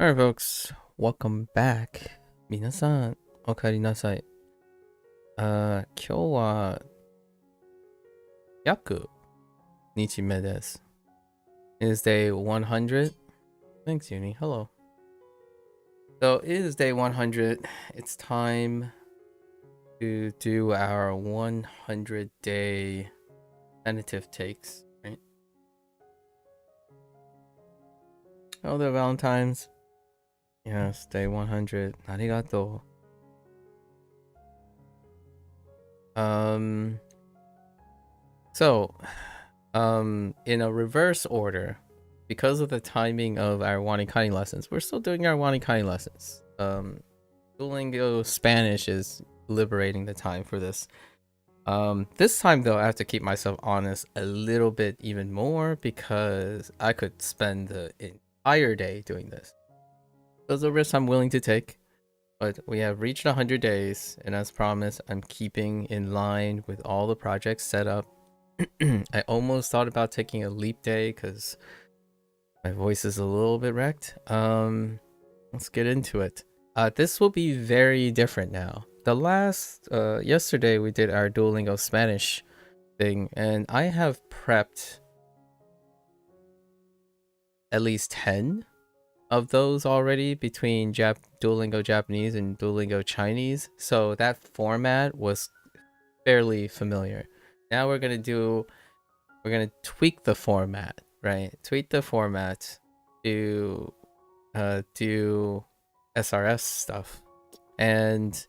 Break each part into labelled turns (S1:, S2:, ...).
S1: Alright, folks, welcome back. 皆さん、お帰りなさい。今日は約日目です。It is day 100. Thanks, Uni. Hello. So it is day 100. It's time to do our 100-day tentative takes, right? Oh, the Valentine's. Yes, day 100. Arigato. So, in a reverse order, because of the timing of our WaniKani lessons, we're still doing our WaniKani lessons. Duolingo Spanish is liberating the time for this. This time though, I have to keep myself honest a little bit even more because I could spend the entire day doing this. Those are risks I'm willing to take, but we have reached 100 days, and as promised, I'm keeping in line with all the projects set up. I almost thought about taking a leap day because my voice is a little bit wrecked. Let's get into it. This will be very different now. The last yesterday we did our Duolingo Spanish thing, and I have prepped at least 10 of those already between Duolingo Japanese and Duolingo Chinese, so that format was fairly familiar. Now we're gonna tweak the format, right? Tweak the format to do SRS stuff, and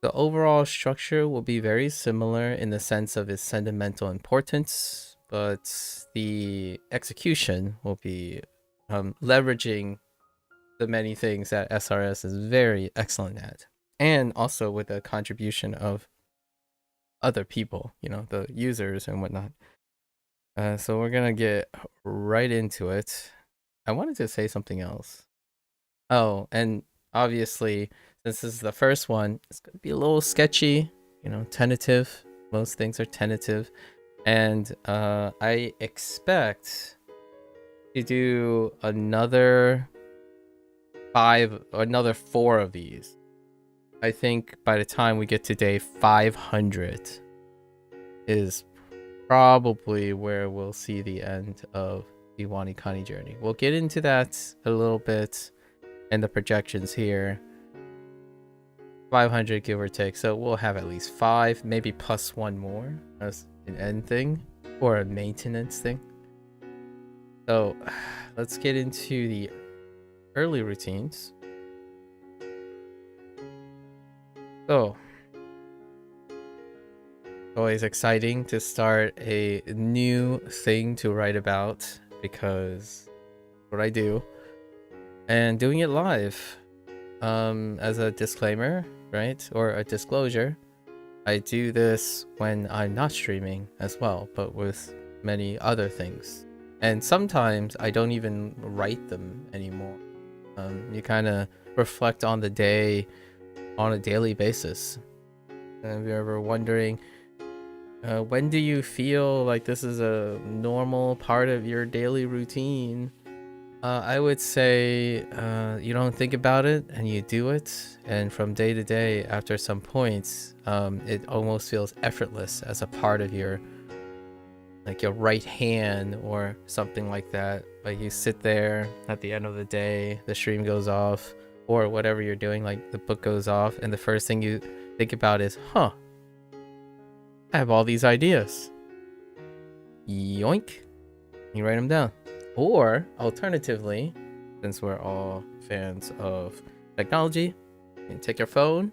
S1: the overall structure will be very similar in the sense of its sentimental importance, but the execution will be leveraging the many things that SRS is very excellent at, and also with the contribution of other people, you know, the users and whatnot. So we're gonna get right into it. I wanted to say something else. Oh, and obviously, since this is the first one, it's gonna be a little sketchy, you know, tentative. Most things are tentative. And I expect to do another 4 of these. I think by the time we get to day 500 is probably where we'll see the end of the WaniKani journey. We'll get into that a little bit and the projections here. 500 give or take, so we'll have at least 5, maybe plus 1 more as an end thing or a maintenance thing. So let's get into the early routines. So always exciting to start a new thing to write about because what I do, and doing it live. As a disclaimer, right, or a disclosure, I do this when I'm not streaming as well, but with many other things, and sometimes I don't even write them anymore. You kind of reflect on the day on a daily basis. And if you're ever wondering, when do you feel like this is a normal part of your daily routine? I would say you don't think about it and you do it, and from day to day, after some points, it almost feels effortless as a part of your right hand or something like that. Like you sit there at the end of the day, the stream goes off, or whatever you're doing, like the book goes off, and the first thing you think about is, I have all these ideas. Yoink. You write them down. Or alternatively, since we're all fans of technology, you take your phone,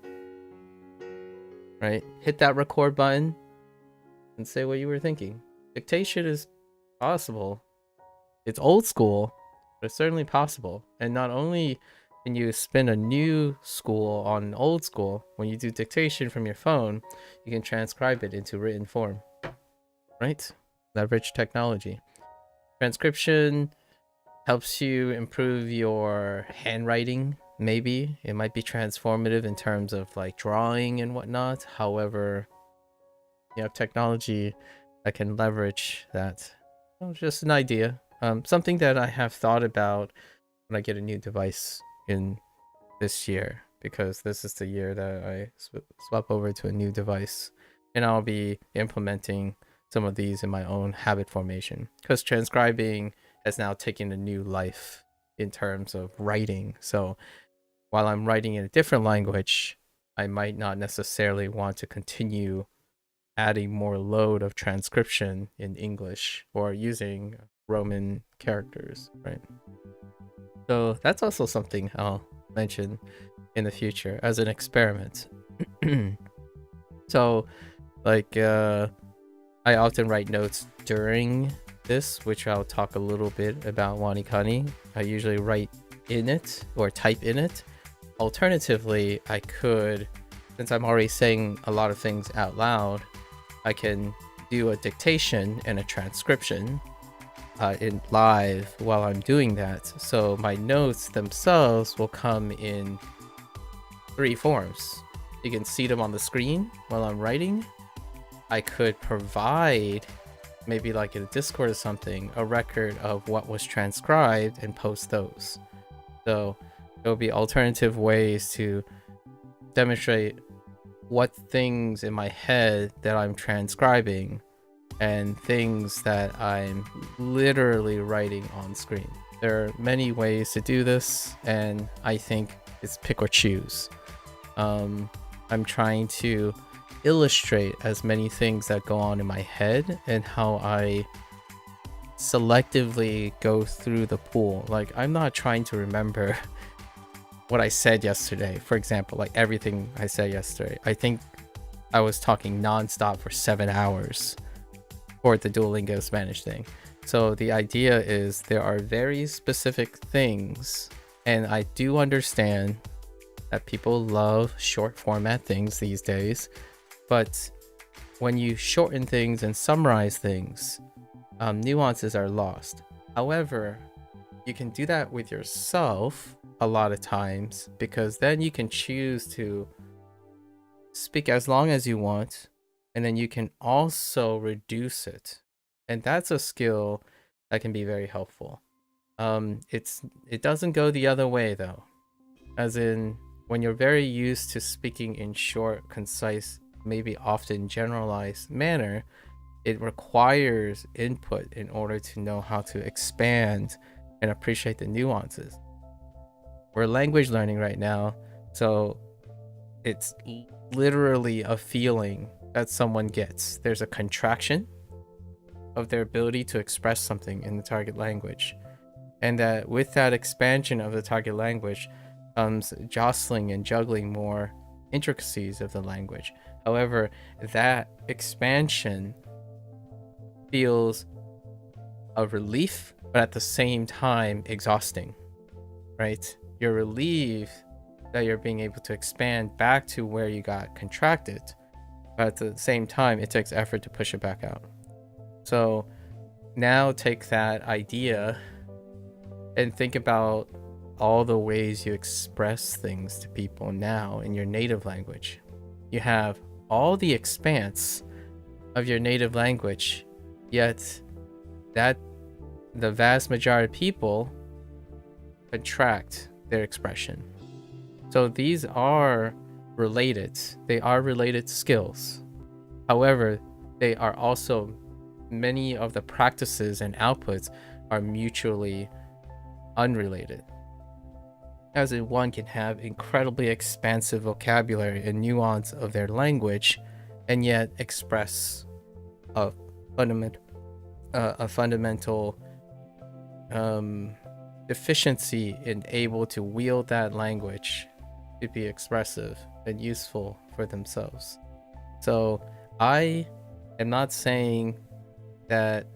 S1: right? Hit that record button and say what you were thinking. Dictation is possible. It's old school, but it's certainly possible. And not only can you spin a new school on old school, when you do dictation from your phone, you can transcribe it into written form, right? Leverage technology. Transcription helps you improve your handwriting. Maybe it might be transformative in terms of like drawing and whatnot. However, you have technology that can leverage that. Just an idea. Something that I have thought about when I get a new device in this year, because this is the year that I swap over to a new device, and I'll be implementing some of these in my own habit formation, because transcribing has now taken a new life in terms of writing. So while I'm writing in a different language, I might not necessarily want to continue adding more load of transcription in English or using Roman characters, right? So that's also something I'll mention in the future as an experiment. So, like, I often write notes during this, which I'll talk a little bit about WaniKani. I usually write in it or type in it. Alternatively, I could, since I'm already saying a lot of things out loud, I can do a dictation and a transcription in live while I'm doing that. So my notes themselves will come in 3 forms. You can see them on the screen while I'm writing. I could provide, maybe like in a Discord or something, a record of what was transcribed and post those. So there'll be alternative ways to demonstrate what things in my head that I'm transcribing and things that I'm literally writing on screen. There are many ways to do this, and I think it's pick or choose. I'm trying to illustrate as many things that go on in my head and how I selectively go through the pool. Like, I'm not trying to remember what I said yesterday, for example, like everything I said yesterday. I think I was talking nonstop for 7 hours for the Duolingo Spanish thing. So the idea is there are very specific things, and I do understand that people love short format things these days, but when you shorten things and summarize things, nuances are lost. However, you can do that with yourself a lot of times, because then you can choose to speak as long as you want, and then you can also reduce it. And that's a skill that can be very helpful. It doesn't go the other way though. As in, when you're very used to speaking in short, concise, maybe often generalized manner, it requires input in order to know how to expand and appreciate the nuances. We're language learning right now, so it's literally a feeling that someone gets. There's a contraction of their ability to express something in the target language, and that with that expansion of the target language comes jostling and juggling more intricacies of the language. However, that expansion feels a relief, but at the same time exhausting, right? You're relieved that you're being able to expand back to where you got contracted, but at the same time, it takes effort to push it back out. So now take that idea and think about all the ways you express things to people now in your native language. You have all the expanse of your native language, yet that the vast majority of people contract their expression. So these are related. They are related skills. However, they are also, many of the practices and outputs are mutually unrelated. As in, one can have incredibly expansive vocabulary and nuance of their language and yet express a fundamental deficiency in able to wield that language to be expressive and useful for themselves. So I am not saying that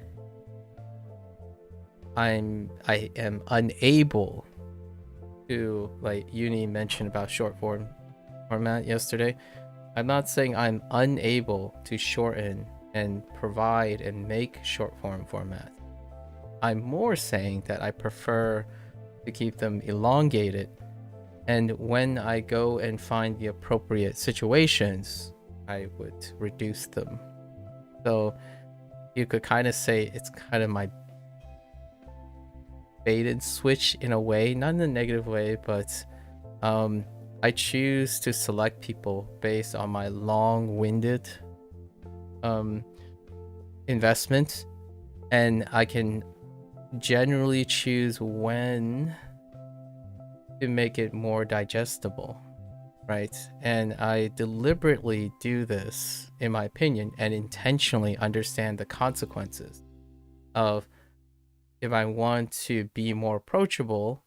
S1: I am unable to, like Uni mentioned about short form format yesterday. I'm not saying I'm unable to shorten and provide and make short form format. I'm more saying that I prefer to keep them elongated, and when I go and find the appropriate situations, I would reduce them. So you could kind of say it's kind of my bait and switch in a way, not in a negative way, but I choose to select people based on my long-winded investment, and I can generally choose when to make it more digestible, right? And I deliberately do this, in my opinion, and intentionally understand the consequences of, if I want to be more approachable,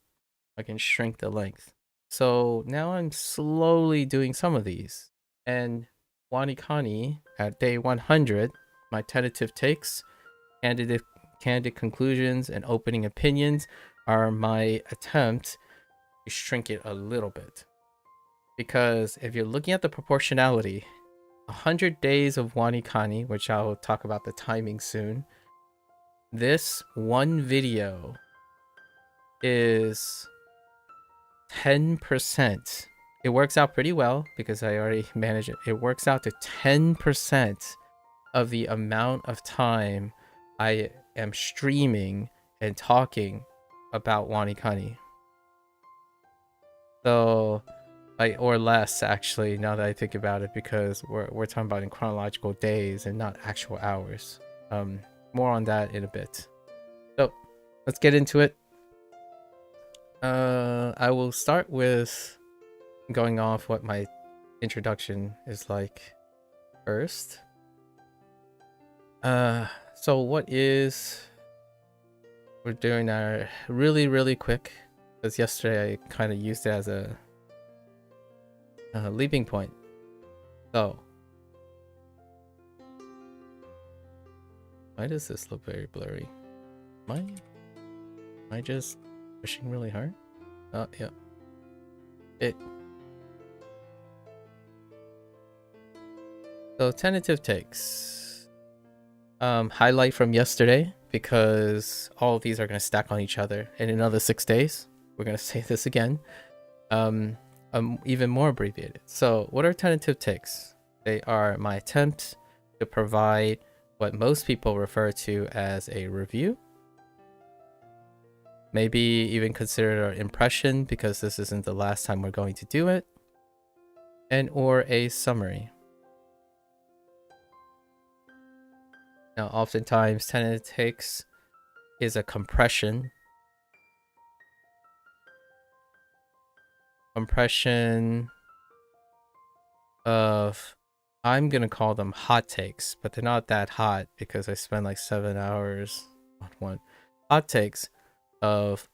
S1: I can shrink the length. So now I'm slowly doing some of these. And WaniKani at day 100, my tentative takes, candid conclusions, and opening opinions are my attempt to shrink it a little bit. Because if you're looking at the proportionality, 100 days of WaniKani, which I'll talk about the timing soon, this one video is 10%. It works out pretty well because I already manage it. It works out to 10% of the amount of time I am streaming and talking about WaniKani. So, or less actually, now that I think about it, because we're talking about in chronological days and not actual hours. More on that in a bit. So, let's get into it. I will start with going off what my introduction is like first. So what is... We're doing our really quick, because yesterday I kind of used it as a leaping point. So, why does this look very blurry? Am I just pushing really hard? Oh, yeah. So, tentative takes. Highlight from yesterday, because all of these are going to stack on each other in another 6 days. We're going to say this again. Even more abbreviated. So, what are tentative takes? They are my attempt to provide what most people refer to as a review. Maybe even consider an impression, because this isn't the last time we're going to do it. Or a summary. Now, oftentimes, tentative takes is a compression of, I'm gonna call them hot takes, but they're not that hot because I spent like 7 hours on one. Hot takes of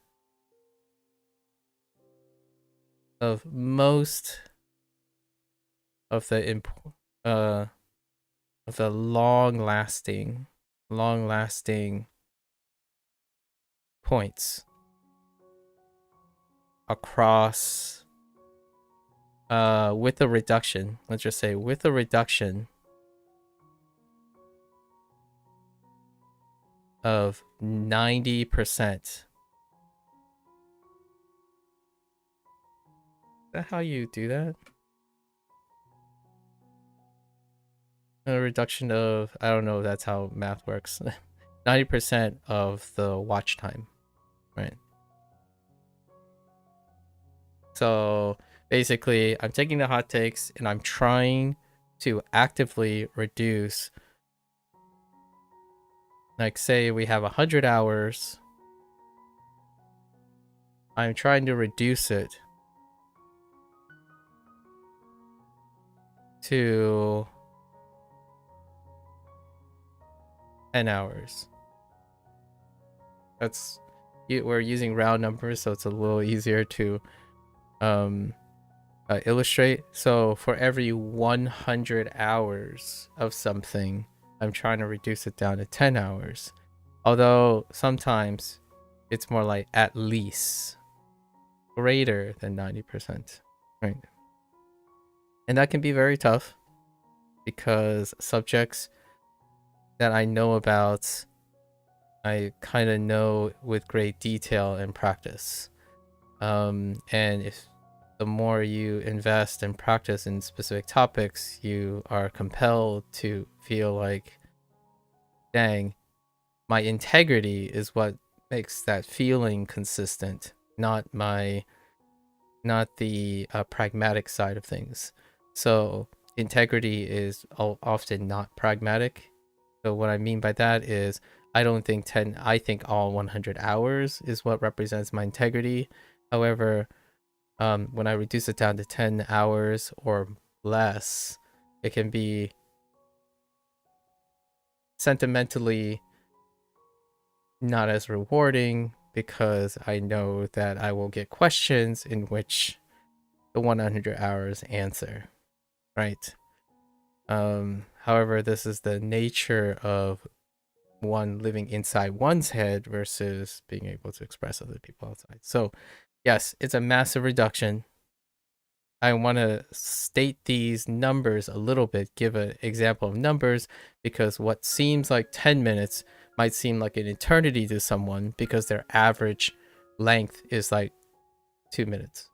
S1: most of the long lasting points across, with a reduction, let's just say with a reduction of 90%. Is that how you do that? A reduction of, I don't know if that's how math works. 90% of the watch time, right? So basically, I'm taking the hot takes and I'm trying to actively reduce, like say we have 100 hours, I'm trying to reduce it to 10 hours. That's, we're using round numbers, so it's a little easier to illustrate. So for every 100 hours of something, I'm trying to reduce it down to 10 hours. Although sometimes it's more like at least greater than 90%, right? And that can be very tough because subjects that I know about, I kind of know with great detail and practice. And if the more you invest and practice in specific topics, you are compelled to feel like, dang, my integrity is what makes that feeling consistent, not the pragmatic side of things. So integrity is often not pragmatic. So what I mean by that is I think all 100 hours is what represents my integrity. However, when I reduce it down to 10 hours or less, it can be sentimentally not as rewarding because I know that I will get questions in which the 100 hours answer, right? However, this is the nature of one living inside one's head versus being able to express other people outside. So yes, it's a massive reduction. I want to state these numbers a little bit, give an example of numbers, because what seems like 10 minutes might seem like an eternity to someone because their average length is like 2 minutes.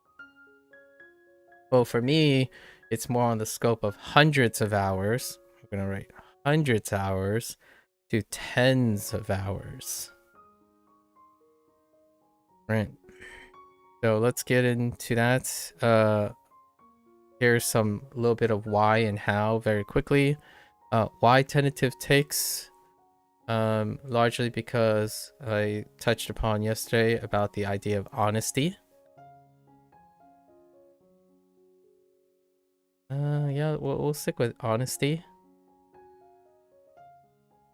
S1: Well, for me, it's more on the scope of hundreds of hours. I'm going to write hundreds of hours to tens of hours. Right. So let's get into that. Here's some little bit of why and how very quickly. Why tentative takes? Largely because I touched upon yesterday about the idea of honesty. Yeah, we'll stick with honesty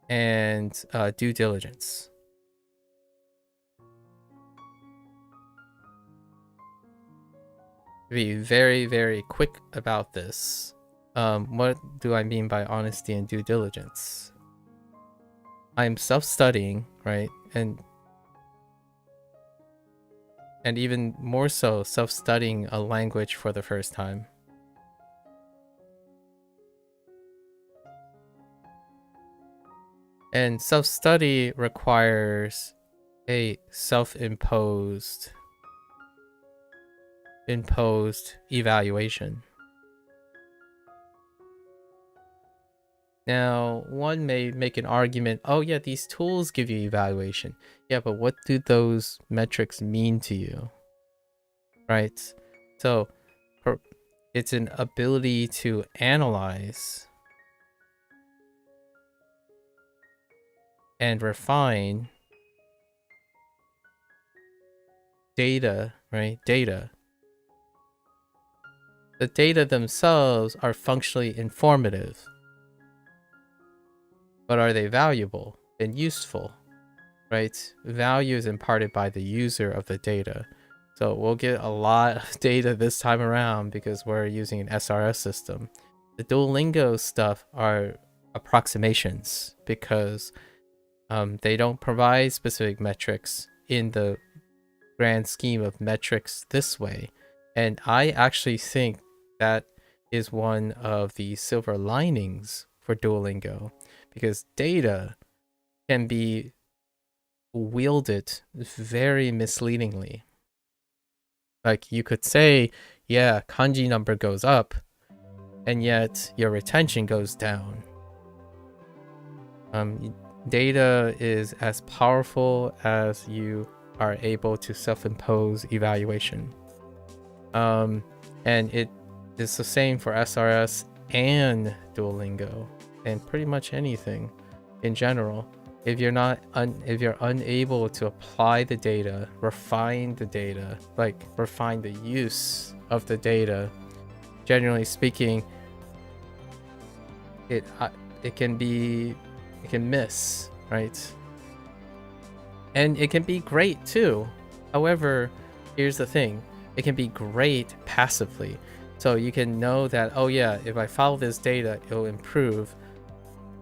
S1: and due diligence. Be very, very quick about this. What do I mean by honesty and due diligence? I'm self-studying, right? And even more so, self-studying a language for the first time. And self-study requires a self-imposed evaluation. Now, one may make an argument, oh yeah, these tools give you evaluation. Yeah, but what do those metrics mean to you? Right? So, it's an ability to analyze and refine data, right? Data. The data themselves are functionally informative. But are they valuable and useful, right? Value is imparted by the user of the data. So we'll get a lot of data this time around because we're using an SRS system. The Duolingo stuff are approximations because they don't provide specific metrics in the grand scheme of metrics this way. And I actually think that is one of the silver linings for Duolingo, because data can be wielded very misleadingly. Like you could say, yeah, kanji number goes up, and yet your retention goes down. Data is as powerful as you are able to self-impose evaluation. And it is the same for SRS and Duolingo, and pretty much anything in general. If you're unable to apply the data, refine the data, like refine the use of the data, generally speaking, it can miss, right? And it can be great too. However, here's the thing. It can be great passively. So you can know that, oh yeah, if I follow this data, it'll improve.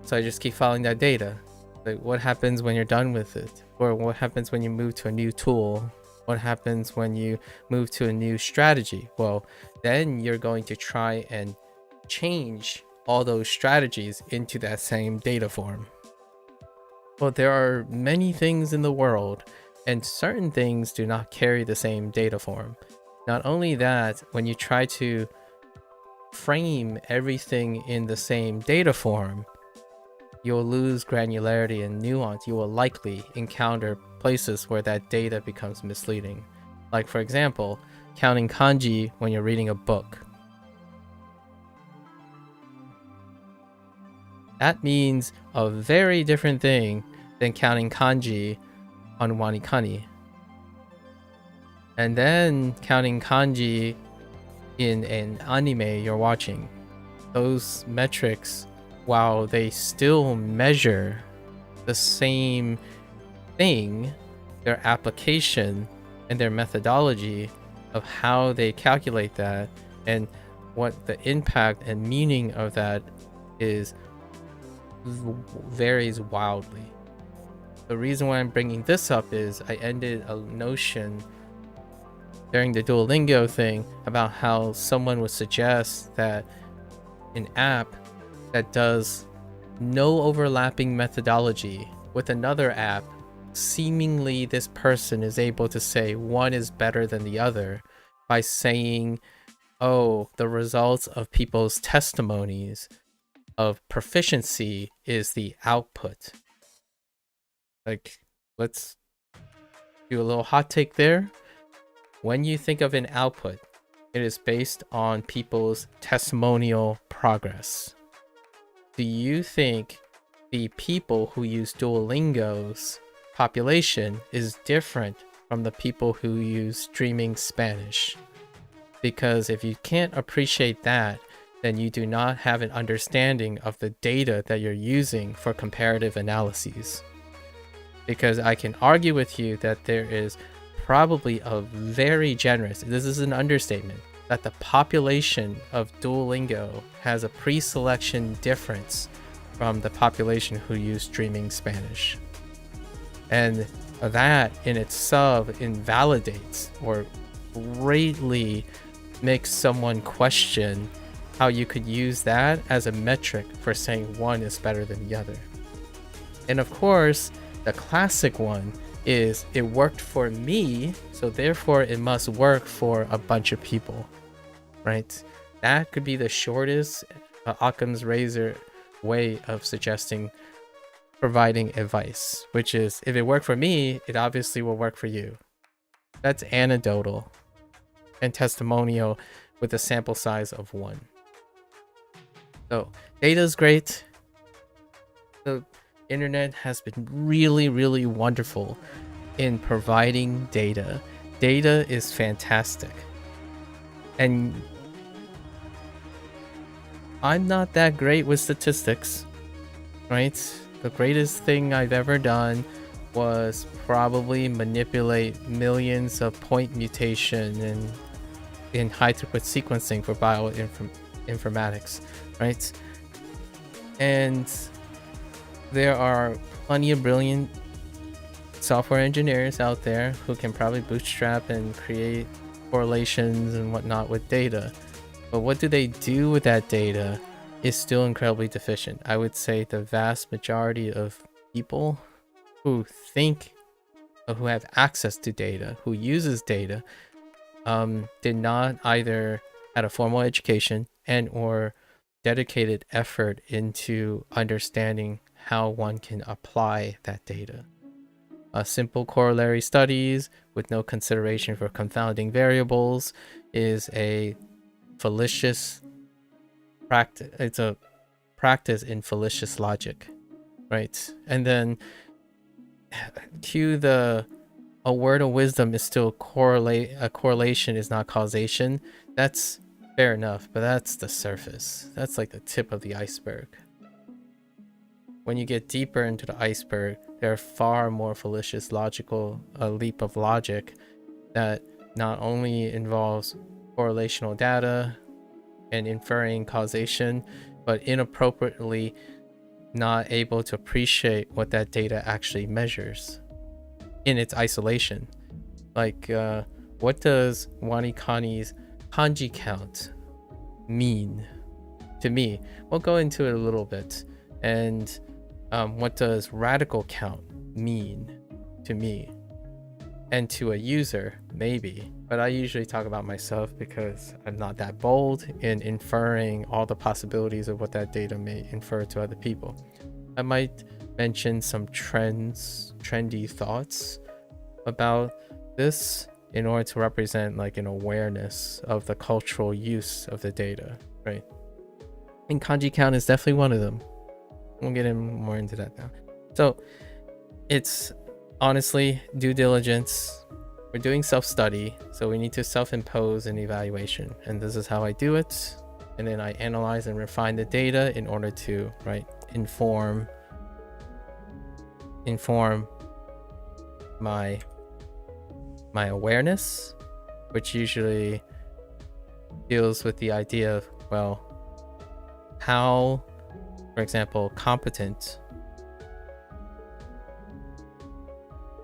S1: So I just keep following that data. Like, what happens when you're done with it? Or what happens when you move to a new tool? What happens when you move to a new strategy? Well, then you're going to try and change all those strategies into that same data form. Well, there are many things in the world, and certain things do not carry the same data form. Not only that, when you try to frame everything in the same data form, you'll lose granularity and nuance. You will likely encounter places where that data becomes misleading. Like, for example, counting kanji when you're reading a book. That means a very different thing than counting kanji on WaniKani. And then counting kanji in an anime you're watching. Those metrics, while they still measure the same thing, their application and their methodology of how they calculate that and what the impact and meaning of that is varies wildly. The reason why I'm bringing this up is I ended a notion during the Duolingo thing about how someone would suggest that an app that does no overlapping methodology with another app, seemingly this person is able to say one is better than the other by saying, oh, the results of people's testimonies of proficiency is the output. Like, let's do a little hot take there. When you think of an output, it is based on people's testimonial progress. Do you think the people who use Duolingo's population is different from the people who use streaming Spanish? Because if you can't appreciate that, then you do not have an understanding of the data that you're using for comparative analyses. Because I can argue with you that there is probably a very generous, this is an understatement, that the population of Duolingo has a pre-selection difference from the population who use streaming Spanish. And that in itself invalidates or greatly makes someone question how you could use that as a metric for saying one is better than the other. And of course, the classic one is it worked for me, so therefore it must work for a bunch of people, right? That could be the shortest Occam's razor way of suggesting providing advice, which is if it worked for me, it obviously will work for you. That's anecdotal and testimonial with a sample size of 1. So data is great. The internet has been really, really wonderful in providing data. Data is fantastic. And I'm not that great with statistics, right? The greatest thing I've ever done was probably manipulate millions of point mutation in high throughput sequencing for bioinformatics, right? And there are plenty of brilliant software engineers out there who can probably bootstrap and create correlations and whatnot with data. But what do they do with that data is still incredibly deficient. I would say the vast majority of people who think, who have access to data, who uses data, did not either had a formal education and or dedicated effort into understanding how one can apply that data. Simple corollary studies with no consideration for confounding variables is a fallacious practice. It's a practice in fallacious logic, right? And then a word of wisdom is still a correlation is not causation. That's fair enough, but that's the surface. That's like the tip of the iceberg. When you get deeper into the iceberg, there are far more fallacious logical leap of logic that not only involves correlational data and inferring causation, but inappropriately not able to appreciate what that data actually measures in its isolation. Like, what does WaniKani's kanji count mean to me? We'll go into it a little bit. And what does radical count mean to me and to a user? Maybe, but I usually talk about myself because I'm not that bold in inferring all the possibilities of what that data may infer to other people. I might mention some trendy thoughts about this in order to represent like an awareness of the cultural use of the data, right? And kanji count is definitely one of them. We'll get more into that now. So it's honestly due diligence. We're doing self-study, so we need to self-impose an evaluation, and this is how I do it. And then I analyze and refine the data in order to, right, inform my awareness, which usually deals with the idea of, well, how, for example, competent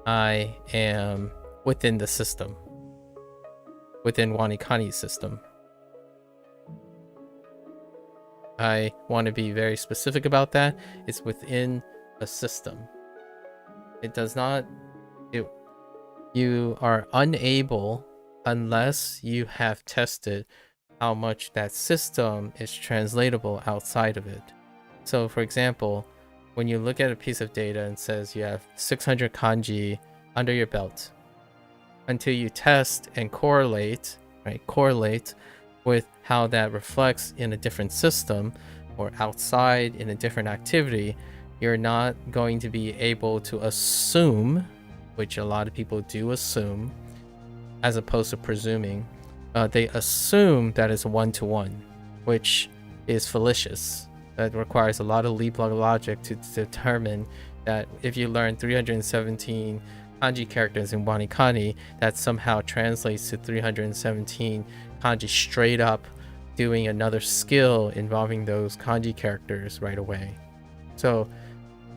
S1: I am within the system, within WaniKani's system. I want to be very specific about that. It's within a system. It does not, you are unable, unless you have tested how much that system is translatable outside of it. So for example, when you look at a piece of data and says you have 600 kanji under your belt, until you test and correlate, right, correlate with how that reflects in a different system or outside in a different activity, you're not going to be able to assume, which a lot of people do assume, as opposed to presuming. They assume that it's one-to-one, which is fallacious. That requires a lot of leap logic to determine that if you learn 317 kanji characters in WaniKani, that somehow translates to 317 kanji straight up doing another skill involving those kanji characters right away. So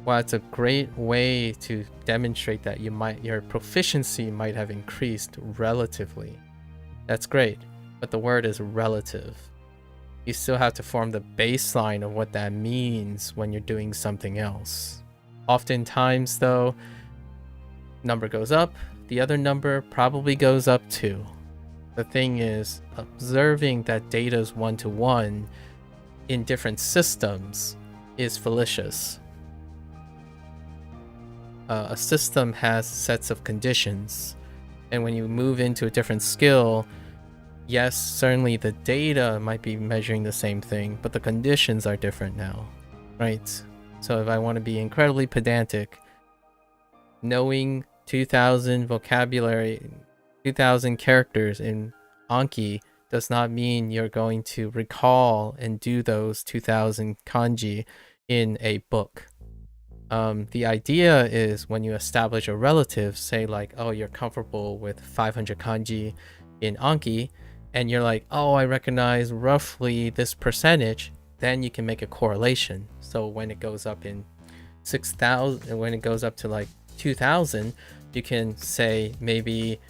S1: while it's a great way to demonstrate that your proficiency might have increased relatively, that's great, but the word is relative. You still have to form the baseline of what that means when you're doing something else. Oftentimes though, number goes up, the other number probably goes up too. The thing is, observing that data is one-to-one in different systems is fallacious. A system has sets of conditions, and when you move into a different skill, yes, certainly the data might be measuring the same thing, but the conditions are different now, right? So if I want to be incredibly pedantic, knowing 2000 vocabulary, 2000 characters in Anki does not mean you're going to recall and do those 2000 kanji in a book. The idea is when you establish a relative, say like, oh, you're comfortable with 500 kanji in Anki, and you're like, oh, I recognize roughly this percentage, then you can make a correlation. So when it goes up in 6,000, when it goes up to like 2,000, you can say maybe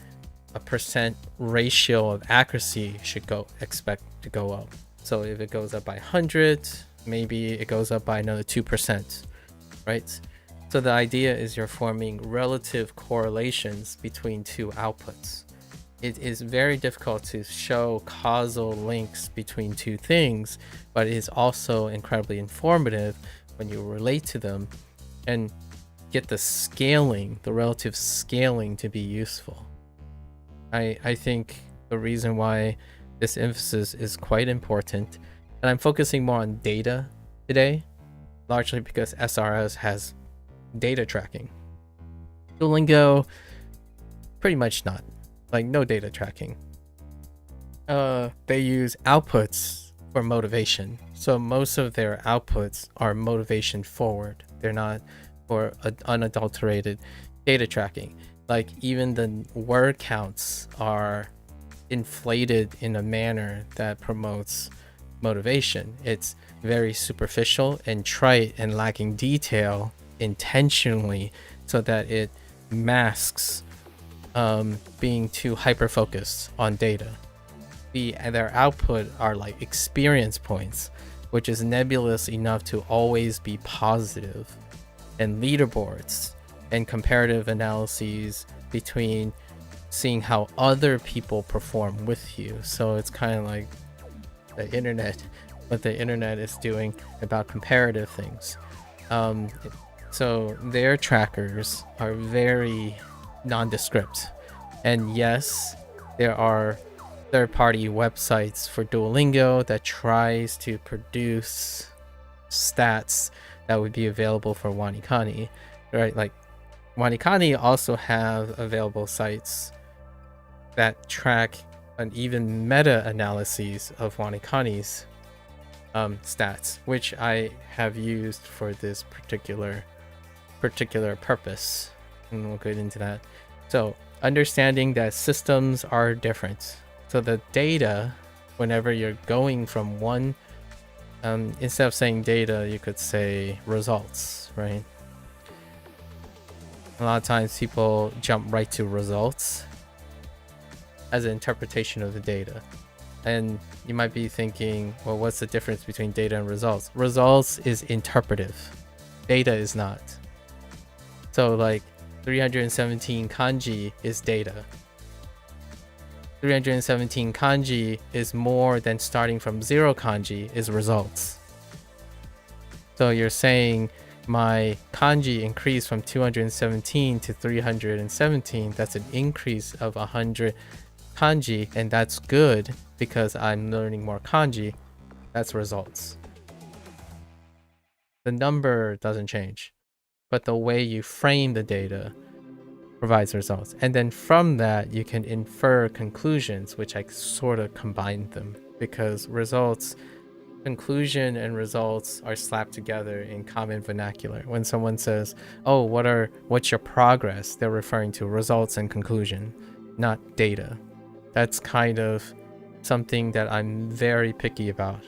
S1: a percent ratio of accuracy should expect to go up. So if it goes up by 100, maybe it goes up by another 2%, right? So the idea is you're forming relative correlations between two outputs. It is very difficult to show causal links between two things, but it is also incredibly informative when you relate to them and get the scaling, the relative scaling to be useful. I think the reason why this emphasis is quite important, and I'm focusing more on data today, largely because SRS has data tracking. Duolingo, pretty much not. Like, no data tracking. They use outputs for motivation. So most of their outputs are motivation forward. They're not for unadulterated data tracking. Like, even the word counts are inflated in a manner that promotes motivation. It's very superficial and trite and lacking detail intentionally so that it masks being too hyper-focused on data. Their output are like experience points, which is nebulous enough to always be positive, and leaderboards and comparative analyses between seeing how other people perform with you. So it's kind of like the internet, what the internet is doing about comparative things. So their trackers are very nondescript. And yes, there are third-party websites for Duolingo that tries to produce stats that would be available for WaniKani, right? Like WaniKani also have available sites that track and even meta-analyses of WaniKani's stats, which I have used for this particular purpose, and we'll get into that. So understanding that systems are different, so the data, whenever you're going from one, instead of saying data, you could say results, right? A lot of times people jump right to results as an interpretation of the data. And you might be thinking, well, what's the difference between data and results? Results is interpretive. Data is not. So like 317 kanji is data. 317 kanji is more than starting from 0 kanji is results. So you're saying my kanji increased from 217 to 317. That's an increase of 100 kanji, and that's good because I'm learning more kanji. That's results. The number doesn't change, but the way you frame the data provides results. And then from that, you can infer conclusions, which I sort of combined them, because results, conclusion and results are slapped together in common vernacular. When someone says, oh, what's your progress? They're referring to results and conclusion, not data. That's kind of something that I'm very picky about,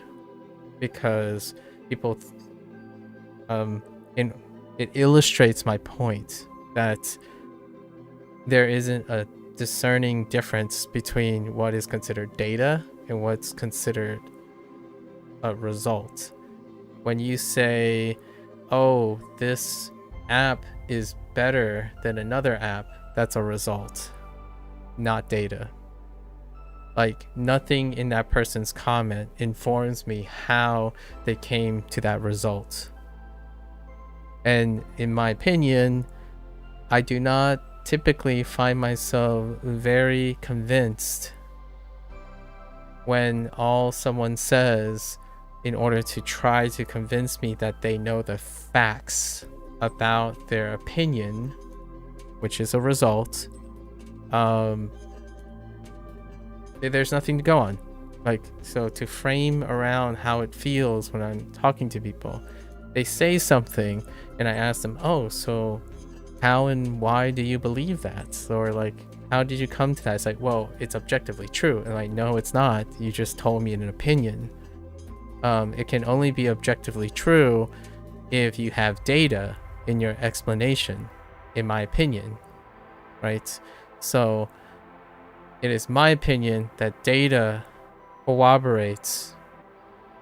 S1: because people, it illustrates my point that there isn't a discerning difference between what is considered data and what's considered a result. When you say, oh, this app is better than another app, that's a result, not data. Like, nothing in that person's comment informs me how they came to that result. And in my opinion, I do not typically find myself very convinced when all someone says, in order to try to convince me that they know the facts about their opinion, which is a result, there's nothing to go on. Like, so to frame around how it feels when I'm talking to people, they say something and I ask them, oh, so how and why do you believe that? Or like, how did you come to that? It's like, well, it's objectively true. And like, no, it's not. You just told me an opinion. It can only be objectively true if you have data in your explanation, in my opinion, right? So it is my opinion that data corroborates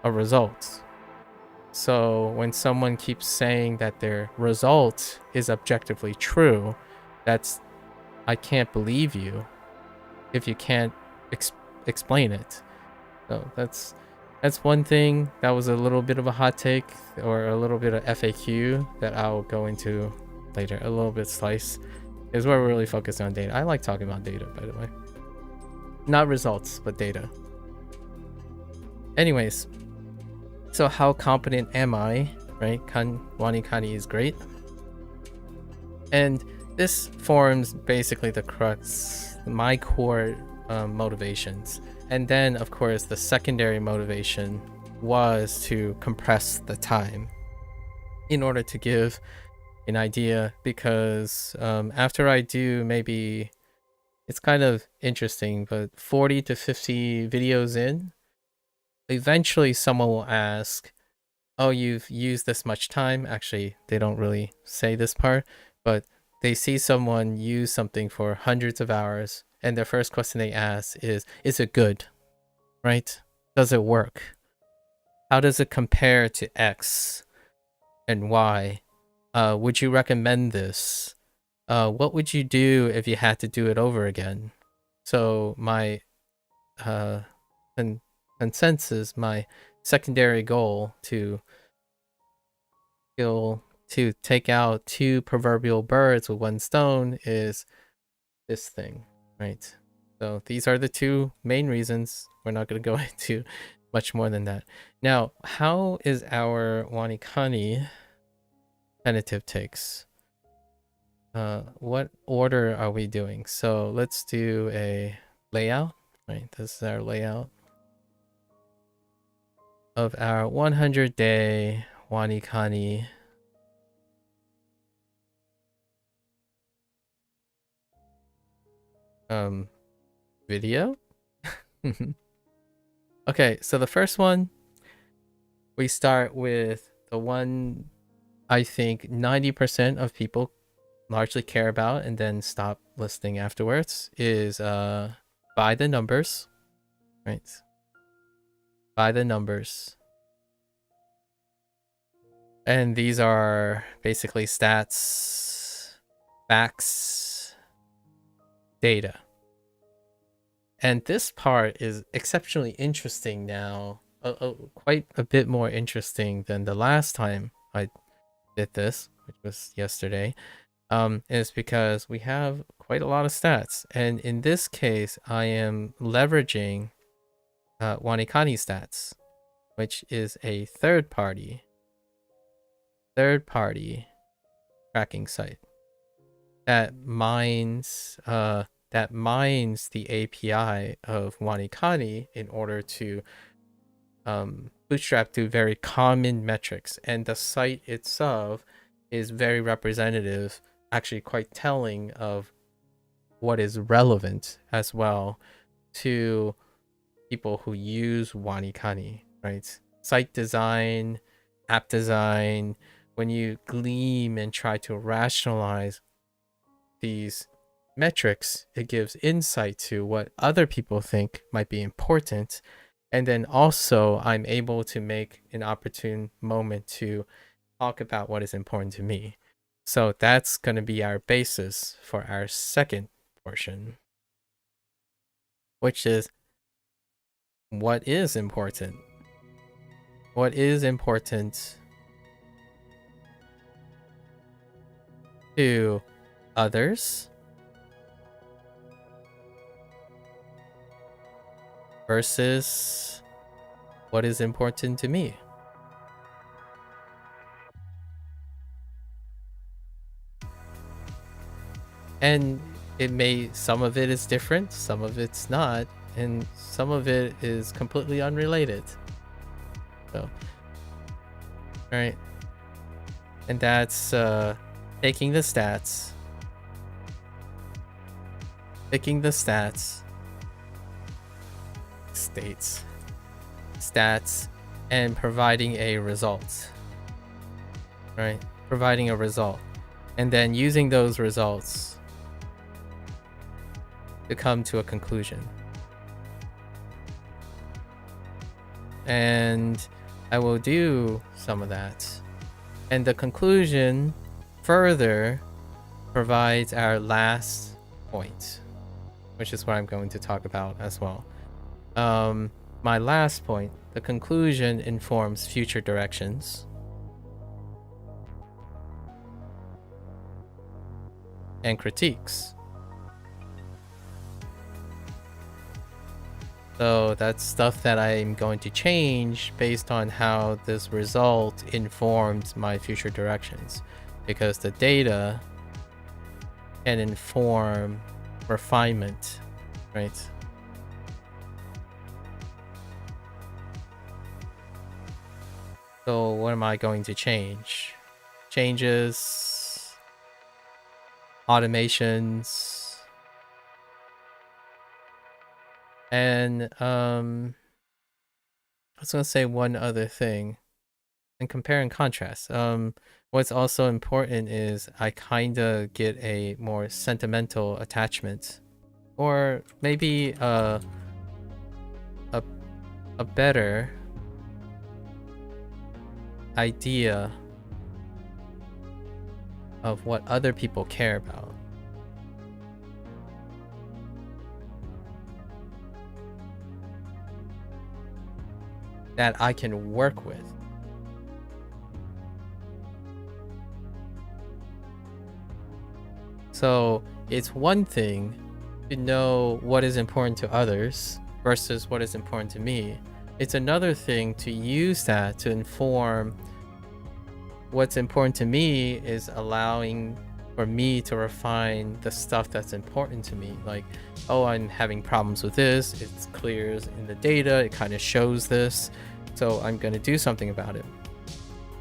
S1: a result. So when someone keeps saying that their result is objectively true, I can't believe you if you can't explain it. So that's one thing. That was a little bit of a hot take, or a little bit of FAQ that I'll go into later. A little bit slice is where we're really focused on data. I like talking about data, by the way. Not results, but data. Anyways, so how competent am I, right? WaniKani is great. And this forms basically the crux, my core motivations. And then, of course, the secondary motivation was to compress the time in order to give an idea, because after I do maybe, it's kind of interesting, but 40 to 50 videos in, eventually someone will ask, oh, you've used this much time. Actually, they don't really say this part, but they see someone use something for hundreds of hours, and their first question they ask is it good, right? Does it work? How does it compare to X and Y? Would you recommend this? What would you do if you had to do it over again? So my consensus, my secondary goal to kill to take out two proverbial birds with one stone is this thing, right? So these are the two main reasons. We're not going to go into much more than that. Now, how is our WaniKani tentative takes? What order are we doing? So let's do a layout, right? This is our layout of our 100-day WaniKani video. Okay, so the first one, we start with the one I think 90% of people largely care about and then stop listening afterwards, is by the numbers, right? By the numbers. And these are basically stats, facts, data. And this part is exceptionally interesting now, quite a bit more interesting than the last time I did this, which was yesterday, is because we have quite a lot of stats. And in this case, I am leveraging WaniKani stats, which is a third-party tracking site that mines the API of WaniKani in order to bootstrap to very common metrics. And the site itself is very representative, actually quite telling of what is relevant as well to people who use WaniKani, right? Site design, app design, when you glean and try to rationalize these metrics, it gives insight to what other people think might be important. And then also I'm able to make an opportune moment to talk about what is important to me. So that's going to be our basis for our second portion, which is what is important. What is important to others versus what is important to me. And some of it is different, some of it's not, and some of it is completely unrelated. So, all right. And that's taking the stats, picking the stats, and providing a result, right? Providing a result. And then using those results to come to a conclusion. And I will do some of that. And the conclusion further provides our last point, which is what I'm going to talk about as well. My last point, the conclusion informs future directions and critiques. So that's stuff that I'm going to change based on how this result informs my future directions, because the data can inform refinement, right? So what am I going to change? Changes, automations, and I was gonna say one other thing, and compare and contrast. What's also important is I kinda get a more sentimental attachment, or maybe a better idea of what other people care about. That I can work with. So it's one thing to know what is important to others versus what is important to me. It's another thing to use that to inform what's important to me, is allowing for me to refine the stuff that's important to me. Like, oh, I'm having problems with this. It clears in the data. It kind of shows this. So I'm going to do something about it.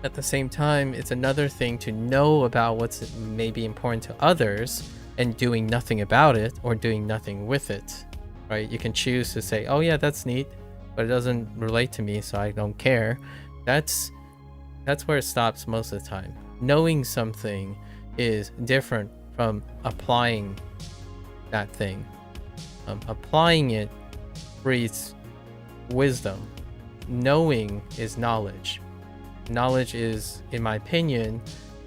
S1: At the same time, it's another thing to know about what's maybe important to others and doing nothing about it or doing nothing with it, right? You can choose to say, oh yeah, that's neat, but it doesn't relate to me, so I don't care. That's where it stops most of the time. Knowing something is different from applying that thing. Applying it breeds wisdom. Knowing is knowledge. Knowledge is, in my opinion,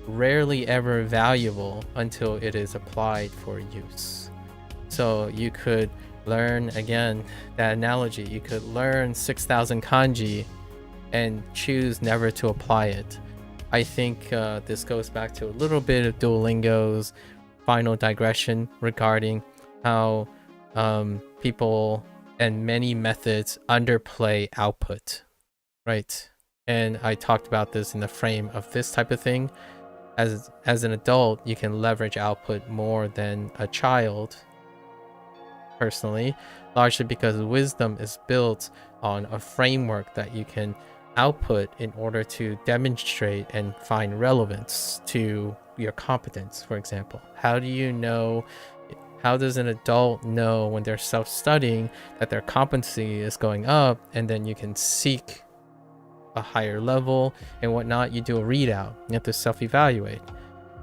S1: rarely ever valuable until it is applied for use. So you could learn, again, that analogy, you could learn 6,000 kanji and choose never to apply it. I think this goes back to a little bit of Duolingo's final digression regarding how people and many methods underplay output, right? And I talked about this in the frame of this type of thing. As an adult, you can leverage output more than a child, personally, largely because wisdom is built on a framework that you can output in order to demonstrate and find relevance to your competence. For example, how does an adult know when they're self-studying that their competency is going up, and then you can seek a higher level and whatnot? You do a readout, you have to self-evaluate.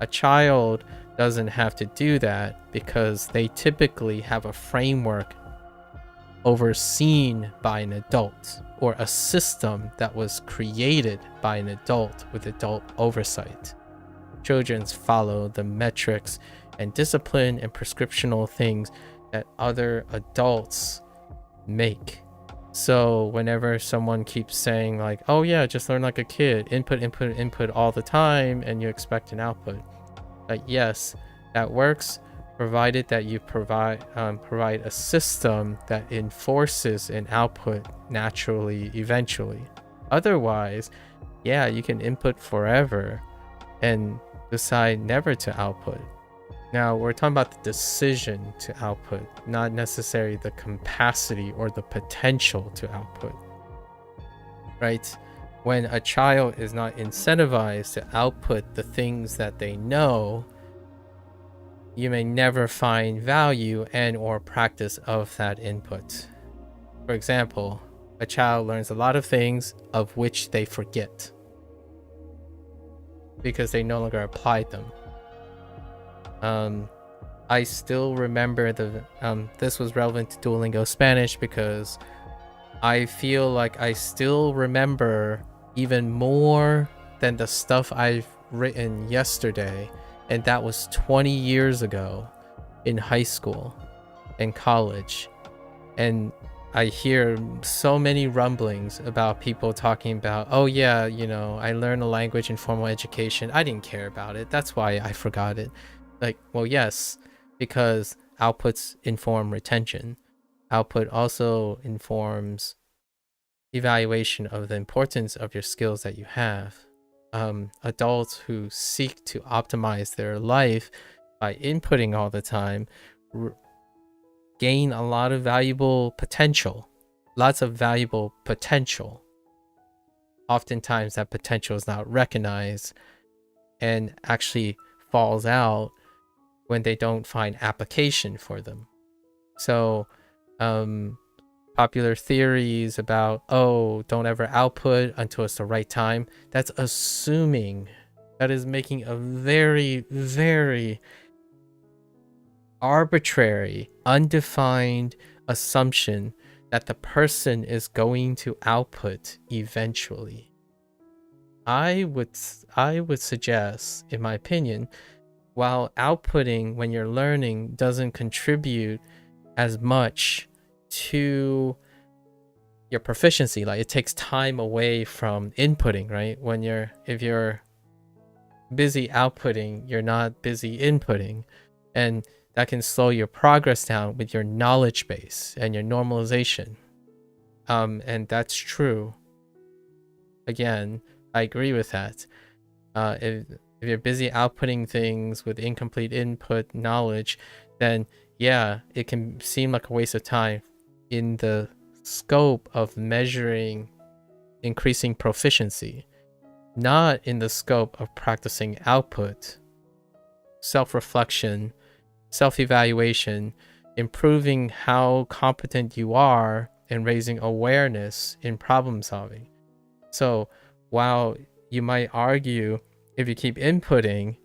S1: A child doesn't have to do that because they typically have a framework overseen by an adult, or a system that was created by an adult with adult oversight. Children follow the metrics and discipline and prescriptional things that other adults make. So whenever someone keeps saying like, oh yeah, just learn like a kid, input all the time, and you expect an output, like, yes, that works, provided that you provide a system that enforces an output naturally eventually. Otherwise, yeah, you can input forever and decide never to output. Now, we're talking about the decision to output, not necessarily the capacity or the potential to output, right? When a child is not incentivized to output the things that they know, you may never find value and or practice of that input. For example, a child learns a lot of things of which they forget because they no longer applied them. I still remember this was relevant to Duolingo Spanish because I feel like I still remember even more than the stuff I've written yesterday, and that was 20 years ago in high school and college. And I hear so many rumblings about people talking about, oh yeah, you know, I learned a language in formal education, I didn't care about it, that's why I forgot it. Like, well, yes, because outputs inform retention. Output also informs evaluation of the importance of your skills that you have. Adults who seek to optimize their life by inputting all the time gain a lot of valuable potential, lots of valuable potential. Oftentimes that potential is not recognized and actually falls out when they don't find application for them. So popular theories about, oh, don't ever output until it's the right time, that's assuming, that is making a very, very arbitrary, undefined assumption that the person is going to output eventually. I would suggest, in my opinion, while outputting when you're learning doesn't contribute as much to your proficiency, like it takes time away from inputting, right? If you're busy outputting, you're not busy inputting. and that can slow your progress down with your knowledge base and your normalization. And that's true. Again, I agree with that. If you're busy outputting things with incomplete input knowledge, then yeah, it can seem like a waste of time in the scope of measuring increasing proficiency, not in the scope of practicing output, self-reflection, self-evaluation, improving how competent you are, and raising awareness in problem solving. So while you might argue if you keep inputting,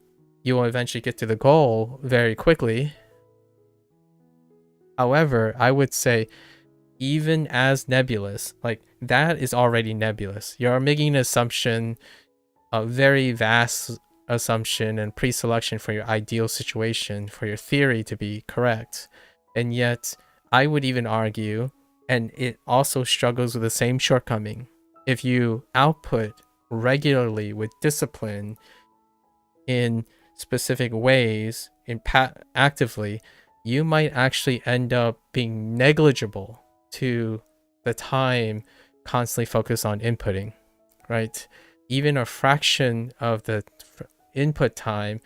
S1: you will eventually get to the goal very quickly. However, I would say even as nebulous, like that is already nebulous. You're making an assumption, a very vast assumption and pre-selection for your ideal situation, for your theory to be correct. And yet I would even argue, and it also struggles with the same shortcoming, if you output regularly with discipline in specific ways, actively, you might actually end up being negligible to the time constantly focused on inputting, right? Even a fraction of the input time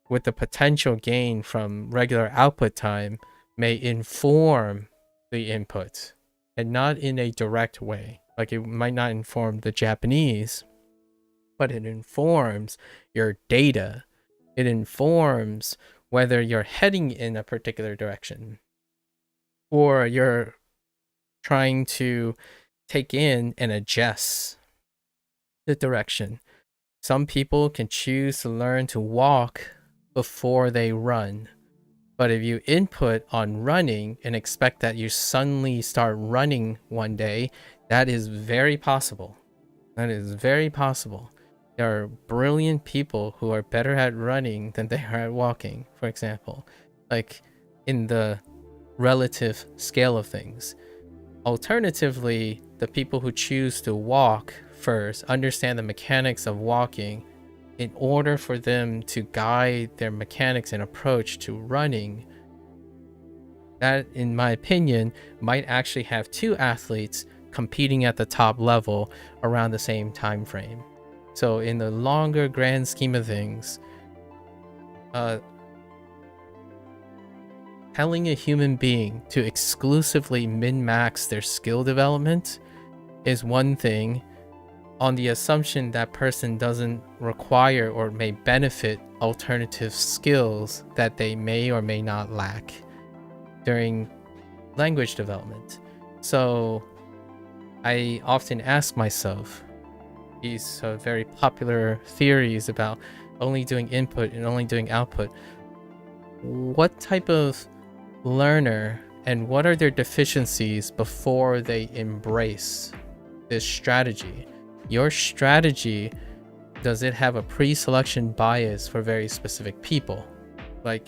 S1: with the potential gain from regular output time may inform the input, and not in a direct way. Like it might not inform the Japanese, but it informs your data. It informs whether you're heading in a particular direction or you're trying to take in and adjust the direction. Some people can choose to learn to walk before they run. But if you input on running and expect that you suddenly start running one day, that is very possible. That is very possible. There are brilliant people who are better at running than they are at walking, for example, like in the relative scale of things. Alternatively, the people who choose to walk first understand the mechanics of walking in order for them to guide their mechanics and approach to running. That, in my opinion, might actually have two athletes competing at the top level around the same time frame. So in the longer grand scheme of things, telling a human being to exclusively min-max their skill development is one thing, on the assumption that person doesn't require or may benefit alternative skills that they may or may not lack during language development. So I often ask myself these very popular theories about only doing input and only doing output. What type of learner and what are their deficiencies before they embrace this strategy? Your strategy, does it have a pre-selection bias for very specific people? Like,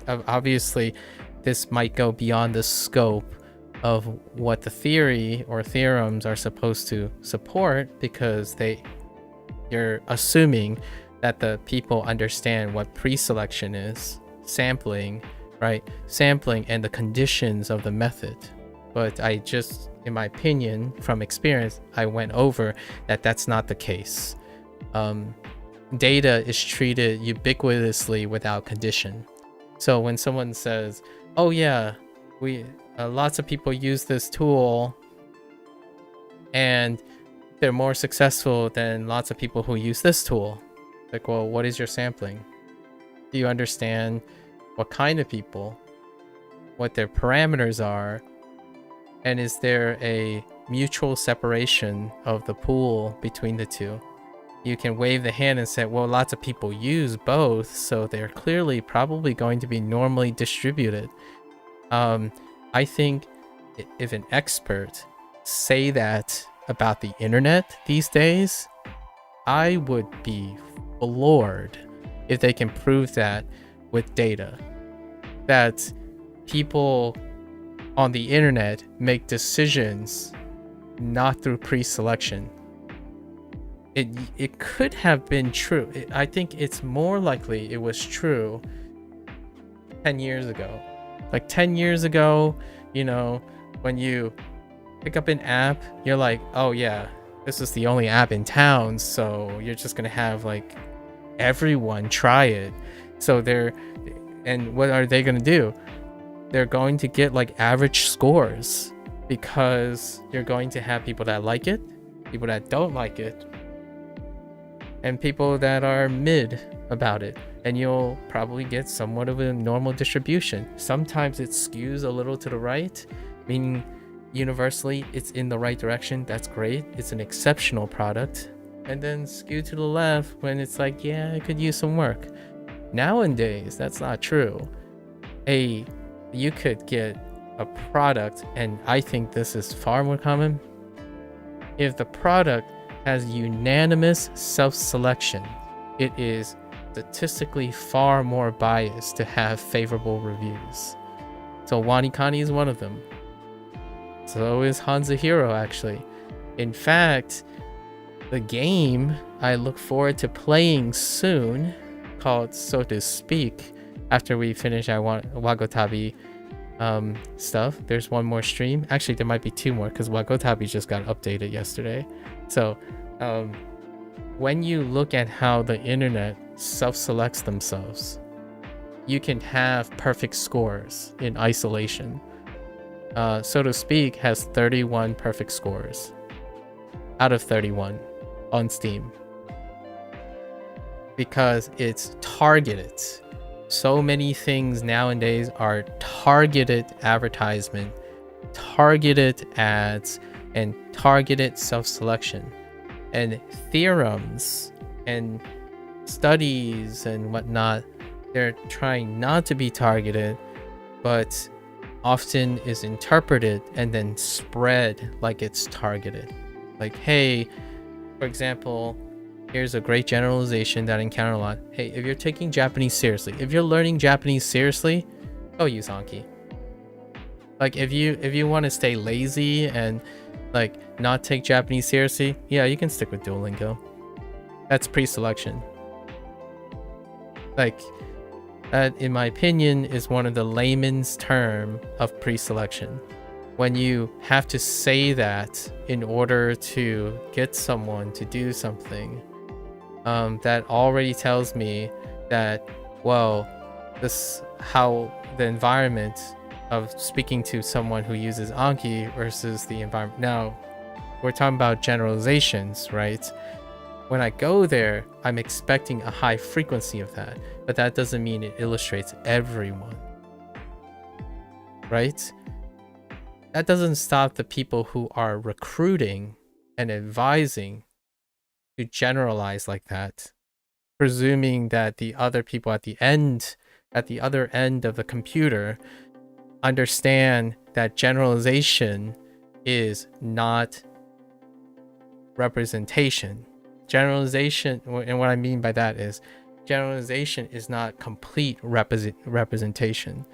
S1: obviously, this might go beyond the scope of what the theory or theorems are supposed to support, because you're assuming that the people understand what pre-selection is, sampling, right? Sampling and the conditions of the method. But I just, in my opinion, from experience, I went over that that's not the case. Data is treated ubiquitously without condition. So when someone says, oh yeah, lots of people use this tool and they're more successful than lots of people who use this tool. Like, well, what is your sampling? Do you understand what kind of people, what their parameters are, and is there a mutual separation of the pool between the two? You can wave the hand and say, well, lots of people use both, so they're clearly probably going to be normally distributed. I think if an expert say that about the internet these days, I would be floored if they can prove that with data. That people on the internet make decisions not through pre-selection. It could have been true. I think it's more likely it was true 10 years ago. Like 10 years ago, you know, when you pick up an app, you're like, oh yeah, this is the only app in town, so you're just gonna have like everyone try it. So and what are they gonna do? They're going to get like average scores, because you're going to have people that like it, people that don't like it, and people that are mid about it. And you'll probably get somewhat of a normal distribution. Sometimes it skews a little to the right, meaning universally it's in the right direction. That's great. It's an exceptional product. And then skew to the left when it's like, yeah, it could use some work. Nowadays, that's not true. You could get a product, and I think this is far more common, if the product has unanimous self-selection, it is statistically far more biased to have favorable reviews. So WaniKani is one of them. So is HanziHero, actually. In fact, the game I look forward to playing soon, called So to Speak, after we finish our Wagotabi stuff. There's one more stream. Actually, there might be two more, because Wagotabi just got updated yesterday. So when you look at how the internet self-selects themselves, you can have perfect scores in isolation. So to Speak has 31 perfect scores out of 31 on Steam, because it's targeted. So many things nowadays are targeted advertisement, targeted ads, and targeted self-selection. And theorems and studies and whatnot, they're trying not to be targeted, but often is interpreted and then spread like it's targeted. Like, hey, for example, here's a great generalization that I encounter a lot. Hey, if you're taking Japanese seriously, if you're learning Japanese seriously, go use Anki. Like, if you want to stay lazy and like not take Japanese seriously, yeah, you can stick with Duolingo. That's pre-selection. Like, that, in my opinion, is one of the layman's term of pre-selection. When you have to say that in order to get someone to do something, that already tells me that, well, this how the environment of speaking to someone who uses Anki versus the environment. Now, we're talking about generalizations, right? When I go there, I'm expecting a high frequency of that, but that doesn't mean it illustrates everyone, right? That doesn't stop the people who are recruiting and advising to generalize like that, presuming that the other people at the other end of the computer understand that generalization is not representation. Generalization, and what I mean by that is generalization is not complete representation.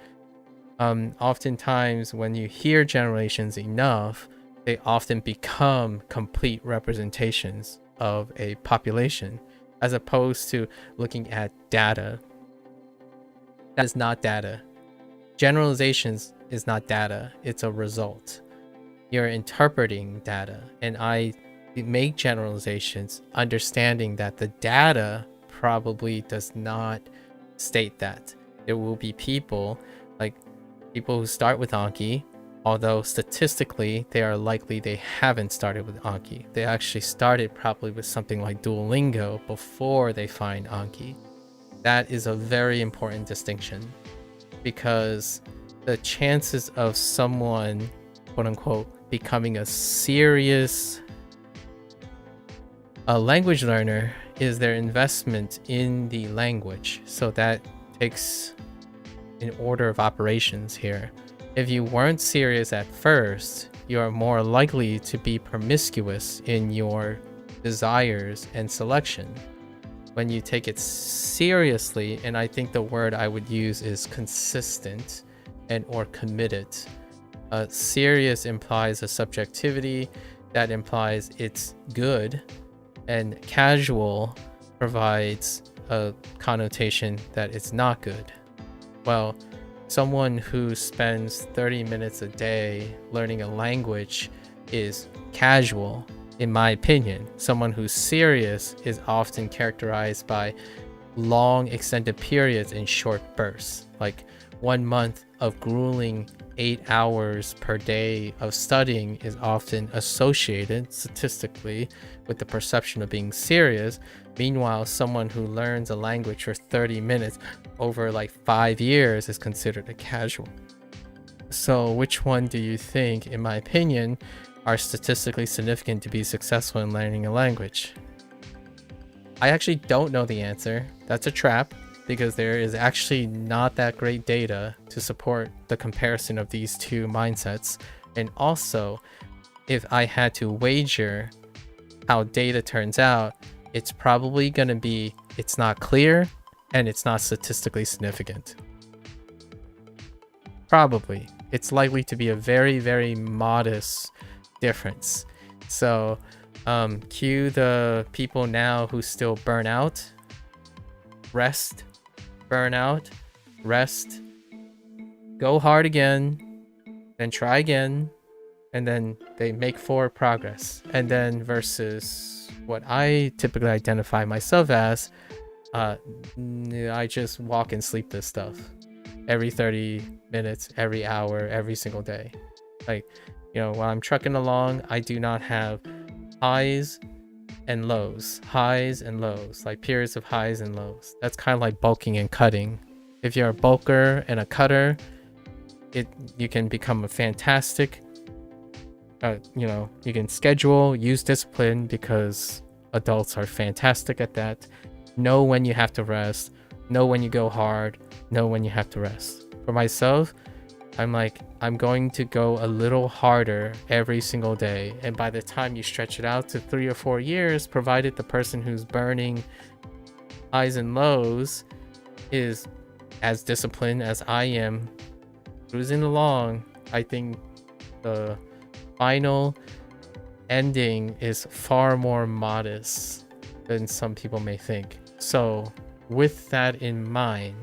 S1: Oftentimes when you hear generations enough, they often become complete representations of a population, as opposed to looking at data. That is not data. Generalizations is not data, it's a result. You're interpreting data, and I make generalizations understanding that the data probably does not state that. There will be people who start with Anki, although statistically they are likely they haven't started with Anki. They actually started probably with something like Duolingo before they find Anki. That is a very important distinction, because the chances of someone, quote unquote, becoming a serious language learner is their investment in the language. So that takes an order of operations here. If you weren't serious at first, you are more likely to be promiscuous in your desires and selection. When you take it seriously, and I think the word I would use is consistent and or committed. Serious implies a subjectivity that implies it's good, and casual provides a connotation that it's not good. Well, someone who spends 30 minutes a day learning a language is casual, in my opinion. Someone who's serious is often characterized by long extended periods in short bursts. Like 1 month of grueling 8 hours per day of studying is often associated statistically with the perception of being serious. Meanwhile, someone who learns a language for 30 minutes over like 5 years is considered a casual. So which one do you think, in my opinion, are statistically significant to be successful in learning a language? I actually don't know the answer. That's a trap, because there is actually not that great data to support the comparison of these two mindsets. And also, if I had to wager how data turns out, it's probably going to be it's not clear and it's not statistically significant. Probably. It's likely to be a very, very modest difference. So cue the people now who still burn out. Rest, burn out, rest, go hard again, then try again, and then they make forward progress. And then versus what I typically identify myself as, I just walk and sleep this stuff every 30 minutes, every hour, every single day. Like, you know, while I'm trucking along, I do not have highs and lows, like periods of highs and lows. That's kind of like bulking and cutting. If you're a bulker and a cutter, you can become a fantastic, you can schedule, use discipline, because adults are fantastic at that. Know when you have to rest, know when you go hard, know when you have to rest. For myself, I'm going to go a little harder every single day. And by the time you stretch it out to 3 or 4 years, provided the person who's burning highs and lows is as disciplined as I am, cruising along, I think the final ending is far more modest than some people may think. So with that in mind,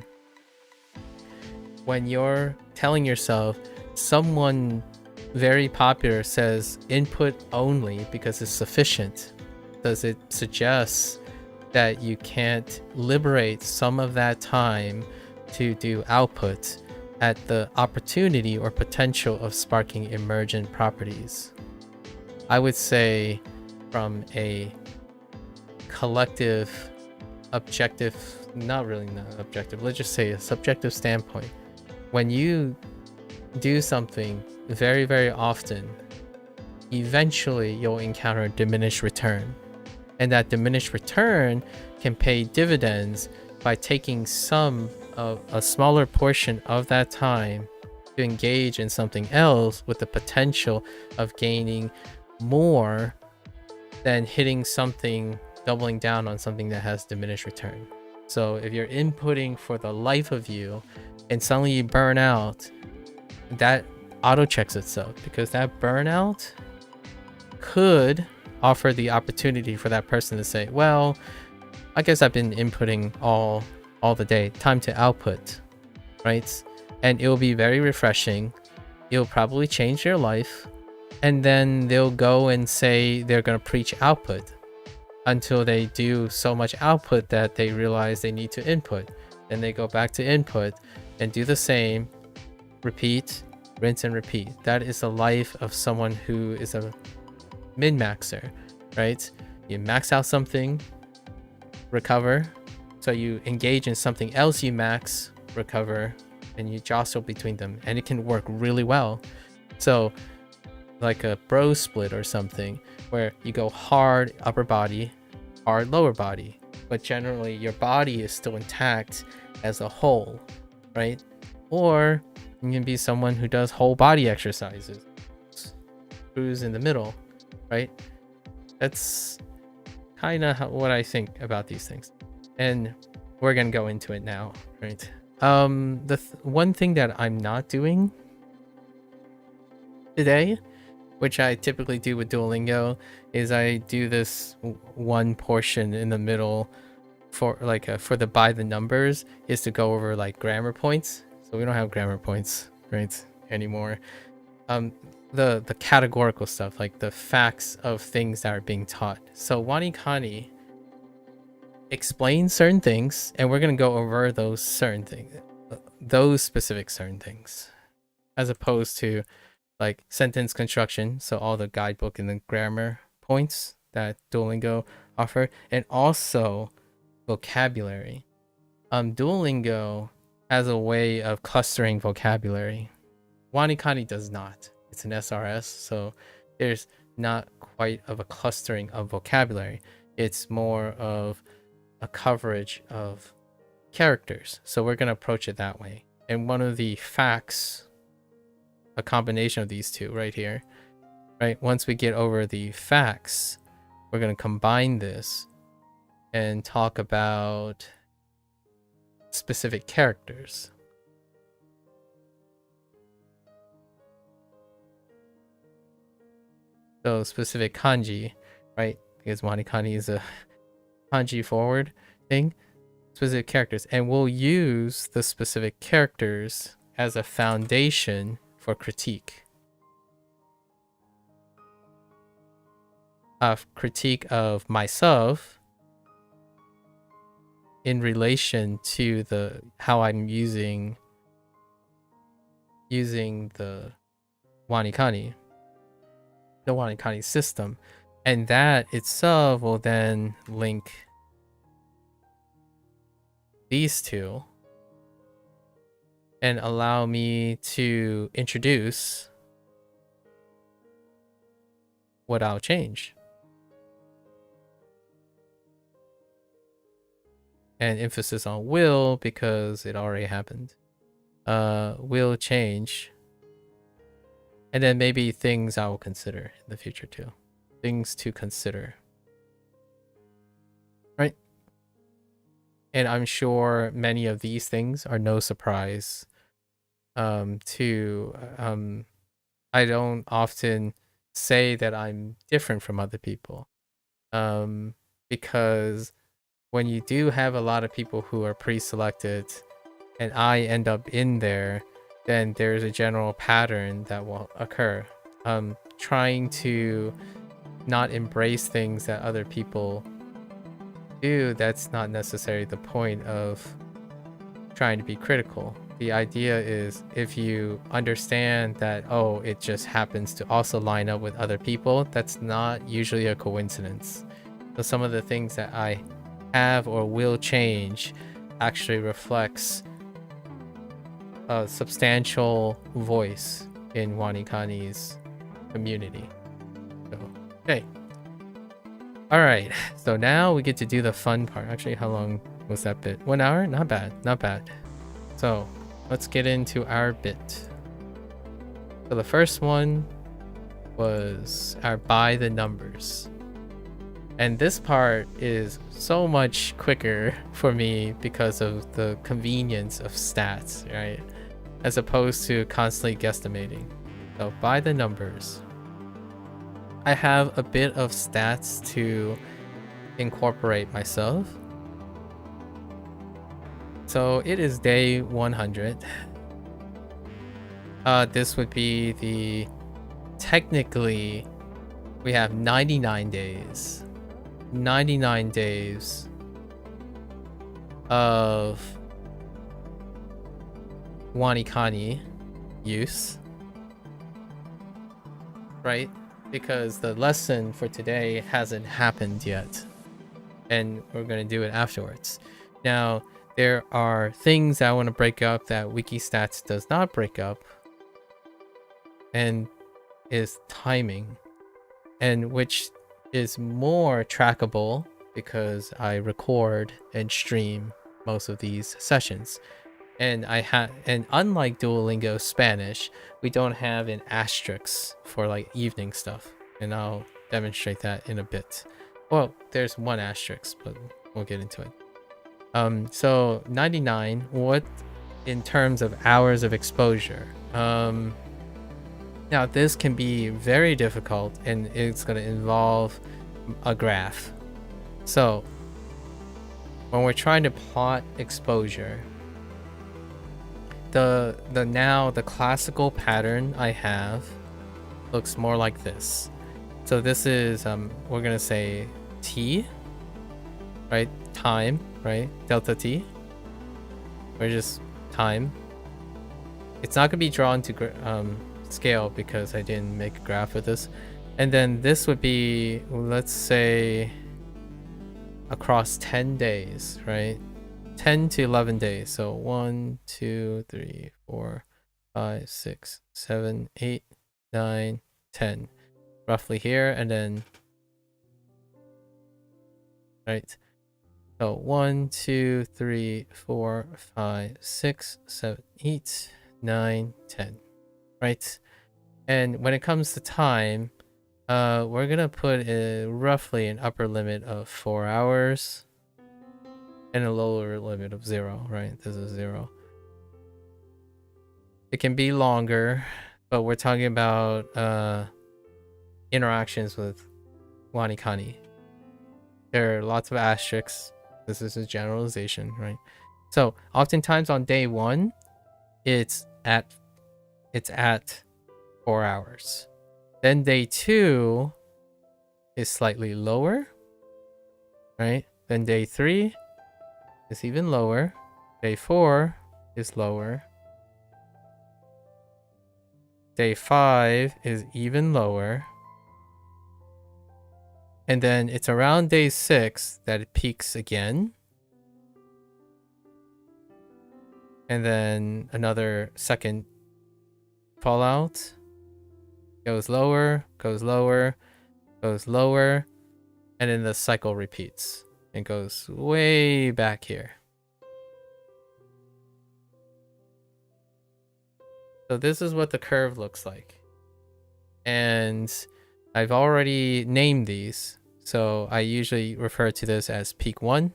S1: when you're telling yourself, someone very popular says input only because it's sufficient, does it suggest that you can't liberate some of that time to do output at the opportunity or potential of sparking emergent properties? I would say from a collective, objective, not objective, let's just say a subjective standpoint, when you do something very, very often, eventually you'll encounter a diminished return. And that diminished return can pay dividends by taking a smaller portion of that time to engage in something else with the potential of gaining more than hitting something, doubling down on something that has diminished return. So if you're inputting for the life of you and suddenly you burn out, that auto checks itself, because that burnout could offer the opportunity for that person to say, well, I guess I've been inputting all the day, time to output, right? And it will be very refreshing. It'll probably change their life. And then they'll go and say they're going to preach output until they do so much output that they realize they need to input. Then they go back to input and do the same, repeat, rinse and repeat. That is the life of someone who is a min-maxer, right? You max out something, recover. So you engage in something else, you max, recover, and you jostle between them. And it can work really well. So like a bro split or something, where you go hard upper body, hard lower body, but generally your body is still intact as a whole, right? Or you can be someone who does whole body exercises, who's in the middle, right? That's kind of what I think about these things, and we're gonna go into it now, right? One thing that I'm not doing today, which I typically do with Duolingo, is I do this one portion in the middle for for the by the numbers, is to go over like grammar points. So we don't have grammar points, right, anymore. The categorical stuff, like the facts of things that are being taught. So WaniKani explains certain things, and we're gonna go over those certain things, those specific certain things, as opposed to like sentence construction. So all the guidebook and the grammar points that Duolingo offer, and also vocabulary. Duolingo has a way of clustering vocabulary. WaniKani does not. It's an SRS, so there's not quite of a clustering of vocabulary. It's more of a coverage of characters. So we're going to approach it that way. And one of the facts, a combination of these two right here, right? Once we get over the facts, we're going to combine this and talk about specific characters. So specific kanji, right? Because WaniKani is a kanji forward thing. Specific characters. And we'll use the specific characters as a foundation for critique. A critique of myself in relation to the how I'm using the WaniKani. The WaniKani system, and that itself will then link these two and allow me to introduce what I'll change. And emphasis on will, because it already happened. Will change. And then maybe things I will consider in the future too. Things to consider. Right? And I'm sure many of these things are no surprise to I don't often say that I'm different from other people. Because when you do have a lot of people who are pre-selected and I end up in there, then there's a general pattern that will occur. Trying to not embrace things that other people do, that's not necessarily the point of trying to be critical. The idea is if you understand that, oh, it just happens to also line up with other people, that's not usually a coincidence. So some of the things that I have or will change actually reflects a substantial voice in WaniKani's community. So, okay. Alright, so now we get to do the fun part. Actually, how long was that bit? 1 hour? Not bad, not bad. So, let's get into our bit. So the first one was our by the numbers. And this part is so much quicker for me because of the convenience of stats, right? As opposed to constantly guesstimating. So by the numbers. I have a bit of stats to incorporate myself. So it is day 100. This would be the... Technically, we have 99 days. 99 days of WaniKani use, right? Because the lesson for today hasn't happened yet, and we're going to do it afterwards. Now, there are things I want to break up that Wikistats does not break up, and is timing, and which is more trackable because I record and stream most of these sessions. And unlike Duolingo Spanish, we don't have an asterisk for like evening stuff, and I'll demonstrate that in a bit. Well, there's one asterisk, but we'll get into it. So 99, what in terms of hours of exposure? Now this can be very difficult, and it's going to involve a graph. So when we're trying to plot exposure, the classical pattern I have looks more like this. So this is we're gonna say t, right? Time, right? Delta t. Or just time. It's not gonna be drawn to scale because I didn't make a graph of this. And then this would be, let's say, across 10 days, right? 10 to 11 days. So 1, 2, 3, 4, 5, 6, 7, 8, 9, 10. Roughly here, and then, right? So 1, 2, 3, 4, 5, 6, 7, 8, 9, 10. Right? And when it comes to time, we're gonna put roughly an upper limit of 4 hours and a lower limit of 0, right? This is 0. It can be longer, but we're talking about interactions with WaniKani. There are lots of asterisks. This is a generalization, right? So oftentimes on day 1, it's at 4 hours. Then day 2 is slightly lower, right? Then day 3 is even lower. Day 4 is lower. Day 5 is even lower. And then it's around day 6 that it peaks again. And then another second fallout. Goes lower, goes lower, goes lower. And then the cycle repeats. It goes way back here. So this is what the curve looks like. And I've already named these. So I usually refer to this as peak 1.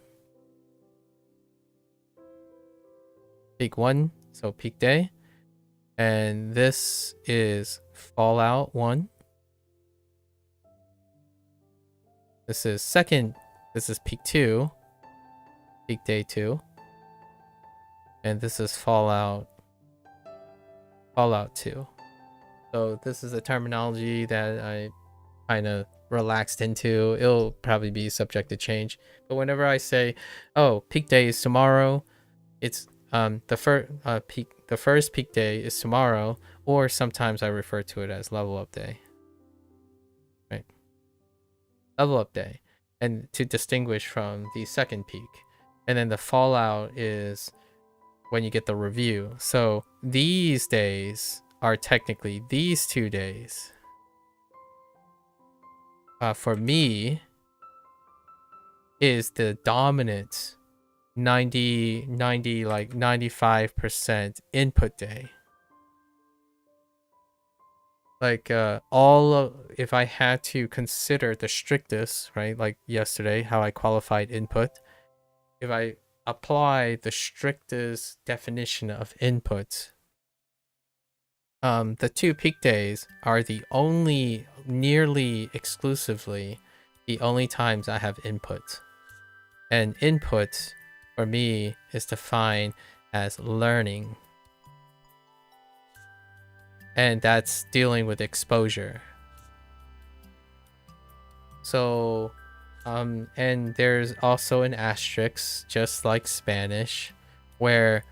S1: Peak 1, so peak day. And this is fallout 1. This is peak 2. Peak day 2. And this is fallout 2. So this is a terminology that I kind of relaxed into. It'll probably be subject to change. But whenever I say, oh, peak day is tomorrow, it's the first peak day is tomorrow, or sometimes I refer to it as level up day. Right? Level up day. And to distinguish from the second peak. And then the fallout is when you get the review. So these days are technically these 2 days. For me, is the dominant 95% input day. Like if I had to consider the strictest, right? Like yesterday, how I qualified input. If I apply the strictest definition of input, the 2 peak days are nearly exclusively the only times I have input. And input for me is defined as learning. And that's dealing with exposure. So, and there's also an asterisk, just like Spanish, where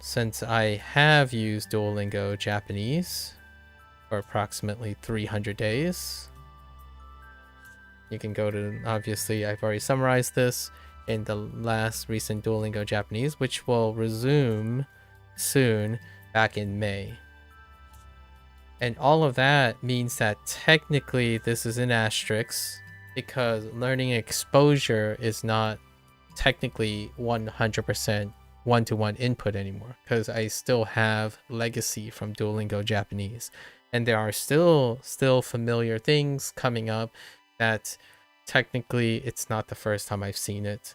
S1: since I have used Duolingo Japanese for approximately 300 days, you can go to, obviously, I've already summarized this in the last recent Duolingo Japanese, which will resume soon back in May. And all of that means that technically this is an asterisk because learning exposure is not technically 100% one-to-one input anymore, because I still have legacy from Duolingo Japanese, and there are still familiar things coming up that technically it's not the first time I've seen it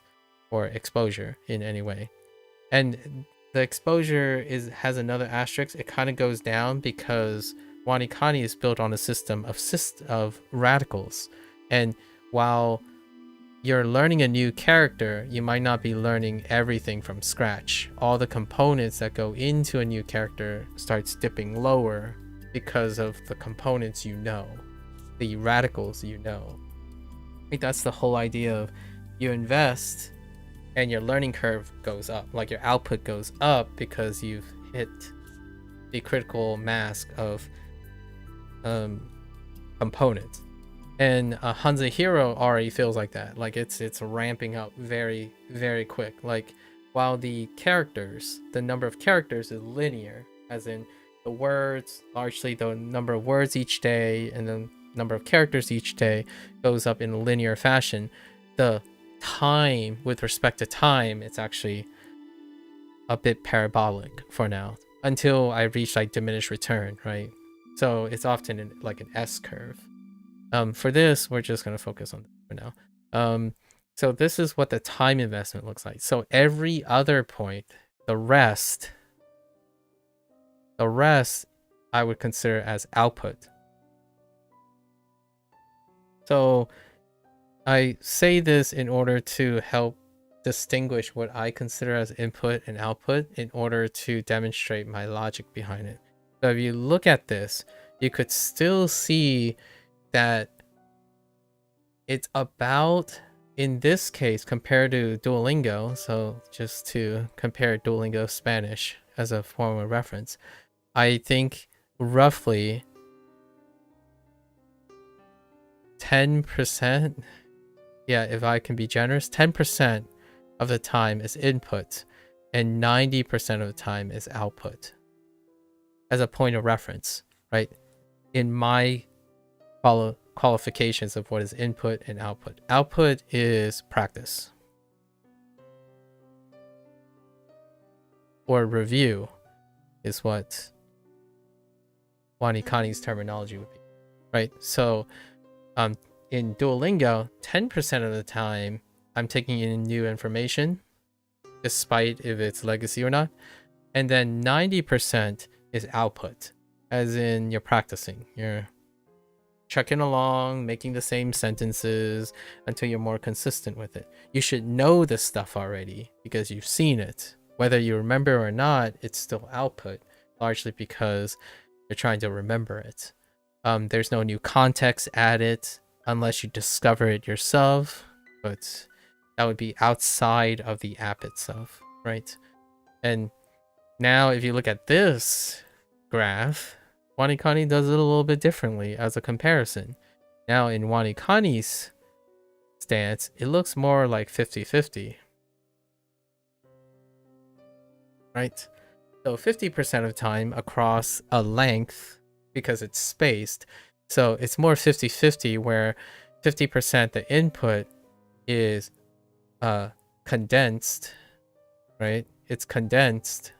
S1: or exposure in any way. And the exposure has another asterisk. It kind of goes down because WaniKani is built on a system of radicals, and while you're learning a new character, you might not be learning everything from scratch. All the components that go into a new character starts dipping lower because of the components you know, the radicals you know. I think that's the whole idea of you invest and your learning curve goes up, like your output goes up because you've hit the critical mass of components. And HanziHero already feels like that. Like it's ramping up very, very quick. Like while the characters, the number of characters is linear, as in the words, largely the number of words each day and the number of characters each day goes up in a linear fashion. The time, with respect to time, it's actually a bit parabolic for now until I reach like diminished return, right? So it's often like an S curve. For this, we're just going to focus on this for now. So this is what the time investment looks like. So every other point, the rest I would consider as output. So I say this in order to help distinguish what I consider as input and output in order to demonstrate my logic behind it. So if you look at this, you could still see that it's about, in this case, compared to Duolingo, so just to compare Duolingo Spanish as a form of reference, I think roughly 10%, yeah, if I can be generous, 10% of the time is input and 90% of the time is output as a point of reference, right? In my qualifications of what is input and output. Output is practice or review is what WaniKani's terminology would be, right? So in Duolingo, 10% of the time I'm taking in new information, despite if it's legacy or not, and then 90% is output, as in you're practicing, you're chucking along, making the same sentences until you're more consistent with it. You should know this stuff already because you've seen it. Whether you remember or not, it's still output, largely because you're trying to remember it. There's no new context added unless you discover it yourself, but that would be outside of the app itself, right? And now if you look at this graph, WaniKani does it a little bit differently as a comparison. Now in WaniKani's stance, it looks more like 50-50. Right? So 50% of the time across a length, because it's spaced, so it's more 50-50 where 50% the input is condensed, right? It's condensed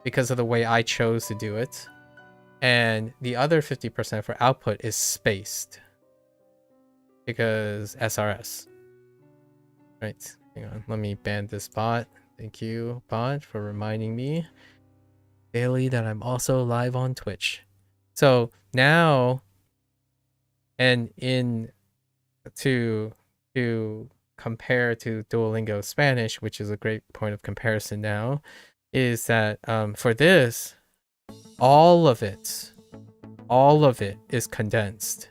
S1: because of the way I chose to do it. And the other 50% for output is spaced because SRS. Right, hang on, let me ban this bot. Thank you, bot, for reminding me daily that I'm also live on Twitch. So now, and to compare to Duolingo Spanish, which is a great point of comparison now, is that for this, all of it is condensed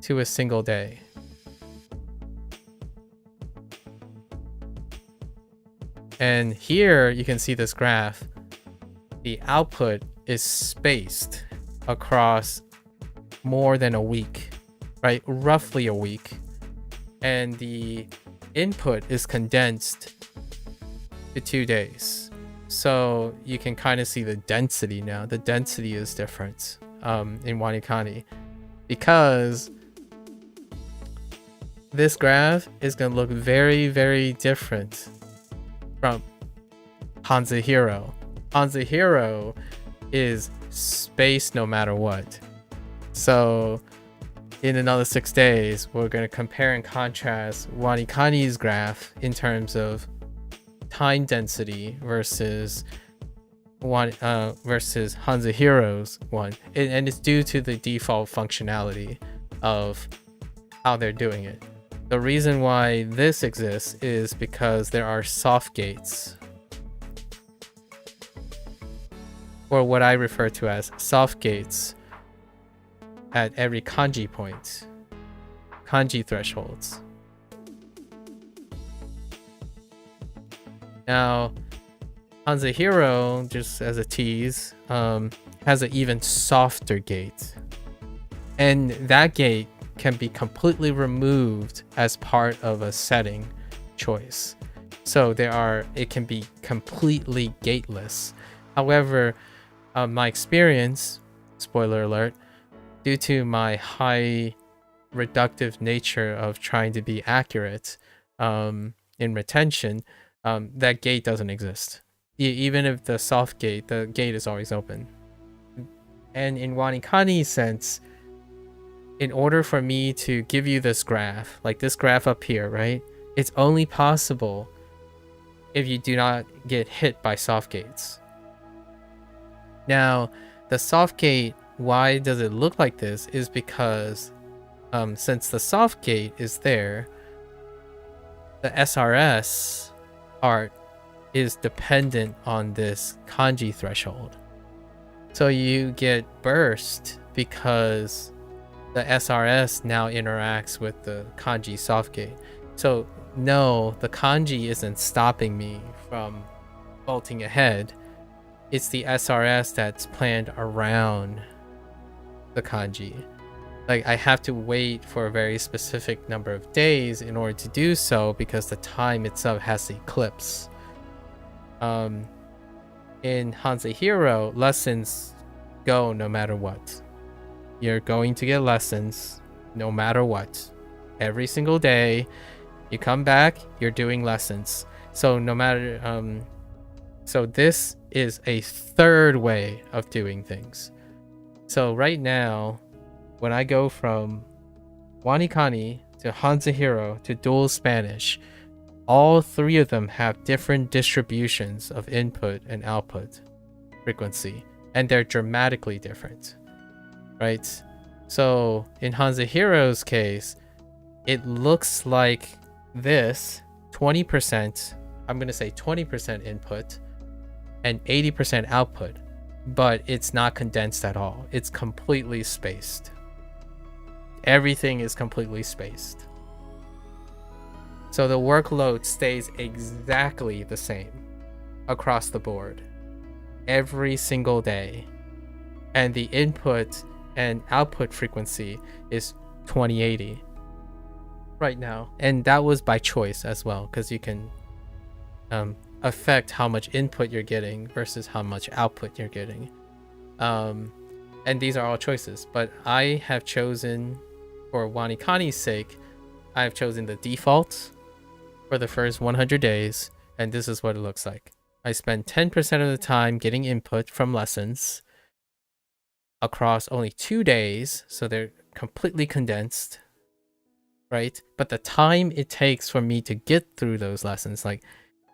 S1: to a single day. And here you can see this graph. The output is spaced across more than a week, right? Roughly a week. And the input is condensed to 2 days. So you can kind of see the density now. The density is different in WaniKani because this graph is going to look very, very different from HanziHero. HanziHero is spaced no matter what. So in another 6 days, we're going to compare and contrast WaniKani's graph in terms of time density versus one versus HanziHero's one, and it's due to the default functionality of how they're doing it. The reason why this exists is because there are soft gates, or what I refer to as soft gates, at every kanji point, kanji thresholds. Now, HanziHero, just as a tease, has an even softer gate, and that gate can be completely removed as part of a setting choice. So it can be completely gateless. However, my experience, spoiler alert, due to my high reductive nature of trying to be accurate in retention, that gate doesn't exist. Even if the soft gate, the gate is always open. And in WaniKani's sense, in order for me to give you this graph, like this graph up here, right? It's only possible if you do not get hit by soft gates. Now, the soft gate, why does it look like this? Is because since the soft gate is there, the SRS art is dependent on this kanji threshold. So you get burst because the SRS now interacts with the kanji soft gate. So no, the kanji isn't stopping me from bolting ahead. It's the SRS that's planned around the kanji. Like, I have to wait for a very specific number of days in order to do so because the time itself has the eclipse. In HanziHero, lessons go no matter what. You're going to get lessons no matter what. Every single day, you come back, you're doing lessons. So no matter, so this is a third way of doing things. So right now, when I go from WaniKani to HanziHero to Dual Spanish, all three of them have different distributions of input and output frequency, and they're dramatically different, right? So in HanziHero's case, it looks like this: 20%, I'm going to say 20% input and 80% output, but it's not condensed at all. It's completely spaced. Everything is completely spaced. So the workload stays exactly the same across the board every single day. And the input and output frequency is 2080 right now. And that was by choice as well, because you can affect how much input you're getting versus how much output you're getting. And these are all choices, but I have chosen, for WaniKani's sake, I have chosen the default for the first 100 days, and this is what it looks like. I spend 10% of the time getting input from lessons across only 2 days, so they're completely condensed, right? But the time it takes for me to get through those lessons, like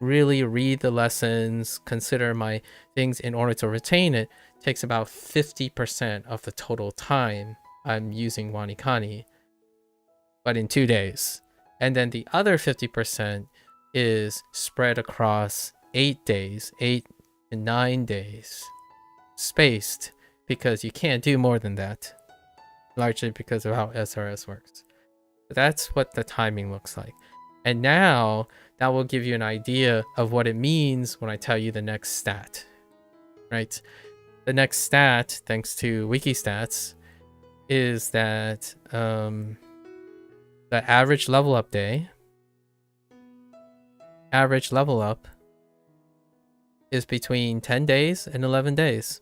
S1: really read the lessons, consider my things in order to retain it, takes about 50% of the total time I'm using WaniKani, but in 2 days. And then the other 50% is spread across 8 days, 8 to 9 days, spaced, because you can't do more than that, largely because of how SRS works. But that's what the timing looks like. And now that will give you an idea of what it means when I tell you the next stat, right? The next stat, thanks to Wikistats, is that the average level up day, average level up, is between 10 days and 11 days.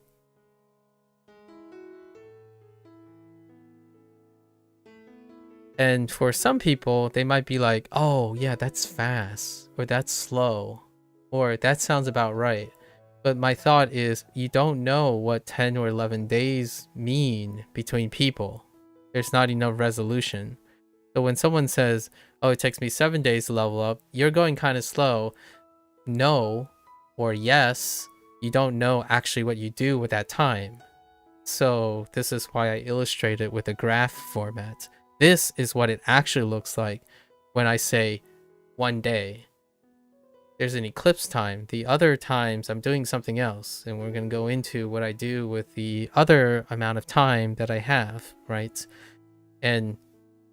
S1: And for some people, they might be like, oh yeah, that's fast, or that's slow, or that sounds about right. But my thought is, you don't know what 10 or 11 days mean between people. There's not enough resolution. So when someone says, oh, it takes me 7 days to level up, you're going kind of slow. No, or yes, you don't know actually what you do with that time. So this is why I illustrate it with a graph format. This is what it actually looks like when I say 1 day. There's an eclipse time. The other times I'm doing something else, and we're going to go into what I do with the other amount of time that I have, right? And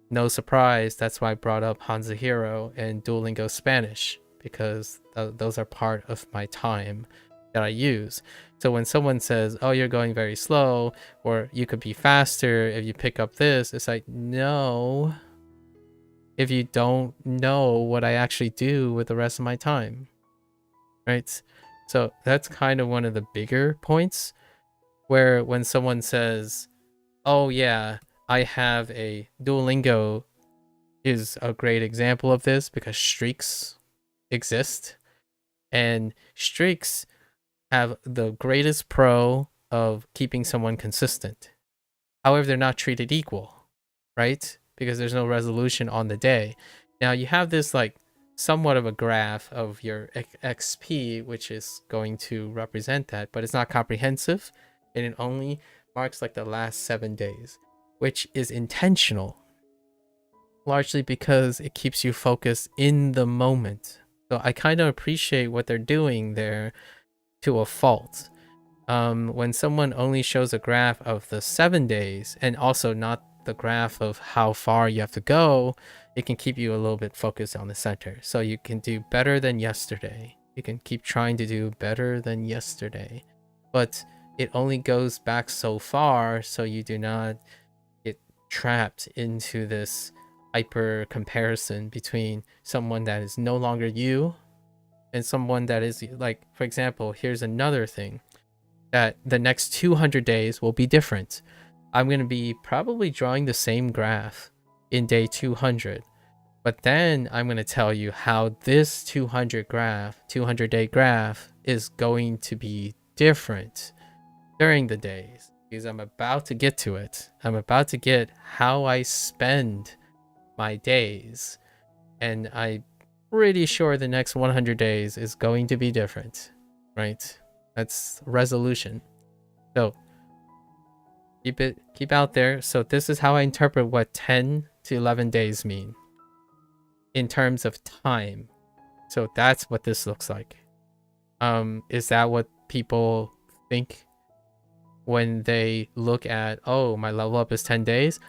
S1: no surprise, that's why I brought up HanziHero and Duolingo Spanish, because those are part of my time that I use. So when someone says, oh, you're going very slow, or you could be faster if you pick up this, it's like, no, if you don't know what I actually do with the rest of my time, right? So that's kind of one of the bigger points, where when someone says, oh yeah, I have a Duolingo is a great example of this, because streaks exist, and streaks have the greatest pro of keeping someone consistent. However, they're not treated equal, right? Because there's no resolution on the day. Now you have this like somewhat of a graph of your XP, which is going to represent that, but it's not comprehensive, and it only marks like the last 7 days, which is intentional, largely because it keeps you focused in the moment. So I kind of appreciate what they're doing there to a fault. When someone only shows a graph of the 7 days, and also not the graph of how far you have to go, it can keep you a little bit focused on the center. So you can do better than yesterday. You can keep trying to do better than yesterday, but it only goes back so far, so you do not get trapped into this hyper comparison between someone that is no longer you and someone that is, like, for example, here's another thing, that the next 200 days will be different. I'm going to be probably drawing the same graph in day 200, but then I'm going to tell you how this 200 day graph is going to be different during the days, because I'm about to get to it. I'm about to get how I spend my days, and I'm pretty sure the next 100 days is going to be different, right? That's resolution. So keep out there. So this is how I interpret what 10 to 11 days mean in terms of time. So that's what this looks like. Is that what people think when they look at, oh, my level up is 10 days?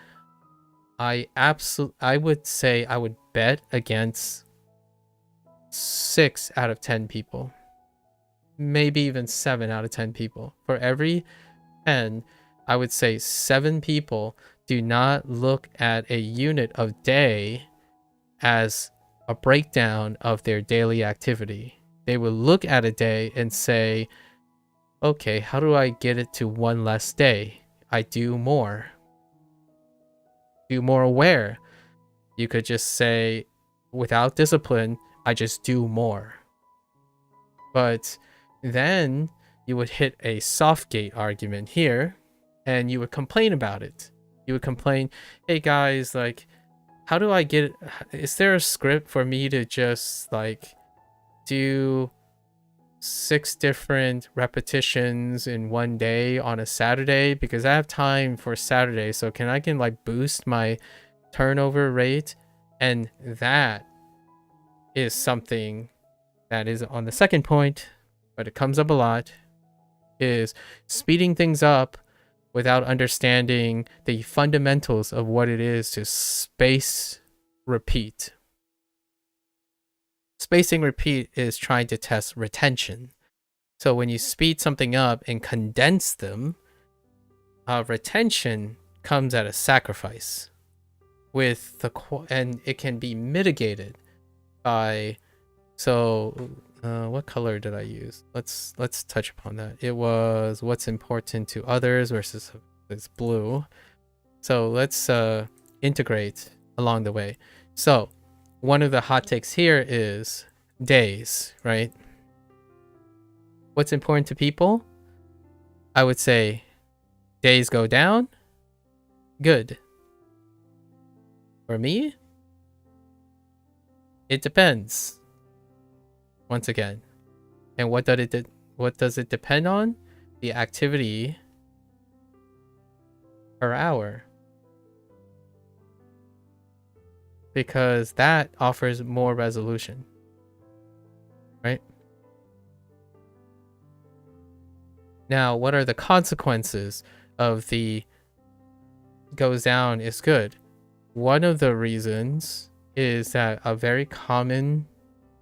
S1: I would say I would bet against 6 out of 10 people, maybe even 7 out of 10 people. For every 10, I would say 7 people do not look at a unit of day as a breakdown of their daily activity. They will look at a day and say, okay, how do I get it to 1 less day? I do more. Do more where? You could just say, without discipline, I just do more. But then you would hit a soft gate argument here, and you would complain about it. You would complain, hey guys, like, how do I get, is there a script for me to just like do 6 different repetitions in 1 day on a Saturday? Because I have time for Saturday, so I can like boost my turnover rate? And that is something that is on the second point, but it comes up a lot, is speeding things up without understanding the fundamentals of what it is to space repeat. Spacing repeat is trying to test retention. So when you speed something up and condense them, retention comes at a sacrifice. And it can be mitigated by, so what color did I use? Let's touch upon that. It was what's important to others versus this blue. So let's integrate along the way. So one of the hot takes here is days, right? What's important to people? I would say days go down, good. For me, it depends. Once again. And what does What does it depend on? The activity per hour. Because that offers more resolution, right? Now, what are the consequences of the goes down is good? One of the reasons is that a very common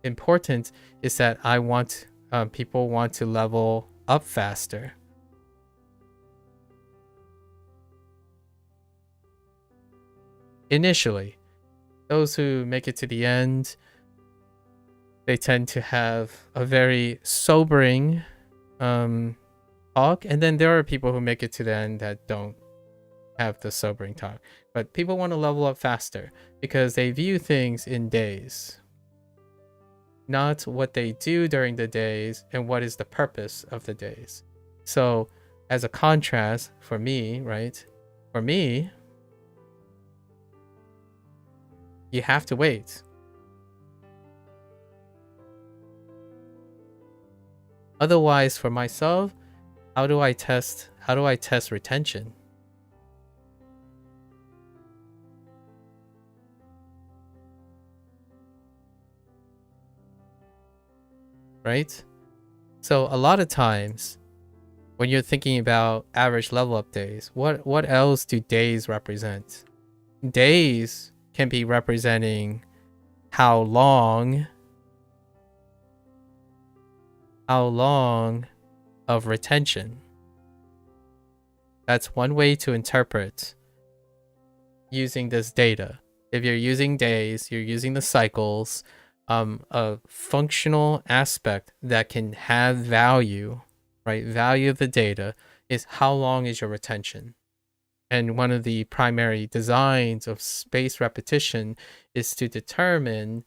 S1: importance is that people want to level up faster. Initially, those who make it to the end, they tend to have a very sobering talk, and then there are people who make it to the end that don't have the sobering talk. But people want to level up faster because they view things in days, not what they do during the days and what is the purpose of the days. So as a contrast, for me, right? For me, you have to wait. Otherwise, for myself, how do I test retention? Right? So a lot of times when you're thinking about average level up days, what else do days represent? Days can be representing how long of retention. That's one way to interpret using this data. If you're using days, you're using the cycles. A functional aspect that can have value, right? Value of the data is how long is your retention. And one of the primary designs of spaced repetition is to determine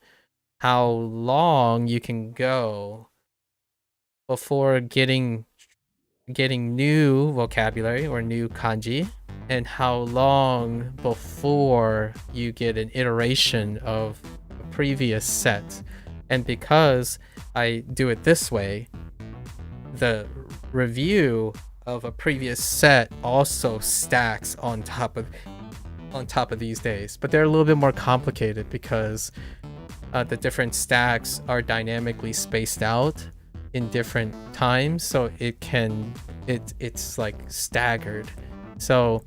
S1: how long you can go before getting new vocabulary or new kanji, and how long before you get an iteration of a previous set. And because I do it this way, the review of a previous set also stacks on top of these days. But they're a little bit more complicated because the different stacks are dynamically spaced out in different times, so it's like staggered. So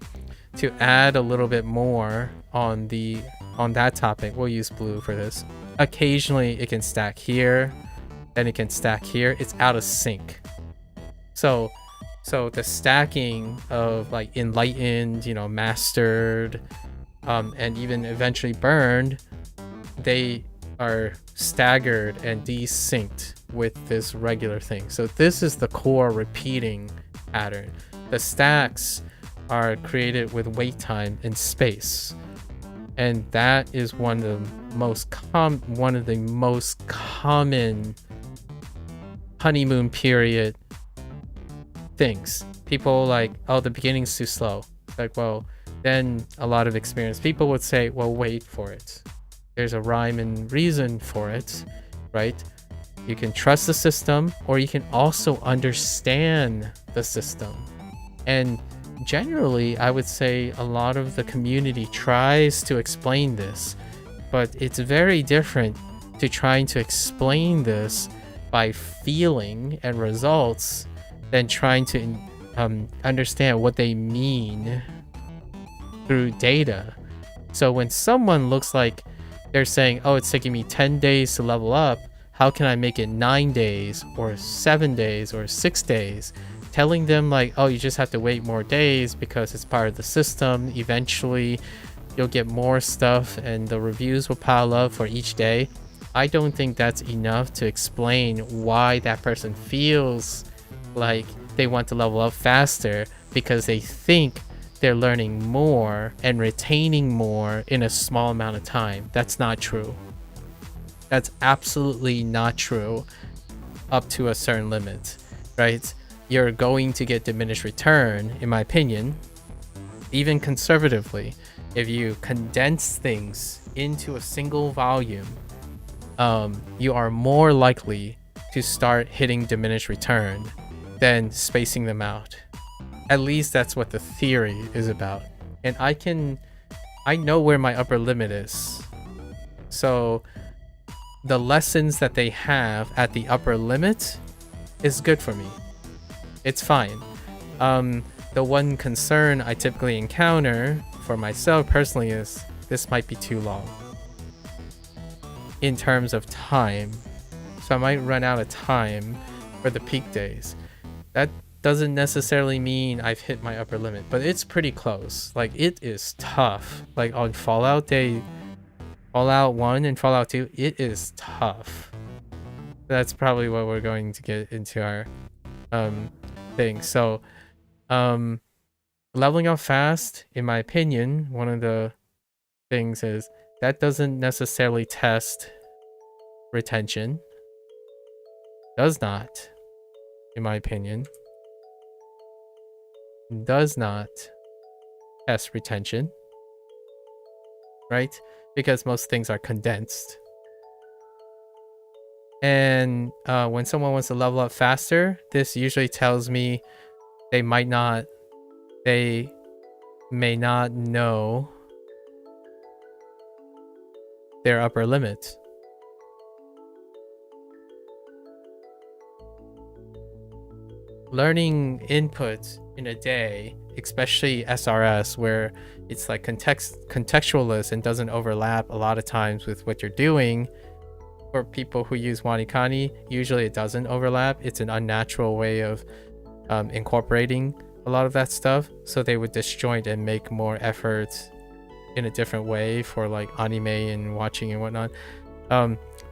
S1: to add a little bit more on that topic, we'll use blue for this. Occasionally it can stack here, then it can stack here. It's out of sync. So the stacking of like enlightened, mastered, and even eventually burned, they are staggered and desynced with this regular thing. So this is the core repeating pattern. The stacks are created with wait time and space, and that is one of the most common honeymoon period things. People like, oh, the beginning's too slow. Like, well, then a lot of experienced people would say, well, wait for it. There's a rhyme and reason for it, right? You can trust the system, or you can also understand the system. And generally, I would say a lot of the community tries to explain this, but it's very different to trying to explain this by feeling and results than trying to understand what they mean through data. So when someone looks like they're saying, oh, it's taking me 10 days to level up, how can I make it 9 days or 7 days or 6 days? Telling them like, oh, you just have to wait more days because it's part of the system. Eventually you'll get more stuff and the reviews will pile up for each day. I don't think that's enough to explain why that person feels like they want to level up faster, because they think they're learning more and retaining more in a small amount of time. That's not true. That's absolutely not true up to a certain limit, right? You're going to get diminished return, in my opinion, even conservatively. If you condense things into a single volume, you are more likely to start hitting diminished return than spacing them out. At least that's what the theory is about. And I know where my upper limit is. So the lessons that they have at the upper limit is good for me. It's fine. The one concern I typically encounter for myself personally is this might be too long in terms of time. So I might run out of time for the peak days. That doesn't necessarily mean I've hit my upper limit, but it's pretty close. Like, it is tough. Like on Fallout 1 and Fallout 2, it is tough. That's probably what we're going to get into our thing. So leveling up fast, in my opinion, one of the things is that doesn't necessarily test retention. Does not, in my opinion. Does not test retention, right? Because most things are condensed. And when someone wants to level up faster, this usually tells me they may not know their upper limit. Learning input in a day, especially SRS, where it's like contextualist and doesn't overlap a lot of times with what you're doing. For people who use WaniKani, usually it doesn't overlap. It's an unnatural way of incorporating a lot of that stuff, so they would disjoint and make more effort in a different way for like anime and watching and whatnot.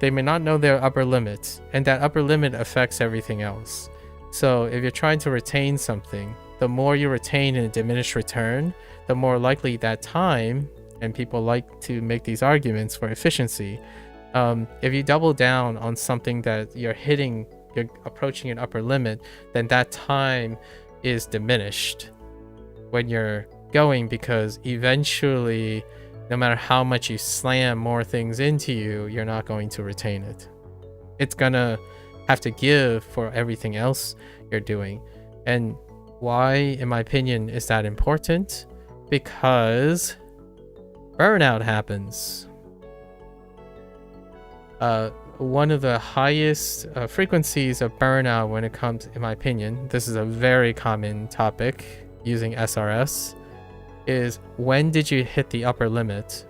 S1: They may not know their upper limit, and that upper limit affects everything else. So if you're trying to retain something, the more you retain in a diminished return, the more likely that time, and people like to make these arguments for efficiency, if you double down on something that you're approaching an upper limit, then that time is diminished when you're going, because eventually, no matter how much you slam more things into you, you're not going to retain it. It's gonna have to give for everything else you're doing. And why, in my opinion, is that important? Because burnout happens. One of the highest frequencies of burnout when it comes, in my opinion, this is a very common topic using SRS, is when did you hit the upper limit,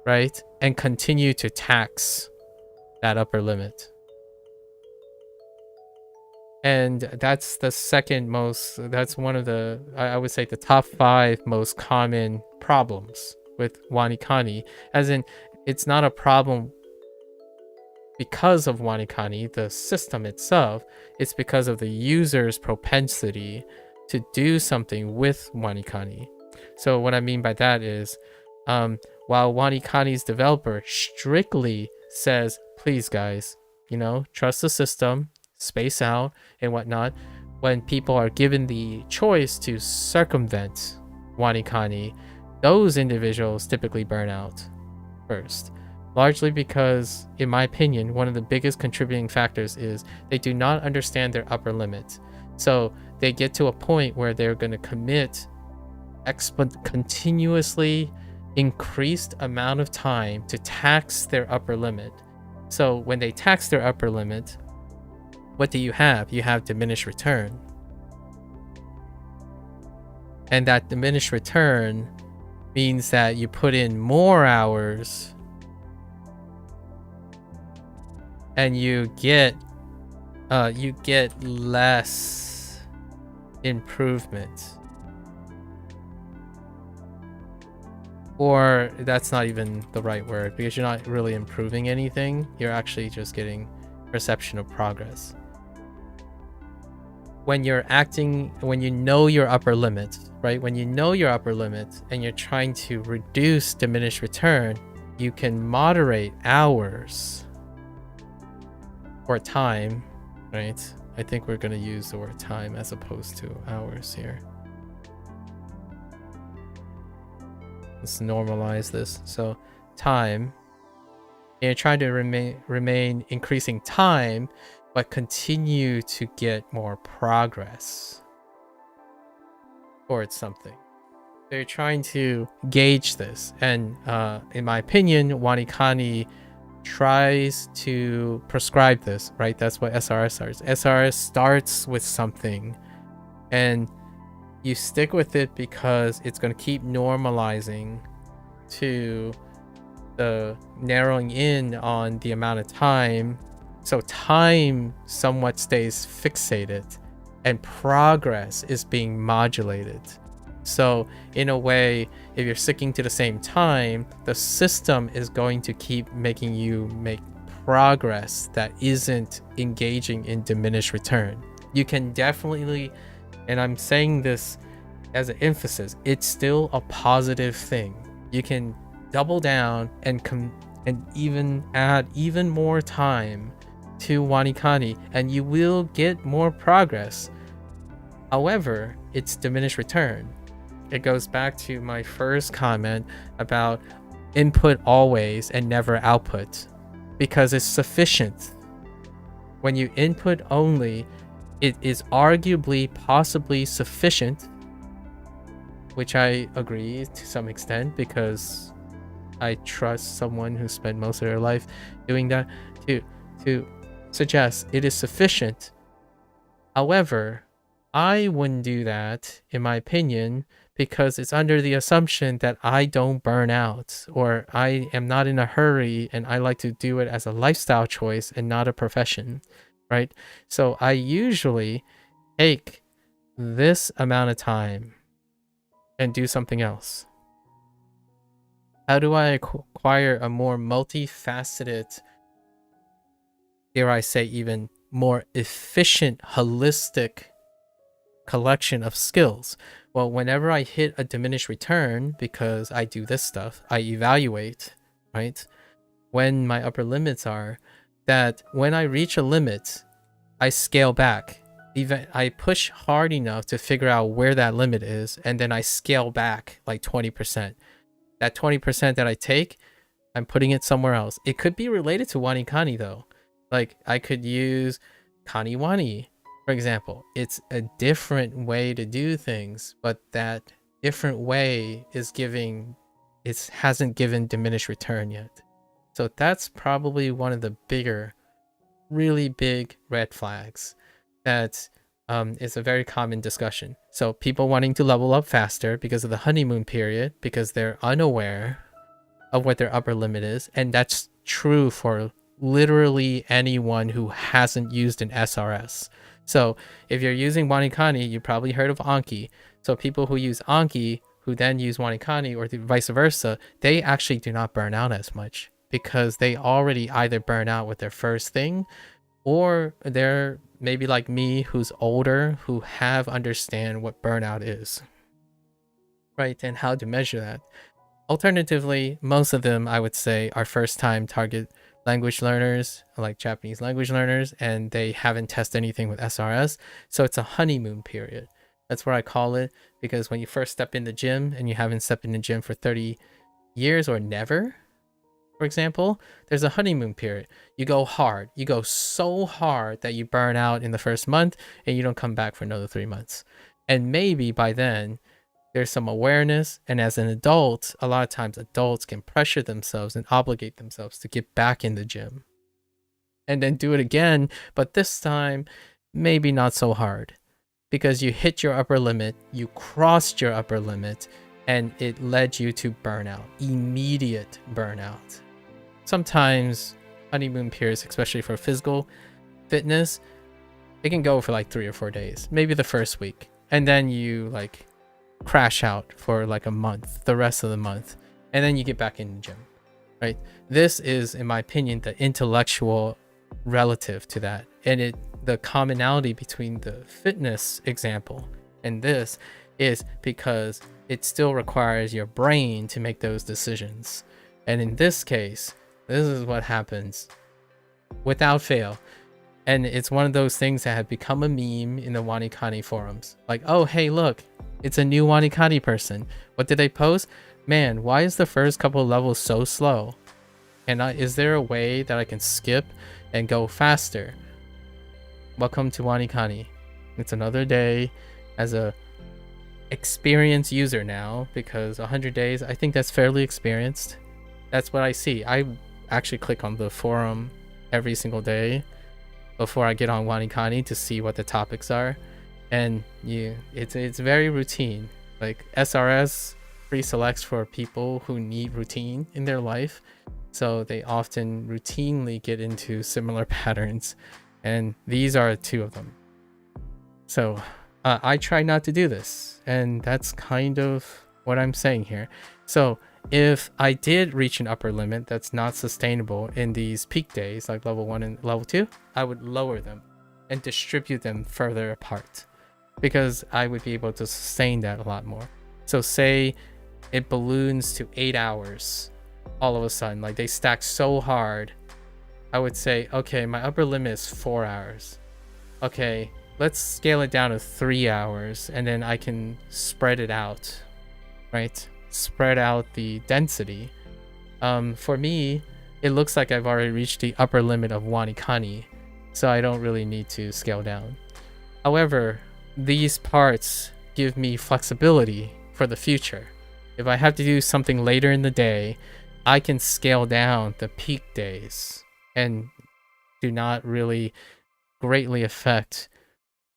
S1: right? And continue to tax that upper limit. And that's the second most, that's one of the, I would say the top 5 most common problems with WaniKani, as in it's not a problem because of WaniKani, the system itself, it's because of the user's propensity to do something with WaniKani. So what I mean by that is, while WaniKani's developer strictly says, please guys, trust the system, space out and whatnot, when people are given the choice to circumvent WaniKani, those individuals typically burn out first. Largely because, in my opinion, one of the biggest contributing factors is they do not understand their upper limit. So they get to a point where they're going to commit continuously increased amount of time to tax their upper limit. So when they tax their upper limit, what do you have? You have diminished return. And that diminished return means that you put in more hours and you get less improvement. Or that's not even the right word, because you're not really improving anything. You're actually just getting perception of progress. When you're acting, when you know your upper limit, right? When you know your upper limit and you're trying to reduce diminished return, you can moderate hours or time, right? I think we're going to use the word time as opposed to hours here. Let's normalize this. So time, And you're trying to remain increasing time, but continue to get more progress towards something. They're trying to gauge this, and in my opinion, WaniKani tries to prescribe this, right? That's what SRS starts. SRS starts with something, and you stick with it because it's going to keep normalizing to the narrowing in on the amount of time. So time somewhat stays fixated, and progress is being modulated. So in a way, if you're sticking to the same time, the system is going to keep making you make progress that isn't engaging in diminished return. You can definitely, and I'm saying this as an emphasis, it's still a positive thing. You can double down and even add even more time to WaniKani, and you will get more progress. However, it's diminished return. It goes back to my first comment about input always and never output, because it's sufficient. When you input only, it is arguably possibly sufficient, which I agree to some extent, because I trust someone who spent most of their life doing that to suggest it is sufficient. However, I wouldn't do that, in my opinion, because it's under the assumption that I don't burn out, or I am not in a hurry, and I like to do it as a lifestyle choice and not a profession, right? So I usually take this amount of time and do something else. How do I acquire a more multifaceted, dare I say even more efficient, holistic collection of skills? Well, whenever I hit a diminished return, because I do this stuff, I evaluate, right, when my upper limits are, that when I reach a limit, I scale back. Even I push hard enough to figure out where that limit is, and then I scale back like 20%. That 20% that I take, I'm putting it somewhere else. It could be related to WaniKani though. Like I could use Kaniwani, for example. It's a different way to do things, but that different way is hasn't given diminished return yet. So that's probably one of the bigger, really big red flags that is a very common discussion. So people wanting to level up faster because of the honeymoon period, because they're unaware of what their upper limit is. And that's true for literally anyone who hasn't used an SRS. So if you're using WaniKani, you probably heard of Anki. So people who use Anki, who then use WaniKani, or vice versa, they actually do not burn out as much, because they already either burn out with their first thing, or they're maybe like me, who's older, who understand what burnout is, right, and how to measure that. Alternatively, most of them, I would say, are first-time target language learners, like Japanese language learners, and they haven't tested anything with SRS. So it's a honeymoon period. That's what I call it, because when you first step in the gym and you haven't stepped in the gym for 30 years or never, for example, there's a honeymoon period. You go hard. You go so hard that you burn out in the first month and you don't come back for another 3 months. And maybe by then there's some awareness. And as an adult, a lot of times adults can pressure themselves and obligate themselves to get back in the gym and then do it again. But this time, maybe not so hard, because you hit your upper limit, you crossed your upper limit, and it led you to burnout, immediate burnout. Sometimes honeymoon periods, especially for physical fitness, it can go for like 3 or 4 days, maybe the first week, and then you like crash out for like a month, the rest of the month, and then you get back in the gym, right? This is, in my opinion, the intellectual relative to that, and the commonality between the fitness example and this is because it still requires your brain to make those decisions. And in this case, this is what happens without fail. And it's one of those things that have become a meme in the WaniKani forums. Like, oh, hey, look, it's a new WaniKani person. What did they post? Man, why is the first couple of levels so slow? Is there a way that I can skip and go faster? Welcome to WaniKani. It's another day as a experienced user now, because 100 days, I think that's fairly experienced. That's what I see. I actually click on the forum every single day before I get on WaniKani to see what the topics are, and it's very routine. Like SRS pre-selects for people who need routine in their life, so they often routinely get into similar patterns, and these are two of them. So I try not to do this, and that's kind of what I'm saying here. So if I did reach an upper limit that's not sustainable in these peak days, like level 1 and level 2, I would lower them and distribute them further apart, because I would be able to sustain that a lot more. So say it balloons to 8 hours all of a sudden, like they stack so hard, I would say, okay, my upper limit is 4 hours. Okay, let's scale it down to 3 hours, and then I can spread it out, right? Spread out the density. For me, it looks like I've already reached the upper limit of WaniKani, so I don't really need to scale down. However, these parts give me flexibility for the future. If I have to do something later in the day, I can scale down the peak days and do not really greatly affect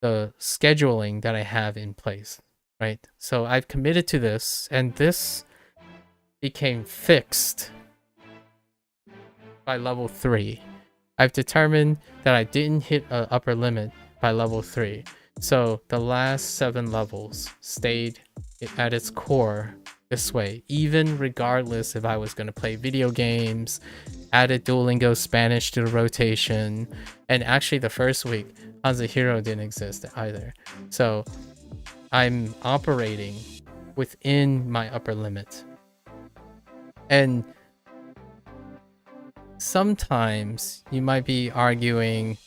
S1: the scheduling that I have in place, right? So I've committed to this, and this became fixed by level 3. I've determined that I didn't hit an upper limit by level 3. So the last 7 levels stayed at its core this way, even regardless if I was going to play video games, added Duolingo Spanish to the rotation, and actually the first week, HanziHero didn't exist either. So I'm operating within my upper limit. And sometimes you might be arguing,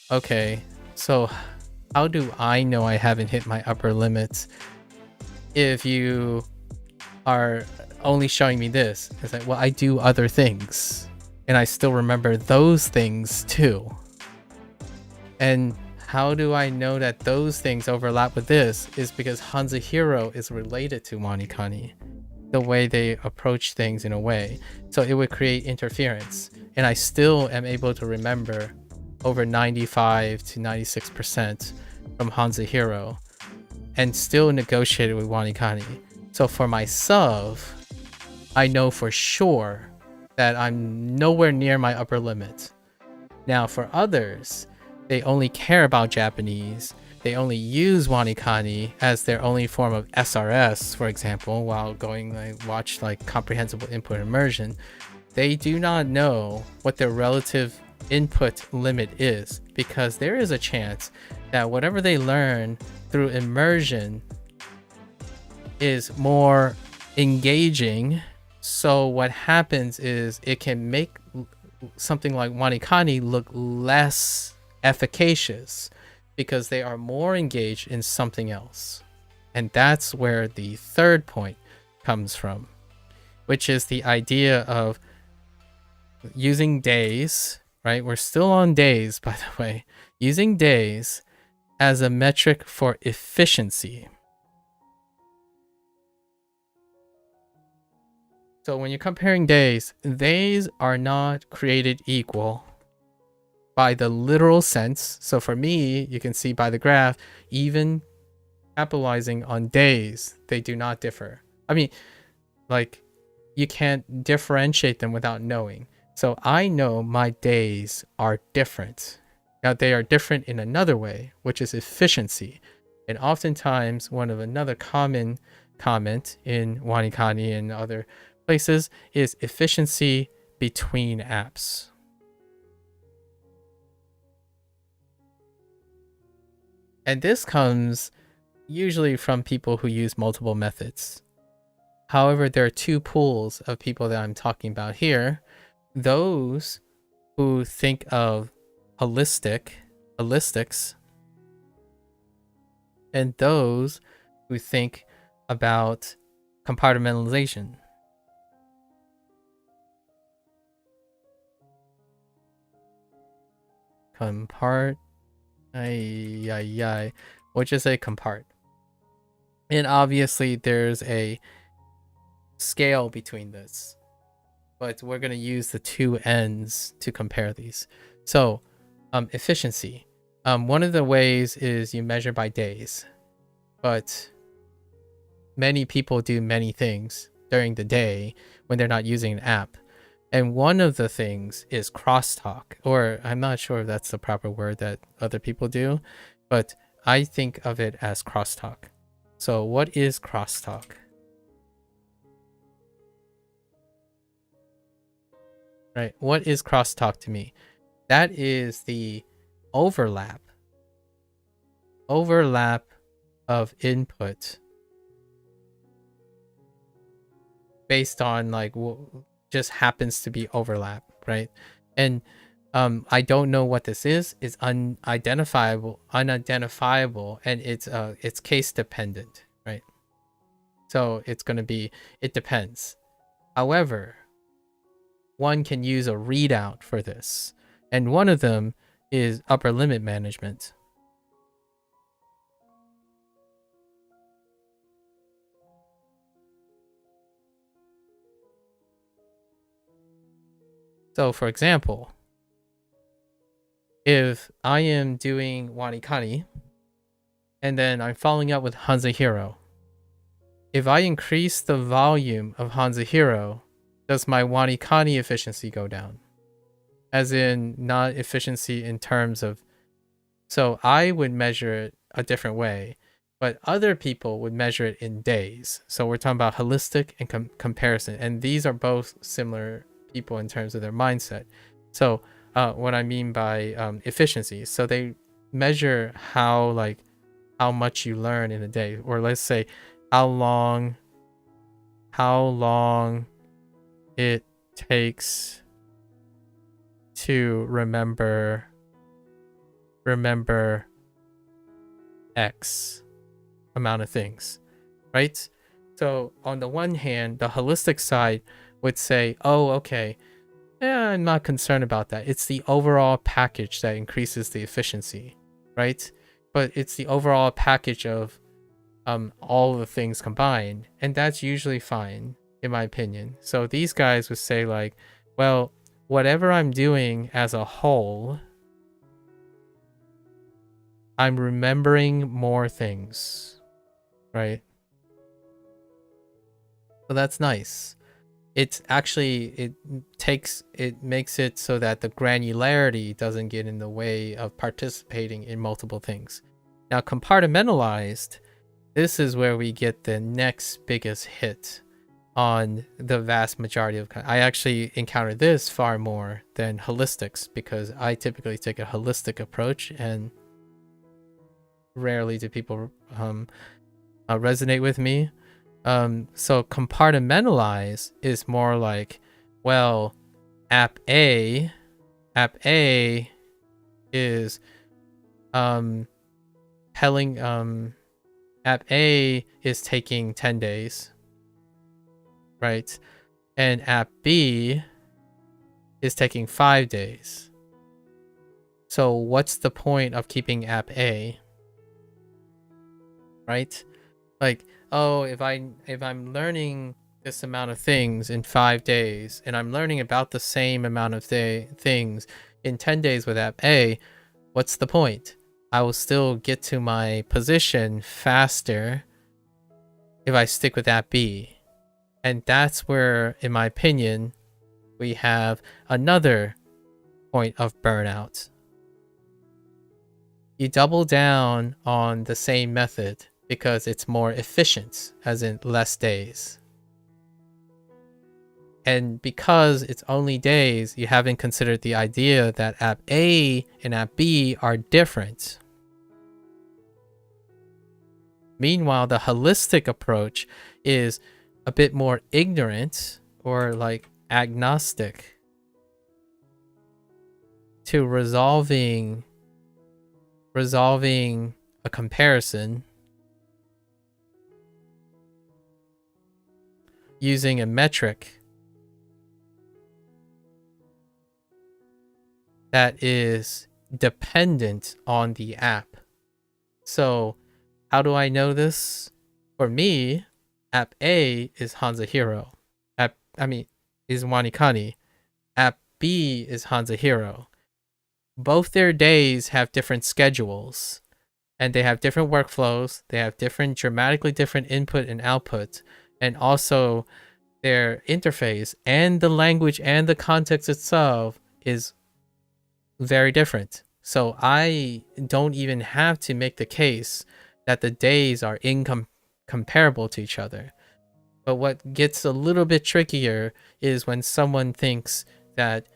S1: okay, so how do I know I haven't hit my upper limits if you are only showing me this? It's like, well, I do other things, and I still remember those things too. And how do I know that those things overlap with this? Is because HanziHero is related to WaniKani, the way they approach things in a way. So it would create interference, and I still am able to remember over 95 to 96% from HanziHero, and still negotiated with WaniKani. So for myself, I know for sure that I'm nowhere near my upper limit. Now for others, they only care about Japanese, they only use WaniKani as their only form of SRS, for example, while going watch comprehensible input immersion. They do not know what their relative input limit is, because there is a chance that whatever they learn through immersion is more engaging. So what happens is it can make something like WaniKani look less efficacious because they are more engaged in something else. And that's where the third point comes from, which is the idea of using days, right? We're still on days, by the way, using days as a metric for efficiency. So when you're comparing days, days are not created equal by the literal sense. So for me, you can see by the graph, even capitalizing on days, they do not differ. I mean, like, you can't differentiate them without knowing. So I know my days are different. Now they are different in another way, which is efficiency. And oftentimes one of another common comment in WaniKani and other places is efficiency between apps. And this comes usually from people who use multiple methods. However, there are two pools of people that I'm talking about here. Those who think of holistics, and those who think about compartmentalization. compart. We'll just say compart. And obviously there's a scale between this, but we're going to use the two ends to compare these. So efficiency. One of the ways is you measure by days, but many people do many things during the day when they're not using an app. And one of the things is crosstalk, or I'm not sure if that's the proper word that other people do, but I think of it as crosstalk. So what is crosstalk? Right, what is crosstalk to me? That is the overlap of input based on like just happens to be overlap, right? And I don't know what this is. It's unidentifiable, and it's case dependent, right? So it's going to be, it depends. However, one can use a readout for this, and one of them is upper limit management. So for example, if I am doing WaniKani and then I'm following up with HanziHero, if I increase the volume of HanziHero, does my WaniKani efficiency go down? As in, not efficiency in terms of, so I would measure it a different way, but other people would measure it in days. So we're talking about holistic and comparison, and these are both similar people in terms of their mindset. So what I mean by efficiency, so they measure how much you learn in a day, or let's say how long it takes to remember X amount of things, right? So on the one hand, the holistic side would say, oh, okay, yeah, I'm not concerned about that. It's the overall package that increases the efficiency, right? But it's the overall package of all the things combined, and that's usually fine, in my opinion. So these guys would say like, well, whatever I'm doing as a whole, I'm remembering more things, right? So that's nice. It's actually, it makes it so that the granularity doesn't get in the way of participating in multiple things. Now, compartmentalized, this is where we get the next biggest hit on the vast majority of. I actually encounter this far more than holistics, because I typically take a holistic approach, and rarely do people resonate with me. So compartmentalize is more like, well, app A is app A is taking 10 days, right? And app B is taking 5 days. So what's the point of keeping app A, right? Like, oh, if I'm learning this amount of things in 5 days, and I'm learning about the same amount of things in 10 days with app A, what's the point? I will still get to my position faster if I stick with app B. And that's where, in my opinion, we have another point of burnout. You double down on the same method because it's more efficient, as in less days. And because it's only days, you haven't considered the idea that app A and app B are different. Meanwhile, the holistic approach is a bit more ignorant, or like agnostic, to resolving a comparison using a metric that is dependent on the app. So how do I know this? For me, app A is HanziHero. Is WaniKani. App B is HanziHero. Both their days have different schedules, and they have different workflows. They have dramatically different input and output, and also their interface and the language and the context itself is very different. So I don't even have to make the case that the days are incomparable to each other. But what gets a little bit trickier is when someone thinks that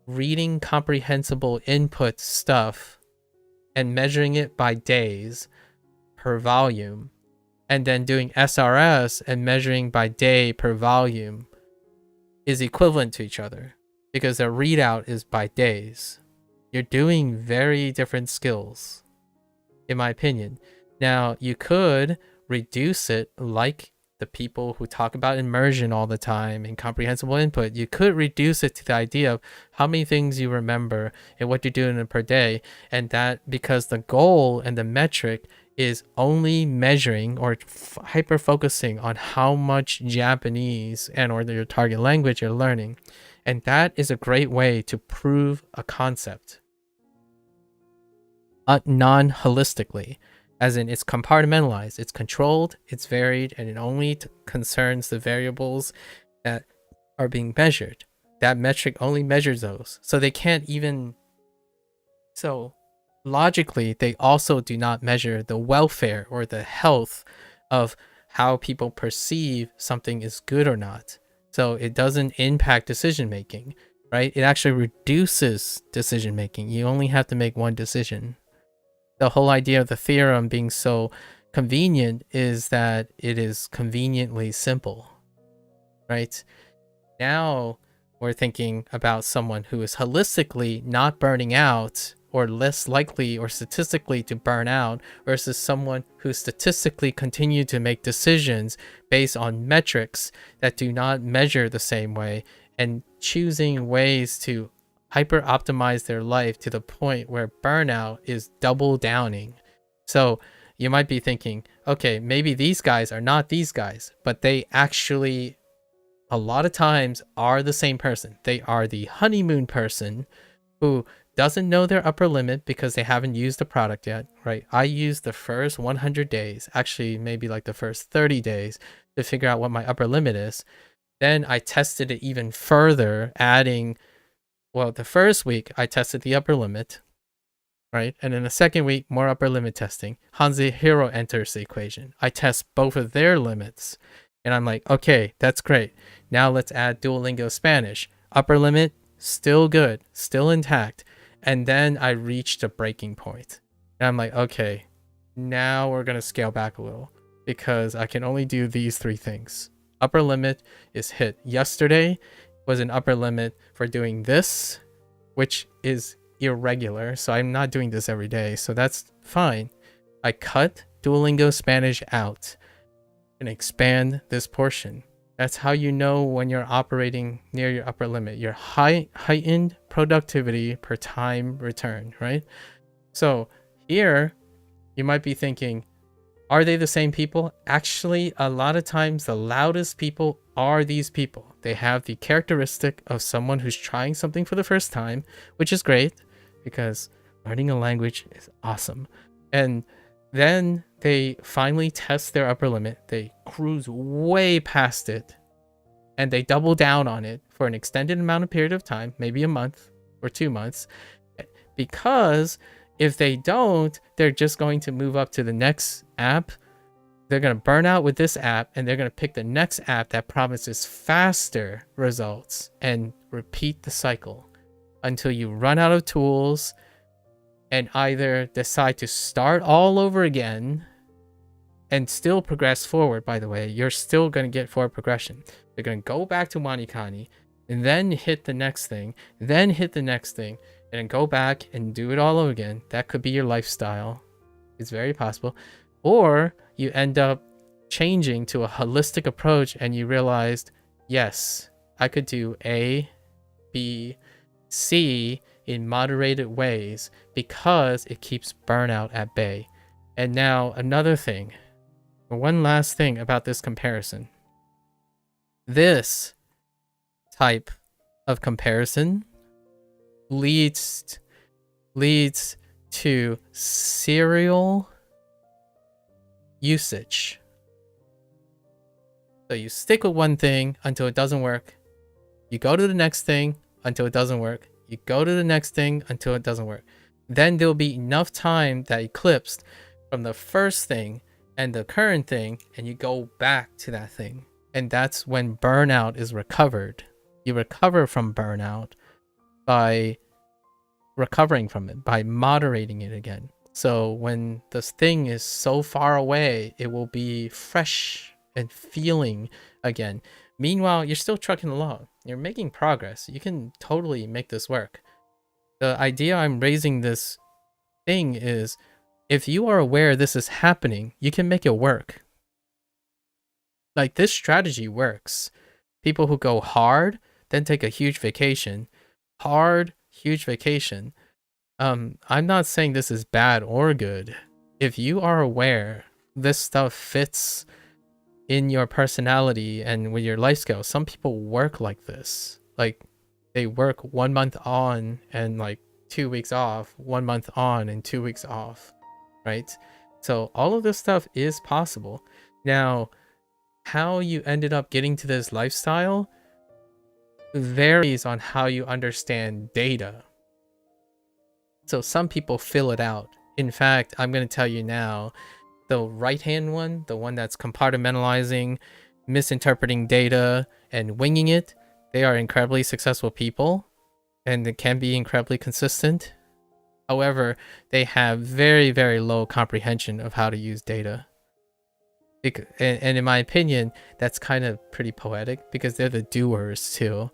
S1: reading comprehensible input stuff and measuring it by days per volume, and then doing SRS and measuring by day per volume is equivalent to each other, because the readout is by days. You're doing very different skills, in my opinion. Now, you could reduce it like the people who talk about immersion all the time and comprehensible input. You could reduce it to the idea of how many things you remember and what you're doing per day. And that, because the goal and the metric is only measuring or hyper focusing on how much Japanese and or your target language you're learning. And that is a great way to prove a concept non-holistically. As in, it's compartmentalized, it's controlled, it's varied, and it only concerns the variables that are being measured. That metric only measures those. So they can't even... So logically, they also do not measure the welfare or the health of how people perceive something is good or not. So it doesn't impact decision making, right? It actually reduces decision making. You only have to make one decision. The whole idea of the theorem being so convenient is that it is conveniently simple, right? Now we're thinking about someone who is holistically not burning out or less likely or statistically to burn out versus someone who statistically continue to make decisions based on metrics that do not measure the same way and choosing ways to hyper optimize their life to the point where burnout is double downing. So you might be thinking, okay, maybe these guys are not these guys, but they actually a lot of times are the same person. They are the honeymoon person who doesn't know their upper limit because they haven't used the product yet, right? I used the first 100 days, actually maybe like the first 30 days to figure out what my upper limit is. Then I tested it even further, adding, well, the first week I tested the upper limit, right? And in the second week, more upper limit testing. HanziHero enters the equation. I test both of their limits. And I'm like, okay, that's great. Now let's add Duolingo Spanish. Upper limit, still good, still intact. And then I reached a breaking point. And I'm like, okay, now we're going to scale back a little because I can only do these three things. Upper limit is hit. Yesterday was an upper limit for doing this, which is irregular. So I'm not doing this every day. So that's fine. I cut Duolingo Spanish out and expand this portion. That's how you know when you're operating near your upper limit, your heightened productivity per time return, right? So here you might be thinking, are they the same people? Actually, a lot of times the loudest people are these people. They have the characteristic of someone who's trying something for the first time, which is great because learning a language is awesome. And then they finally test their upper limit. They cruise way past it and they double down on it for an extended amount of period of time, maybe a month or 2 months, because if they don't, they're just going to move up to the next app. They're going to burn out with this app and they're going to pick the next app that promises faster results and repeat the cycle until you run out of tools and either decide to start all over again and still progress forward. By the way, you're still going to get forward progression. You're going to go back to WaniKani and then hit the next thing, then hit the next thing, and then go back and do it all over again. That could be your lifestyle. It's very possible. Or you end up changing to a holistic approach and you realized, yes, I could do A, B, C in moderated ways because it keeps burnout at bay. And now another thing, one last thing about this comparison. This type of comparison leads to serial usage. So you stick with one thing until it doesn't work. You go to the next thing until it doesn't work. You go to the next thing until it doesn't work. Then there'll be enough time that eclipsed from the first thing and the current thing, and you go back to that thing. And that's when burnout is recovered. You recover from burnout by recovering from it, by moderating it again. So when this thing is so far away, it will be fresh and feeling again. Meanwhile, you're still trucking along. You're making progress. You can totally make this work. The idea I'm raising this thing is, if you are aware this is happening, you can make it work. Like, this strategy works. People who go hard, then take a huge vacation. Hard, huge vacation. I'm not saying this is bad or good. If you are aware this stuff fits in your personality and with your life skills, some people work like this. Like, they work 1 month on and like 2 weeks off, 1 month on and 2 weeks off, right? So all of this stuff is possible. Now, how you ended up getting to this lifestyle varies on how you understand data. So some people fill it out. In fact, I'm going to tell you now, the right-hand one, the one that's compartmentalizing, misinterpreting data, and winging it, they are incredibly successful people, and they can be incredibly consistent. However, they have very, very low comprehension of how to use data. And in my opinion, that's kind of pretty poetic, because they're the doers too.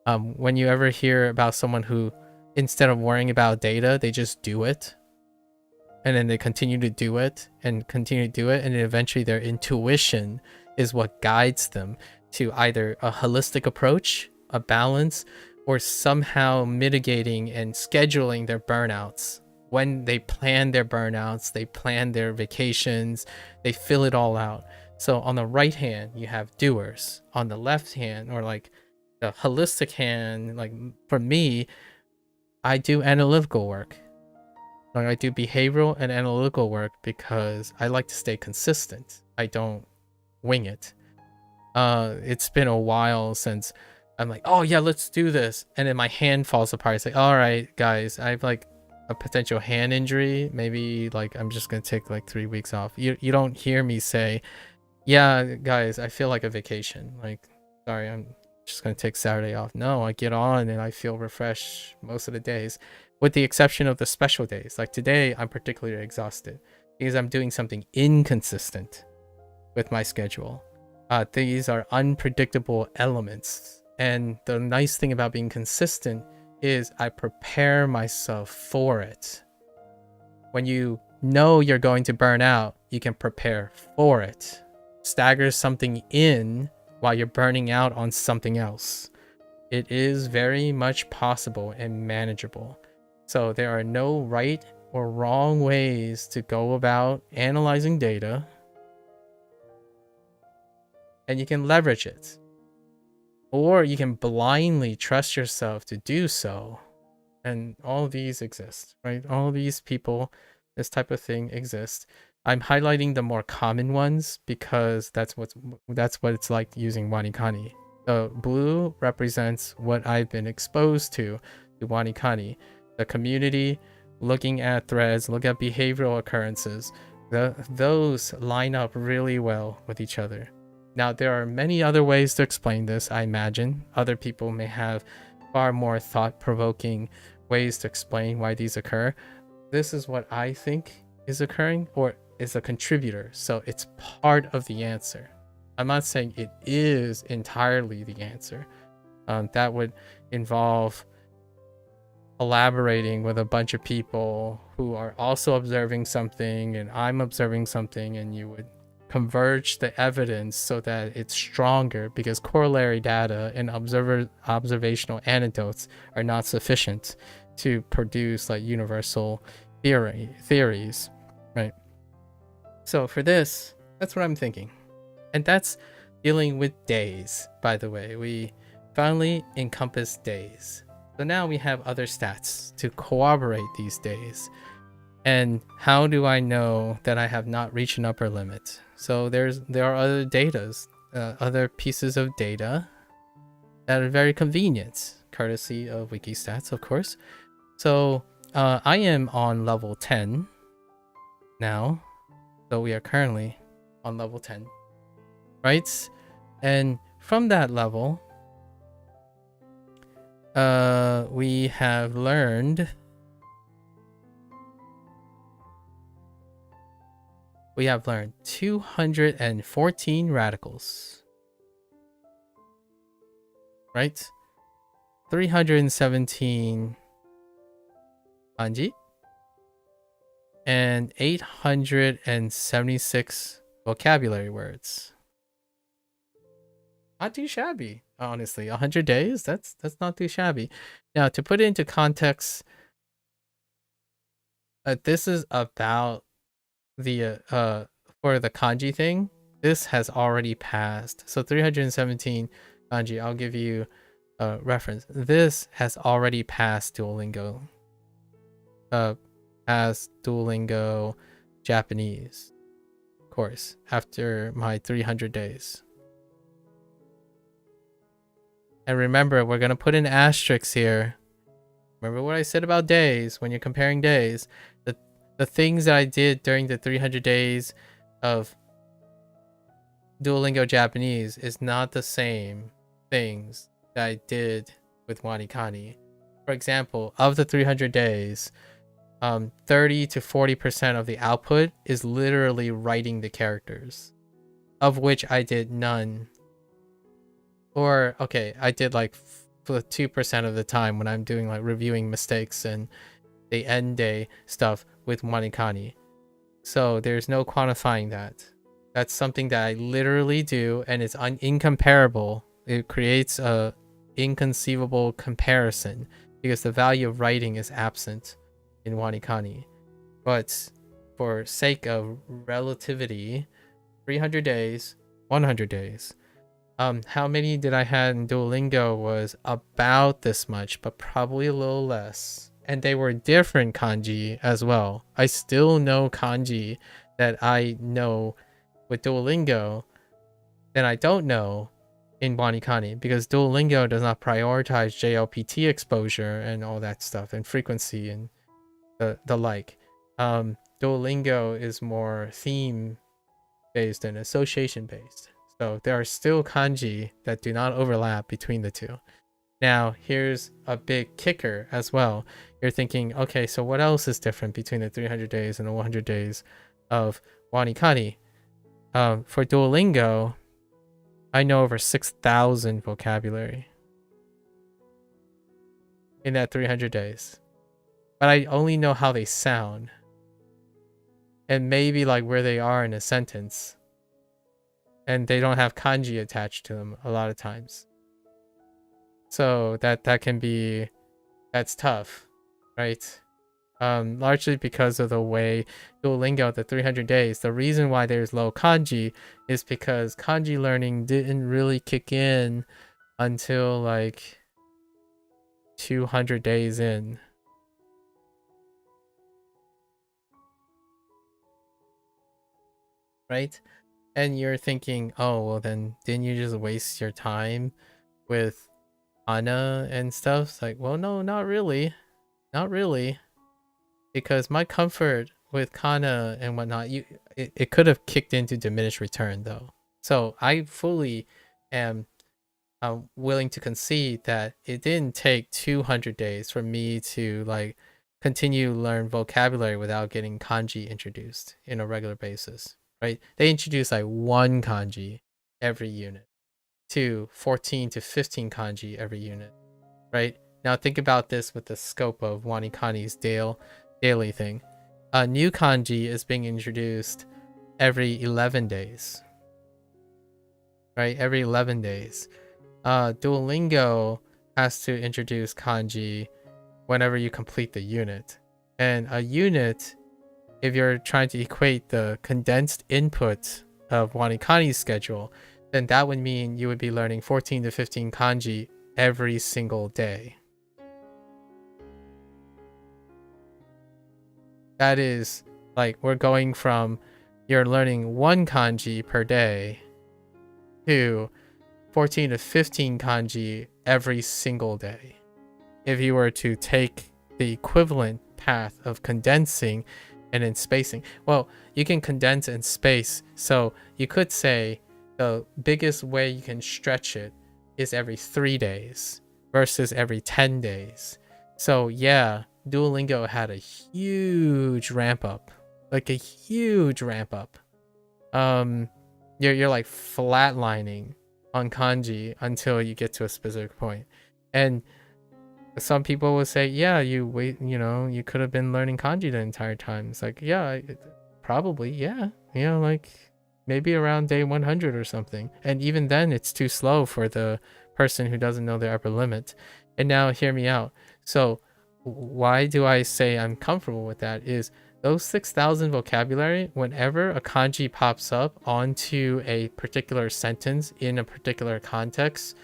S1: When you ever hear about someone who, instead of worrying about data, they just do it, and then they continue to do it and continue to do it, and then eventually their intuition is what guides them to either a holistic approach, a balance, or somehow mitigating and scheduling their burnouts. When they plan their burnouts, they plan their vacations, they fill it all out. So on the right hand, you have doers. On the left hand, or like the holistic hand, like for me, I do analytical work. Like, I do behavioral and analytical work because I like to stay consistent. I don't wing it. It's been a while since I'm like, oh yeah, let's do this. And then my hand falls apart. It's like, all right, guys, I have like a potential hand injury. Maybe like I'm just going to take like 3 weeks off. You don't hear me say, yeah, guys, I feel like a vacation. Like, sorry, I'm just going to take Saturday off. No, I get on and I feel refreshed most of the days, with the exception of the special days. Like today, I'm particularly exhausted because I'm doing something inconsistent with my schedule. These are unpredictable elements. And the nice thing about being consistent is I prepare myself for it. When you know you're going to burn out, you can prepare for it. Stagger something in while you're burning out on something else. It is very much possible and manageable. So there are no right or wrong ways to go about analyzing data, and you can leverage it. Or you can blindly trust yourself to do so. And all of these exist, right? All of these people, this type of thing exists. I'm highlighting the more common ones because that's what it's like using WaniKani. The blue represents what I've been exposed to WaniKani. The community, looking at threads, look at behavioral occurrences. Those line up really well with each other. Now, there are many other ways to explain this, I imagine. Other people may have far more thought-provoking ways to explain why these occur. This is what I think is occurring, or is a contributor, so it's part of the answer. I'm not saying it is entirely the answer. That would involve collaborating with a bunch of people who are also observing something, and I'm observing something, and you would converge the evidence so that it's stronger, because corollary data and observational anecdotes are not sufficient to produce like universal theories, right? So for this, that's what I'm thinking. And that's dealing with days, by the way. We finally encompass days. So now we have other stats to corroborate these days. And how do I know that I have not reached an upper limit? So there are other other pieces of data that are very convenient, courtesy of Wikistats, of course. So I am on level 10 now. So we are currently on level 10, right? And from that level, we have learned 214 radicals, right? 317 kanji and 876 vocabulary words. Not too shabby, honestly. 100 days, that's not too shabby. Now, to put it into context, this is about the for the kanji thing. This has already passed. So 317 kanji, I'll give you a reference. This has already passed Duolingo. As Duolingo Japanese course after my 300 days. And remember, we're going to put in asterisks here. Remember what I said about days when you're comparing days. The things that I did during the 300 days of Duolingo Japanese is not the same things that I did with WaniKani. For example, of the 300 days, 30 to 40% of the output is literally writing the characters, of which I did none. Or, okay, I did like 2% of the time when I'm doing like reviewing mistakes and the end day stuff with WaniKani. So there's no quantifying that. That's something that I literally do, and it's incomparable. It creates a inconceivable comparison because the value of writing is absent in WaniKani. But for sake of relativity, 300 days, 100 days. How many did I have in Duolingo was about this much, but probably a little less. And they were different kanji as well. I still know kanji that I know with Duolingo that I don't know in WaniKani, because Duolingo does not prioritize JLPT exposure and all that stuff and frequency and the like. Duolingo is more theme based and association based. So there are still kanji that do not overlap between the two. Now, here's a big kicker as well. You're thinking, okay, so what else is different between the 300 days and the 100 days of WaniKani? For Duolingo, I know over 6,000 vocabulary in that 300 days. But I only know how they sound. And maybe like where they are in a sentence. And they don't have kanji attached to them a lot of times. So that's tough, right? Largely because of the way Duolingo, the 300 days, the reason why there's low kanji is because kanji learning didn't really kick in until like 200 days in. Right? And you're thinking, oh, well then didn't you just waste your time with Ana and stuff? It's like, well, no, not really. Not really. Because my comfort with Kana and whatnot, it could have kicked into diminished return though. So I fully am willing to concede that it didn't take 200 days for me to like continue to learn vocabulary without getting kanji introduced in a regular basis, right? They introduce like 1 kanji every unit to 14 to 15 kanji every unit, right? Now think about this with the scope of WaniKani's daily thing. A new kanji is being introduced every 11 days, right? Every 11 days. Duolingo has to introduce kanji whenever you complete the unit. And a unit, if you're trying to equate the condensed input of WaniKani's schedule, then that would mean you would be learning 14 to 15 kanji every single day. That is like, we're going from you're learning 1 kanji per day to 14 to 15 kanji every single day. If you were to take the equivalent path of condensing and then spacing, well, you can condense and space. So you could say the biggest way you can stretch it is every 3 days versus every 10 days. So yeah, Duolingo had a huge ramp up, like a huge ramp up. You're like flatlining on kanji until you get to a specific point. And some people will say, yeah, you could have been learning kanji the entire time. It's like, yeah, probably, yeah, like maybe around day 100 or something. And even then it's too slow for the person who doesn't know their upper limit. And now hear me out. So why do I say I'm comfortable with that is those 6,000 vocabulary, whenever a kanji pops up onto a particular sentence in a particular context,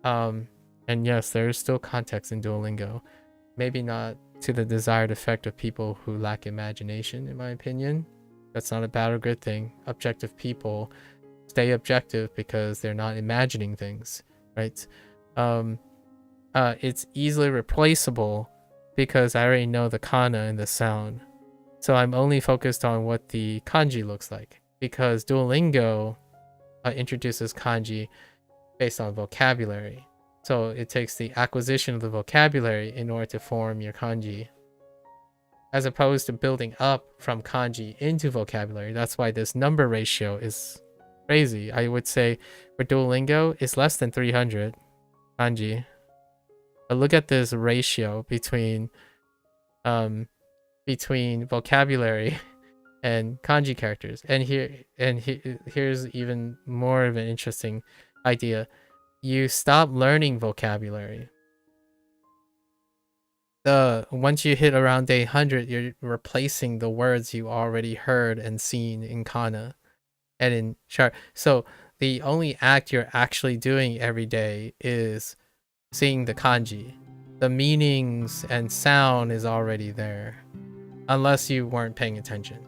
S1: and yes, there is still context in Duolingo, maybe not to the desired effect of people who lack imagination, in my opinion. That's not a bad or good thing. Objective people stay objective because they're not imagining things, right? It's easily replaceable because I already know the kana and the sound. So I'm only focused on what the kanji looks like, because Duolingo introduces kanji based on vocabulary. So it takes the acquisition of the vocabulary in order to form your kanji, as opposed to building up from kanji into vocabulary. That's why this number ratio is crazy. I would say for Duolingo, it's less than 300 kanji. But look at this ratio between vocabulary and kanji characters. And here's even more of an interesting idea. You stop learning vocabulary. Once you hit around day 100, you're replacing the words you already heard and seen in kana and in chart. So the only act you're actually doing every day is seeing the kanji. The meanings and sound is already there, unless you weren't paying attention.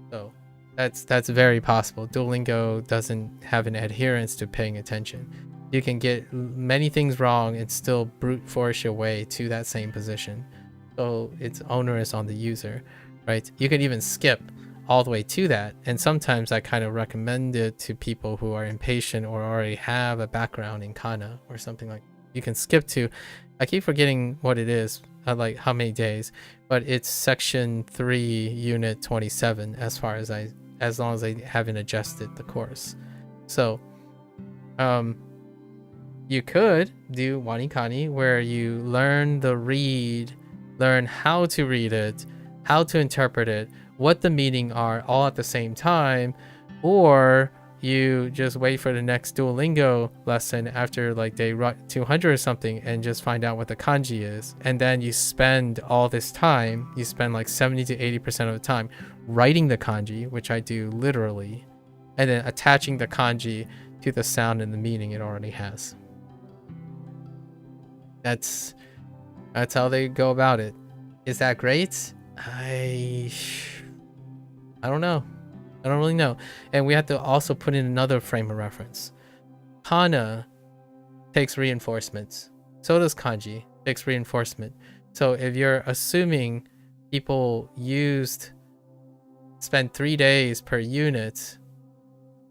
S1: So that's very possible. Duolingo doesn't have an adherence to paying attention. You can get many things wrong and still brute force your way to that same position. So it's onerous on the user, right? You can even skip all the way to that. And sometimes I kind of recommend it to people who are impatient or already have a background in kana or something like that. You can skip to, I keep forgetting what it is, like how many days, but it's section 3, unit 27, as long as I haven't adjusted the course. So, you could do WaniKani, where you learn the read, learn how to read it, how to interpret it, what the meaning are, all at the same time, or you just wait for the next Duolingo lesson after like day 200 or something and just find out what the kanji is. And then you spend all this time, you spend like 70 to 80% of the time writing the kanji, which I do literally, and then attaching the kanji to the sound and the meaning it already has. That's how they go about it. Is that great? I don't know. I don't really know. And we have to also put in another frame of reference. Kana takes reinforcements. So does kanji takes reinforcement. So if you're assuming people spend 3 days per unit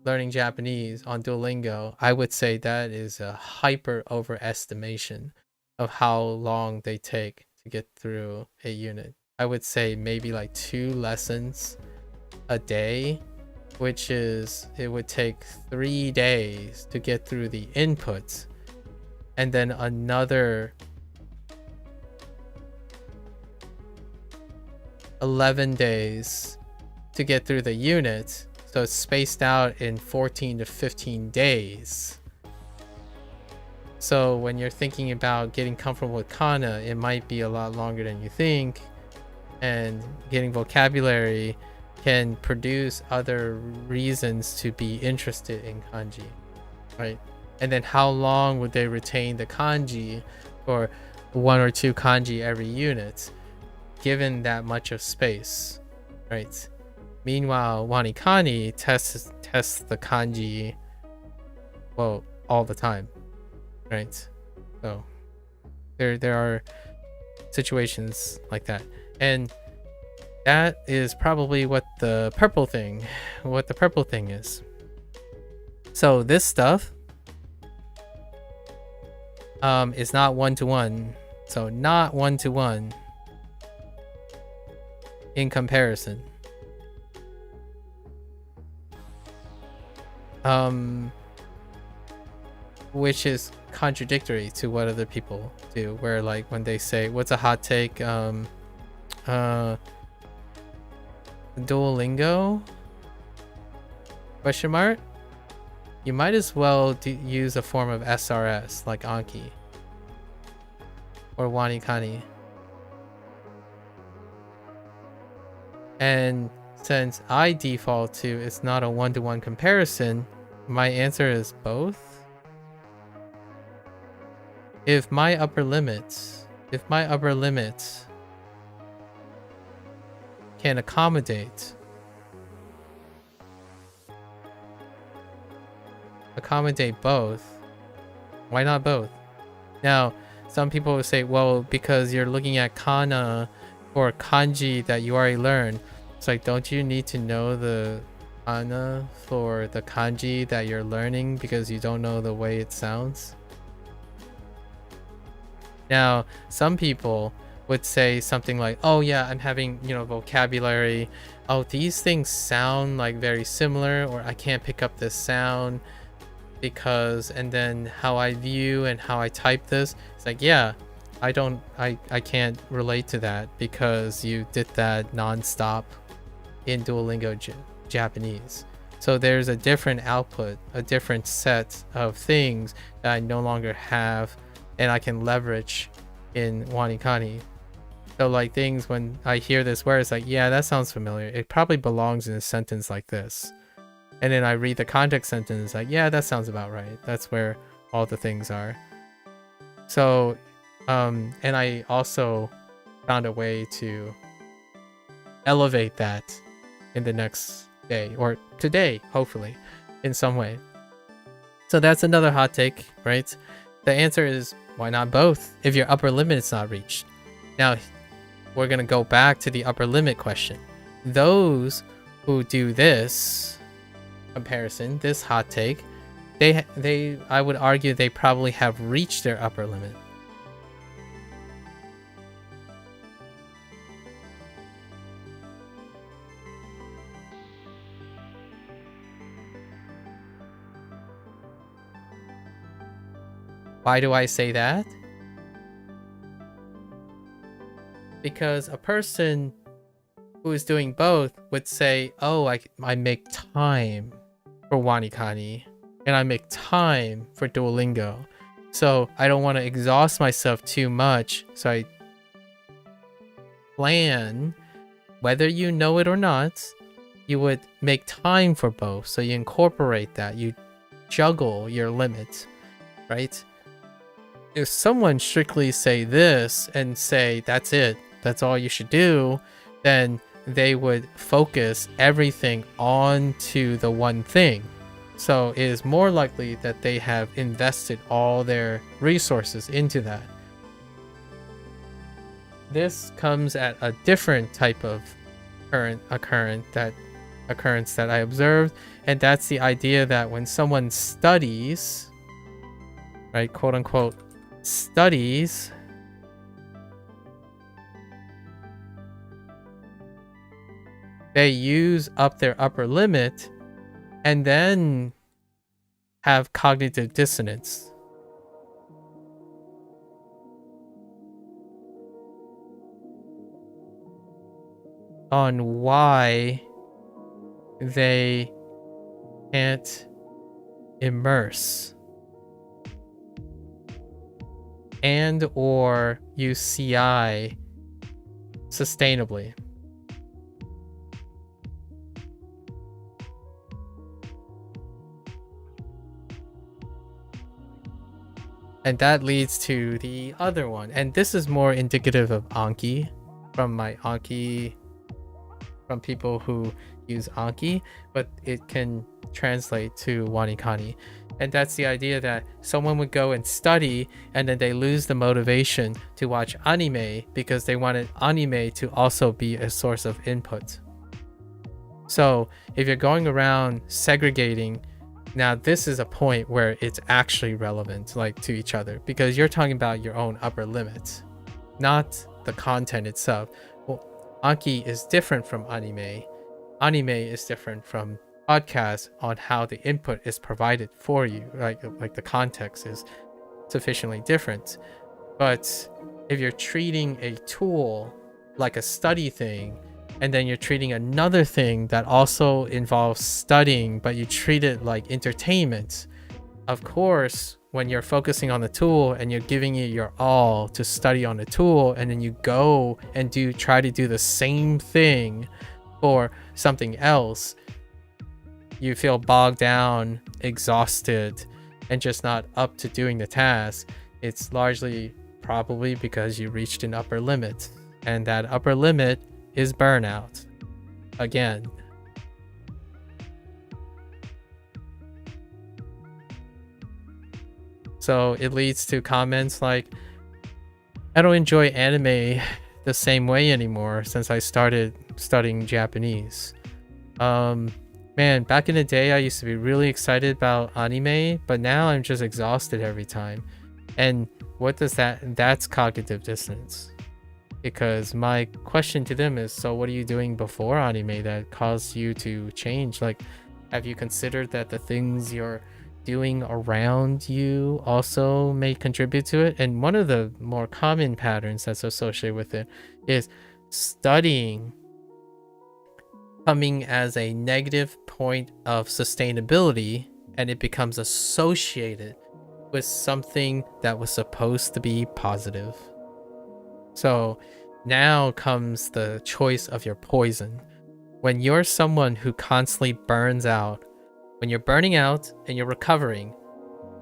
S1: learning Japanese on Duolingo, I would say that is a hyper overestimation of how long they take to get through a unit. I would say maybe like 2 lessons a day, which is, it would take 3 days to get through the inputs, and then another 11 days to get through the unit. So it's spaced out in 14 to 15 days. So when you're thinking about getting comfortable with kana, it might be a lot longer than you think, and getting vocabulary can produce other reasons to be interested in kanji, right? And then how long would they retain the kanji, or 1 or 2 kanji every unit, given that much of space, right? Meanwhile, WaniKani tests the kanji, well, all the time, right? So there are situations like that, and that is probably what the purple thing is. So this stuff is not one-to-one, so not one-to-one in comparison. Which is contradictory to what other people do, where like when they say, what's a hot take, Duolingo question mark, you might as well use a form of SRS like Anki or WaniKani. And since I default to it's not a one-to-one comparison, my answer is both. If my upper limit can accommodate both, why not both? Now, some people will say, well, because you're looking at kana or kanji that you already learned. It's like, don't you need to know the kana for the kanji that you're learning because you don't know the way it sounds? Now, some people would say something like, oh yeah, I'm having, vocabulary. Oh, these things sound like very similar, or I can't pick up this sound because, and then how I view and how I type this. It's like, yeah, I can't relate to that because you did that nonstop in Duolingo Japanese. So there's a different output, a different set of things that I no longer have and I can leverage in WaniKani. So like things, when I hear this word, it's like, yeah, that sounds familiar. It probably belongs in a sentence like this. And then I read the context sentence, like, yeah, that sounds about right. That's where all the things are. So, and I also found a way to elevate that in the next day, or today, hopefully, in some way. So that's another hot take, right? The answer is, why not both if your upper limit is not reached? Now, we're going to go back to the upper limit question. Those who do this comparison, this hot take, I would argue they probably have reached their upper limit. Why do I say that? Because a person who is doing both would say, oh, I make time for WaniKani and I make time for Duolingo. So I don't want to exhaust myself too much. So I plan, whether you know it or not, you would make time for both. So you incorporate that, you juggle your limits, right? If someone strictly say this and say that's it, that's all you should do, then they would focus everything onto the one thing. So it is more likely that they have invested all their resources into that. This comes at a different type of occurrence that I observed, and that's the idea that when someone studies, right, quote unquote, studies, they use up their upper limit and then have cognitive dissonance. On why they can't immerse and or use CI sustainably. And that leads to the other one. And this is more indicative of Anki, from my Anki, from people who use Anki, but it can translate to WaniKani. And that's the idea that someone would go and study and then they lose the motivation to watch anime because they wanted anime to also be a source of input. So if you're going around segregating, now this is a point where it's actually relevant, like, to each other, because you're talking about your own upper limits, not the content itself. Well, Anki is different from anime. Anime is different from podcast on how the input is provided for you, like the context is sufficiently different. But if you're treating a tool like a study thing, and then you're treating another thing that also involves studying, but you treat it like entertainment, of course, when you're focusing on the tool and you're giving it your all to study on the tool, and then you go and try to do the same thing for something else, you feel bogged down, exhausted, and just not up to doing the task. It's largely probably because you reached an upper limit, and that upper limit is burnout. Again. So it leads to comments like, I don't enjoy anime the same way anymore since I started studying Japanese. Man, back in the day, I used to be really excited about anime, but now I'm just exhausted every time. And what does that's cognitive dissonance. Because my question to them is, so what are you doing before anime that caused you to change? Like, have you considered that the things you're doing around you also may contribute to it? And one of the more common patterns that's associated with it is studying coming as a negative point of sustainability, and it becomes associated with something that was supposed to be positive. So now comes the choice of your poison. When you're someone who constantly burns out, when you're burning out and you're recovering,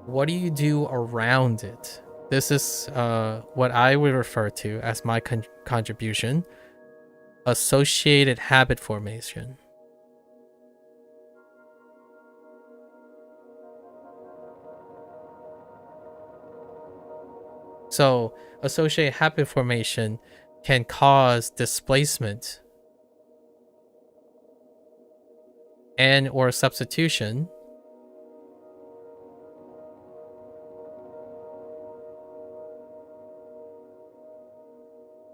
S1: what do you do around it? This is what I would refer to as my contribution: associated habit formation. So associated habit formation can cause displacement and or substitution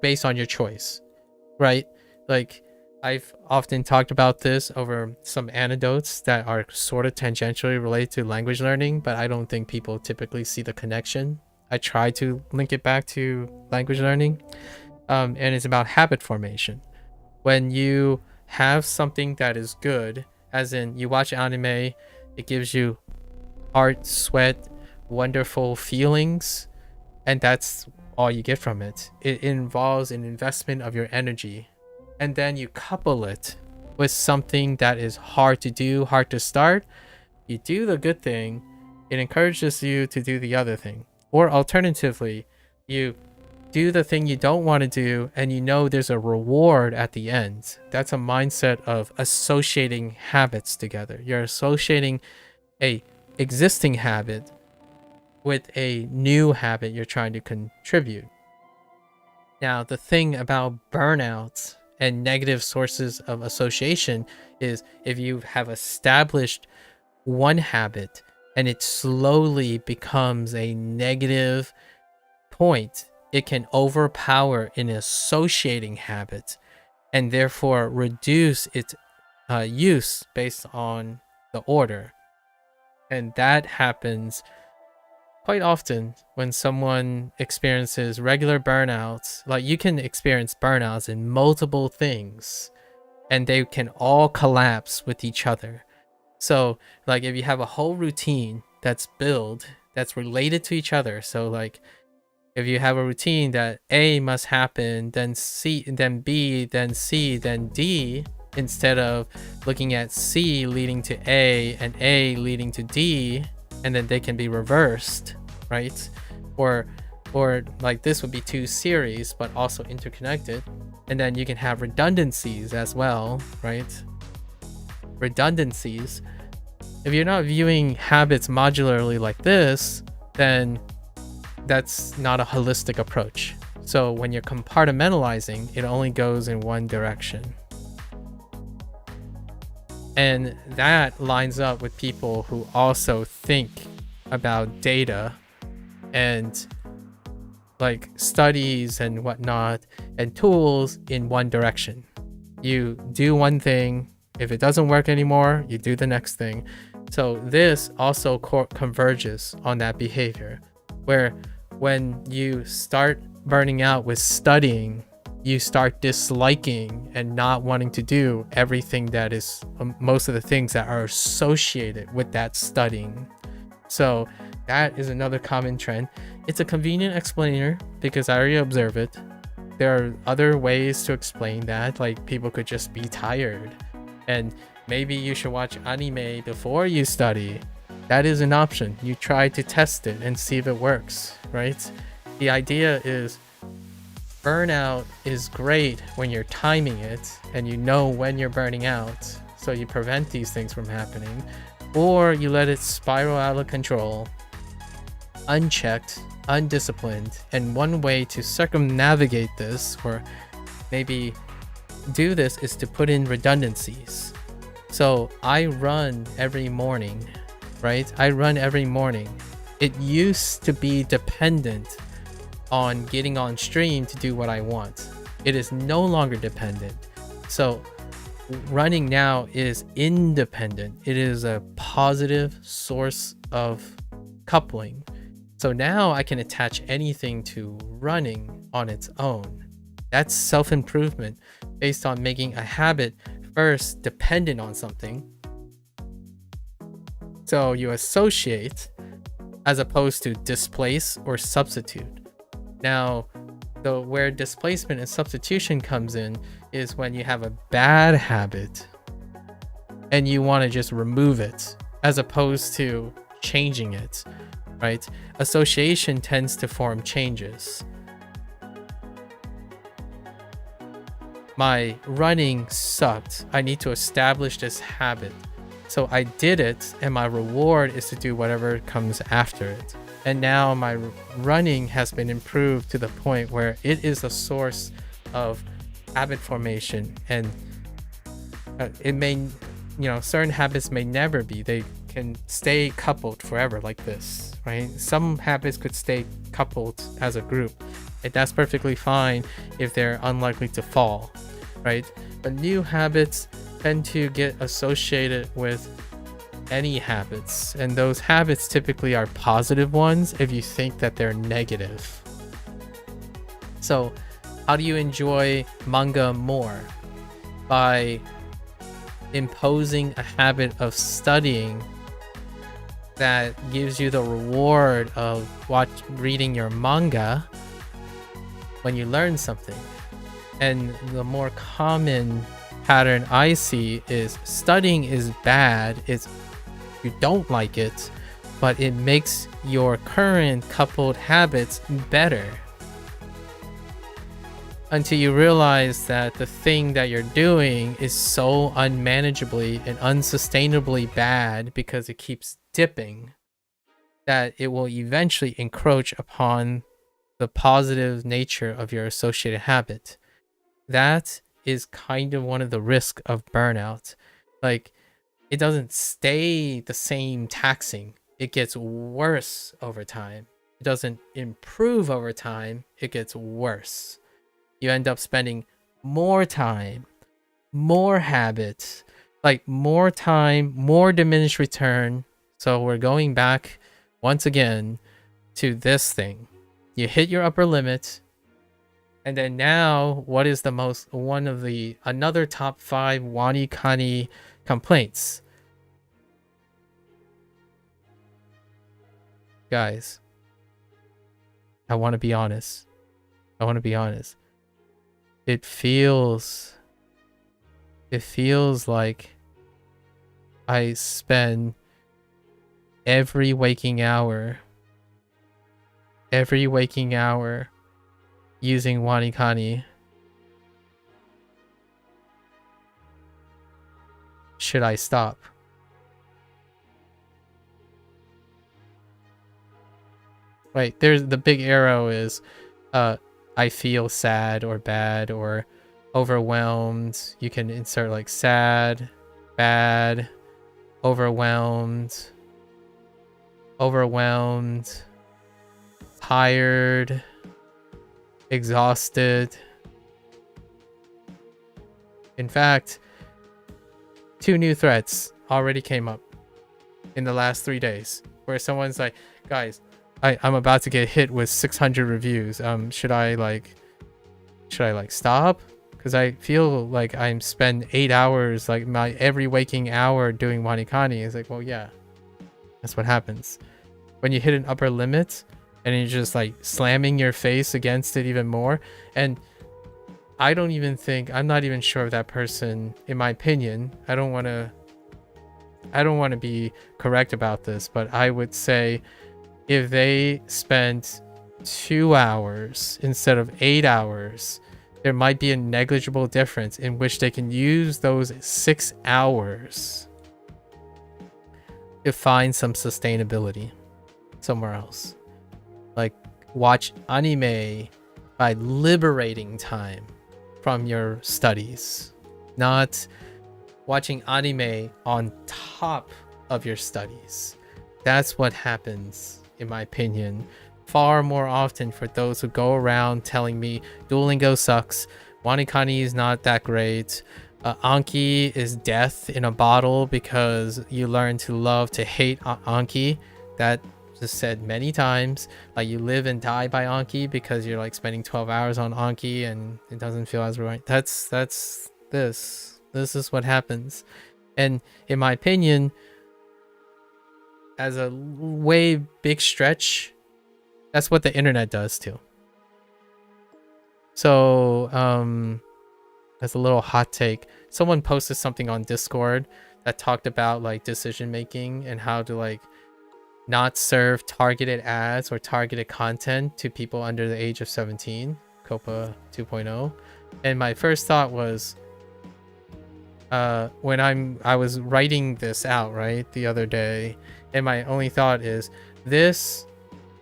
S1: based on your choice, right? Like, I've often talked about this over some anecdotes that are sort of tangentially related to language learning, but I don't think people typically see the connection. I try to link it back to language learning, and it's about habit formation. When you have something that is good, as in you watch anime, it gives you heart, sweat, wonderful feelings, and that's all you get from it. It involves an investment of your energy, and then you couple it with something that is hard to do, hard to start. You do the good thing, it encourages you to do the other thing. Or alternatively, you do the thing you don't want to do, and you know there's a reward at the end. That's a mindset of associating habits together. You're associating a existing habit with a new habit you're trying to contribute. Now, the thing about burnout and negative sources of association is, if you have established one habit and it slowly becomes a negative point, it can overpower an associating habit and therefore reduce its use based on the order. And that happens quite often when someone experiences regular burnouts. Like, you can experience burnouts in multiple things and they can all collapse with each other. So like, if you have a whole routine that's built, that's related to each other, so like If you have a routine that A must happen, then C, then B, then C, then D, instead of looking at C leading to A and A leading to D, and then they can be reversed, right? Or like this would be two series, but also interconnected. And then you can have redundancies as well, right? Redundancies. If you're not viewing habits modularly like this, then that's not a holistic approach. So when you're compartmentalizing, it only goes in one direction. And that lines up with people who also think about data and like studies and whatnot and tools in one direction. You do one thing, if it doesn't work anymore, you do the next thing. So this also converges on that behavior, where when you start burning out with studying, you start disliking and not wanting to do everything that is most of the things that are associated with that studying. So that is another common trend. It's a convenient explainer because I already observe it. There are other ways to explain that, like people could just be tired, and maybe you should watch anime before you study. That is an option. You try to test it and see if it works, right? The idea is burnout is great when you're timing it and you know when you're burning out, so you prevent these things from happening, or you let it spiral out of control, unchecked, undisciplined. And one way to circumnavigate this, or maybe do this, is to put in redundancies. So I run every morning, right? I run every morning. It used to be dependent on getting on stream to do what I want. It is no longer dependent. So running now is independent. It is a positive source of coupling. So now I can attach anything to running on its own. That's self-improvement based on making a habit first dependent on something. So you associate as opposed to displace or substitute. Now, where displacement and substitution comes in is when you have a bad habit and you want to just remove it as opposed to changing it, right? Association tends to form changes. My running sucked. I need to establish this habit. So I did it, and my reward is to do whatever comes after it. And now my running has been improved to the point where it is a source of habit formation. And it may, certain habits may never be. They can stay coupled forever like this, right? Some habits could stay coupled as a group. And that's perfectly fine if they're unlikely to fall, right? But new habits tend to get associated with any habits, and those habits typically are positive ones if you think that they're negative. So how do you enjoy manga more? By imposing a habit of studying that gives you the reward of reading your manga when you learn something. And the more common pattern I see is studying is bad. You don't like it, but it makes your current coupled habits better. Until you realize that the thing that you're doing is so unmanageably and unsustainably bad because it keeps dipping that it will eventually encroach upon the positive nature of your associated habit. That is kind of one of the risks of burnout. Like, it doesn't stay the same taxing. It gets worse over time. It doesn't improve over time. It gets worse. You end up spending more time, more habits, like more time, more diminished return. So we're going back once again to this thing. You hit your upper limit. And then now, what is another top 5 WaniKani complaints? Guys, I want to be honest. It feels like I spend every waking hour using WaniKani. Should I stop? Wait, there's the big arrow is I feel sad or bad or overwhelmed. You can insert like sad, bad, overwhelmed, tired, exhausted. In fact, 2 new threads already came up in the last 3 days where someone's like, guys, I'm about to get hit with 600 reviews. Should I stop? Because I feel like I'm spend 8 hours, like my every waking hour doing WaniKani. It's like, well, yeah, that's what happens when you hit an upper limit and you're just like slamming your face against it even more. And I'm not even sure if that person, in my opinion, I don't want to be correct about this, but I would say if they spent 2 hours instead of 8 hours, there might be a negligible difference in which they can use those 6 hours to find some sustainability somewhere else. Like watch anime by liberating time from your studies, not watching anime on top of your studies. That's what happens, in my opinion, far more often for those who go around telling me Duolingo sucks, WaniKani is not that great, Anki is death in a bottle because you learn to love to hate Anki. That just said many times, like you live and die by Anki because you're like spending 12 hours on Anki and it doesn't feel as right. This is what happens. And in my opinion, as a way big stretch, that's what the internet does too. So as a little hot take, someone posted something on Discord that talked about like decision making and how to like not serve targeted ads or targeted content to people under the age of 17, Copa 2.0. And my first thought was, when I was writing this out right the other day, and my only thought is, this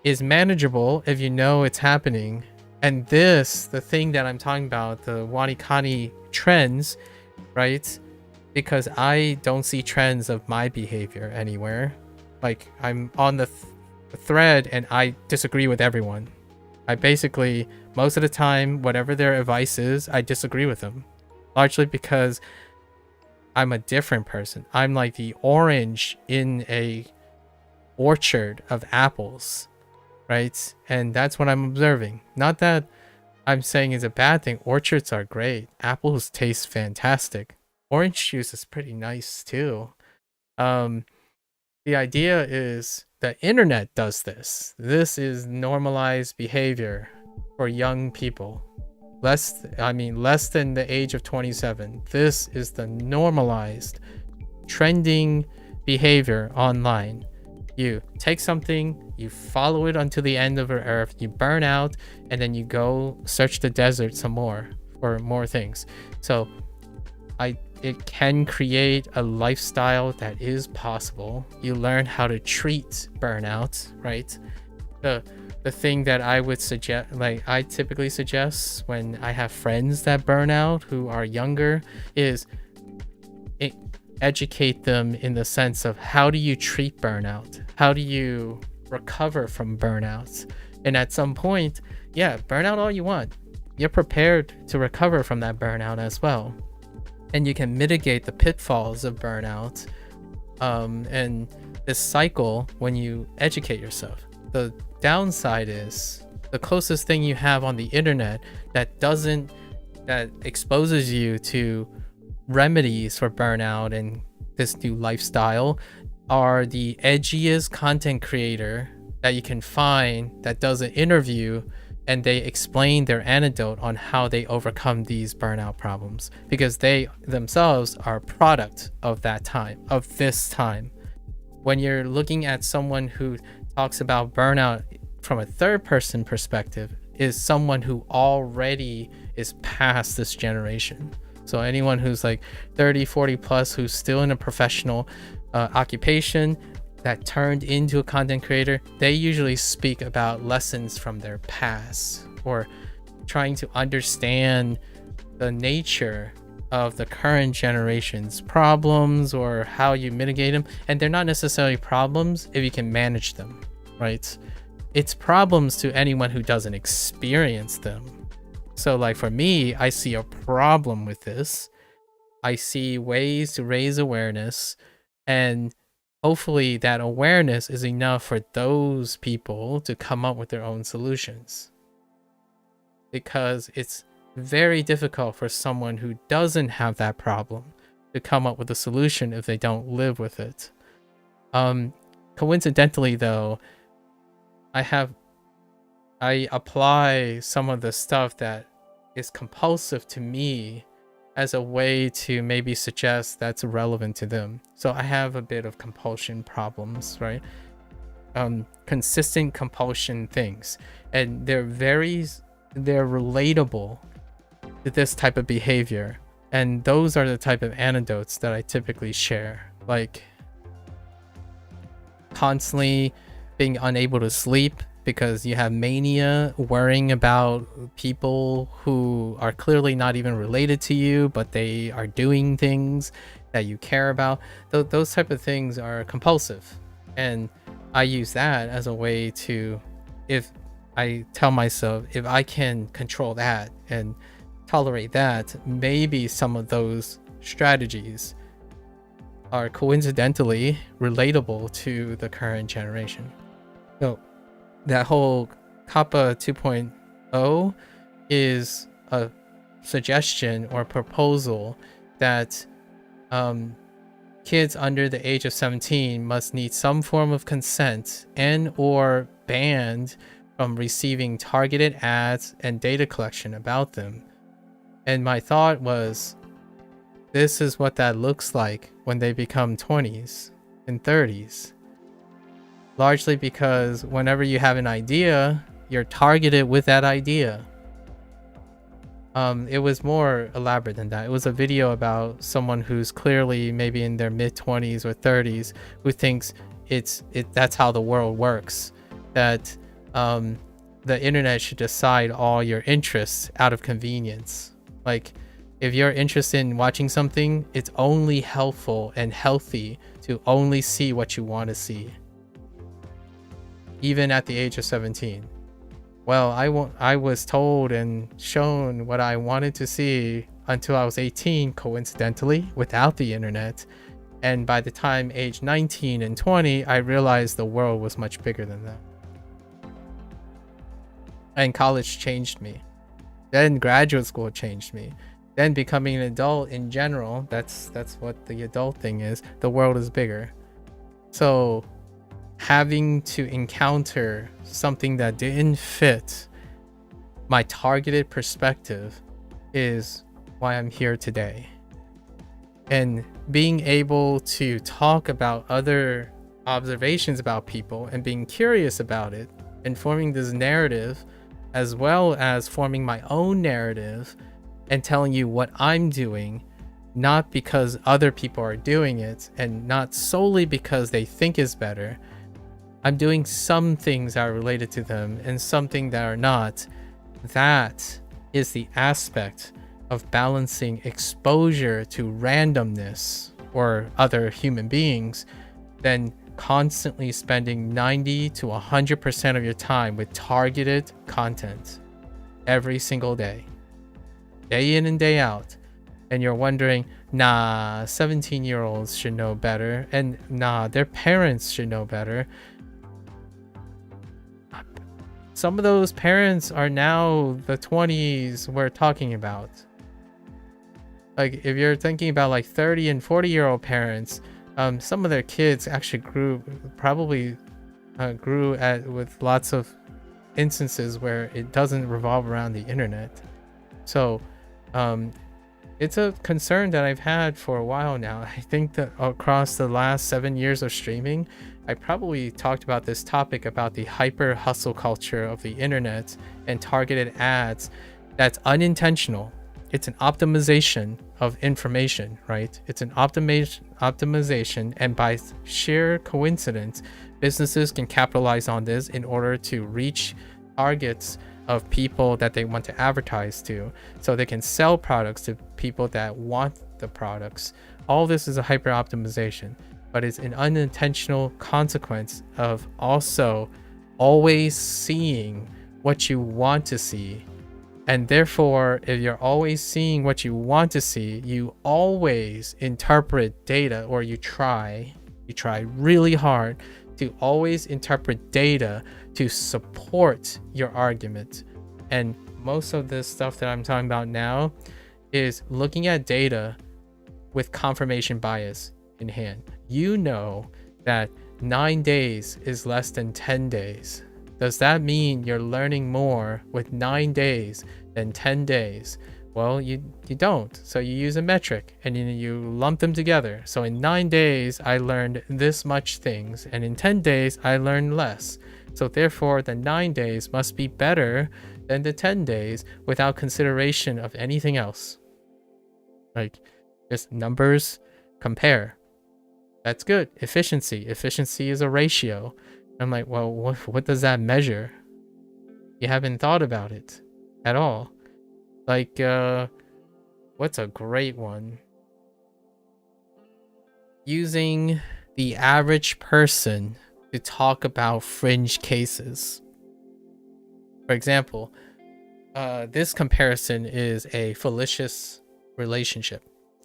S1: is manageable if you know it's happening. And the thing that I'm talking about, the WaniKani trends, right? Because I don't see trends of my behavior anywhere. Like I'm on the thread and I disagree with everyone. I basically, most of the time, whatever their advice is, I disagree with them. Largely because I'm a different person. I'm like the orange in a orchard of apples, right? And that's what I'm observing. Not that I'm saying it's a bad thing. Orchards are great. Apples taste fantastic. Orange juice is pretty nice too. The idea is the internet does this. This is normalized behavior for young people. Less than the age of 27. This is the normalized trending behavior online. You take something, you follow it until the end of the earth, you burn out, and then you go search the desert some more for more things. So it can create a lifestyle that is possible. You learn how to treat burnout, right? The thing that I would suggest, like I typically suggest when I have friends that burn out who are younger, is educate them in the sense of how do you treat burnout? How do you recover from burnout? And at some point, yeah, burnout all you want. You're prepared to recover from that burnout as well. And you can mitigate the pitfalls of burnout and this cycle when you educate yourself. The downside is the closest thing you have on the internet that exposes you to remedies for burnout and this new lifestyle are the edgiest content creator that you can find that does an interview and they explain their anecdote on how they overcome these burnout problems, because they themselves are a product of that time, of this time. When you're looking at someone who talks about burnout from a third person perspective, is someone who already is past this generation. So anyone who's like 30, 40 plus, who's still in a professional occupation that turned into a content creator, they usually speak about lessons from their past, or trying to understand the nature of the current generation's problems or how you mitigate them. And they're not necessarily problems if you can manage them, right? It's problems to anyone who doesn't experience them. So like for me, I see a problem with this. I see ways to raise awareness, and hopefully that awareness is enough for those people to come up with their own solutions. Because it's very difficult for someone who doesn't have that problem to come up with a solution if they don't live with it. Coincidentally though, I apply some of the stuff that is compulsive to me as a way to maybe suggest that's relevant to them. So I have a bit of compulsion problems, right? Consistent compulsion things, and they're relatable to this type of behavior. And those are the type of anecdotes that I typically share, like constantly being unable to sleep because you have mania, worrying about people who are clearly not even related to you, but they are doing things that you care about. Those type of things are compulsive. And I use that as a way to, if I tell myself, if I can control that and tolerate that, maybe some of those strategies are coincidentally relatable to the current generation. So that whole Kappa 2.0 is a suggestion or proposal that kids under the age of 17 must need some form of consent and or banned from receiving targeted ads and data collection about them. And my thought was, this is what that looks like when they become 20s and 30s. Largely because whenever you have an idea, you're targeted with that idea. It was more elaborate than that. It was a video about someone who's clearly maybe in their mid-20s or 30s who thinks that's how the world works. That the internet should decide all your interests out of convenience. Like, if you're interested in watching something, it's only helpful and healthy to only see what you want to see, even at the age of 17. Well, I was told and shown what I wanted to see until I was 18, coincidentally, without the internet. And by the time age 19 and 20, I realized the world was much bigger than that. And college changed me. Then graduate school changed me. Then becoming an adult in general, that's what the adult thing is. The world is bigger. So having to encounter something that didn't fit my targeted perspective is why I'm here today. And being able to talk about other observations about people and being curious about it and forming this narrative, as well as forming my own narrative and telling you what I'm doing, not because other people are doing it and not solely because they think is better. I'm doing some things that are related to them and something that are not. That is the aspect of balancing exposure to randomness or other human beings than constantly spending 90 to 100% of your time with targeted content every single day in and day out. And you're wondering, nah, 17-year-olds should know better, and nah, their parents should know better. Some of those parents are now the 20s we're talking about. Like, if you're thinking about like 30 and 40-year-old parents, some of their kids actually grew probably grew with lots of instances where it doesn't revolve around the internet. So it's a concern that I've had for a while now. I think that across the last 7 years of streaming, I probably talked about this topic about the hyper hustle culture of the internet and targeted ads that's unintentional. It's an optimization of information, right? It's an optimization, and by sheer coincidence, businesses can capitalize on this in order to reach targets of people that they want to advertise to, so they can sell products to people that want the products. All this is a hyper optimization, but it's an unintentional consequence of also always seeing what you want to see. And therefore, if you're always seeing what you want to see, you always interpret data, or you try really hard to always interpret data to support your argument. And most of this stuff that I'm talking about now is looking at data with confirmation bias in hand. You know that 9 days is less than 10 days. Does that mean you're learning more with 9 days than 10 days? Well, you don't. So you use a metric and you lump them together. So in 9 days, I learned this much things, and in 10 days, I learned less. So therefore, the 9 days must be better than the 10 days without consideration of anything else. Like, just numbers, compare. That's good. Efficiency. Efficiency is a ratio. I'm like, well, what does that measure? You haven't thought about it at all. Like, what's a great one? Using the average person to talk about fringe cases. For example, this comparison is a fallacious relationship.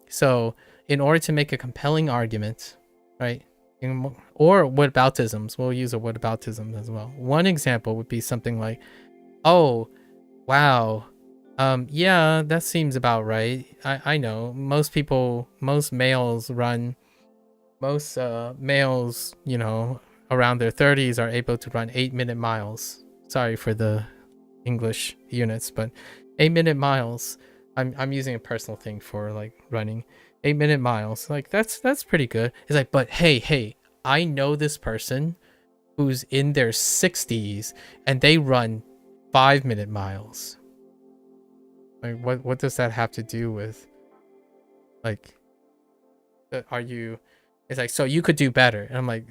S1: So in order to make a compelling argument, right? Or whataboutisms, we'll use a whataboutism as well. One example would be something like, oh, wow, yeah, that seems about right. I know most males, you know, around their 30s are able to run 8-minute miles. Sorry for the English units, but 8-minute miles. I'm using a personal thing for like running 8-minute miles. Like that's pretty good. It's like, but hey, I know this person who's in their 60s and they run 5-minute miles. Like what does that have to do with, like, are you? It's like, so you could do better. And I'm like,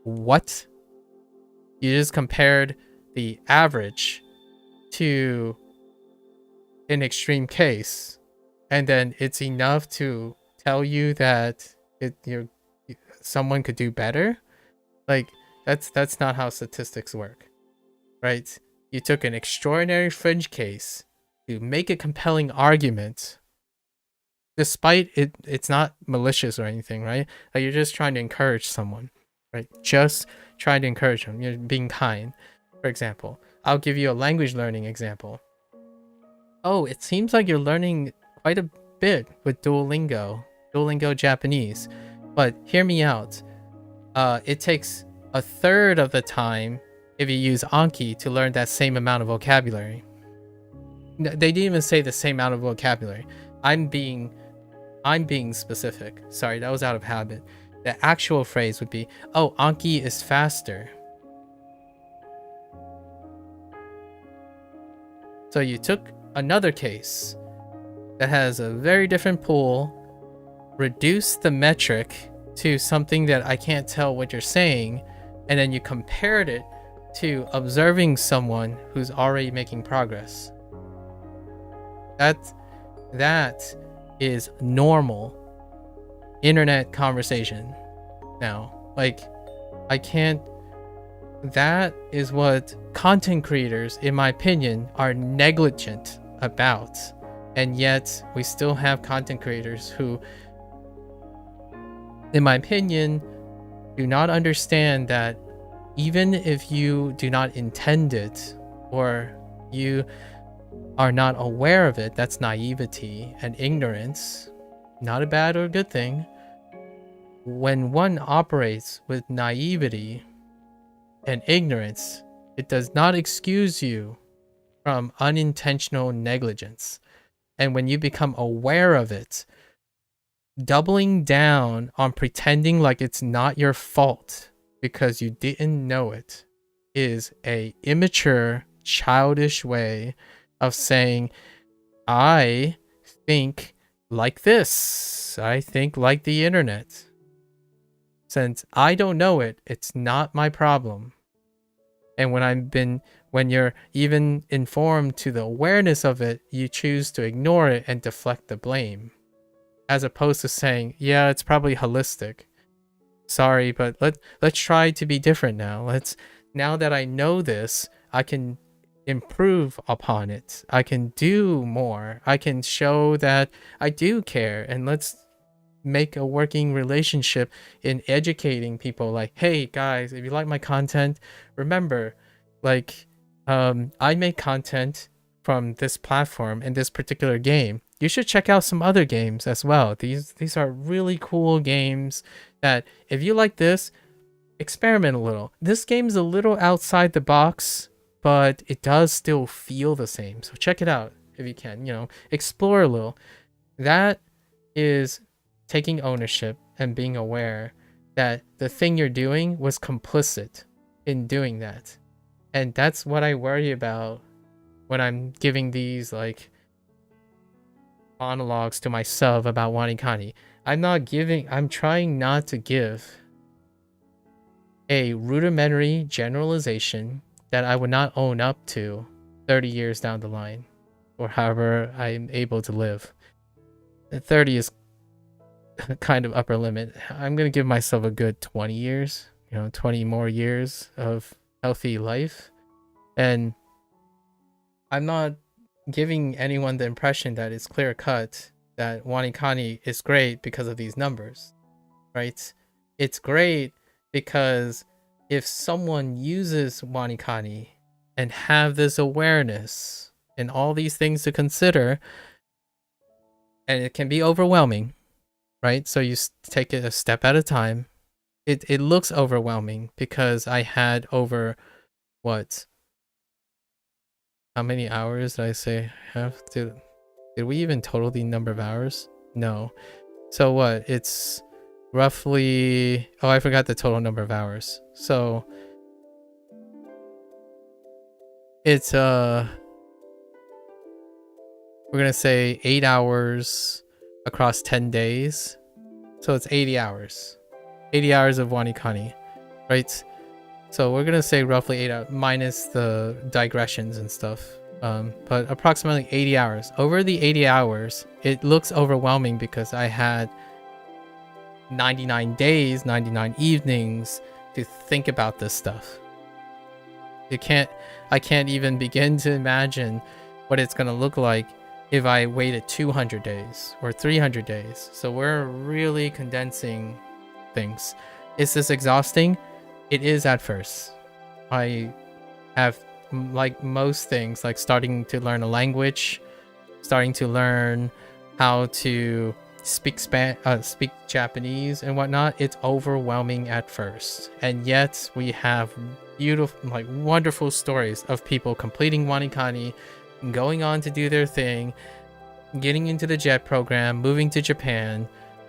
S1: what? You just compared the average to an extreme case, and then it's enough to tell you that someone could do better. Like, that's not how statistics work, right? You took an extraordinary fringe case to make a compelling argument, despite it's not malicious or anything, right? Like, you're just trying to encourage someone, right? Just trying to encourage them. You're being kind. For example, I'll give you a language learning example. Oh, it seems like you're learning quite a bit with Duolingo Japanese, but hear me out. It takes a third of the time if you use Anki to learn that same amount of vocabulary. They didn't even say the same amount of vocabulary. I'm being specific. Sorry, that was out of habit. The actual phrase would be, oh, Anki is faster. So you took another case that has a very different pool, reduced the metric to something that I can't tell what you're saying, and then you compared it to observing someone who's already making progress. That is normal internet conversation now. Like, that is what content creators, in my opinion, are negligent about. And yet we still have content creators who, in my opinion, do not understand that even if you do not intend it, or you are not aware of it, that's naivety and ignorance. Not a bad or good thing. when one operates with naivety and ignorance, it does not excuse you from unintentional negligence. And when you become aware of it, doubling down on pretending like it's not your fault because you didn't know it is a immature, childish way of saying, I think like this. I think like the internet. Since I don't know it, it's not my problem. And when you're even informed to the awareness of it, you choose to ignore it and deflect the blame, as opposed to saying, yeah, it's probably holistic. Sorry, but let's try to be different now. Now that I know this, I can improve upon it. I can do more. I can show that I do care, and let's make a working relationship in educating people. Like, hey guys, if you like my content, remember, like, I make content from this platform in this particular game. You should check out some other games as well. These are really cool games that if you like this, experiment a little. This game's a little outside the box, but it does still feel the same. So check it out if you can, explore a little. That is taking ownership and being aware that the thing you're doing was complicit in doing that. And that's what I worry about when I'm giving these like monologues to myself about WaniKani. I'm trying not to give a rudimentary generalization that I would not own up to 30 years down the line, or however I'm able to live. 30 is kind of upper limit. I'm going to give myself a good 20 years, 20 more years of healthy life. And I'm not giving anyone the impression that it's clear cut that WaniKani is great because of these numbers, right? It's great because if someone uses WaniKani and have this awareness and all these things to consider, and it can be overwhelming, right? So you take it a step at a time. It looks overwhelming because I had over how many hours did I say I have? Did we even total the number of hours? No. So what? It's roughly, oh, I forgot the total number of hours. So it's we're gonna say 8 hours across 10 days. So it's 80 hours. 80 hours of WaniKani, right? So we're gonna say roughly 8 hours minus the digressions and stuff. But approximately 80 hours. Over the 80 hours, it looks overwhelming because I had 99 days, 99 evenings to think about this stuff. I can't even begin to imagine what it's gonna look like if I waited 200 days or 300 days. So we're really condensing things. Is this exhausting? It is at first. I have, like most things, like starting to learn a language, starting to learn how to speak Japanese and whatnot. It's overwhelming at first, and yet we have beautiful, like wonderful stories of people completing WaniKani, going on to do their thing, getting into the JET program, moving to Japan.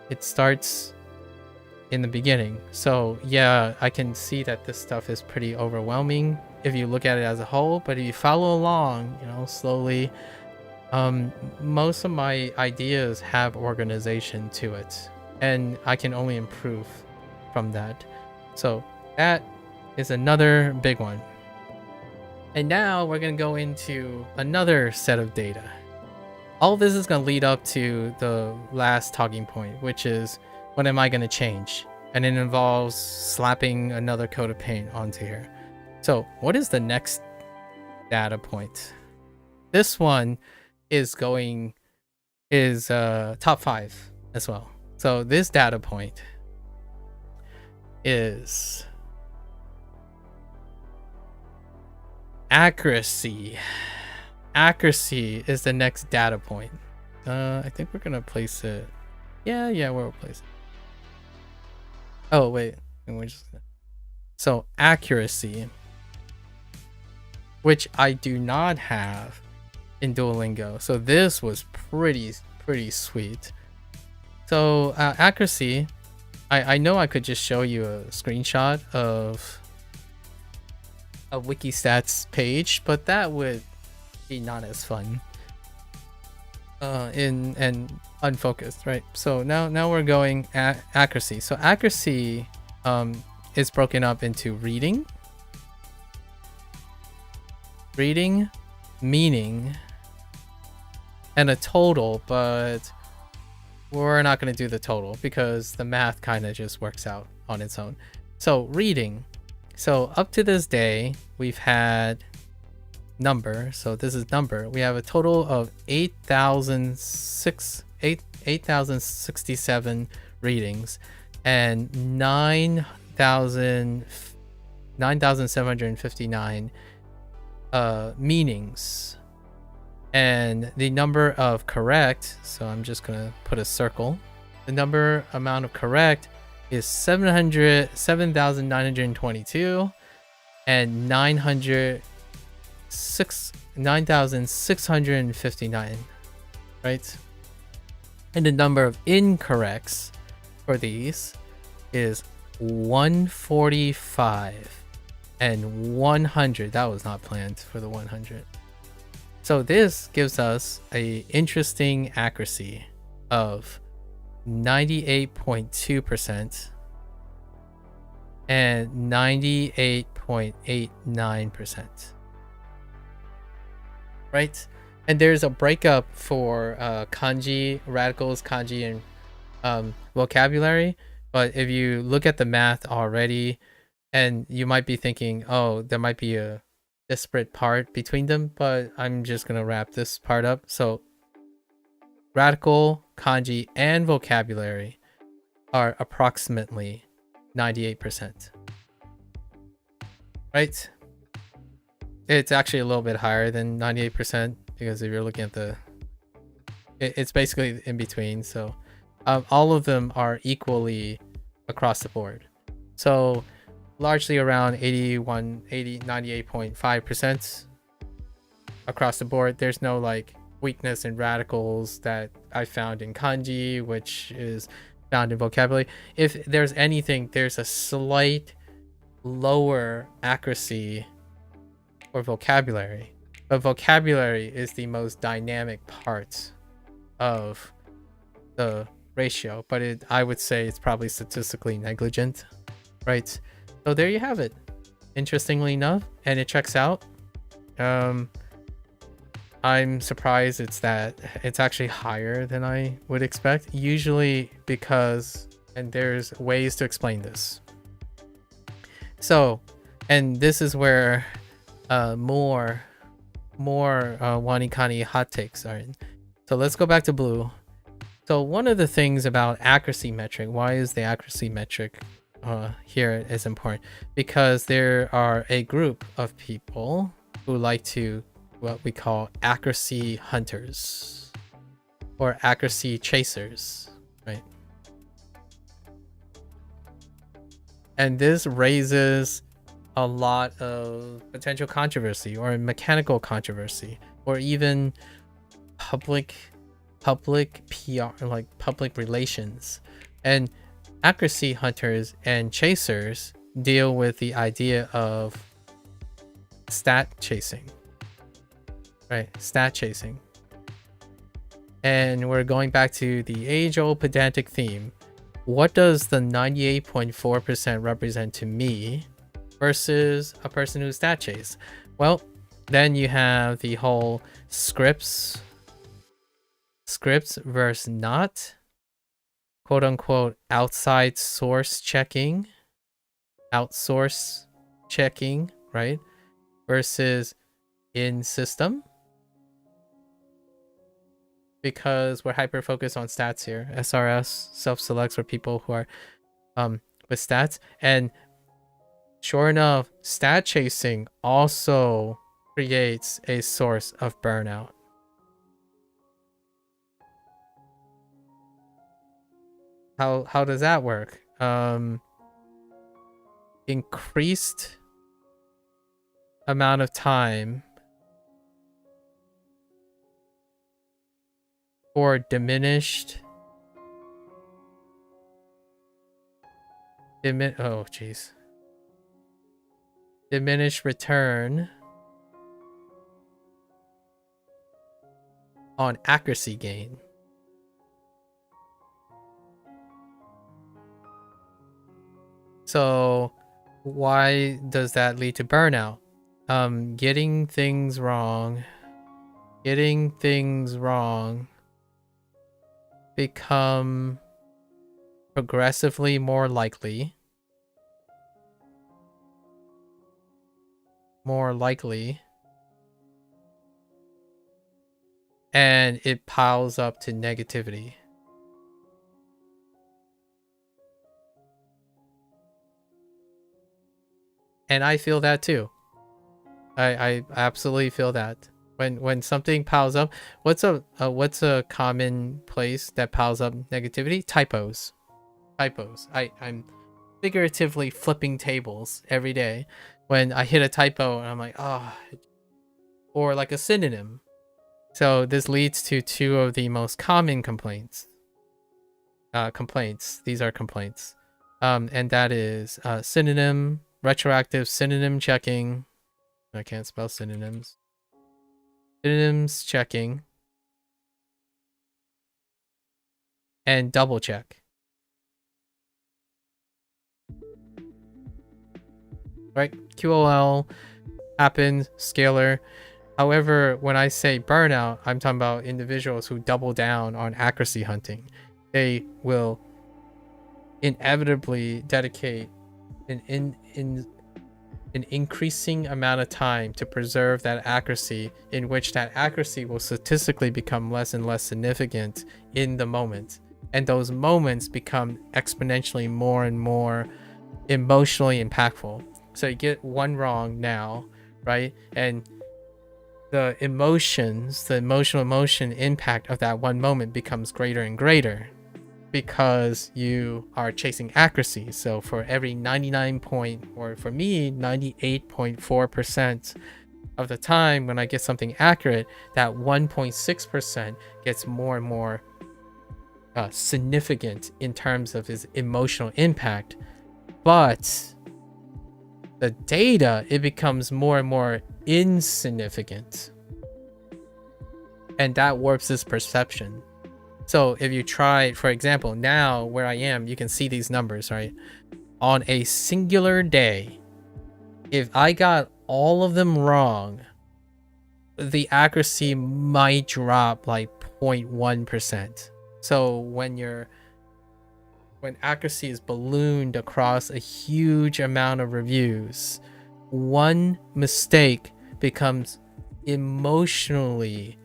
S1: It starts in the beginning. So yeah, I can see that this stuff is pretty overwhelming if you look at it as a whole, but if you follow along, slowly, most of my ideas have organization to it, and I can only improve from that. So that is another big one. And now we're going to go into another set of data. All this is going to lead up to the last talking point, which is, what am I going to change? And it involves slapping another coat of paint onto here. So what is the next data point? This one is top 5 as well. So this data point is accuracy. Accuracy is the next data point. I think we're gonna place it. Yeah, we'll place it. Oh wait, so accuracy, which I do not have in Duolingo. So this was pretty sweet. So accuracy, I know I could just show you a screenshot of a Wikistats page, but that would be not as fun. And unfocused, right? So now we're going at accuracy. So accuracy is broken up into reading, meaning, and a total, but we're not going to do the total because the math kind of just works out on its own. So reading. So up to this day, we've had number. So this is number. We have a total of 8,067 readings and 9,759 meanings. And the number of correct, so I'm just gonna put a circle. The amount of correct is 7,922 and 9,659, right? And the number of incorrects for these is 145 and 100. That was not planned for the 100. So this gives us a interesting accuracy of 98.2% and 98.89%. Right? And there's a breakup for kanji, radicals, kanji, and vocabulary. But if you look at the math already, and you might be thinking, oh, there might be a disparate part between them, but I'm just gonna wrap this part up. So radical, kanji, and vocabulary are approximately 98%. Right? It's actually a little bit higher than 98% because if you're looking at it's basically in between. So all of them are equally across the board. So largely around 98.5% across the board. There's no like weakness in radicals that I found in kanji, which is found in vocabulary. If there's anything, there's a slight lower accuracy for vocabulary, but vocabulary is the most dynamic part of the ratio, but I would say it's probably statistically negligent, right? So there you have it. Interestingly enough, and it checks out. I'm surprised it's actually higher than I would expect. Usually because, and there's ways to explain this. So, and this is where more WaniKani hot takes are in. So let's go back to blue. So one of the things about accuracy metric, why is the accuracy metric here is important? Because there are a group of people who like to what we call accuracy hunters or accuracy chasers, right? And this raises a lot of potential controversy or mechanical controversy or even public PR, like public relations. And accuracy hunters and chasers deal with the idea of stat chasing, right? Stat chasing. And we're going back to the age-old pedantic theme. What does the 98.4% represent to me versus a person who's stat chase? Well, then you have the whole scripts versus not, quote unquote, outsource checking, right? Versus in system. Because we're hyper focused on stats here. SRS self-selects for people who are with stats. And sure enough, stat chasing also creates a source of burnout. How does that work? increased amount of time for diminished diminished return on accuracy gain. So why does that lead to burnout? Getting things wrong become progressively more likely and it piles up to negativity. And I feel that too. I absolutely feel that. When something piles up, what's a common place that piles up negativity? Typos. I'm figuratively flipping tables every day when I hit a typo and I'm like, oh, or like a synonym. So this leads to two of the most common complaints. These are complaints. And that is synonym, retroactive synonym checking. I can't spell synonyms. Synonyms checking. And double check. Right? QOL happens, scalar. However, when I say burnout, I'm talking about individuals who double down on accuracy hunting. They will inevitably dedicate an increasing amount of time to preserve that accuracy, in which that accuracy will statistically become less and less significant in the moment. And those moments become exponentially more and more emotionally impactful. So you get one wrong now, right? And the emotion impact of that one moment becomes greater and greater because you are chasing accuracy. So for every 98.4% of the time when I get something accurate, that 1.6% gets more and more significant in terms of its emotional impact. But the data, it becomes more and more insignificant, and that warps this perception. So if you try, for example, now where I am, you can see these numbers, right? On a singular day, if I got all of them wrong, the accuracy might drop like 0.1%. So when accuracy is ballooned across a huge amount of reviews, one mistake becomes emotionally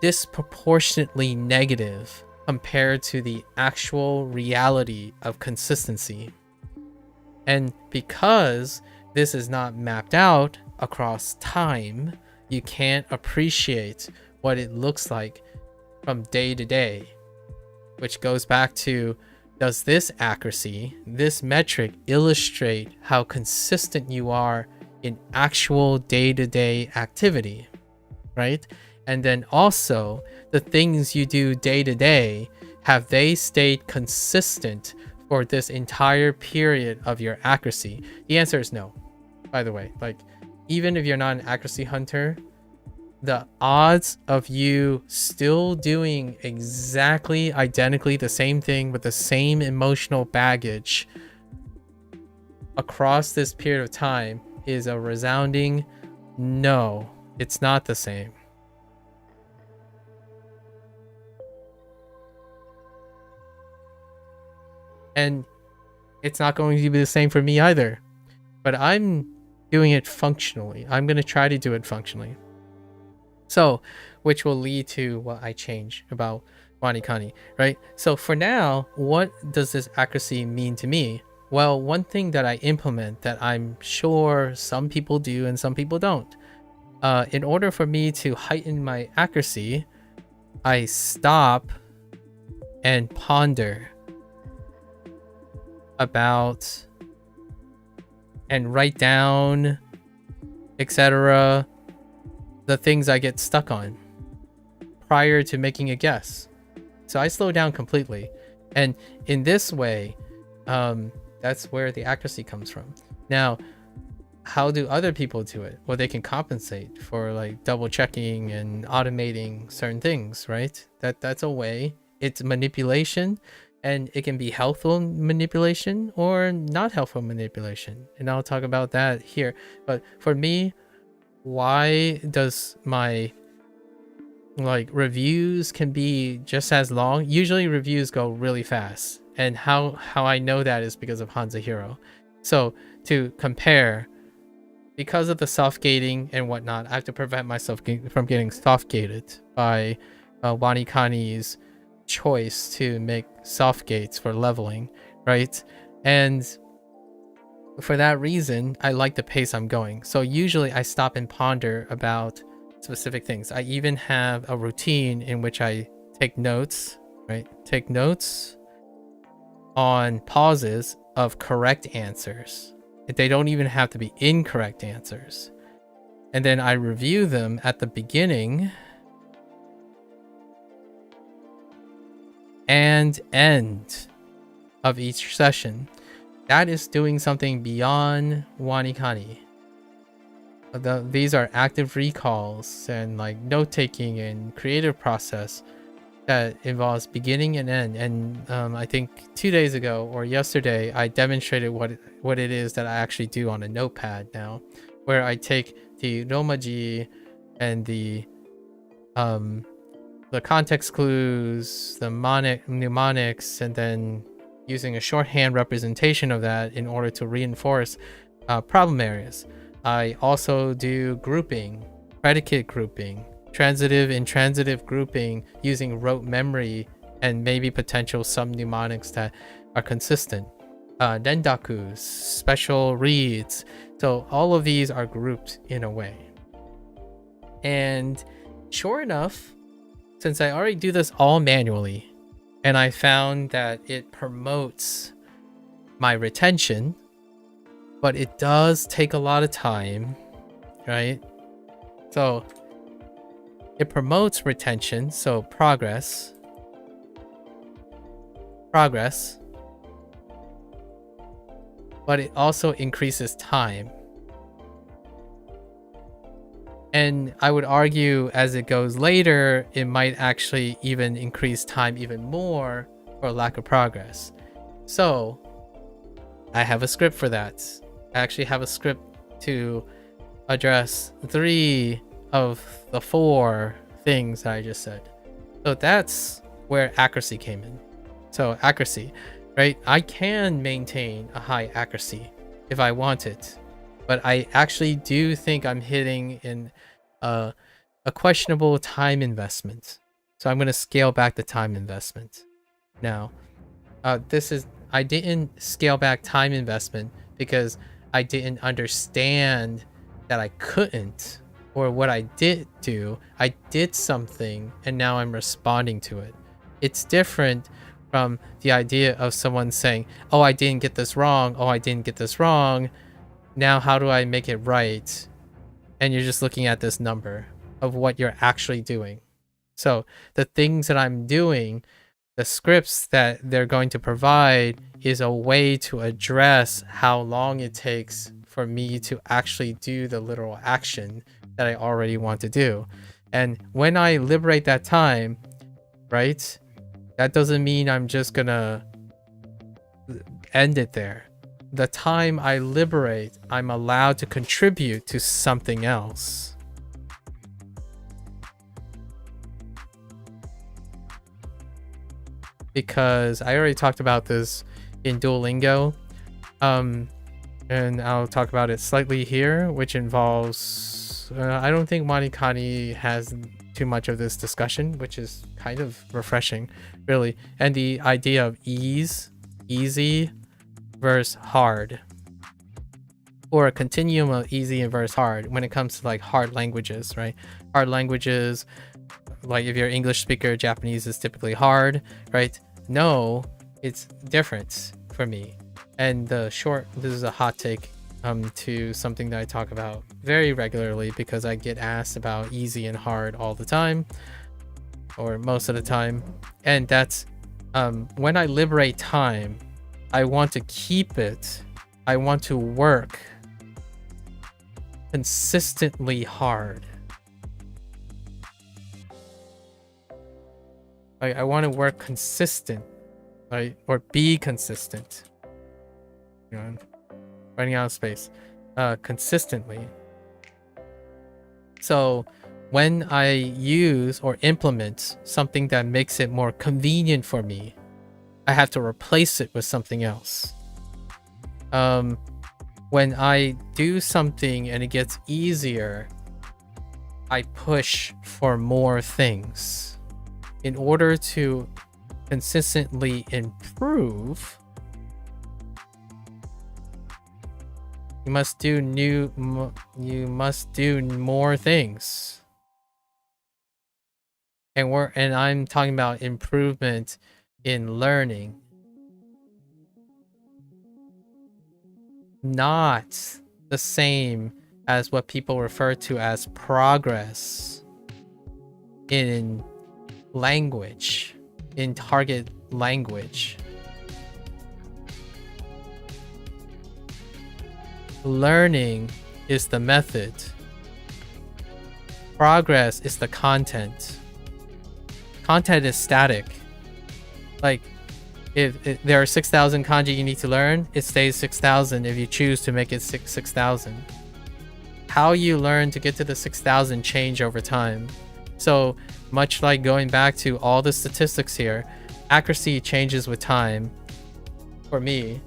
S1: disproportionately negative compared to the actual reality of consistency. And because this is not mapped out across time, you can't appreciate what it looks like from day to day, which goes back to, does this accuracy, this metric, illustrate how consistent you are in actual day-to-day activity, right? And then also, the things you do day to day, have they stayed consistent for this entire period of your accuracy? The answer is no, by the way. Like, even if you're not an accuracy hunter, the odds of you still doing exactly identically the same thing with the same emotional baggage across this period of time is a resounding no. It's not the same. And it's not going to be the same for me either. But I'm doing it functionally. I'm going to try to do it functionally. So, which will lead to what I change about WaniKani, right? So for now, what does this accuracy mean to me? Well, one thing that I implement that I'm sure some people do and some people don't. In order for me to heighten my accuracy, I stop and ponder about and write down, etc., the things I get stuck on prior to making a guess. So I slow down completely. And in this way, that's where the accuracy comes from. Now, how do other people do it? Well, they can compensate for like double checking and automating certain things, right? That's a way. It's manipulation, and it can be helpful manipulation or not helpful manipulation. And I'll talk about that here. But for me, why does my like reviews can be just as long? Usually reviews go really fast. And how I know that is because of HanziHero. So to compare, because of the soft gating and whatnot, I have to prevent myself from getting soft gated by WaniKani's choice to make soft gates for leveling, right? And for that reason, I like the pace I'm going. So usually I stop and ponder about specific things. I even have a routine in which I take notes, right? Take notes on pauses of correct answers. They don't even have to be incorrect answers. And then I review them at the beginning and end of each session. That is doing something beyond WaniKani. These are active recalls and like note-taking and creative process that involves beginning and end. And I think 2 days ago or yesterday, I demonstrated what it is that I actually do on a notepad now, where I take the romaji and the context clues, the mnemonics, and then using a shorthand representation of that in order to reinforce problem areas. I also do grouping, predicate grouping, transitive and intransitive grouping using rote memory and maybe potential sub-mnemonics that are consistent. Rendakus, special reads. So all of these are grouped in a way. And sure enough, since I already do this all manually, and I found that it promotes my retention, but it does take a lot of time, right? So it promotes retention, so progress, but it also increases time. And I would argue as it goes later, it might actually even increase time even more for lack of progress. So I have a script for that. I actually have a script to address 3 of the 4 things that I just said. So that's where accuracy came in. So accuracy, right? I can maintain a high accuracy if I want it, but I actually do think I'm hitting in a questionable time investment. So I'm going to scale back the time investment. Now, I didn't scale back time investment because I didn't understand that I couldn't, or what I did do. I did something and now I'm responding to it. It's different from the idea of someone saying, oh, I didn't get this wrong. Oh, I didn't get this wrong. Now, how do I make it right? And you're just looking at this number of what you're actually doing. So the things that I'm doing, the scripts that they're going to provide is a way to address how long it takes for me to actually do the literal action that I already want to do. And when I liberate that time, right, that doesn't mean I'm just gonna end it there. The time I liberate, I'm allowed to contribute to something else. Because I already talked about this in Duolingo, and I'll talk about it slightly here, which involves, I don't think WaniKani has too much of this discussion, which is kind of refreshing, really. And the idea of easy versus hard, or a continuum of easy and versus hard when it comes to like hard languages, right? Hard languages, like if you're an English speaker, Japanese is typically hard, right? No, it's different for me. And this is a hot take, to something that I talk about very regularly because I get asked about easy and hard all the time, or most of the time. And that's when I liberate time, I want to keep it. I want to work consistently hard. I want to work consistent, right? Or be consistent. You know, running out of space. Consistently. So when I use or implement something that makes it more convenient for me, I have to replace it with something else. When I do something and it gets easier, I push for more things. In order to consistently improve, you must do more things. And I'm talking about improvement in learning, not the same as what people refer to as progress in language, in target language. Learning is the method. Progress is the content. Content is static. Like, if there are 6,000 kanji you need to learn, it stays 6,000 if you choose to make it 6,000. How you learn to get to the 6,000 change over time. So much like going back to all the statistics here, accuracy changes with time. For me,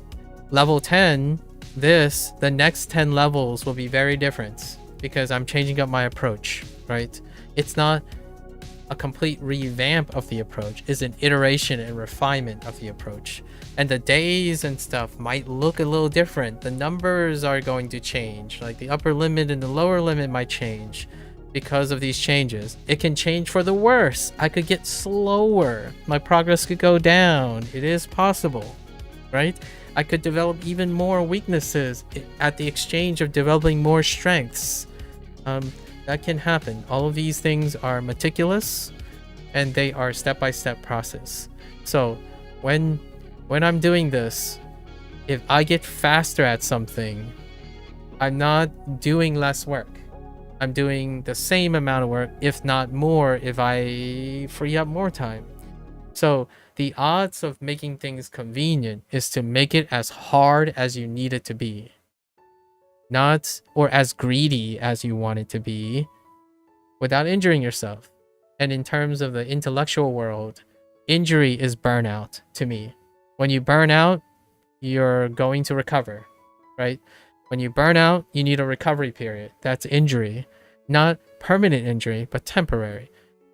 S1: level 10, the next 10 levels will be very different because I'm changing up my approach, right? It's not a complete revamp of the approach, it's an iteration and refinement of the approach. And the days and stuff might look a little different. The numbers are going to change, like the upper limit and the lower limit might change because of these changes. It can change for the worse. I could get slower. My progress could go down. It is possible, right? I could develop even more weaknesses at the exchange of developing more strengths. That can happen. All of these things are meticulous and they are step-by-step process. So when I'm doing this, if I get faster at something, I'm not doing less work. I'm doing the same amount of work, if not more, if I free up more time. So the odds of making things convenient is to make it as hard as you need it to be. Not, or as greedy as you want it to be, without injuring yourself. And in terms of the intellectual world, injury is burnout to me. When you burn out, you're going to recover, right? When you burn out, you need a recovery period. That's injury. Not permanent injury, but temporary.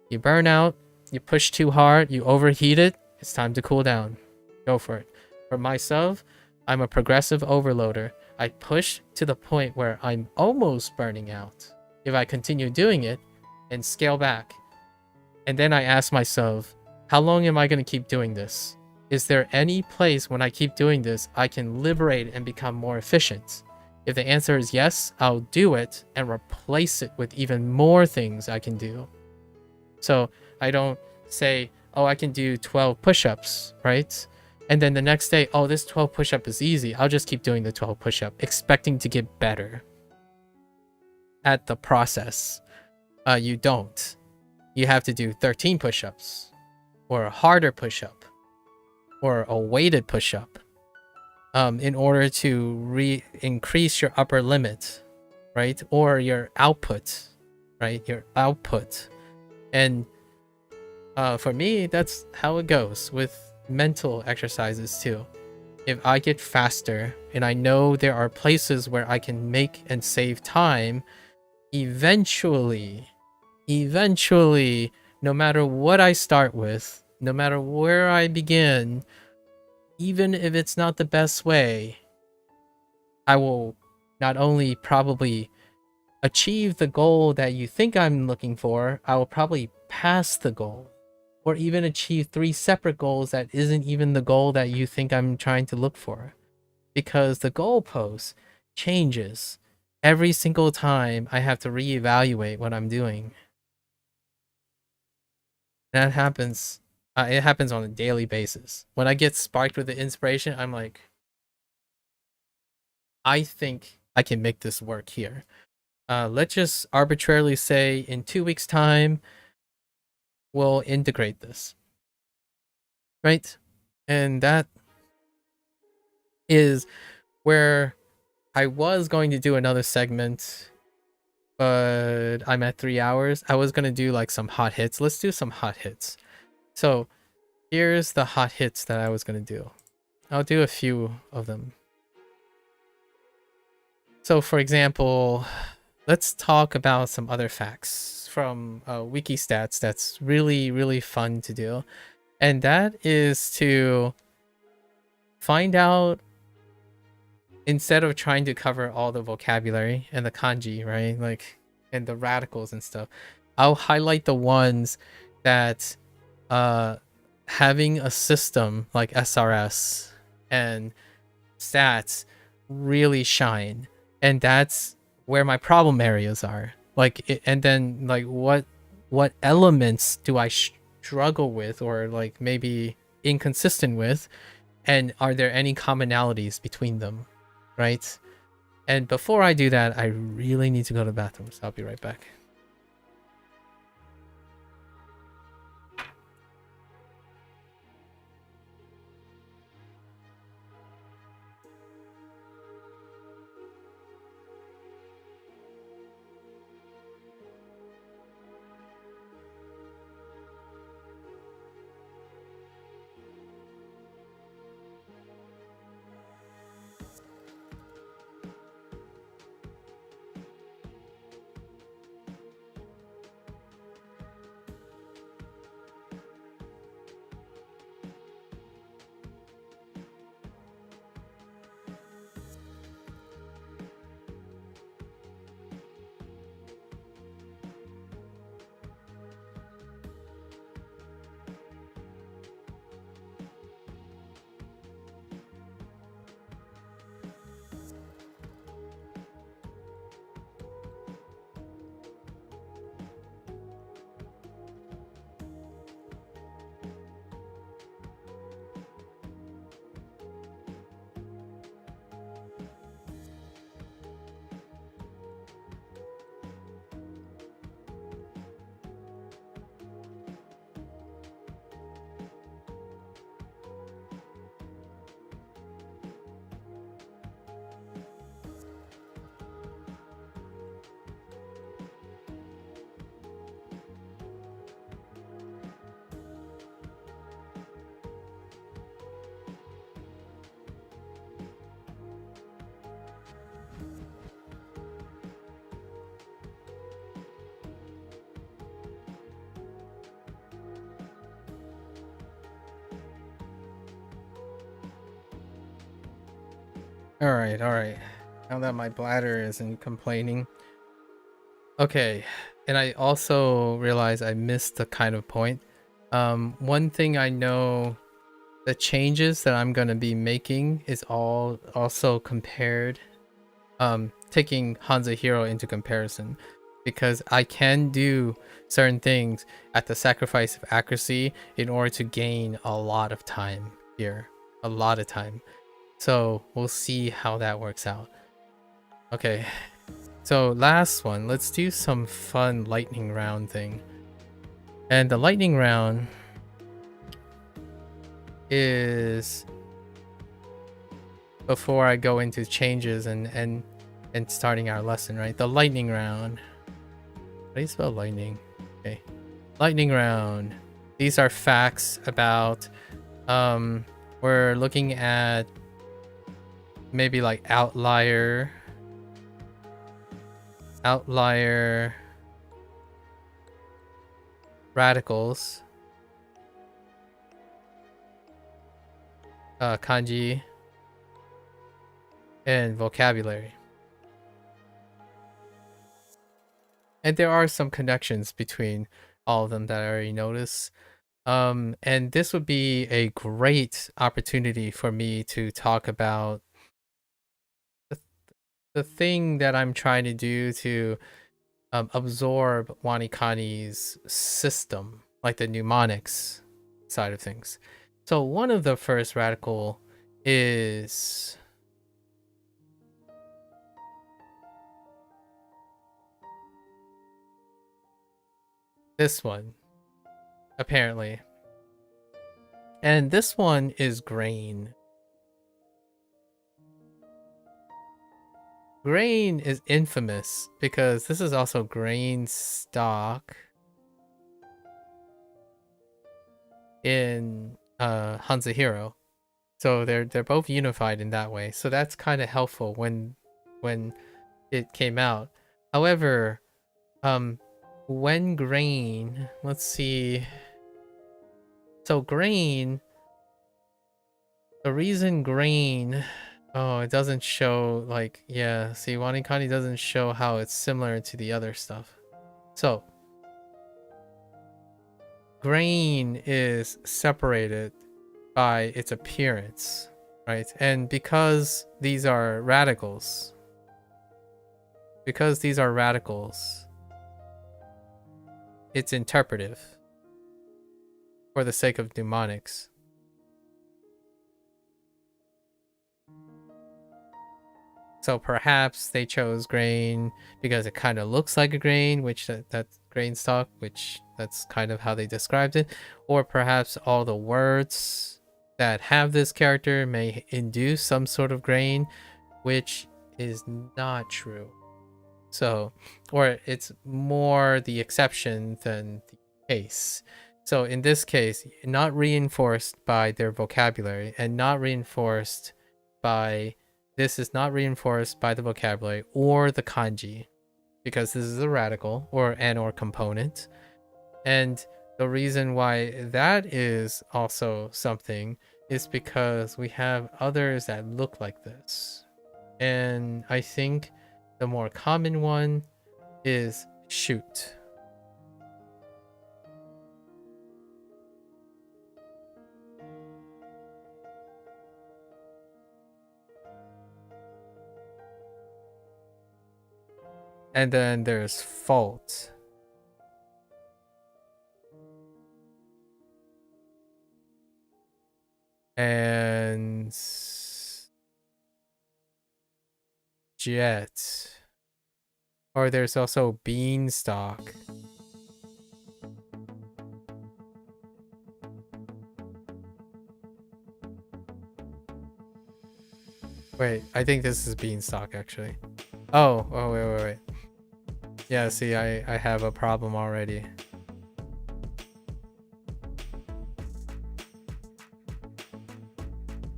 S1: You burn out, you push too hard, you overheat it, it's time to cool down. Go for it. For myself, I'm a progressive overloader. I push to the point where I'm almost burning out. If I continue doing it, and scale back. And then I ask myself, how long am I going to keep doing this? Is there any place when I keep doing this I can liberate and become more efficient? If the answer is yes, I'll do it and replace it with even more things I can do. So I don't say, oh, I can do 12 push-ups, right? And then the next day, oh, this 12 push-up is easy. I'll just keep doing the 12 push-up, expecting to get better at the process. You don't. You have to do 13 push-ups, or a harder push-up, or a weighted push-up, in order to increase your upper limit, right? Or your output, right? Your output. And for me, that's how it goes with mental exercises too. If I get faster and I know there are places where I can make and save time, eventually, no matter what I start with, no matter where I begin, even if it's not the best way, I will not only probably achieve the goal that you think I'm looking for, I will probably pass the goal, or even achieve 3 separate goals that isn't even the goal that you think I'm trying to look for. Because the goalpost changes every single time I have to reevaluate what I'm doing. That happens. It happens on a daily basis. When I get sparked with the inspiration, I'm like, I think I can make this work here. Let's just arbitrarily say in 2 weeks' time, we'll integrate this, right? And that is where I was going to do another segment, but I'm at 3 hours. I was going to do like some hot hits. Let's do some hot hits. So here's the hot hits that I was going to do. I'll do a few of them. So for example, let's talk about some other facts from Wikistats that's really, really fun to do. And that is to find out, instead of trying to cover all the vocabulary and the kanji, right? Like, and the radicals and stuff, I'll highlight the ones that having a system like SRS and stats really shine. And that's where my problem areas are. Like, and then like what elements do I struggle with, or like maybe inconsistent with, and are there any commonalities between them, right? And before I do that, I really need to go to the bathroom, so I'll be right back. All right, all right. Now that my bladder isn't complaining. Okay, and I also realized I missed the kind of point. One thing I know, the changes that I'm gonna be making is all also compared, taking HanziHero into comparison, because I can do certain things at the sacrifice of accuracy in order to gain a lot of time here, a lot of time. So we'll see how that works out. Okay, so last one, let's do some fun lightning round thing. And the lightning round is, before I go into changes and starting our lesson, right? The lightning round. How do you spell lightning? Okay. Lightning round. These are facts about, we're looking at maybe like outlier radicals, kanji, and vocabulary. And there are some connections between all of them that I already noticed. And this would be a great opportunity for me to talk about the thing that I'm trying to do to absorb WaniKani's system, like the mnemonics side of things. So one of the first radical is this one, apparently. And this one is grain. Grain is infamous because this is also grain stock in HanziHero. So they're both unified in that way. So that's kind of helpful when it came out. However, when grain, let's see. So grain, the reason grain, oh, it doesn't show, like, yeah, see, WaniKani doesn't show how it's similar to the other stuff. So grain is separated by its appearance, right? And because these are radicals, it's interpretive for the sake of mnemonics. So perhaps they chose grain because it kind of looks like a grain, which that's grain stock, which that's kind of how they described it. Or perhaps all the words that have this character may induce some sort of grain, which is not true. So, or it's more the exception than the case. So in this case, not reinforced by their vocabulary and not reinforced by, this is not reinforced by the vocabulary or the kanji, because this is a radical or component. And the reason why that is also something is because we have others that look like this. And I think the more common one is shoot. And then there's fault. And jet. Or there's also beanstalk. Wait, I think this is beanstalk actually. Oh, wait. Yeah, see, I have a problem already.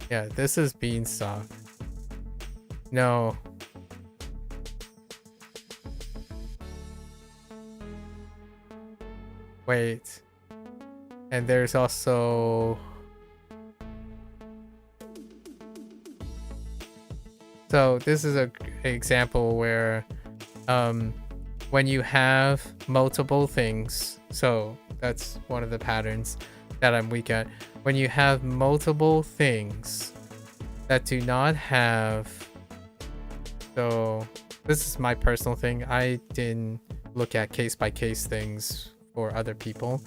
S1: Yeah, this is beanstalk. No. Wait. And there's also... So this is an example where when you have multiple things, so that's one of the patterns that I'm weak at. When you have multiple things that do not have, so this is my personal thing. I didn't look at case by case things for other people.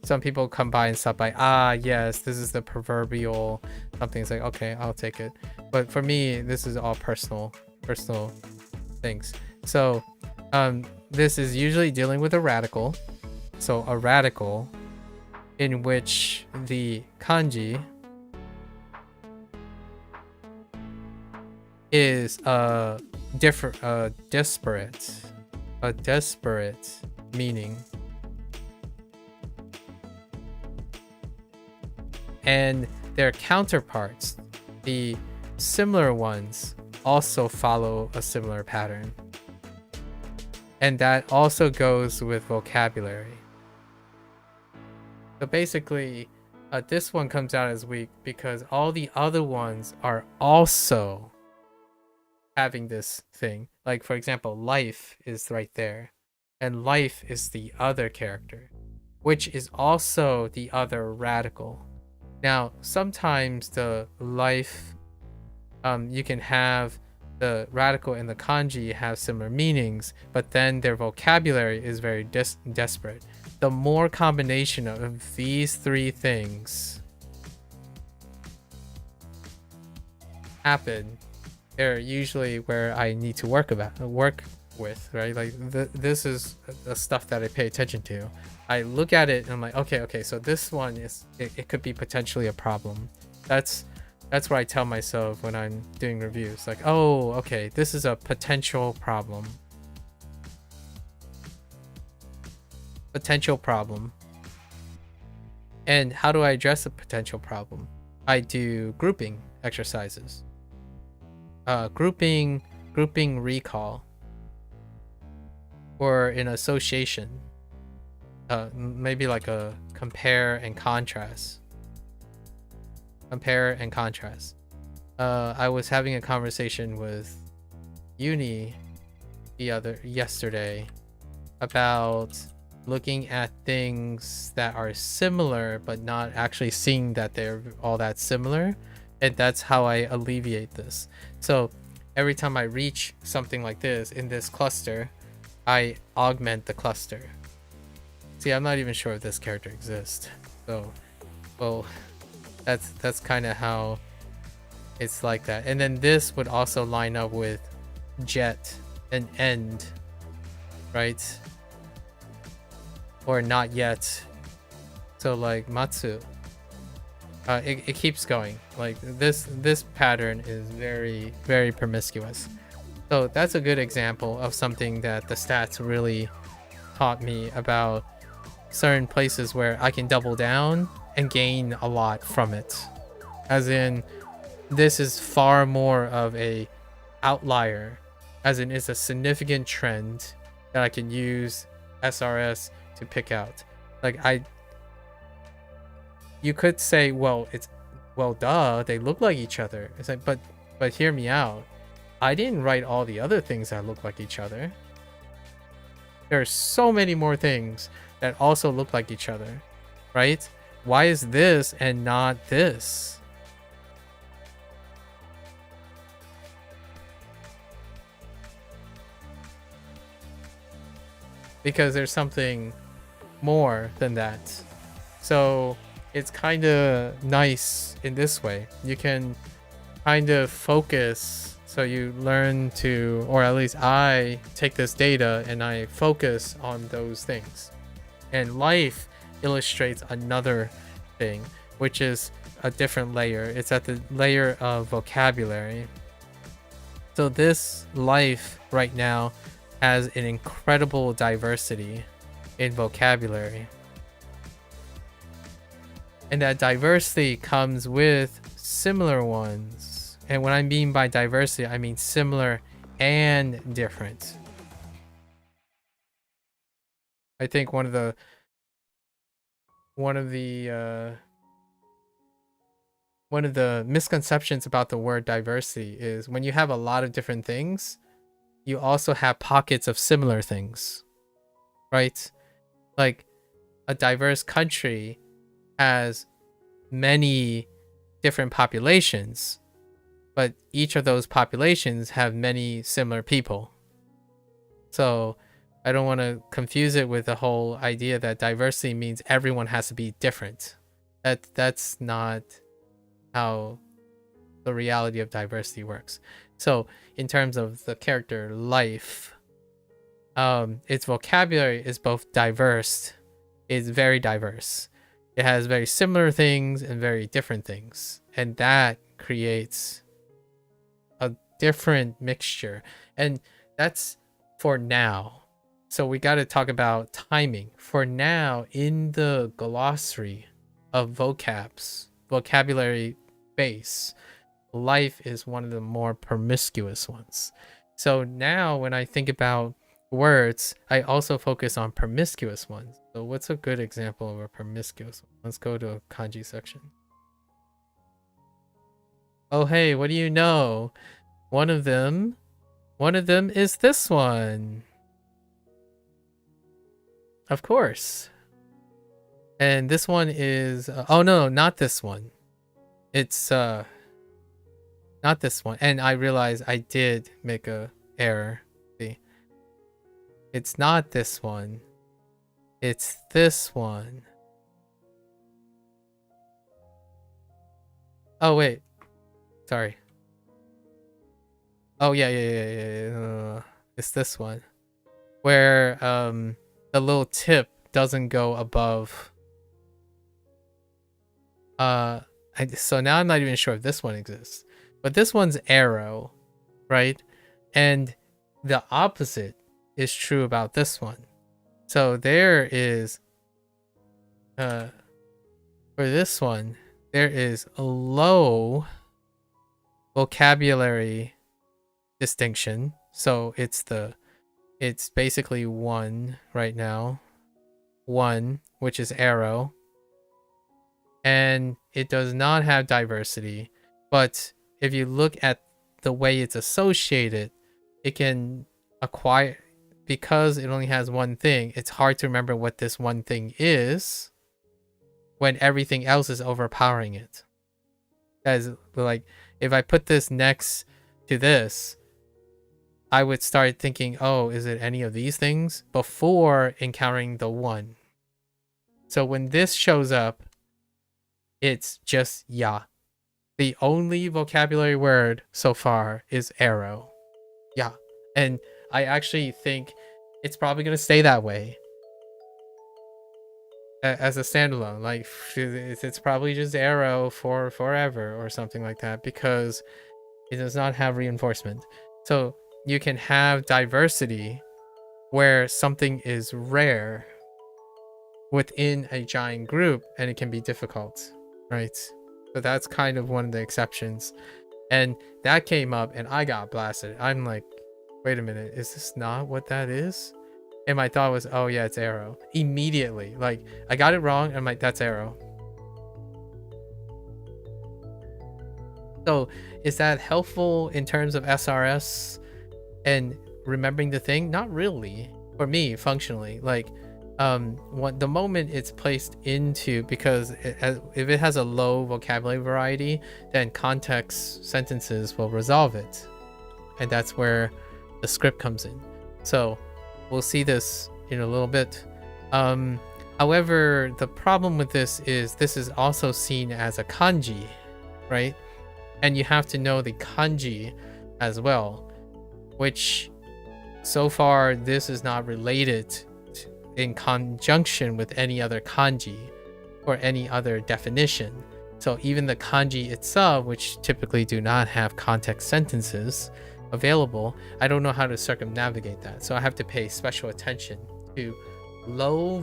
S1: Some people come by and stop by, yes, this is the proverbial something. It's like, okay, I'll take it. But for me, this is all personal things. So this is usually dealing with a radical. So a radical in which the kanji is a disparate meaning. And their counterparts, the similar ones, also follow a similar pattern. And that also goes with vocabulary. So basically, this one comes out as weak because all the other ones are also having this thing. Like, for example, life is right there. And life is the other character, which is also the other radical. Now, sometimes the life, you can have the radical and the kanji have similar meanings, but then their vocabulary is very desperate. The more combination of these three things happen, they're usually where I need to work with, right? Like this is the stuff that I pay attention to. I look at it and I'm like, okay, so this one is it could be potentially a problem. That's what I tell myself when I'm doing reviews. Like, oh, okay, this is a potential problem. Potential problem. And how do I address a potential problem? I do grouping exercises. Grouping recall, or an association. Maybe like a compare and contrast. I was having a conversation with Uni yesterday about looking at things that are similar but not actually seeing that they're all that similar, and that's how I alleviate this. So every time I reach something like this in this cluster, I augment the cluster. See, I'm not even sure if this character exists, so well, that's kind of how it's like that. And then this would also line up with jet and end, right? Or not yet. So like matsu, it keeps going. Like this pattern is very, very promiscuous. So that's a good example of something that the stats really taught me about certain places where I can double down and gain a lot from it. As in, this is far more of a outlier, as in it's a significant trend that I can use SRS to pick out. Like you could say, well, duh, they look like each other. It's like, but hear me out. I didn't write all the other things that look like each other. There are so many more things that also look like each other, right? Why is this and not this? Because there's something more than that. So it's kind of nice in this way. You can kind of focus, so you learn to, or at least I take this data and I focus on those things. And life illustrates another thing, which is a different layer. It's at the layer of vocabulary. So this life right now has an incredible diversity in vocabulary. And that diversity comes with similar ones. And what I mean by diversity, I mean similar and different. I think one of the misconceptions about the word diversity is when you have a lot of different things, you also have pockets of similar things, right? Like a diverse country has many different populations, but each of those populations have many similar people. So I don't want to confuse it with the whole idea that diversity means everyone has to be different. That's not how the reality of diversity works. So in terms of the character life, its vocabulary is both diverse, is very diverse. It has very similar things and very different things, and that creates a different mixture. And that's for now. So we got to talk about timing. For now, in the glossary of vocabulary base, life is one of the more promiscuous ones. So now when I think about words, I also focus on promiscuous ones. So what's a good example of a promiscuous one? Let's go to a kanji section. Oh, hey, what do you know? One of them is this one. Of course. And this one is oh no, not this one. It's Not this one. And I realized I did make a error. See, it's not this one. It's this one. Oh wait, sorry. Oh yeah. No. It's this one where the little tip doesn't go above. So now I'm not even sure if this one exists, but this one's arrow, right? And the opposite is true about this one. So there is for this one, there is a low vocabulary distinction. So it's basically 1 right now. 1, which is arrow. And it does not have diversity. But if you look at the way it's associated, it can acquire, because it only has one thing, it's hard to remember what this one thing is when everything else is overpowering it. As like, if I put this next to this, I would start thinking, oh, is it any of these things before encountering the one. So when this shows up, it's just ya. The only vocabulary word so far is arrow. Yeah. And I actually think it's probably going to stay that way as a standalone. Like, it's probably just arrow for forever or something like that, because it does not have reinforcement. So you can have diversity where something is rare within a giant group, and it can be difficult, right? So that's kind of one of the exceptions. And that came up and I got blasted. I'm like, wait a minute, is this not what that is? And my thought was, oh yeah, it's arrow. Immediately, like, I got it wrong. I'm like, that's arrow. So is that helpful in terms of SRS and remembering the thing? Not really, for me, functionally. Like, the moment it's placed into, because if it has a low vocabulary variety, then context sentences will resolve it, and that's where the script comes in. So we'll see this in a little bit. However, the problem with this is also seen as a kanji, right? And you have to know the kanji as well, which so far this is not related in conjunction with any other kanji or any other definition. So even the kanji itself, which typically do not have context sentences available, I don't know how to circumnavigate that. So I have to pay special attention to low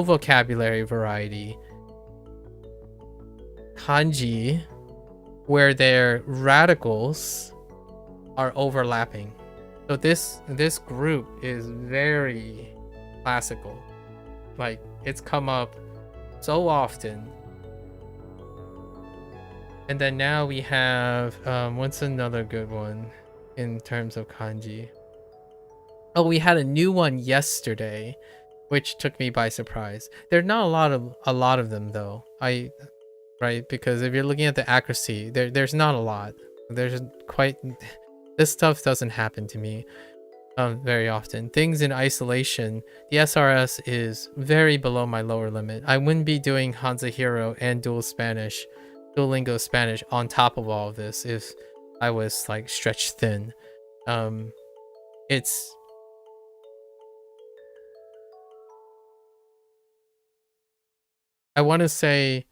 S1: vocabulary variety kanji where their radicals are overlapping. So this group is very classical. Like, it's come up so often. And then now we have what's another good one in terms of kanji? Oh, we had a new one yesterday, which took me by surprise. There's not a lot of them though. Right, because if you're looking at the accuracy, there's not a lot. There's quite, this stuff doesn't happen to me very often. Things in isolation, the SRS is very below my lower limit. I wouldn't be doing HanziHero and Duolingo Spanish on top of all of this if I was like stretched thin. It's I want to say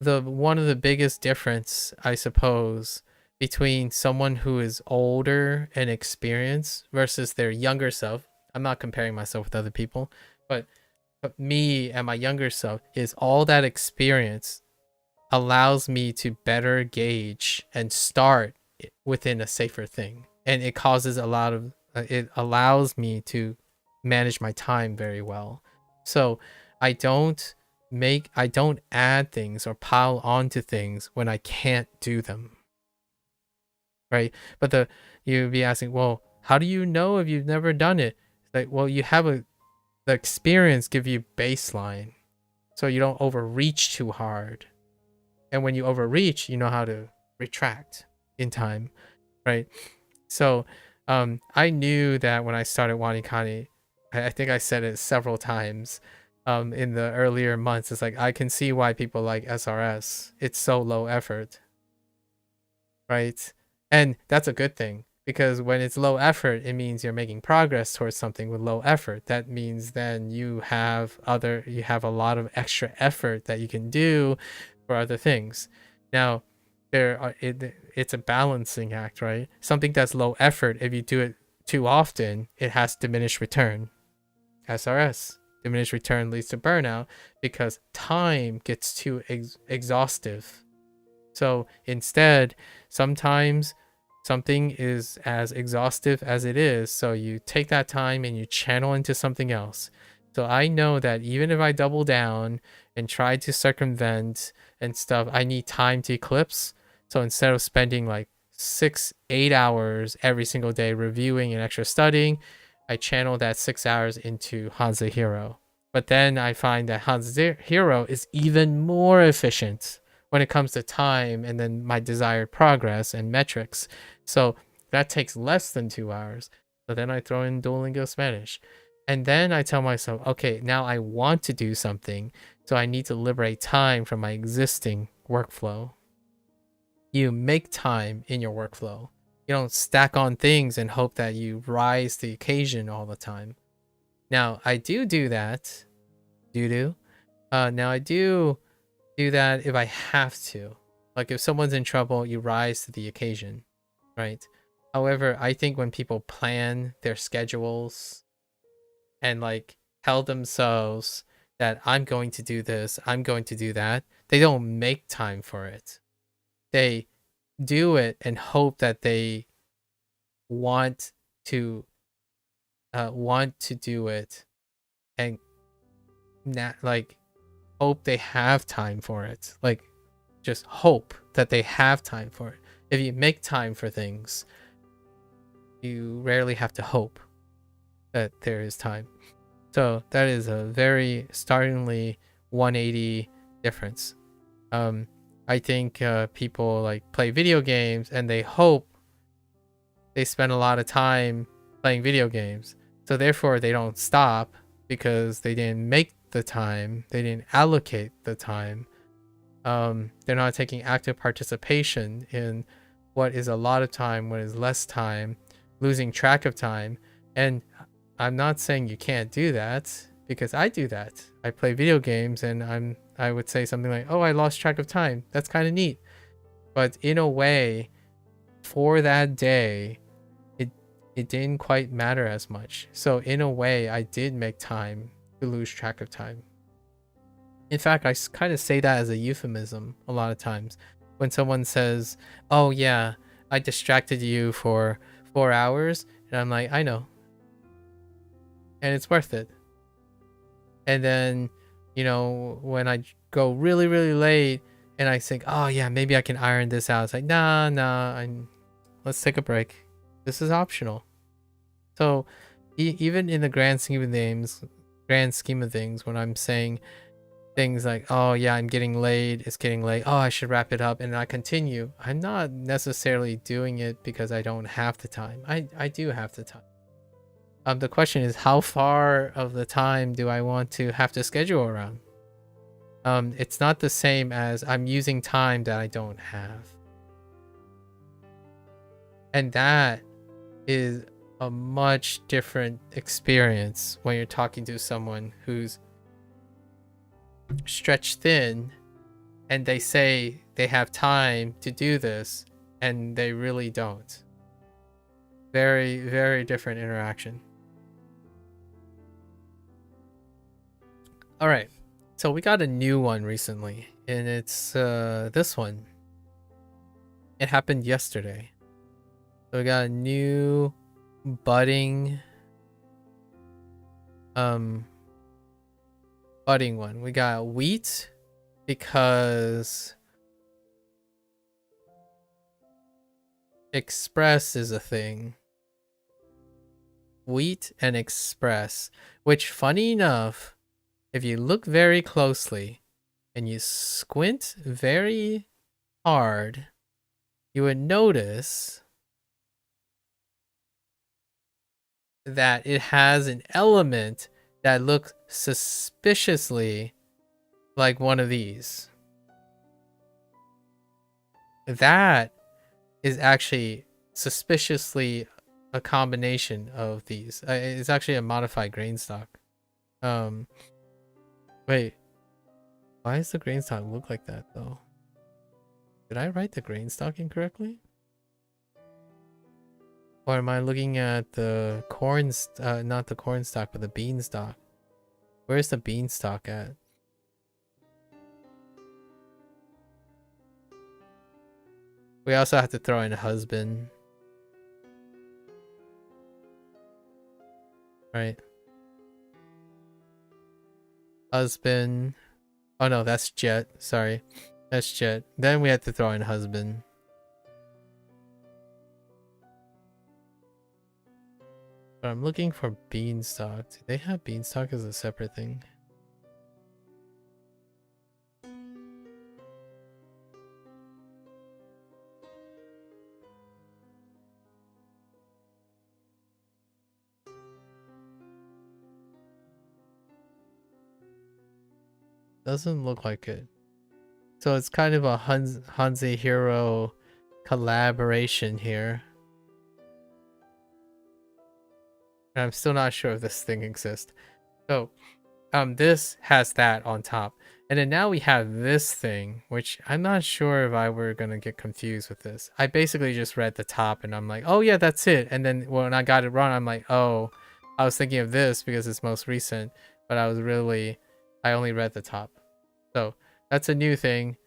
S1: one of the biggest difference, I suppose, between someone who is older and experienced versus their younger self. I'm not comparing myself with other people, but me and my younger self, is all that experience allows me to better gauge and start within a safer thing, and it causes a lot of it allows me to manage my time very well. So I don't add things or pile onto things when I can't do them, right? But you'd be asking, well, how do you know if you've never done it? It's like, well, you have the experience give you baseline, so you don't overreach too hard. And when you overreach, you know how to retract in time, right? So I knew that when I started WaniKani, I think I said it several times in the earlier months. It's like I can see why people like SRS. It's so low effort, right? And that's a good thing because when it's low effort, it means you're making progress towards something with low effort. That means then you have a lot of extra effort that you can do for other things. Now, it's a balancing act, right? Something that's low effort, if you do it too often, it has diminished return. SRS. Diminished return leads to burnout because time gets too exhaustive. So instead, sometimes something is as exhaustive as it is, so you take that time and you channel into something else. So I know that even if I double down and try to circumvent and stuff, I need time to eclipse. So instead of spending like 6-8 hours every single day reviewing and extra studying, I channel that 6 hours into HanziHero. But then I find that HanziHero is even more efficient when it comes to time and then my desired progress and metrics. So that takes less than 2 hours. So then I throw in Duolingo Spanish. And then I tell myself, okay, now I want to do something. So I need to liberate time from my existing workflow. You make time in your workflow. You don't stack on things and hope that you rise to the occasion all the time. Now, I do that. Now, I do that if I have to. Like if someone's in trouble, you rise to the occasion, right? However, I think when people plan their schedules and like tell themselves that I'm going to do this, I'm going to do that, they don't make time for it. They do it and hope that they want to do it and like hope they have time for it. Like just hope that they have time for it. If you make time for things, you rarely have to hope that there is time. So that is a very startlingly 180 difference. I think people like play video games and they hope they spend a lot of time playing video games. So therefore they don't stop because they didn't make the time. They didn't allocate the time. They're not taking active participation in what is a lot of time, what is less time, losing track of time. And I'm not saying you can't do that because I do that. I play video games and I would say something like, oh, I lost track of time. That's kind of neat. But in a way, for that day, it didn't quite matter as much. So in a way, I did make time to lose track of time. In fact, I kind of say that as a euphemism a lot of times. When someone says, oh yeah, I distracted you for 4 hours, and I'm like, I know. And it's worth it. And then, you know, when I go really, really late and I think, oh yeah, maybe I can iron this out. It's like, nah, let's take a break. This is optional. So even in the grand scheme of things, when I'm saying things like, oh yeah, I'm getting late, it's getting late, oh I should wrap it up, and I continue, I'm not necessarily doing it because I don't have the time. I do have the time. The question is, how far of the time do I want to have to schedule around? It's not the same as I'm using time that I don't have. And that is a much different experience when you're talking to someone who's stretched thin and they say they have time to do this and they really don't. Very, very different interaction. All right, so we got a new one recently, and it's this one. It happened yesterday. So we got a new budding one. We got wheat because express is a thing. Wheat and express, which funny enough, if you look very closely and you squint very hard, you would notice that it has an element that looks suspiciously like one of these. That is actually suspiciously a combination of these. It's actually a modified grain stock. Wait, why does the grain stock look like that though? Did I write the grain stock incorrectly? Or am I looking at the corn, not the corn stock, but the bean stock? Where's the bean stock at? We also have to throw in husband. Right. Husband. Oh no, that's jet. Sorry. That's jet. Then we have to throw in husband. But I'm looking for beanstalk. Do they have beanstalk as a separate thing? Doesn't look like it. So it's kind of a HanziHero collaboration here. And I'm still not sure if this thing exists. So, this has that on top. And then now we have this thing, which I'm not sure if I were gonna get confused with this. I basically just read the top and I'm like, oh yeah, that's it. And then when I got it wrong, I'm like, oh, I was thinking of this because it's most recent, but I only read the top. So that's a new thing.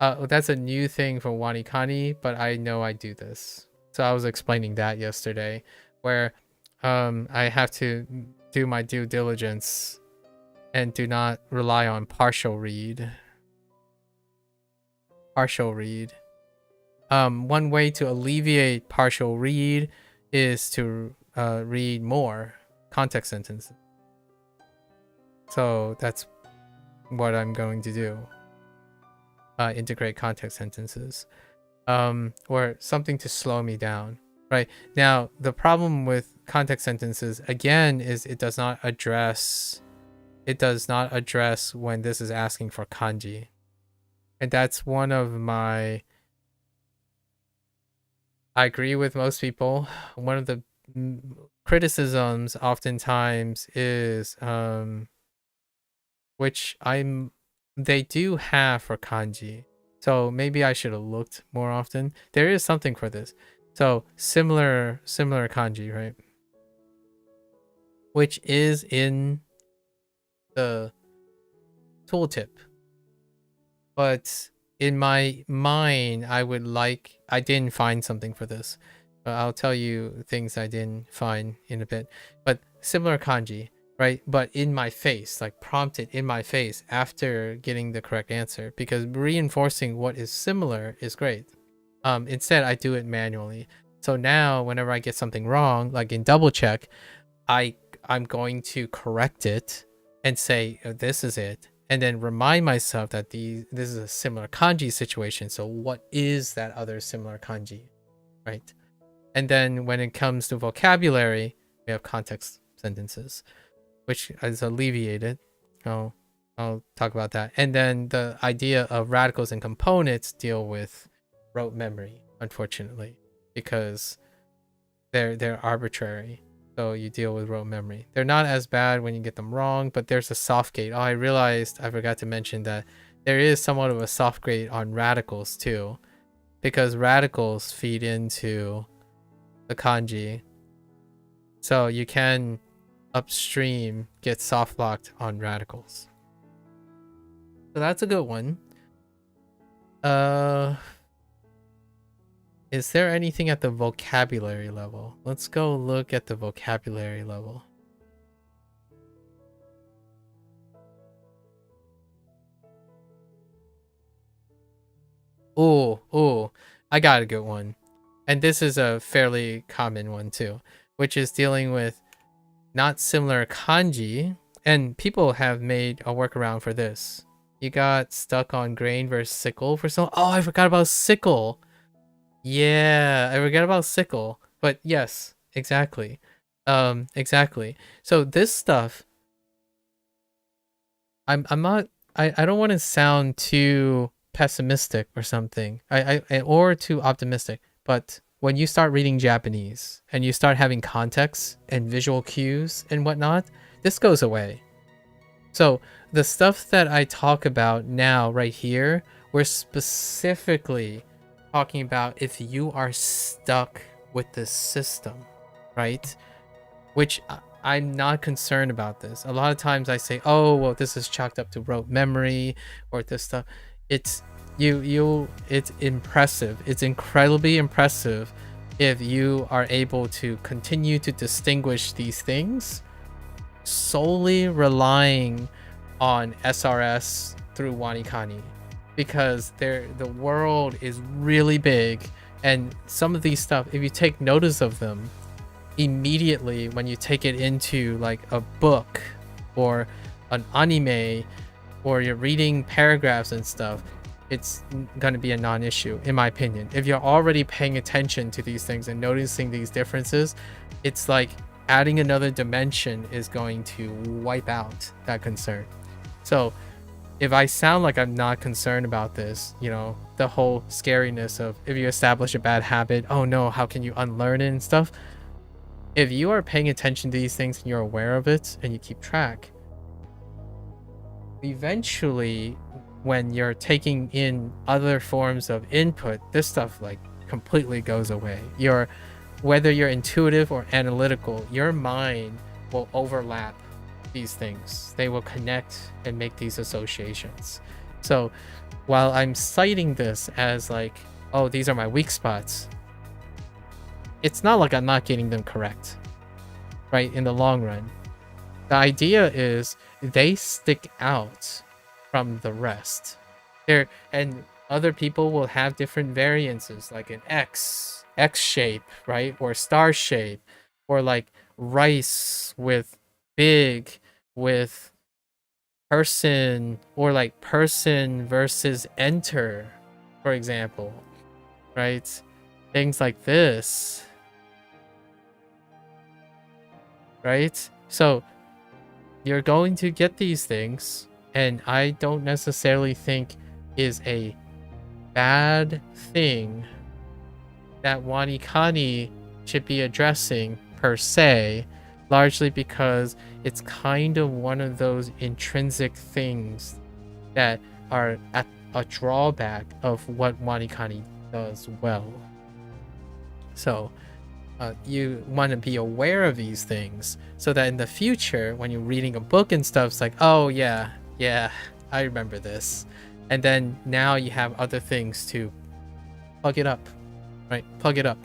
S1: That's a new thing for WaniKani, but I know I do this. So I was explaining that yesterday, where I have to do my due diligence and do not rely on partial read. Partial read. One way to alleviate partial read is to read more context sentences. So that's what I'm going to do. Integrate context sentences. Or something to slow me down. Right. Now, the problem with context sentences, again, is it does not address when this is asking for kanji. And that's one of my... I agree with most people. One of the criticisms oftentimes is which they do have for kanji. So maybe I should have looked more often. There is something for this. So similar kanji, right? Which is in the tooltip. But in my mind, I didn't find something for this. I'll tell you things I didn't find in a bit. But similar kanji, right? But in my face, like prompted in my face after getting the correct answer. Because reinforcing what is similar is great. Instead, I do it manually. So now, whenever I get something wrong, like in double check, I'm going to correct it and say, oh, this is it. And then remind myself that this is a similar kanji situation. So what is that other similar kanji, right? And then when it comes to vocabulary, we have context sentences, which is alleviated. I'll talk about that. And then the idea of radicals and components deal with rote memory, unfortunately, because they're arbitrary. So you deal with rote memory. They're not as bad when you get them wrong, but there's a soft gate. Oh, I realized I forgot to mention that there is somewhat of a soft gate on radicals too, because radicals feed into the kanji. So you can upstream get soft locked on radicals. So that's a good one. Is there anything at the vocabulary level? Let's go look at the vocabulary level. Oh, I got a good one. And this is a fairly common one too, which is dealing with not similar kanji. And people have made a workaround for this. You got stuck on grain versus sickle for some... Oh, I forgot about sickle. Yeah, I forget about sickle, but yes, exactly. Exactly. So this stuff, I'm not I don't want to sound too pessimistic or something. Or too optimistic, but when you start reading Japanese and you start having context and visual cues and whatnot, this goes away. So the stuff that I talk about now right here, we're specifically talking about if you are stuck with the system, right? Which I'm not concerned about this. A lot of times I say, "Oh, well, this is chalked up to rote memory or this stuff." It's it's impressive. It's incredibly impressive if you are able to continue to distinguish these things solely relying on SRS through WaniKani, because the world is really big, and some of these stuff, if you take notice of them immediately when you take it into like a book or an anime, or you're reading paragraphs and stuff, it's going to be a non-issue in my opinion. If you're already paying attention to these things and noticing these differences, it's like adding another dimension is going to wipe out that concern. So if I sound like I'm not concerned about this, you know, the whole scariness of if you establish a bad habit, oh no, how can you unlearn it and stuff? If you are paying attention to these things and you're aware of it and you keep track, eventually when you're taking in other forms of input, this stuff like completely goes away. Whether you're intuitive or analytical, your mind will overlap these things. They will connect and make these associations. So while I'm citing this as like, oh, these are my weak spots, it's not like I'm not getting them correct, right? In the long run, the idea is they stick out from the rest. And other people will have different variances, like an X shape, right? Or star shape, or like rice with big with person, or like person versus enter, for example, right? Things like this, right? So you're going to get these things, and I don't necessarily think is a bad thing that WaniKani should be addressing per se, largely because it's kind of one of those intrinsic things that are at a drawback of what WaniKani does well. So you want to be aware of these things so that in the future, when you're reading a book and stuff, it's like, oh yeah, I remember this. And then now you have other things to plug it up, right? Plug it up.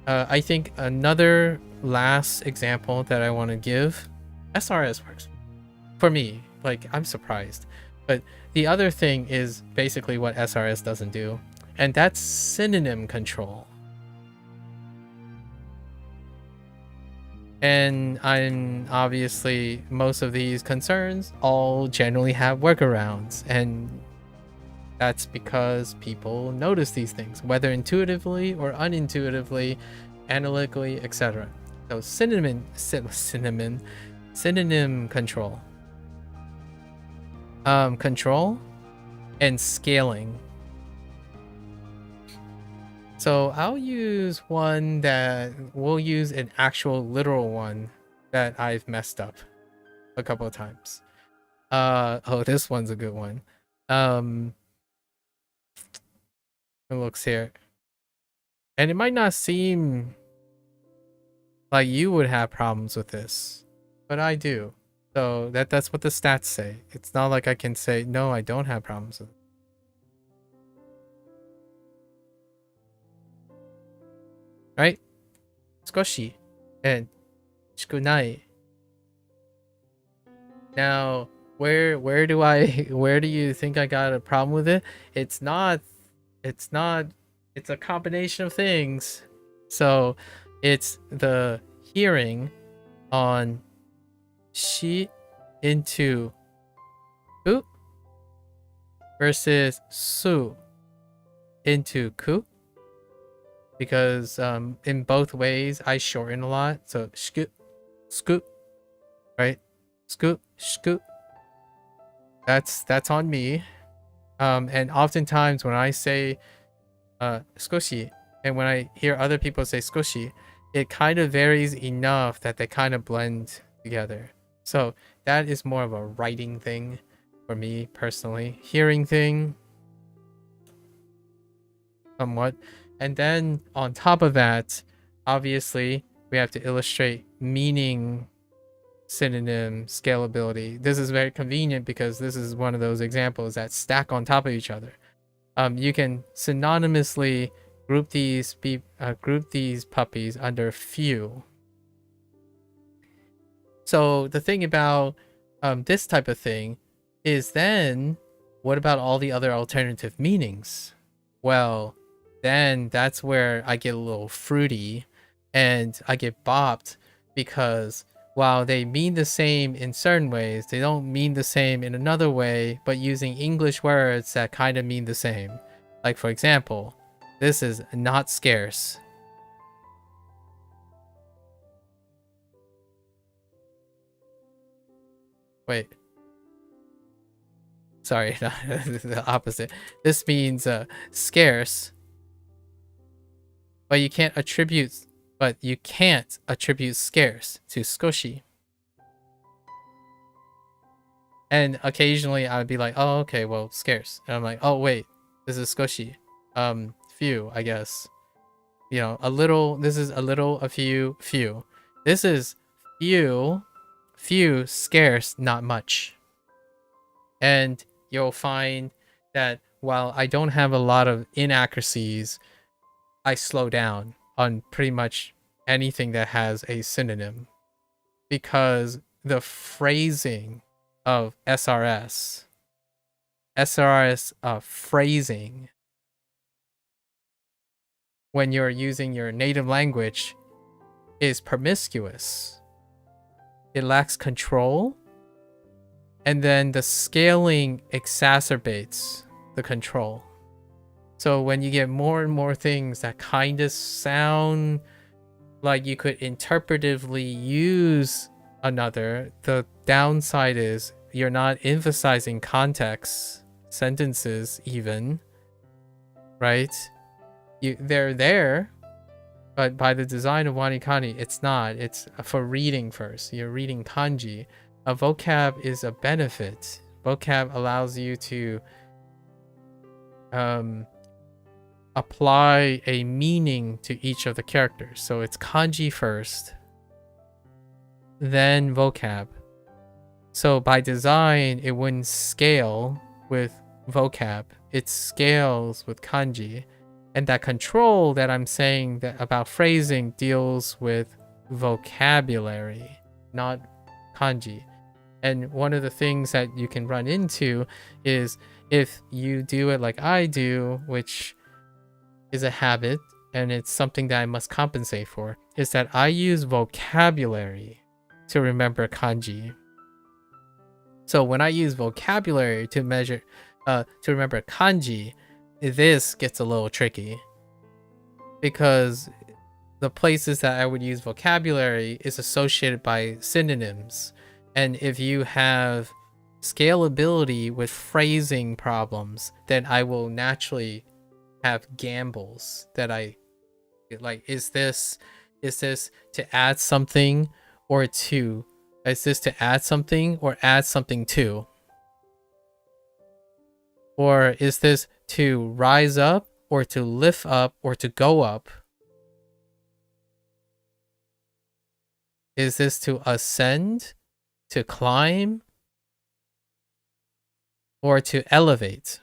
S1: I think another last example that I want to give, SRS works for me. Like, I'm surprised. But the other thing is basically what SRS doesn't do, and that's synonym control. And I'm obviously, most of these concerns all generally have workarounds, and that's because people notice these things, whether intuitively or unintuitively, analytically, etc. So synonym control, control and scaling. So I'll use one that we'll use an actual literal one that I've messed up a couple of times. Oh, this one's a good one. It looks here. And it might not seem like you would have problems with this, but I do. So that's what the stats say. It's not like I can say, no, I don't have problems with it. Right? 少し and 少ない. Now, where do you think I got a problem with it? It's not it's a combination of things. So it's the hearing on shi into u versus su into ku. because in both ways I shorten a lot. So scoot, scoot, right? Scoot, scoot. That's on me. And oftentimes when I say skoshi, and when I hear other people say skoshi, it kind of varies enough that they kind of blend together. So that is more of a writing thing for me personally. Hearing thing, somewhat. And then on top of that, obviously, we have to illustrate meaning, synonym, scalability. This is very convenient because this is one of those examples that stack on top of each other. You can synonymously group these puppies under few. So the thing about this type of thing is then what about all the other alternative meanings? Well, then that's where I get a little fruity and I get bopped, because while they mean the same in certain ways, they don't mean the same in another way, but using English words that kind of mean the same. Like, for example, this is not scarce. Wait. Sorry, the opposite. This means scarce, but you can't attribute scarce to skoshi. And occasionally I would be like, oh, okay, well, scarce. And I'm like, oh, wait, this is skoshi. Few, I guess. You know, a little, this is a little, a few, few. This is few, scarce, not much. And you'll find that while I don't have a lot of inaccuracies, I slow down on pretty much anything that has a synonym, because the phrasing of SRS phrasing when you're using your native language is promiscuous. It lacks control, and then the scaling exacerbates the control. So when you get more and more things that kind of sound like you could interpretively use another, the downside is you're not emphasizing context, sentences even, right? They're there, but by the design of WaniKani, it's not. It's for reading first. You're reading kanji. A vocab is a benefit. Vocab allows you to apply a meaning to each of the characters. So it's kanji first, then vocab. So by design, it wouldn't scale with vocab. It scales with kanji. And that control that I'm saying that about phrasing deals with vocabulary, not kanji. And one of the things that you can run into is if you do it like I do, which is a habit, and it's something that I must compensate for, is that I use vocabulary to remember kanji. So when I use vocabulary to remember kanji, this gets a little tricky, because the places that I would use vocabulary is associated by synonyms. And if you have scalability with phrasing problems, then I will naturally have gambles that I like. Is this to add something or to? Is this to add something or add something to? Or is this to rise up or to lift up or to go up? Is this to ascend, to climb, or to elevate?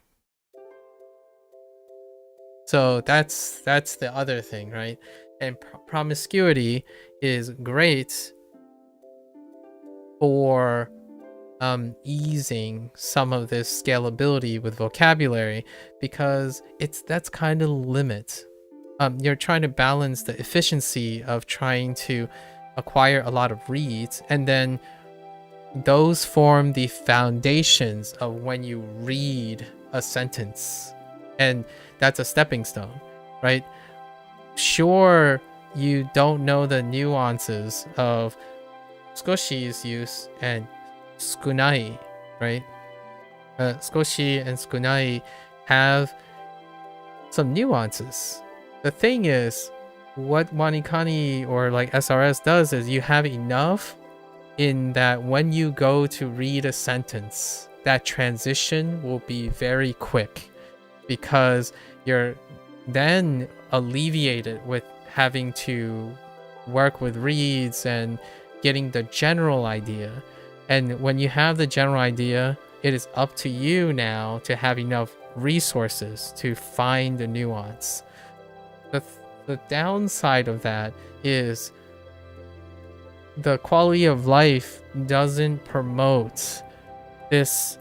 S1: So that's the other thing, right? And promiscuity is great for easing some of this scalability with vocabulary, because that's kind of the limit. You're trying to balance the efficiency of trying to acquire a lot of reads, and then those form the foundations of when you read a sentence, and that's a stepping stone, right? sure you don't know the nuances of Skoshi's use and Tsukunai, right? Skoshi and Tsukunai have some nuances. The thing is, what WaniKani or like SRS does is you have enough in that when you go to read a sentence, that transition will be very quick because you're then alleviated with having to work with reads and getting the general idea. And when you have the general idea, it is up to you now to have enough resources to find the nuance. The downside of that is the quality of life doesn't promote this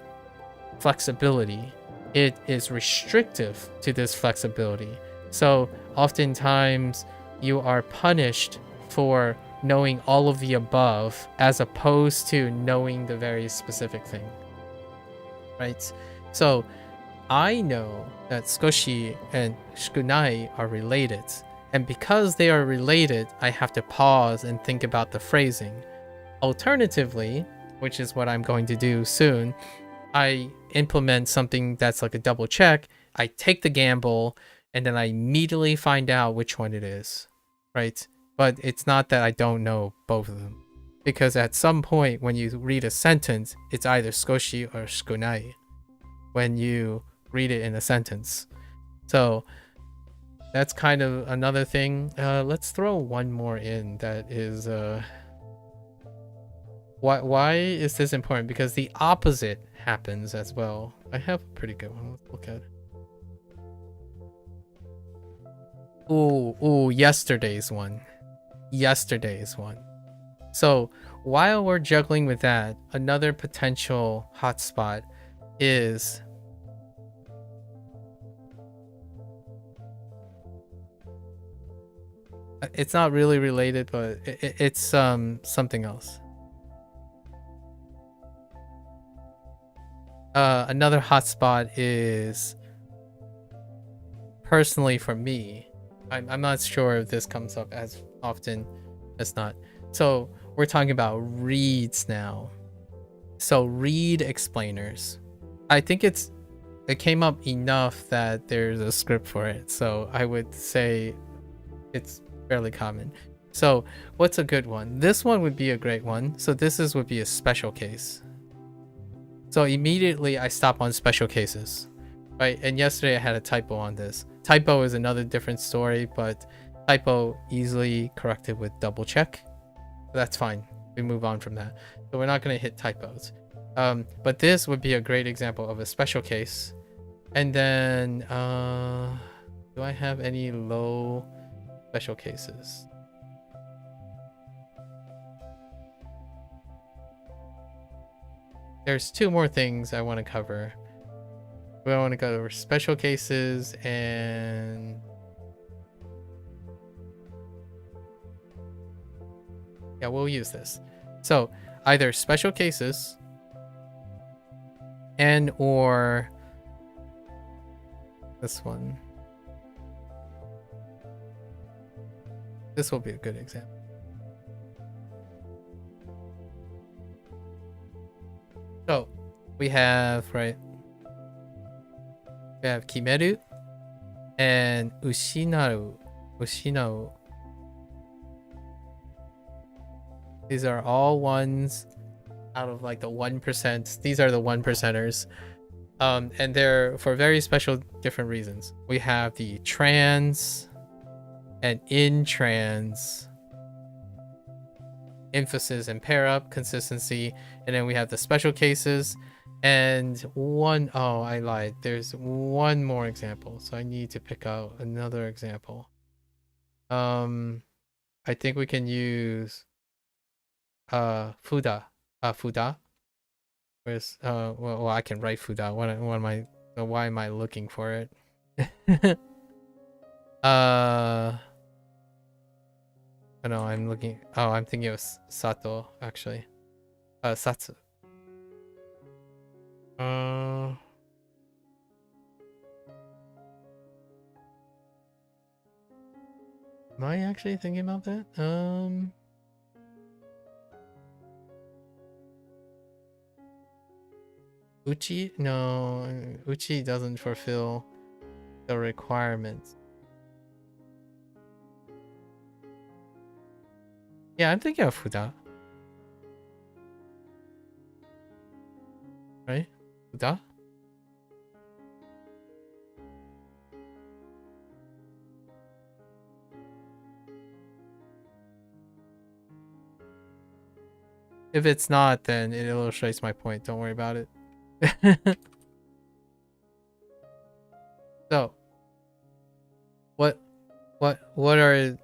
S1: flexibility. It is restrictive to this flexibility. So oftentimes you are punished for knowing all of the above as opposed to knowing the very specific thing, right? So I know that Skoshi and Tsukunai are related, and because they are related, I have to pause and think about the phrasing. Alternatively, which is what I'm going to do soon, I implement something that's like a double check. I take the gamble, and then I immediately find out which one it is, right? But it's not that I don't know both of them, because at some point when you read a sentence, it's either Skoshi or Tsukunai when you read it in a sentence. So that's kind of another thing. Let's throw one more in that is why is this important? Because the opposite happens as well. I have a pretty good one. Let's look at it. Ooh, yesterday's one. So while we're juggling with that, another potential hotspot is it's not really related, but it's something else. Another hotspot is personally for me. I'm not sure if this comes up as often as not. So we're talking about reads now. So read explainers. I think it came up enough that there's a script for it. So I would say it's fairly common. So what's a good one? This one would be a great one. So this would be a special case. So immediately I stop on special cases, right? And yesterday I had a typo on this. Typo is another different story, but typo easily corrected with double check. That's fine. We move on from that. So we're not going to hit typos. But this would be a great example of a special case. And then, do I have any low special cases? There's two more things I want to cover. We want to go over special cases and yeah, we'll use this. So either special cases and or this one. This will be a good example. So we have, right? We have kimeru and ushinau. These are all ones out of like the 1%. These are the 1%ers. And they're for very special different reasons. We have the trans and in trans, emphasis and pair up, consistency, and then we have the special cases and I lied, there's one more example, so I need to pick out another example. I think we can use fuda. Where's well, I can write fuda. Why am I looking for it? Oh no, I'm thinking of Sato, actually. Satsu. Am I actually thinking about that? Uchi? No, Uchi doesn't fulfill the requirements. Yeah, I'm thinking of Fuda. Right? Fuda? If it's not, then it illustrates my point. Don't worry about it. So, what are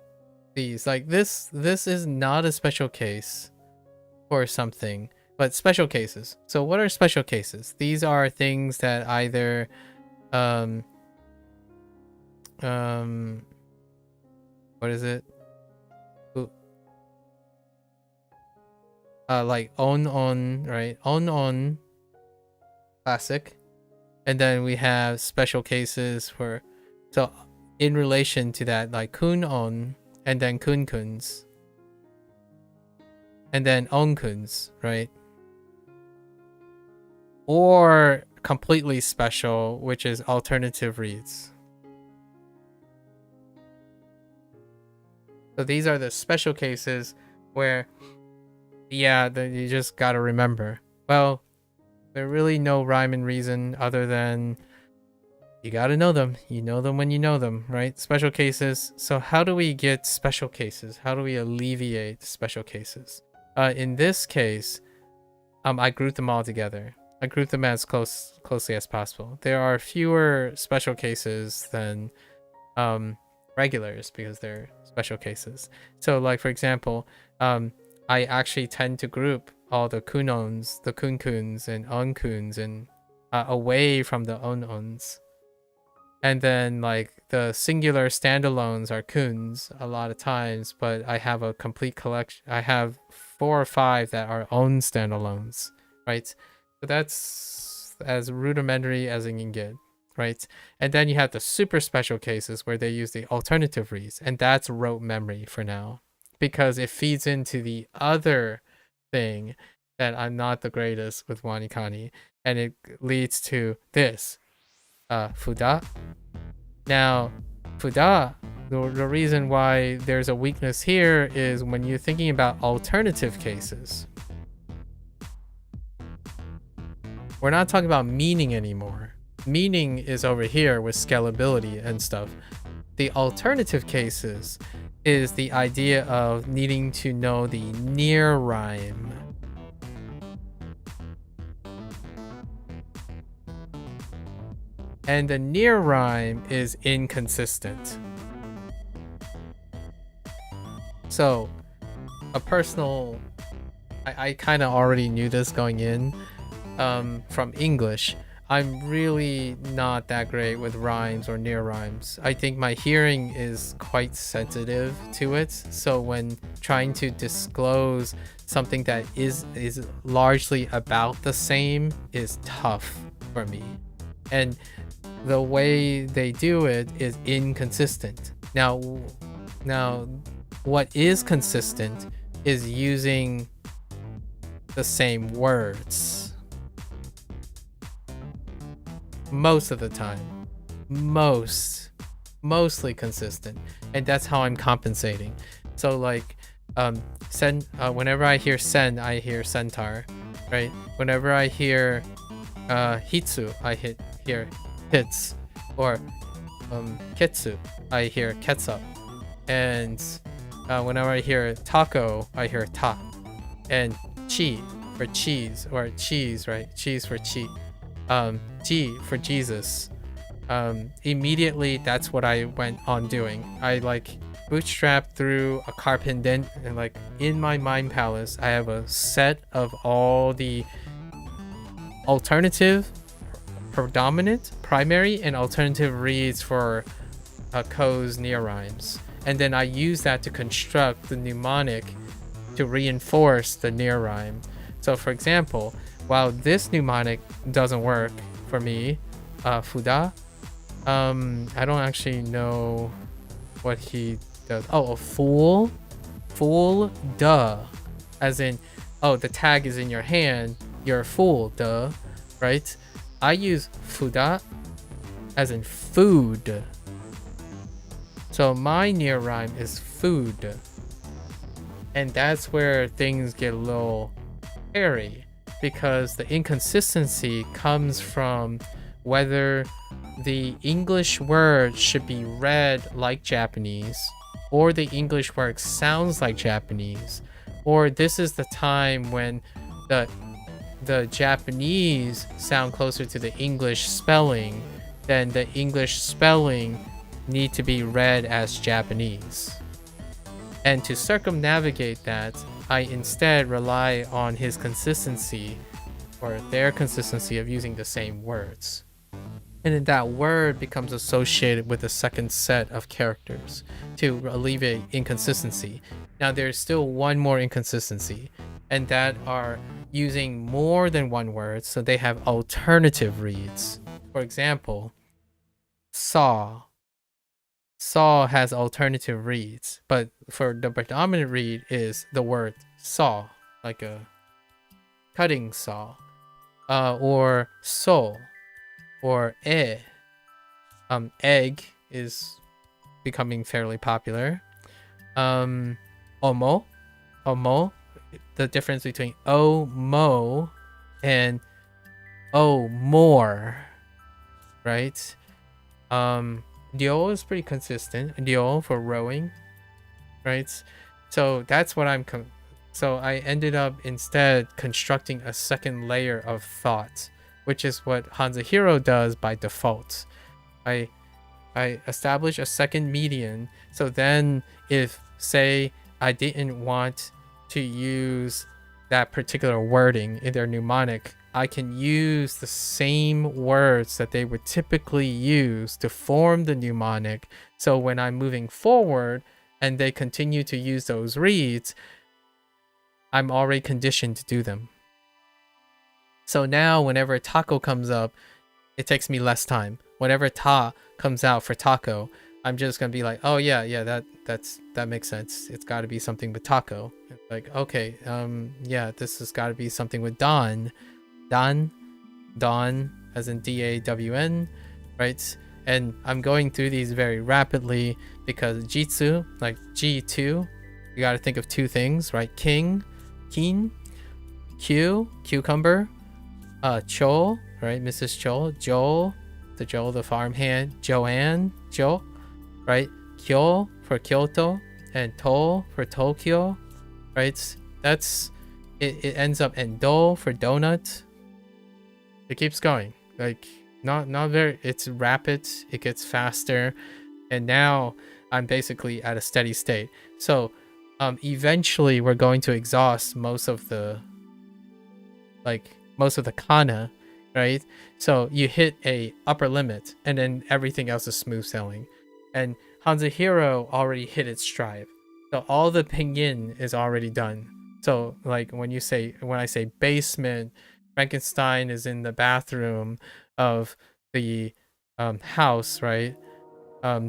S1: these? Like this is not a special case for something, but special cases. So what are special cases? These are things that either what is it? Like on, right? On classic. And then we have special cases for, so in relation to that, like kun on, and then kun kuns, and then on kuns, right? Or completely special, which is alternative reads. So these are the special cases where, yeah, you just gotta remember. Well, there's really no rhyme and reason other than you gotta know them. You know them when you know them, right? Special cases. So how do we get special cases? How do we alleviate special cases? In this case, I grouped them all together. I grouped them as closely as possible. There are fewer special cases than regulars because they're special cases. So like, for example, I actually tend to group all the kunons, the kunkuns and onkuns and away from the onons. And then like the singular standalones are kuns a lot of times, but I have a complete collection. I have 4 or 5 that are own standalones, right? So that's as rudimentary as it can get, right? And then you have the super special cases where they use the alternative reads, and that's rote memory for now, because it feeds into the other thing that I'm not the greatest with WaniKani, and it leads to this Fuda. Now Fuda, the reason why there's a weakness here is when you're thinking about alternative cases, we're not talking about meaning anymore. Meaning is over here with scalability and stuff. The alternative cases is the idea of needing to know the near rhyme. And the near rhyme is inconsistent. So, a personal... I kind of already knew this going in from English. I'm really not that great with rhymes or near rhymes. I think my hearing is quite sensitive to it. So when trying to disclose something that is largely about the same is tough for me. And the way they do it is inconsistent. Now what is consistent is using the same words. Most of the time, mostly consistent, and that's how I'm compensating. So like sen, whenever I hear sen, I hear centaur, right? Whenever I hear hitsu, I hear hits, or ketsu, I hear ketsup, and whenever I hear taco, I hear ta, and chi for cheese, or cheese, right? Cheese for chi. G for Jesus. Immediately that's what I went on doing. I like bootstrapped through a carpet dent, and like in my mind palace I have a set of all the alternative, predominant, primary, and alternative reads for Ko's near rhymes, and then I use that to construct the mnemonic to reinforce the near rhyme. So for example, while this mnemonic doesn't work for me, Fuda, I don't actually know what he does. Oh, a fool. Fool, duh. As in, oh, the tag is in your hand. You're a fool, duh. Right? I use fuda as in food. So my near rhyme is food. And that's where things get a little hairy, because the inconsistency comes from whether the English word should be read like Japanese, or the English word sounds like Japanese, or this is the time when the Japanese sound closer to the English spelling, then the English spelling need to be read as Japanese. And to circumnavigate that, I instead rely on his consistency, or their consistency, of using the same words. And then that word becomes associated with a second set of characters to alleviate inconsistency. Now there's still one more inconsistency, and that are using more than one word, so they have alternative reads. For example, saw. Saw has alternative reads, but for the predominant read is the word saw, like a cutting saw, or so, or e. Egg is becoming fairly popular. Omo, the difference between mo and more, right? Ryo is pretty consistent. Ryo for rowing, right? So that's what so I ended up instead constructing a second layer of thought, which is what HanziHero does by default. I establish a second median, so then if, say, I didn't want to use that particular wording in their mnemonic, I can use the same words that they would typically use to form the mnemonic. So when I'm moving forward and they continue to use those reads, I'm already conditioned to do them. So now whenever taco comes up, it takes me less time. Whenever ta comes out for taco, I'm just gonna be like, oh yeah, that makes sense. It's got to be something with taco. Like, okay, yeah, this has got to be something with dawn, as in DAWN, right? And I'm going through these very rapidly because jitsu, like G2, you got to think of two things, right? King, cucumber, Cho, right? Mrs. Cho, Joe, the farmhand, Joanne, Jo, right? Kyo for Kyoto, and To for Tokyo, right? That's it ends up in Do for donut. It keeps going, like not very, it's rapid, it gets faster, and now I'm basically at a steady state. So eventually we're going to exhaust most of the kana, right? So you hit a upper limit and then everything else is smooth sailing. And HanziHero already hit its stride. So all the pinyin is already done. So like when I say basement, Frankenstein is in the bathroom of the house, right?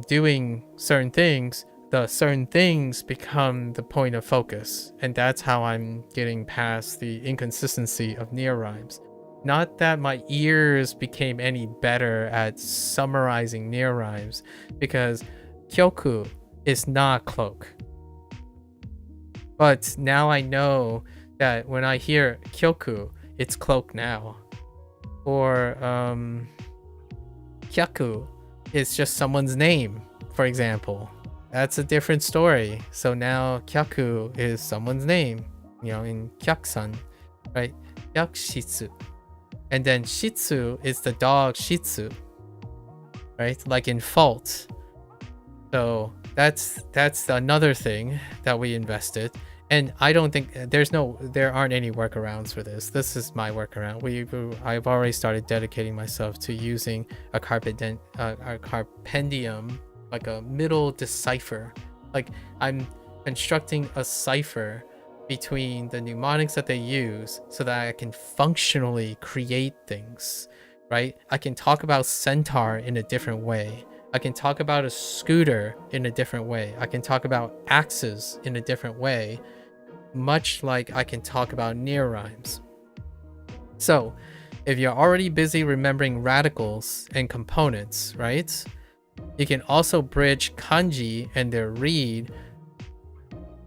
S1: Doing certain things, the certain things become the point of focus. And that's how I'm getting past the inconsistency of near rhymes. Not that my ears became any better at summarizing near rhymes, because kyoku is not cloak. But now I know that when I hear kyoku, it's cloak now. Or kyaku is just someone's name, for example. That's a different story. So now kyaku is someone's name, in kyaksan, right? Kyakshitsu. And then shitsu is the dog shitsu, right? Like in fault. So that's another thing that we invested. And I don't think there aren't any workarounds for this. This is my workaround. I've already started dedicating myself to using a carpendium, like a middle decipher. Like I'm constructing a cipher between the mnemonics that they use so that I can functionally create things, right? I can talk about centaur in a different way, I can talk about a scooter in a different way. I can talk about axes in a different way, much like I can talk about near rhymes. So if you're already busy remembering radicals and components, right? You can also bridge kanji and their read,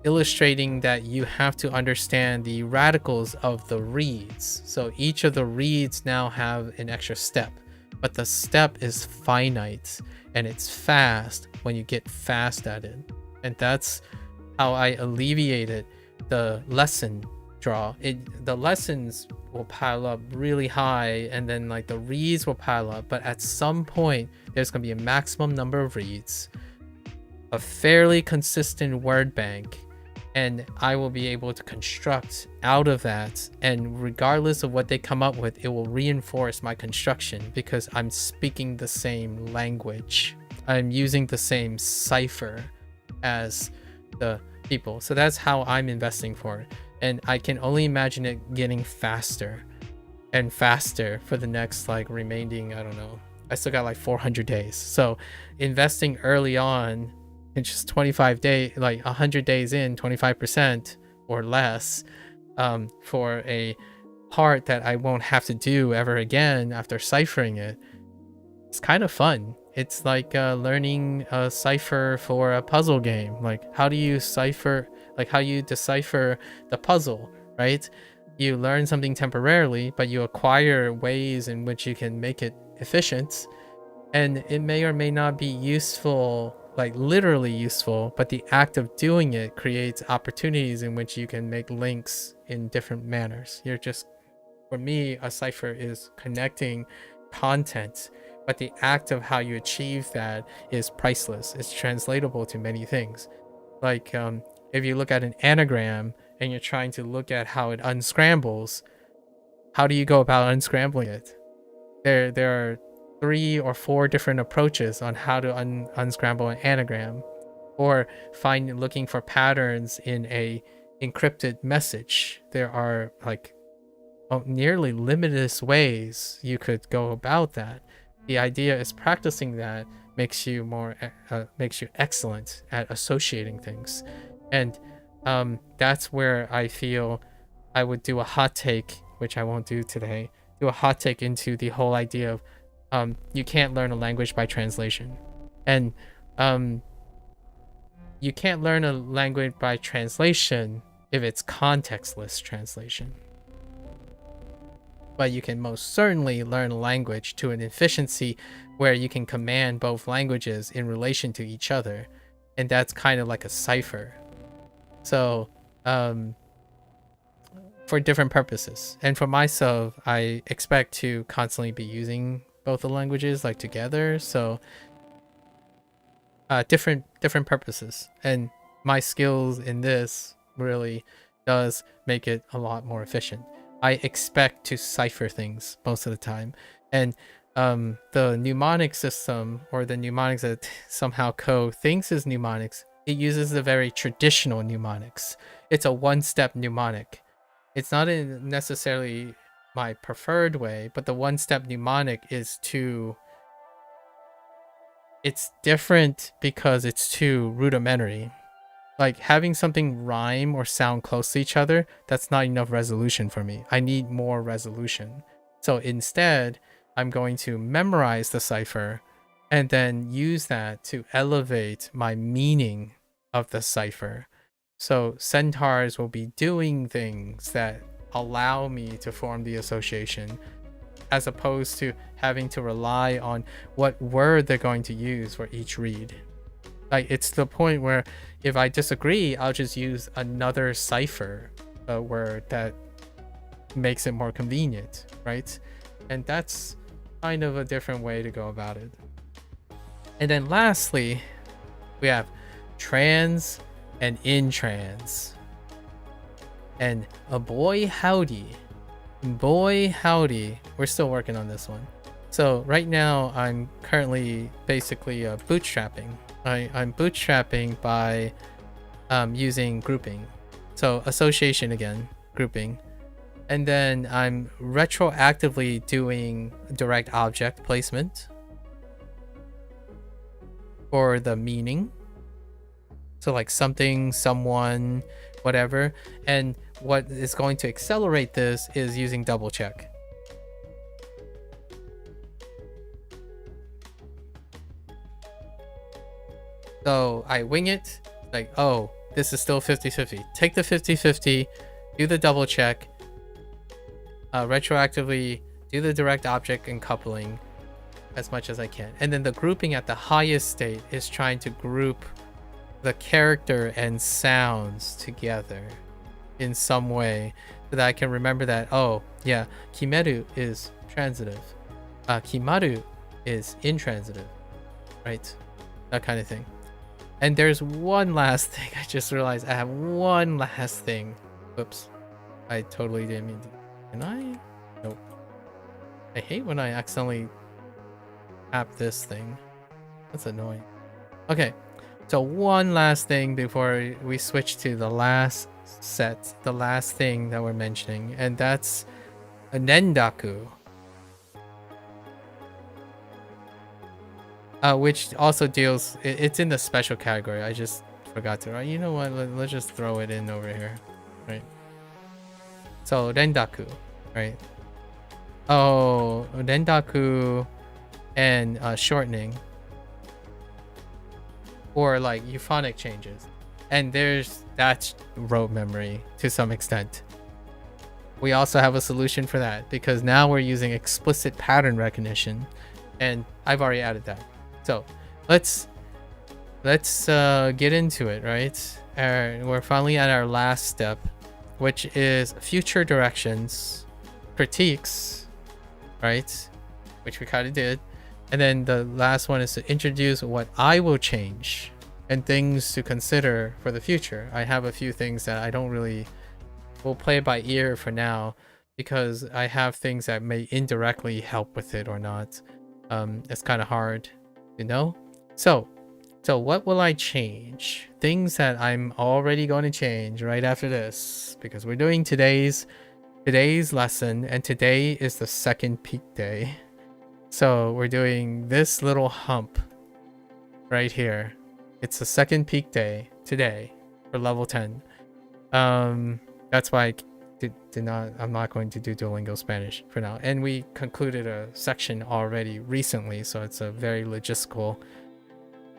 S1: illustrating that you have to understand the radicals of the reads. So each of the reads now have an extra step, but the step is finite and it's fast when you get fast at it. And that's how I alleviated the lesson draw. The lessons will pile up really high, and then like the reads will pile up, but at some point there's going to be a maximum number of reads, a fairly consistent word bank, and I will be able to construct out of that, and regardless of what they come up with, it will reinforce my construction because I'm speaking the same language. I'm using the same cipher as the people. So that's how I'm investing for it. And I can only imagine it getting faster and faster for the next like remaining, I don't know, I still got like 400 days. So investing early on in just 25 days, like 100 days in, 25% or less, for a part that I won't have to do ever again after ciphering it, it's kind of fun. It's like learning a cipher for a puzzle game. Like how do you cipher, like how you decipher the puzzle, right? You learn something temporarily, but you acquire ways in which you can make it efficient, and it may or may not be useful, like literally useful, but the act of doing it creates opportunities in which you can make links in different manners. You're just, for me, a cipher is connecting content, but the act of how you achieve that is priceless. It's translatable to many things. Like if you look at an anagram and you're trying to look at how it unscrambles, how do you go about unscrambling it? There are 3 or 4 different approaches on how to unscramble an anagram, or looking for patterns in a encrypted message. There are like nearly limitless ways you could go about that. The idea is practicing that makes you excellent at associating things, and that's where I feel I would do a hot take, which I won't do today. Do a hot take into the whole idea of you can't learn a language by translation, and you can't learn a language by translation if it's contextless translation. But you can most certainly learn a language to an efficiency where you can command both languages in relation to each other, and that's kind of like a cipher. So for different purposes, and for myself, I expect to constantly be using both the languages like together, so different purposes, and my skills in this really does make it a lot more efficient. I expect to cipher things most of the time, and the mnemonic system, or the mnemonics that somehow Ko thinks is mnemonics, it uses the very traditional mnemonics. It's a one-step mnemonic. It's not in necessarily my preferred way, but the one-step mnemonic is it's different because it's too rudimentary. Like having something rhyme or sound close to each other, that's not enough resolution for me. I need more resolution. So instead, I'm going to memorize the cipher and then use that to elevate my meaning of the cipher. So centaurs will be doing things that allow me to form the association, as opposed to having to rely on what word they're going to use for each read. Like it's the point where if I disagree, I'll just use another cipher word that makes it more convenient, right? And that's kind of a different way to go about it. And then lastly, we have trans and in trans. And boy howdy, we're still working on this one. So right now I'm currently basically bootstrapping. I'm bootstrapping by using grouping. So association again, grouping. And then I'm retroactively doing direct object placement. for the meaning. So like something, someone, whatever. And what is going to accelerate this is using double check. So I wing it, like, oh, this is still 50-50. Take the 50-50, do the double check, retroactively do the direct object and coupling as much as I can. And then the grouping at the highest state is trying to group the character and sounds together in some way so that I can remember that, oh yeah, kimeru is transitive, kimaru is intransitive, right? That kind of thing. And there's one last thing. I just realized I have one last thing. Whoops. I totally didn't mean to. Can I? Nope. I hate when I accidentally tap this thing. That's annoying. Okay. So one last thing before we switch to the last set. The last thing that we're mentioning. And that's a nendaku. Which also deals, it's in the special category. I just forgot to write. You know what? Let's just throw it in over here, right? So rendaku, right? Oh, rendaku and shortening, or like euphonic changes, and that's rote memory to some extent. We also have a solution for that because now we're using explicit pattern recognition, and I've already added that. So let's get into it, right? We're finally at our last step, which is future directions, critiques, right? Which we kind of did. And then the last one is to introduce what I will change and things to consider for the future. I have a few things that I don't really will play by ear for now because I have things that may indirectly help with it or not. It's kind of hard. You know, so what will I change? Things that I'm already going to change right after this, because we're doing today's lesson, and today is the second peak day. So we're doing this little hump right here. It's the second peak day today for level 10. That's why I I'm not going to do Duolingo Spanish for now. And we concluded a section already recently, so it's a very logistical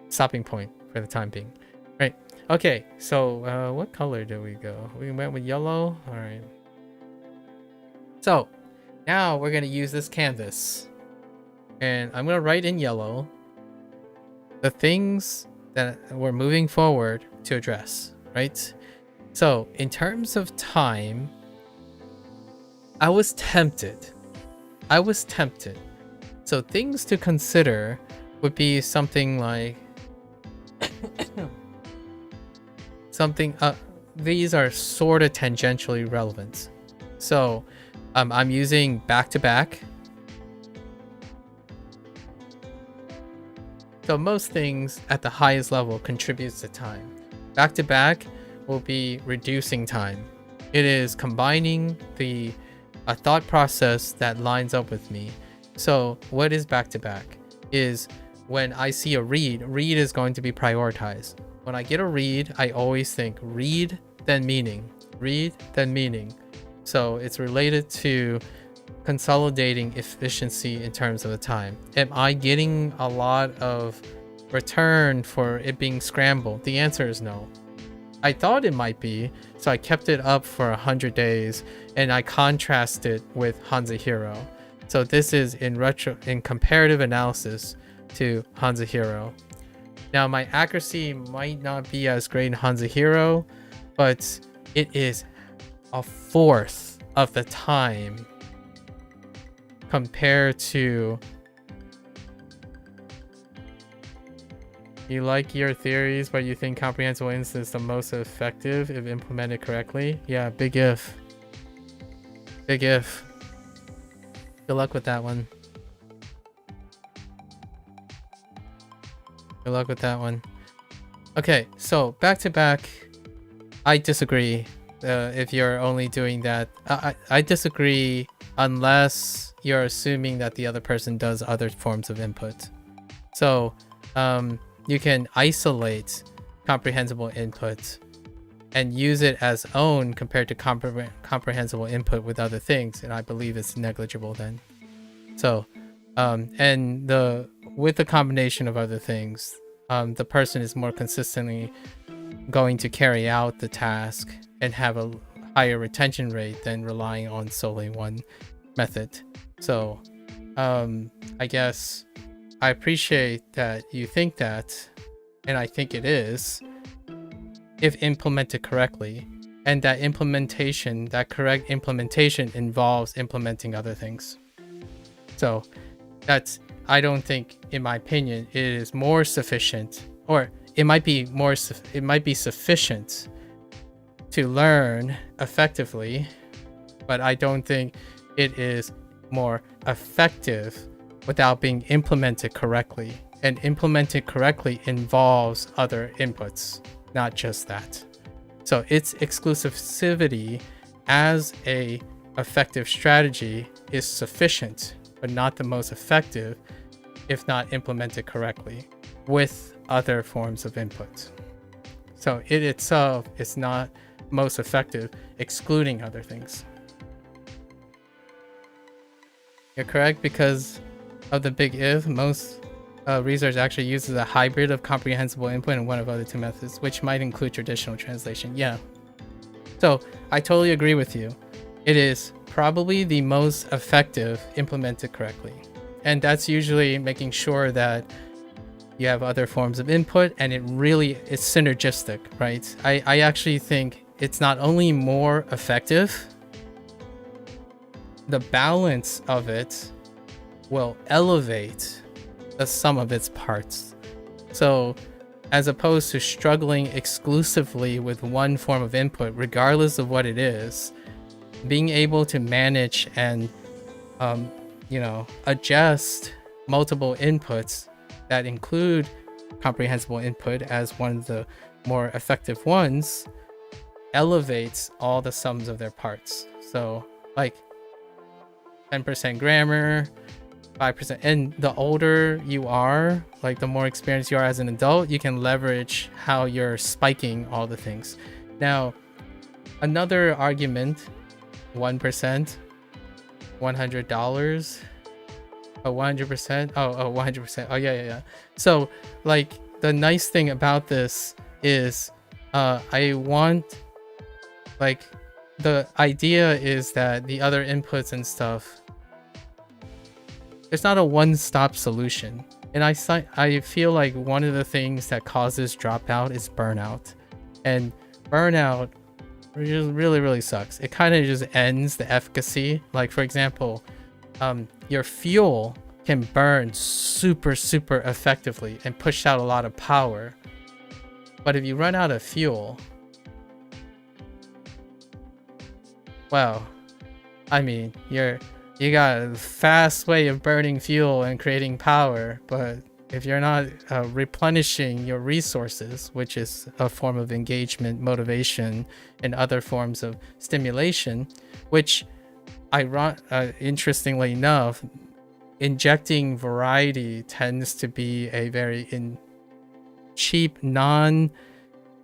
S1: stopping point for the time being. Right. Okay, so what color did we go? We went with yellow. All right. So now we're going to use this canvas. And I'm going to write in yellow the things that we're moving forward to address, right? So in terms of time, I was tempted. So things to consider would be something like these are sort of tangentially relevant. So I'm using back-to-back. So most things at the highest level contributes to time. Back-to-back will be reducing time. It is combining a thought process that lines up with me. So what is back-to-back? Is when I see a read is going to be prioritized. When I get a read, I always think read, then meaning. Read, then meaning. So it's related to consolidating efficiency in terms of the time. Am I getting a lot of return for it being scrambled? The answer is no. I thought it might be, so I kept it up for 100 days, and I contrasted with HanziHero. So this is in comparative analysis to HanziHero. Now my accuracy might not be as great in HanziHero, but it is a fourth of the time compared to. You like your theories, but you think comprehensible instance is the most effective if implemented correctly? Yeah, big if. Big if. Good luck with that one. Good luck with that one. Okay, so back to back, I disagree. If you're only doing that, I disagree unless you're assuming that the other person does other forms of input. So you can isolate comprehensible input and use it as own compared to comprehensible input with other things, and I believe it's negligible then. So and with the combination of other things, the person is more consistently going to carry out the task and have a higher retention rate than relying on solely one method. So I guess I appreciate that you think that, and I think it is, if implemented correctly, and that correct implementation involves implementing other things. So I don't think, in my opinion, it is more sufficient, or it might be sufficient to learn effectively, but I don't think it is more effective without being implemented correctly. And implemented correctly involves other inputs, not just that. So its exclusivity as a effective strategy is sufficient, but not the most effective if not implemented correctly with other forms of input. So it itself is not most effective, excluding other things. You're correct, because of the big if, most research actually uses a hybrid of comprehensible input and one of other two methods, which might include traditional translation. Yeah. So I totally agree with you. It is probably the most effective implemented correctly. And that's usually making sure that you have other forms of input and it really is synergistic, right? I actually think it's not only more effective, the balance of it will elevate the sum of its parts. So as opposed to struggling exclusively with one form of input, regardless of what it is, being able to manage and adjust multiple inputs that include comprehensible input as one of the more effective ones elevates all the sums of their parts. So like 10% grammar, 5%, and the older you are, like the more experienced you are as an adult, you can leverage how you're spiking all the things. Now, another argument, 1%, $100, oh, 100%, oh, 100%, oh yeah. So like the nice thing about this is I want, like, the idea is that the other inputs and stuff, it's not a one-stop solution. And I feel like one of the things that causes dropout is burnout. And burnout really sucks. It kind of just ends the efficacy. Like, for example, your fuel can burn super effectively and push out a lot of power. But if you run out of fuel, well, I mean, you got a fast way of burning fuel and creating power, but if you're not replenishing your resources, which is a form of engagement, motivation, and other forms of stimulation, which interestingly enough, injecting variety tends to be a very cheap, non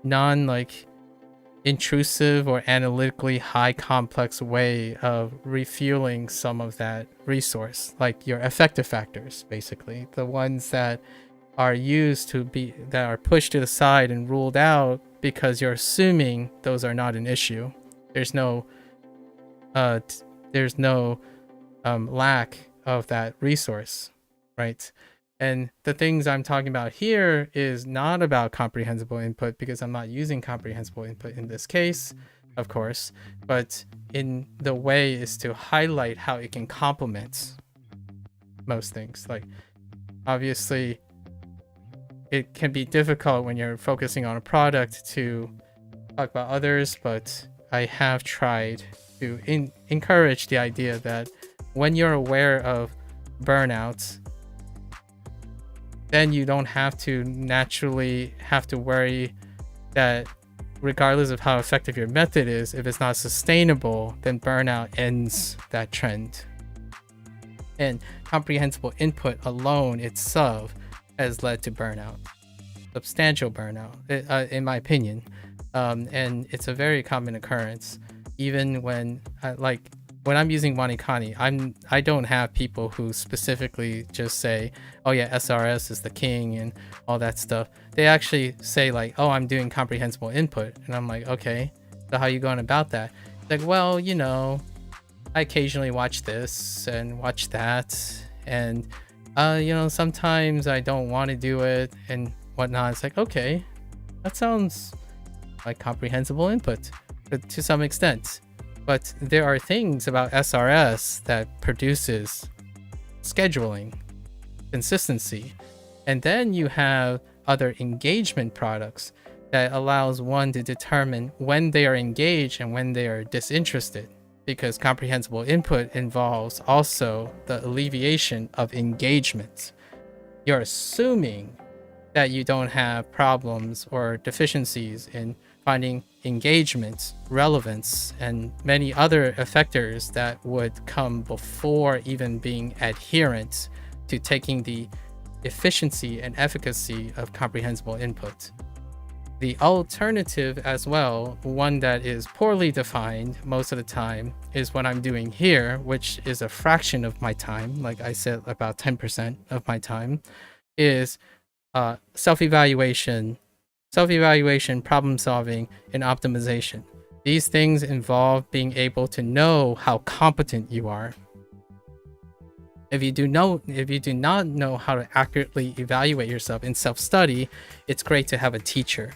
S1: like intrusive or analytically high complex way of refueling some of that resource, like your effective factors, basically the ones that are used to be, that are pushed to the side and ruled out because you're assuming those are not an issue. There's no lack of that resource, right? And the things I'm talking about here is not about comprehensible input, because I'm not using comprehensible input in this case, of course, but in the way is to highlight how it can complement most things. Like, obviously, it can be difficult when you're focusing on a product to talk about others, but I have tried to encourage the idea that when you're aware of burnouts, then you don't have to naturally have to worry that regardless of how effective your method is, if it's not sustainable, then burnout ends that trend. And comprehensible input alone itself has led to burnout. substantial burnout, in my opinion. And it's a very common occurrence. Even when when I'm using WaniKani, I don't have people who specifically just say, oh yeah, SRS is the king and all that stuff. They actually say like, oh, I'm doing comprehensible input. And I'm like, okay, so how are you going about that? Like, well, you know, I occasionally watch this and watch that. And, you know, sometimes I don't want to do it and whatnot. It's like, okay, that sounds like comprehensible input, but to some extent. But there are things about SRS that produces scheduling, consistency. And then you have other engagement products that allows one to determine when they are engaged and when they are disinterested. Because comprehensible input involves also the alleviation of engagement. You're assuming that you don't have problems or deficiencies in finding engagement, relevance, and many other effectors that would come before even being adherent to taking the efficiency and efficacy of comprehensible input. The alternative as well, one that is poorly defined most of the time, is what I'm doing here, which is a fraction of my time, like I said, about 10% of my time, is self-evaluation, problem solving, and optimization. These things involve being able to know how competent you are. If you do not know how to accurately evaluate yourself in self-study, it's great to have a teacher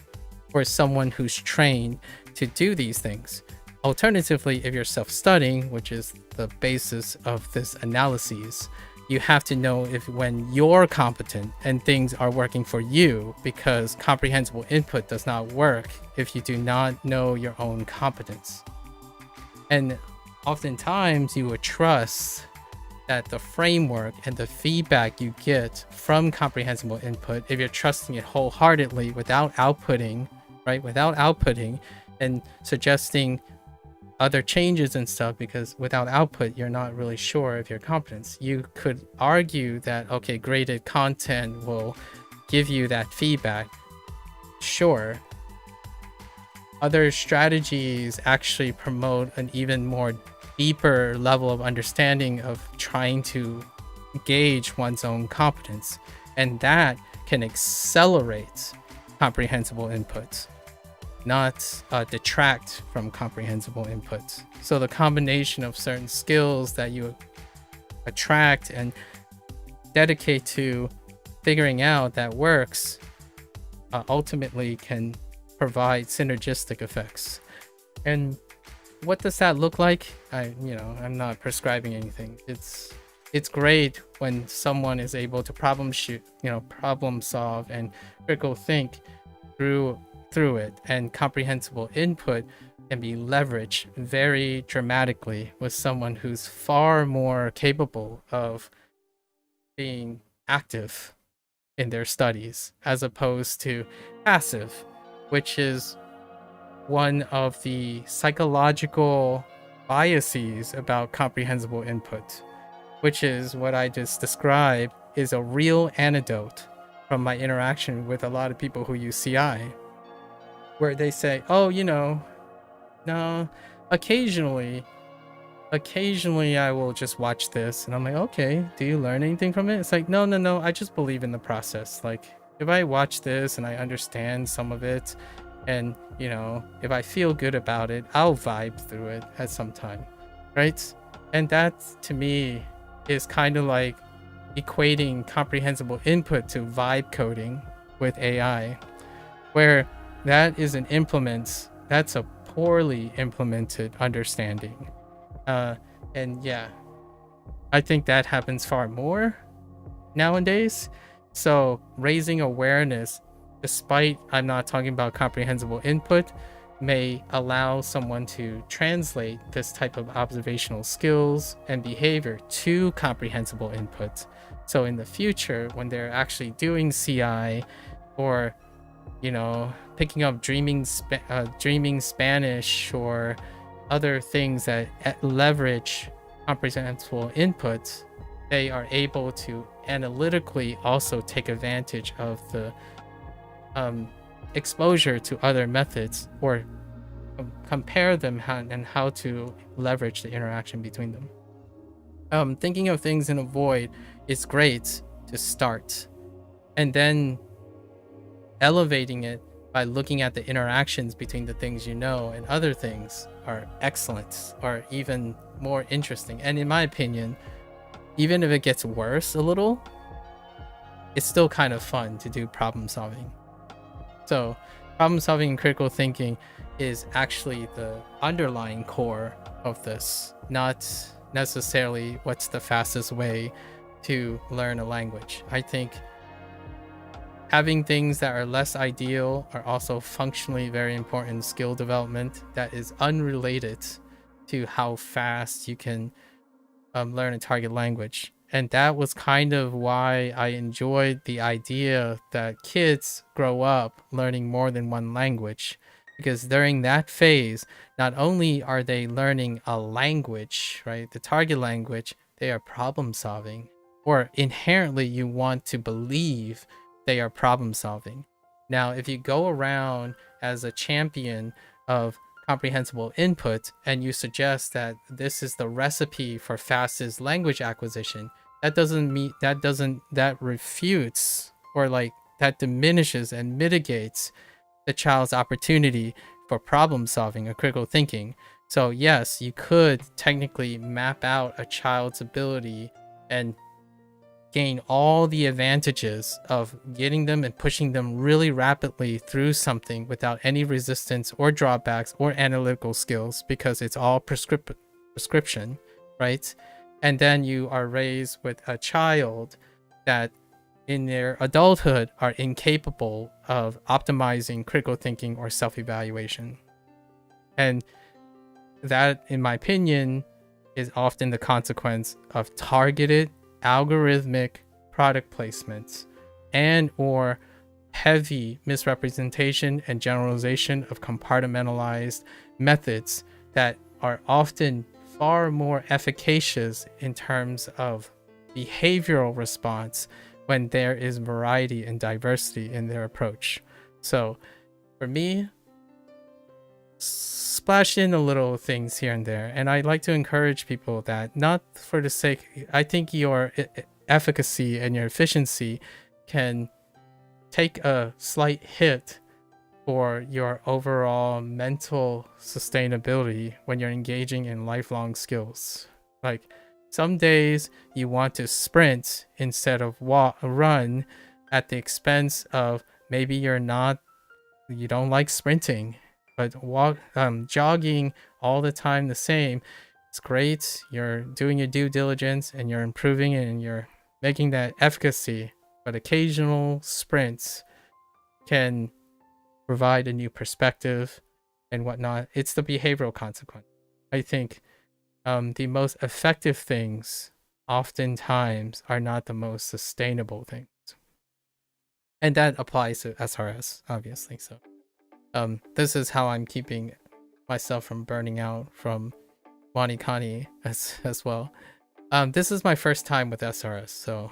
S1: or someone who's trained to do these things. Alternatively, if you're self-studying, which is the basis of this analysis, you have to know if when you're competent and things are working for you, because comprehensible input does not work if you do not know your own competence. And oftentimes you would trust that the framework and the feedback you get from comprehensible input, if you're trusting it wholeheartedly without outputting, right? Without outputting and suggesting other changes and stuff, because without output, you're not really sure of your competence. You could argue that, okay, graded content will give you that feedback. Sure. Other strategies actually promote an even more deeper level of understanding of trying to gauge one's own competence. And that can accelerate comprehensible input, not detract from comprehensible input. So the combination of certain skills that you attract and dedicate to figuring out that works ultimately can provide synergistic effects. And what does that look like? I'm not prescribing anything. It's great when someone is able to problem solve and critical think through it, and comprehensible input can be leveraged very dramatically with someone who's far more capable of being active in their studies as opposed to passive, which is one of the psychological biases about comprehensible input, which is what I just described is a real anecdote from my interaction with a lot of people who use CI, where they say, oh, no, occasionally I will just watch this. And I'm like, okay, do you learn anything from it? It's like, no, I just believe in the process. Like, if I watch this and I understand some of it, and, if I feel good about it, I'll vibe through it at some time, right? And that, to me, is kind of like equating comprehensible input to vibe coding with AI, where that is that's a poorly implemented understanding. And yeah, I think that happens far more nowadays. So raising awareness, despite I'm not talking about comprehensible input, may allow someone to translate this type of observational skills and behavior to comprehensible input. So in the future, when they're actually doing CI or, picking up dreaming Spanish or other things that leverage comprehensible input, they are able to analytically also take advantage of the exposure to other methods, or compare them and how to leverage the interaction between them. Thinking of things in a void is great to start, and then elevating it by looking at the interactions between the things you know and other things are excellent, or even more interesting. And in my opinion, even if it gets worse a little, it's still kind of fun to do problem solving. So problem solving and critical thinking is actually the underlying core of this, not necessarily what's the fastest way to learn a language. I think having things that are less ideal are also functionally very important skill development that is unrelated to how fast you can learn a target language. And that was kind of why I enjoyed the idea that kids grow up learning more than one language, because during that phase, not only are they learning a language, right, the target language, they are problem solving, or inherently you want to believe they are problem solving. Now, if you go around as a champion of comprehensible input and you suggest that this is the recipe for fastest language acquisition, that refutes, or like that diminishes and mitigates the child's opportunity for problem solving or critical thinking. So yes, you could technically map out a child's ability and gain all the advantages of getting them and pushing them really rapidly through something without any resistance or drawbacks or analytical skills, because it's all prescription, right? And then you are raised with a child that in their adulthood are incapable of optimizing critical thinking or self-evaluation. And that, in my opinion, is often the consequence of targeted algorithmic product placements and or heavy misrepresentation and generalization of compartmentalized methods that are often far more efficacious in terms of behavioral response when there is variety and diversity in their approach. So for me, splash in a little things here and there, and I like to encourage people that, not for the sake, I think your efficacy and your efficiency can take a slight hit for your overall mental sustainability when you're engaging in lifelong skills. Like, some days you want to sprint instead of run, at the expense of maybe you don't like sprinting, but jogging all the time the same. It's great. You're doing your due diligence and you're improving it and you're making that efficacy, but occasional sprints can provide a new perspective and whatnot. It's the behavioral consequence. I think the most effective things oftentimes are not the most sustainable things. And that applies to SRS, obviously. So this is how I'm keeping myself from burning out from WaniKani as well. This is my first time with SRS, so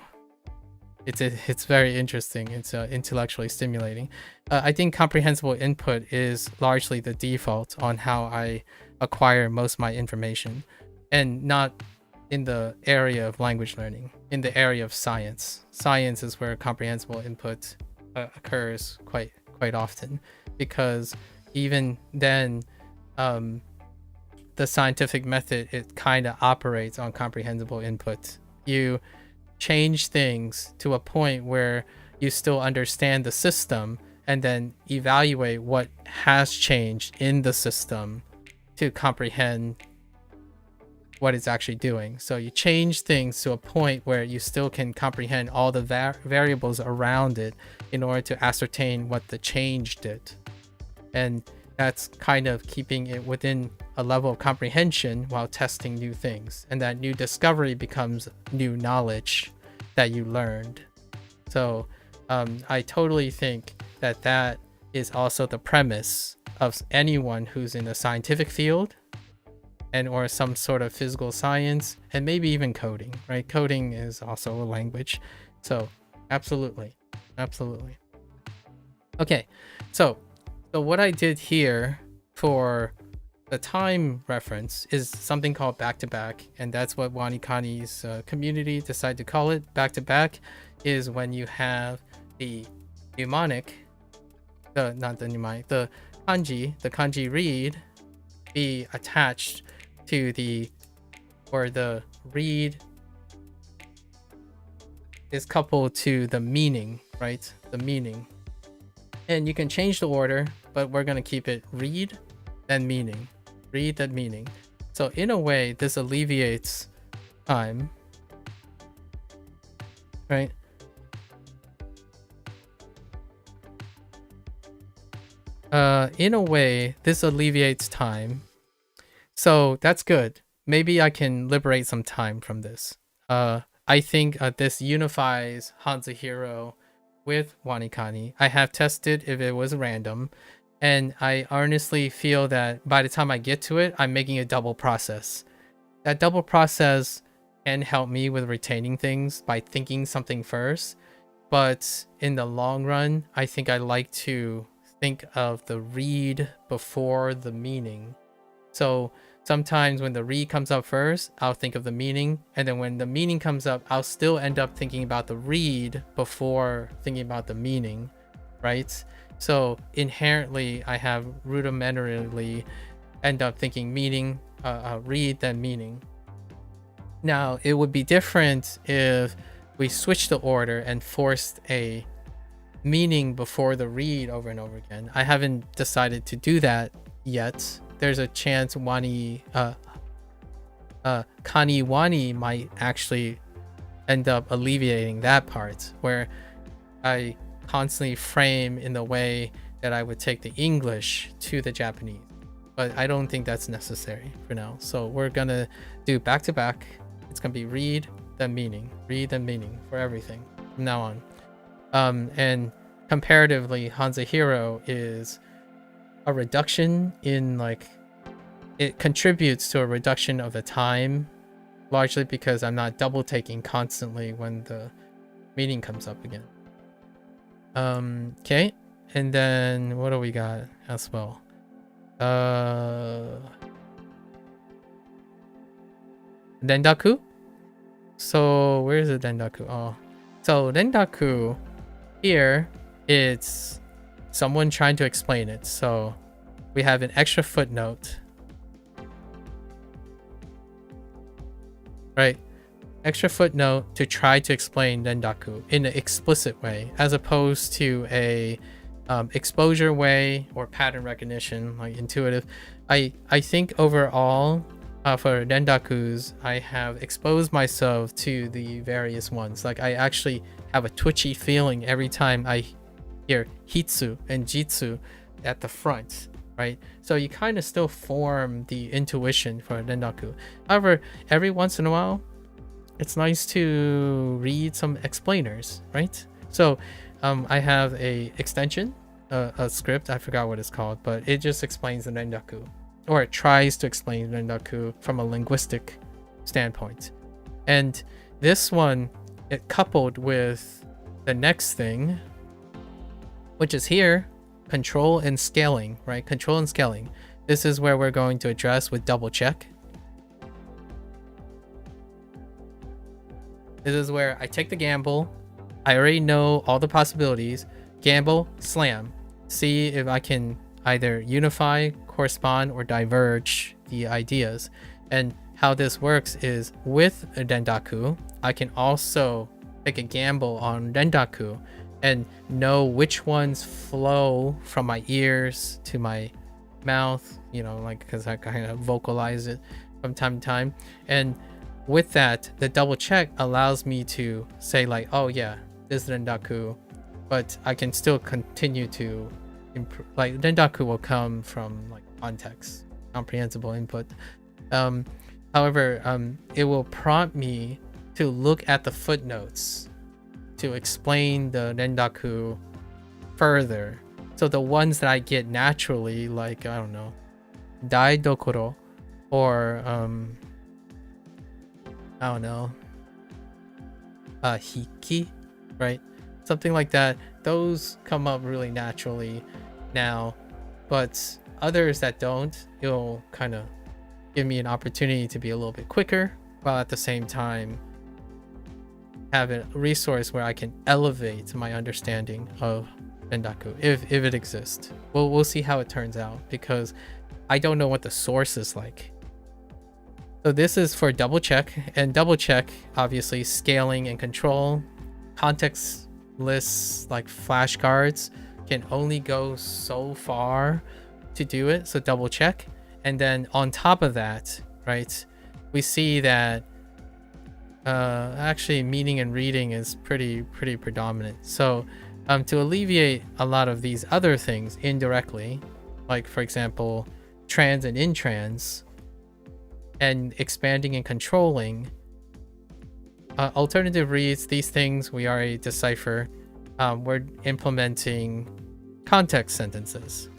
S1: it's very interesting. It's intellectually stimulating. I think comprehensible input is largely the default on how I acquire most of my information, and not in the area of language learning, in the area of science. Science is where comprehensible input occurs quite often, because even then the scientific method, it kind of operates on comprehensible input. You change things to a point where you still understand the system, and then evaluate what has changed in the system to comprehend what it's actually doing. So you change things to a point where you still can comprehend all the variables around it in order to ascertain what the change did. And that's kind of keeping it within a level of comprehension while testing new things. And that new discovery becomes new knowledge that you learned. So I totally think that that is also the premise of anyone who's in the scientific field and or some sort of physical science, and maybe even coding, right? Coding is also a language. So absolutely. Okay, so what I did here for the time reference is something called back-to-back, and that's what WaniKani's community decided to call it. Back-to-back is when you have the mnemonic, not the mnemonic, the kanji read be attached to the read is coupled to the meaning, right? The meaning. And you can change the order, but we're going to keep it read, then meaning. Read, then meaning. So in a way, this alleviates time, right? In a way, this alleviates time. So that's good. Maybe I can liberate some time from this. I think this unifies HanziHero with WaniKani. I have tested if it was random, and I honestly feel that by the time I get to it, I'm making a double process. That double process can help me with retaining things by thinking something first, but in the long run, I think I like to think of the read before the meaning. So sometimes when the read comes up first, I'll think of the meaning, and then when the meaning comes up, I'll still end up thinking about the read before thinking about the meaning, right? So inherently, I have rudimentarily end up thinking meaning, read, then meaning. Now, it would be different if we switched the order and forced a meaning before the read over and over again. I haven't decided to do that yet. There's a chance Kani Wani might actually end up alleviating that part, where I constantly frame in the way that I would take the English to the Japanese. But I don't think that's necessary for now. So we're gonna do back to back. It's gonna be read, then meaning, read, then meaning for everything from now on. And comparatively, HanziHero is a reduction in, like, it contributes to a reduction of the time, largely because I'm not double taking constantly when the meaning comes up again. Okay, and then what do we got as well? Rendaku. So where is the Rendaku? Oh, so Rendaku here, it's someone trying to explain it. So we have an extra footnote, right? Extra footnote to try to explain Rendaku in an explicit way, as opposed to a exposure way or pattern recognition, like intuitive. I think overall, for Rendakus, I have exposed myself to the various ones. Like, I actually have a twitchy feeling every time I hear Hitsu and Jitsu at the front, right? So you kind of still form the intuition for Rendaku. However, every once in a while, it's nice to read some explainers, right? So I have a extension, a script, I forgot what it's called, but it just explains the Rendaku, or it tries to explain Rendaku from a linguistic standpoint. And this one, it coupled with the next thing, which is here, control and scaling, right? Control and scaling. This is where we're going to address with double check. This is where I take the gamble. I already know all the possibilities. Gamble, slam. See if I can either unify, correspond, or diverge the ideas. And how this works is with a Rendaku, I can also take a gamble on Rendaku and know which ones flow from my ears to my mouth, you know, like, because I kind of vocalize it from time to time. And with that, the double check allows me to say, like, oh yeah, this is Rendaku, but I can still continue to improve. Like, Rendaku will come from, like, context, comprehensible input. However, it will prompt me to look at the footnotes to explain the Rendaku further. So the ones that I get naturally, like, I don't know, dai dokoro, or I don't know, hiki, right? something like that. Those come up really naturally now, but others that don't, it'll kind of give me an opportunity to be a little bit quicker, while at the same time have a resource where I can elevate my understanding of Bendaku if it exists. We'll see how it turns out, because I don't know what the source is like. So this is for double check, and double check, obviously scaling and control. Context lists like flashcards can only go so far to do it, so double check. And then on top of that, right, we see that actually meaning and reading is pretty predominant. So to alleviate a lot of these other things indirectly, like for example trans and intrans, and expanding and controlling, alternative reads, these things we already decipher. We're implementing context sentences.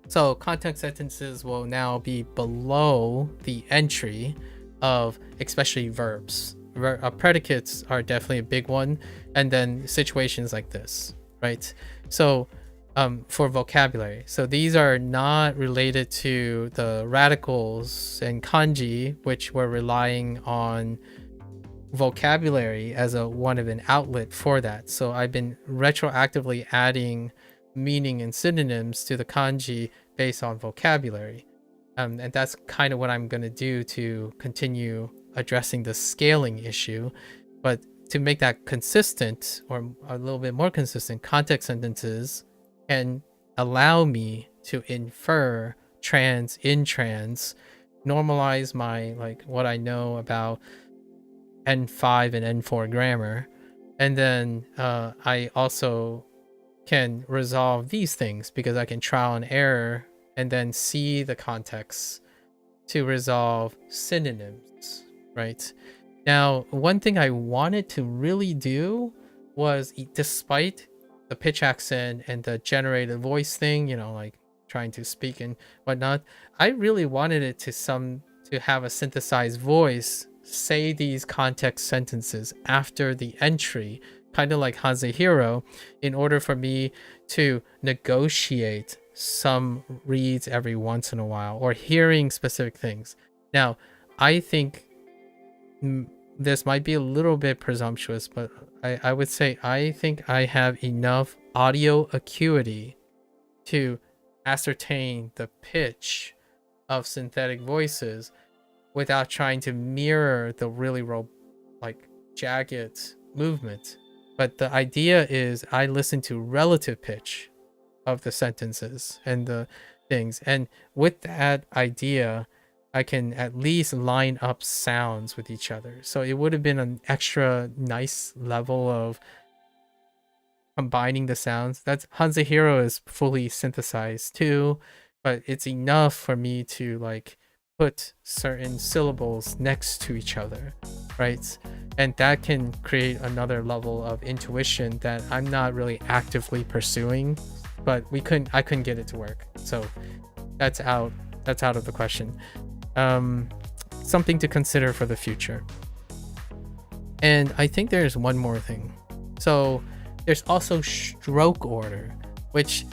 S1: So context sentences will now be below the entry of especially verbs. Predicates are definitely a big one, and then situations like this, right? So for vocabulary, so these are not related to the radicals and kanji, which we're relying on vocabulary as one of an outlet for that. So I've been retroactively adding meaning and synonyms to the kanji based on vocabulary, and that's kind of what I'm going to do to continue addressing the scaling issue. But to make that consistent, or a little bit more consistent, context sentences can allow me to infer trans, intrans, normalize my what I know about N5 and N4 grammar, and then I also can resolve these things because I can trial and error and then see the context to resolve synonyms, right? Now, one thing I wanted to really do was, despite the pitch accent and the generated voice thing, like trying to speak and whatnot, I really wanted it to have a synthesized voice say these context sentences after the entry, kind of like HanziHero, in order for me to negotiate some reads every once in a while, or hearing specific things. Now, I think this might be a little bit presumptuous, but I would say I think I have enough audio acuity to ascertain the pitch of synthetic voices without trying to mirror the really jagged movement. But the idea is I listen to relative pitch of the sentences and the things, and with that idea I can at least line up sounds with each other. So it would have been an extra nice level of combining the sounds. That's HanziHero is fully synthesized too, but it's enough for me to put certain syllables next to each other, right? And that can create another level of intuition that I'm not really actively pursuing, but I couldn't get it to work. So that's out of the question. Something to consider for the future. And I think there's one more thing. So there's also stroke order, which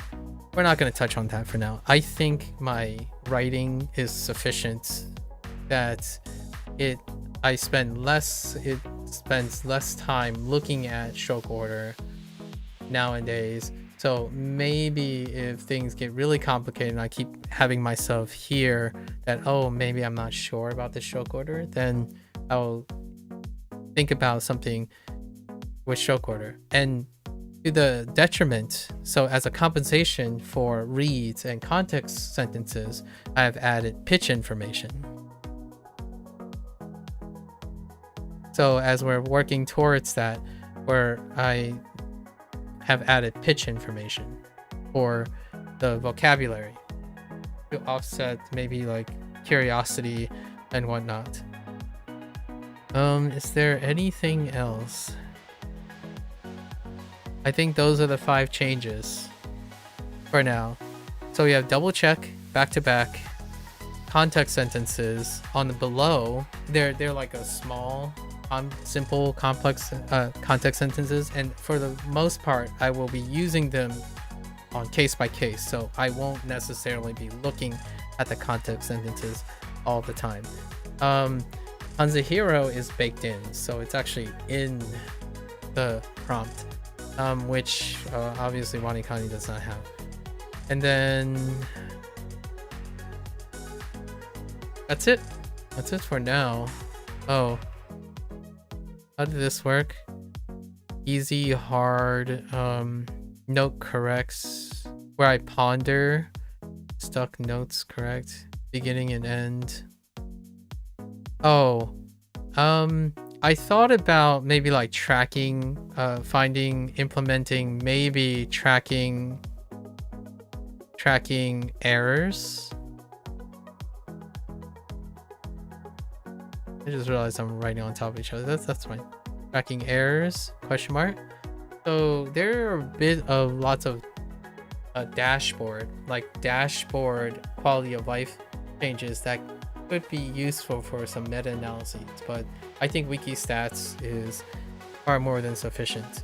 S1: we're not going to touch on that for now. I think my writing is sufficient, that it spends less time looking at stroke order nowadays. So maybe if things get really complicated and I keep having myself hear that, oh, maybe I'm not sure about the stroke order, then I'll think about something with stroke order. And to the detriment, so as a compensation for reads and context sentences, I have added pitch information. So as we're working towards that, where I have added pitch information for the vocabulary to offset maybe curiosity and whatnot. Is there anything else? I think those are the 5 changes for now. So we have double check, back to back, context sentences on the below, they're like a small, simple, complex context sentences, and for the most part, I will be using them on case by case. So I won't necessarily be looking at the context sentences all the time. HanziHero is baked in, so it's actually in the prompt, which obviously WaniKani does not have. And then that's it for now. Oh, how did this work? Easy, hard, note corrects, where I ponder, stuck notes correct, beginning and end. Oh, I thought about maybe like tracking, finding, implementing, maybe tracking errors. I just realized I'm writing on top of each other. That's fine. Tracking errors, question mark. So there are a bit of lots of dashboard quality of life changes that could be useful for some meta-analyses, but I think Wikistats is far more than sufficient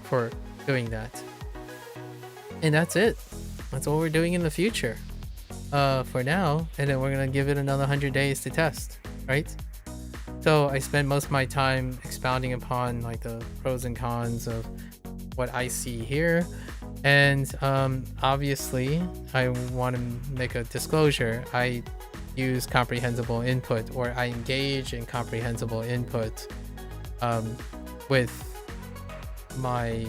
S1: for doing that. And that's it. That's what we're doing in the future for now, and then we're gonna give it another 100 days to test, right? So I spend most of my time expounding upon like the pros and cons of what I see here, and obviously I want to make a disclosure. I use comprehensible input, or I engage in comprehensible input with my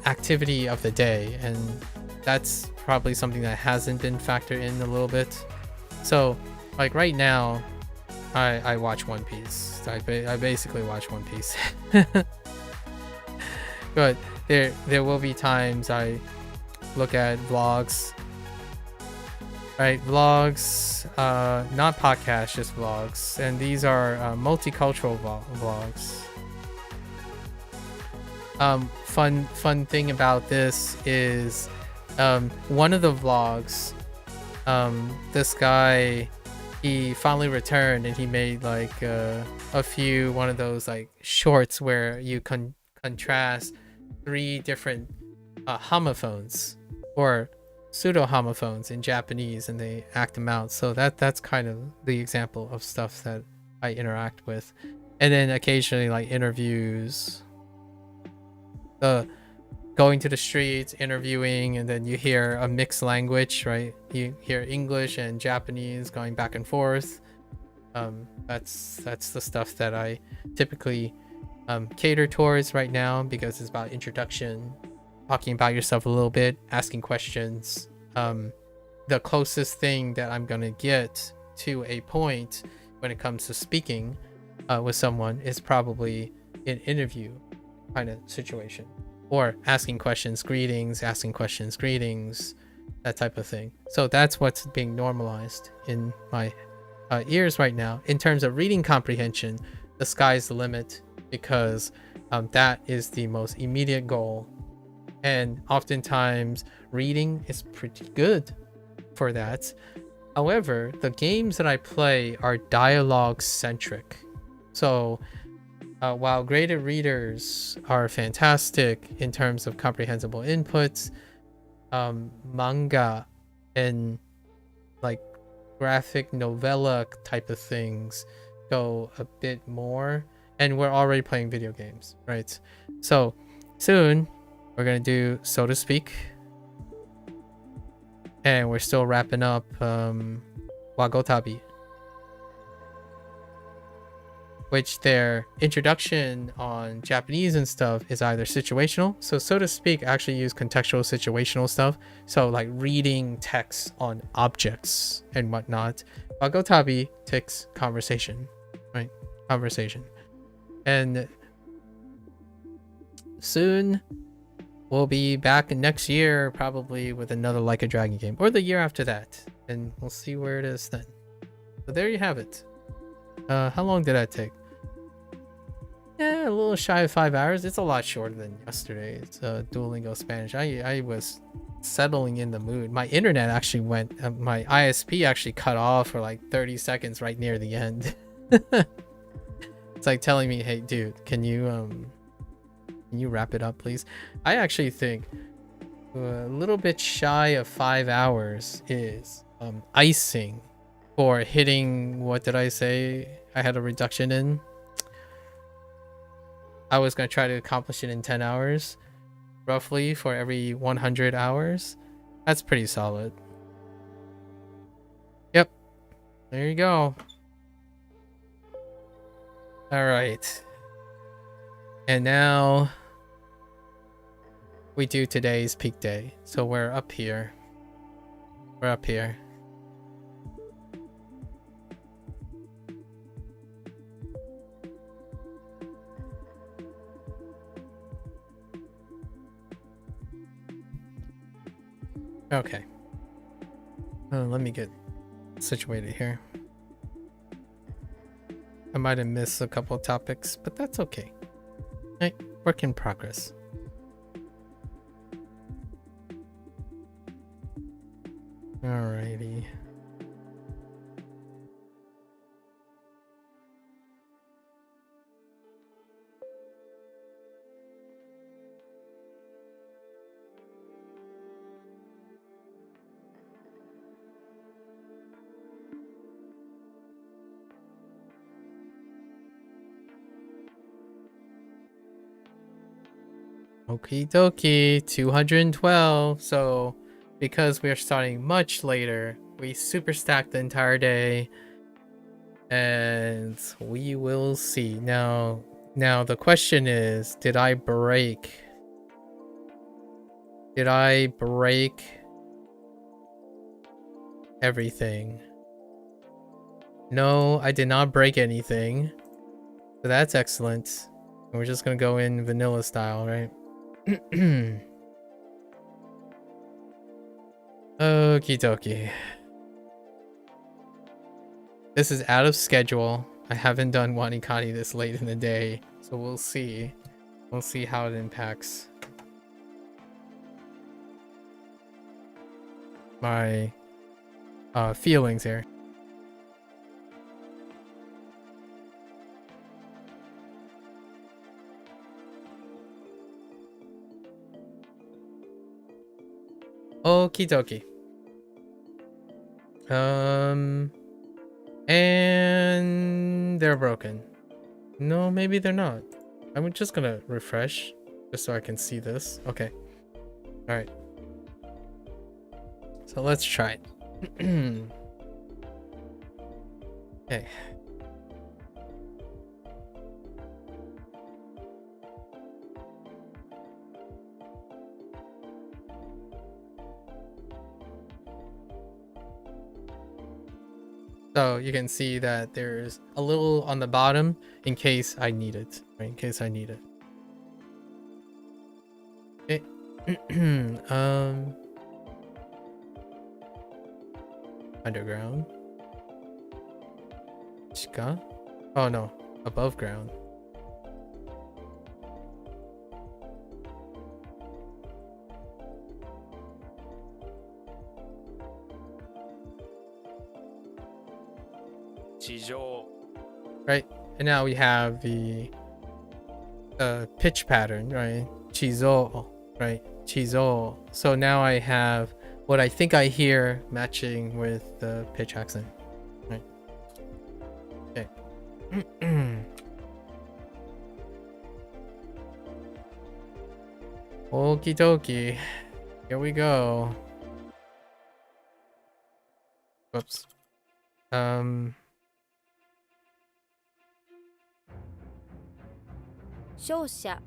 S1: activity of the day, and that's probably something that hasn't been factored in a little bit. So like right now I watch One Piece. I basically watch One Piece. But there will be times I look at vlogs, right? Vlogs, not podcasts, just vlogs, and these are multicultural vlogs. Fun thing about this is one of the vlogs, this guy, he finally returned and he made like a few one of those like shorts where you contrast 3 different homophones or pseudo homophones in Japanese, and they act them out. So that's kind of the example of stuff that I interact with. And then occasionally like interviews, going to the streets, interviewing, and then you hear a mixed language, right? You hear English and Japanese going back and forth. That's the stuff that I typically cater towards right now, because it's about introduction, talking about yourself a little bit, asking questions. The closest thing that I'm gonna get to a point when it comes to speaking with someone is probably an interview kind of situation, or asking questions, greetings, asking questions, greetings, that type of thing. So that's what's being normalized in my ears right now. In terms of reading comprehension, the sky's the limit, because that is the most immediate goal, and oftentimes reading is pretty good for that. However, the games that I play are dialogue centric, so while graded readers are fantastic in terms of comprehensible inputs, manga and like graphic novella type of things go a bit more, and we're already playing video games, right? So soon we're gonna do So to Speak, and we're still wrapping up Wagotabi, which their introduction on Japanese and stuff is either situational. So to Speak actually use contextual situational stuff. So like reading text on objects and whatnot. Wagotabi takes conversation, right? Conversation. And soon we'll be back next year, probably with another Like a Dragon game, or the year after that. And we'll see where it is then. So there you have it. How long did that take? Yeah, a little shy of 5 hours. It's a lot shorter than yesterday's Duolingo Spanish. I was settling in the mood. My internet actually went, my ISP actually cut off for like 30 seconds right near the end. It's like telling me, hey dude, can you wrap it up please? I actually think a little bit shy of 5 hours is icing for hitting, what did I say I had a reduction in? I was going to try to accomplish it in 10 hours roughly for every 100 hours. That's pretty solid. Yep, there you go. All right, and now we do today's peak day. So we're up here. We're up here. Okay. Let me get situated here. I might have missed a couple of topics, but that's okay. Right, work in progress. Alrighty. Okie dokie, 212. So because we are starting much later, we super stacked the entire day, and we will see. Now the question is, did I break everything? No, I did not break anything. So that's excellent. And we're just gonna go in vanilla style, right? Okie dokie. This is out of schedule. I haven't done WaniKani this late in the day, so we'll see. We'll see how it impacts my feelings here. Okie dokie. And they're broken. No, maybe they're not. I'm just gonna refresh just so I can see this. Okay. All right. So let's try it. Okay. So you can see that there's a little on the bottom in case I need it, right? In case I need it. Okay. Underground. Chika? Oh no, above ground. Right, and now we have the pitch pattern, right? Chizo, right? Chizo. So now I have what I think I hear matching with the pitch accent, right? Okay. Okie dokie. Here we go. Whoops. Shosha.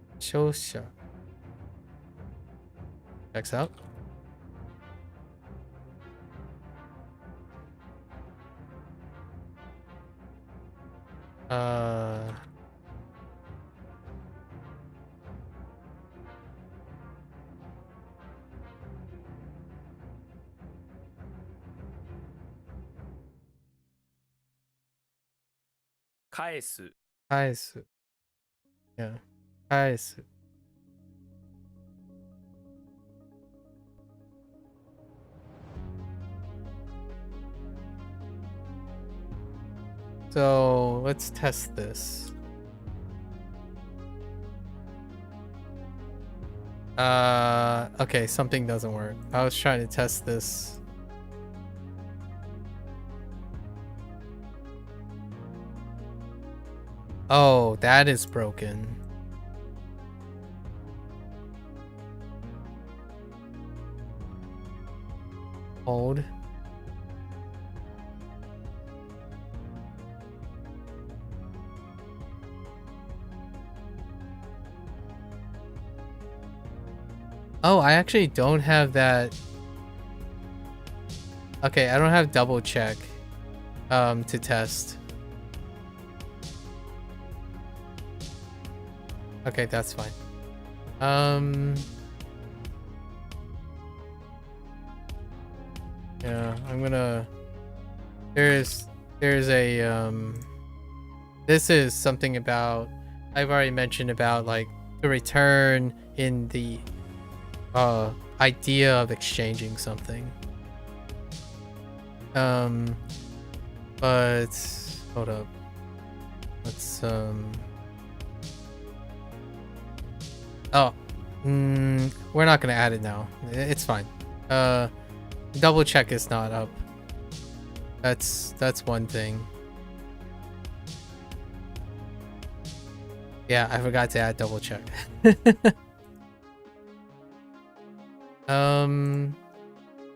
S1: Checks out. Kaesu. Yeah. Kaesu. So let's test this. Okay, something doesn't work. I was trying to test this. Oh, that is broken. Hold. Oh, I actually don't have that. Okay, I don't have double check to test. Okay, that's fine. Yeah, I'm gonna there's a this is something about I've already mentioned about like the return in the idea of exchanging something. But hold up. Let's we're not gonna add it now. It's fine. Double check is not up. That's one thing. Yeah, I forgot to add double check.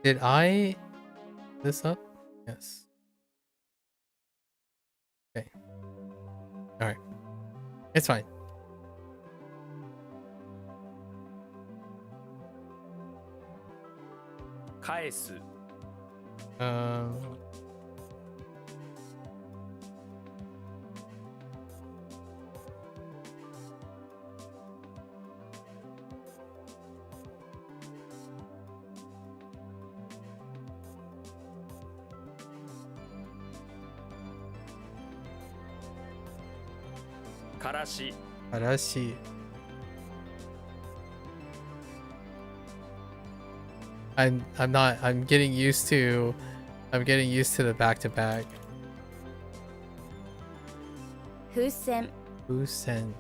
S1: Did I this up? Yes. Okay. All right. It's fine. Arashi. I'm getting used to the back to back.
S2: Fusen.
S1: Fusen.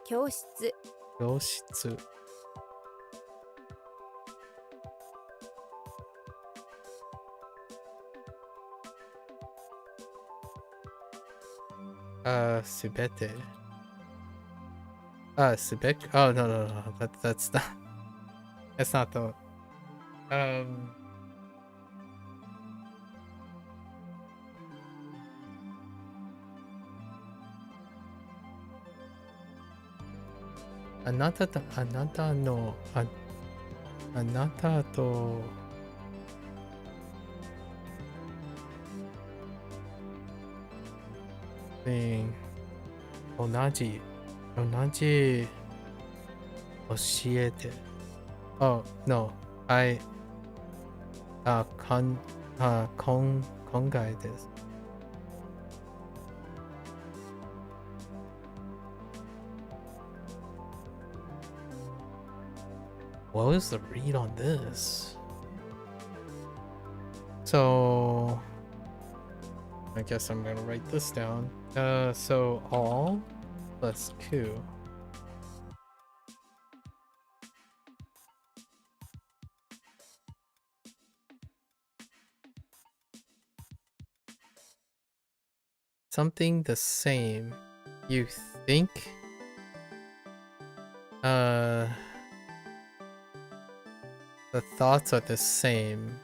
S2: Kyoushitsu.
S1: 教室. Subete. Subek? Oh, no. That's not. That's not the. Anata to. Thing. Onaji. 教えて. Oh, no. Kongai desu. What was the read on this? So I guess I'm gonna write this down. So all plus 2. Something the same. You think? The thoughts are the same.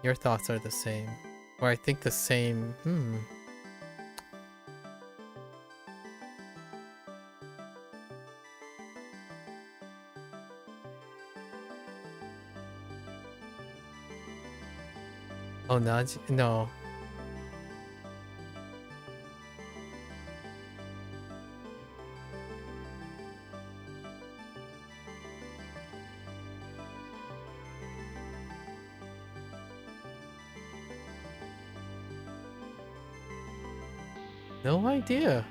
S1: Your thoughts are the same. Or I think the same. Onaji? No. No idea.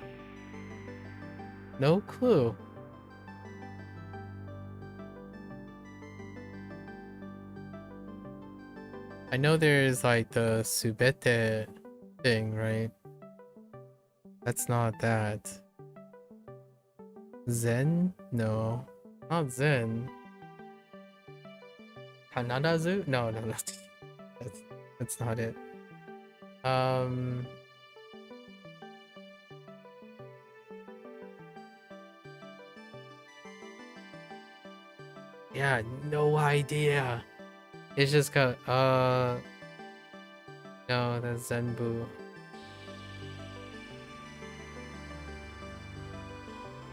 S1: No clue. I know there's like the subete thing, right? That's not that. Zen? No. Not Zen. Kanadazu? No, that's not it. Yeah, no idea. It's just got no, that's Zenbu.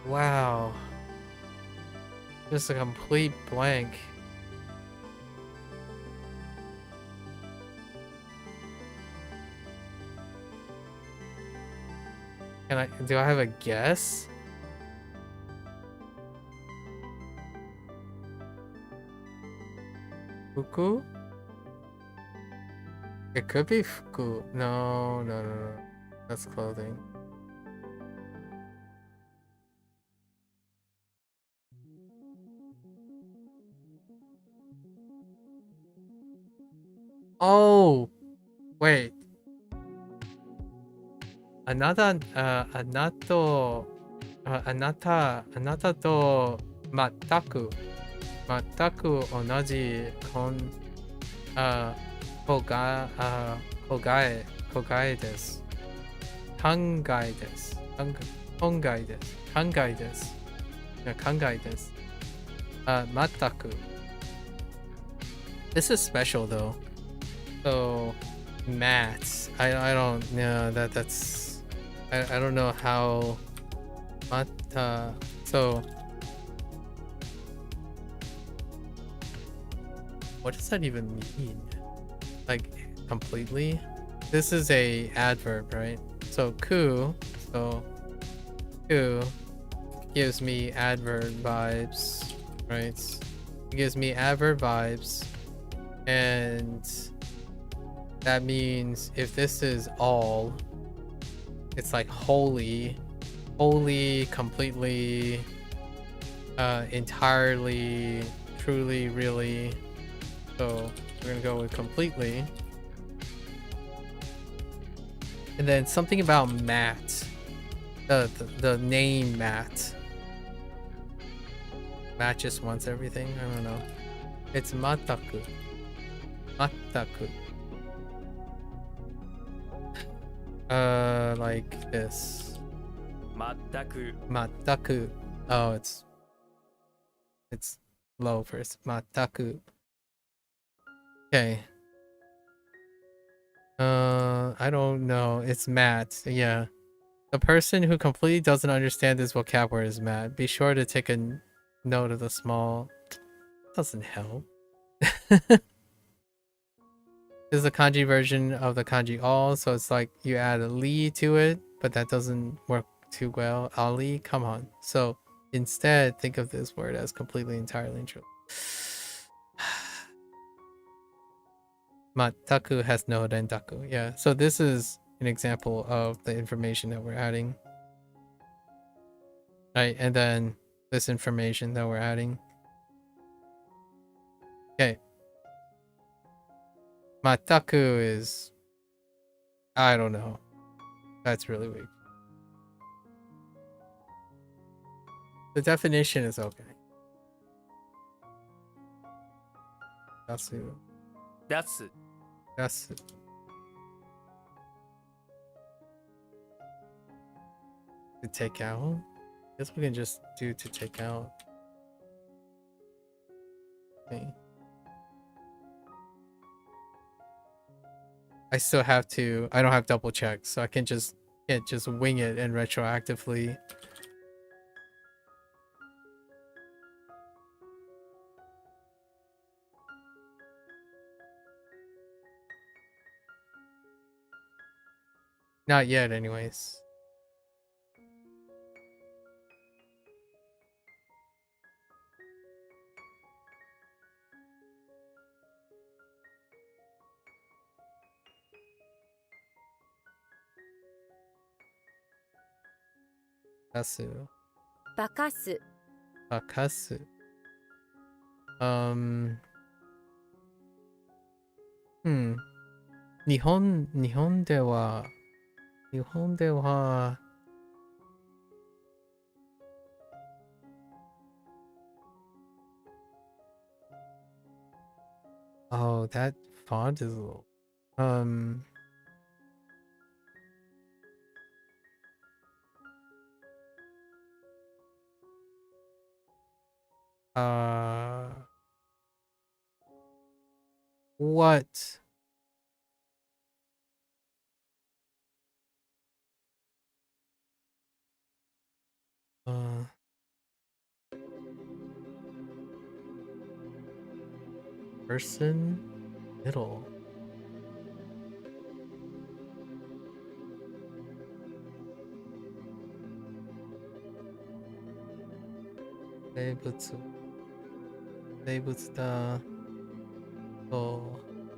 S1: Wow. Just a complete blank. Do I have a guess? Fuku? It could be fuku. No. That's clothing. Oh, wait. Anata to mataku onaji kogae desu. Kangai desu. Kangai desu. Yeah, kangai desu. Mataku. This is special though. So, maths. I don't know that's I don't know how mata. So, what does that even mean? Like completely? This is a adverb, right? So ku gives me adverb vibes, right? It gives me adverb vibes, and that means if this is all, it's like wholly, completely, entirely, truly, really. So we're gonna go with completely. And then something about Matt. The name Matt. Matt just wants everything. I don't know. It's mataku. Mataku. Like this.
S3: Mataku.
S1: Mataku. Oh, it's low first. Mataku. Okay. I don't know. It's Matt. Yeah. The person who completely doesn't understand this vocab word is Matt. Be sure to take a note of the small. Doesn't help. This is the kanji version of the kanji all, so it's like you add a li to it, but that doesn't work too well. Ali, come on. So instead, think of this word as completely, entirely, and true. Mataku has no rendaku. Yeah, so this is an example of the information that we're adding. Right, and then this information that we're adding. Okay. Mataku is... I don't know. That's really weak. The definition is okay. Dasu. To take out? I guess we can just do to take out. Okay. I still have to... I don't have double checks, so I can't just wing it and retroactively... Not yet, anyways. Bakasu.
S2: バカす
S1: Bakasu. Hmm. 日本では Oh, that font is a little what? Person middle. Seibutsu. Seibutsu da to.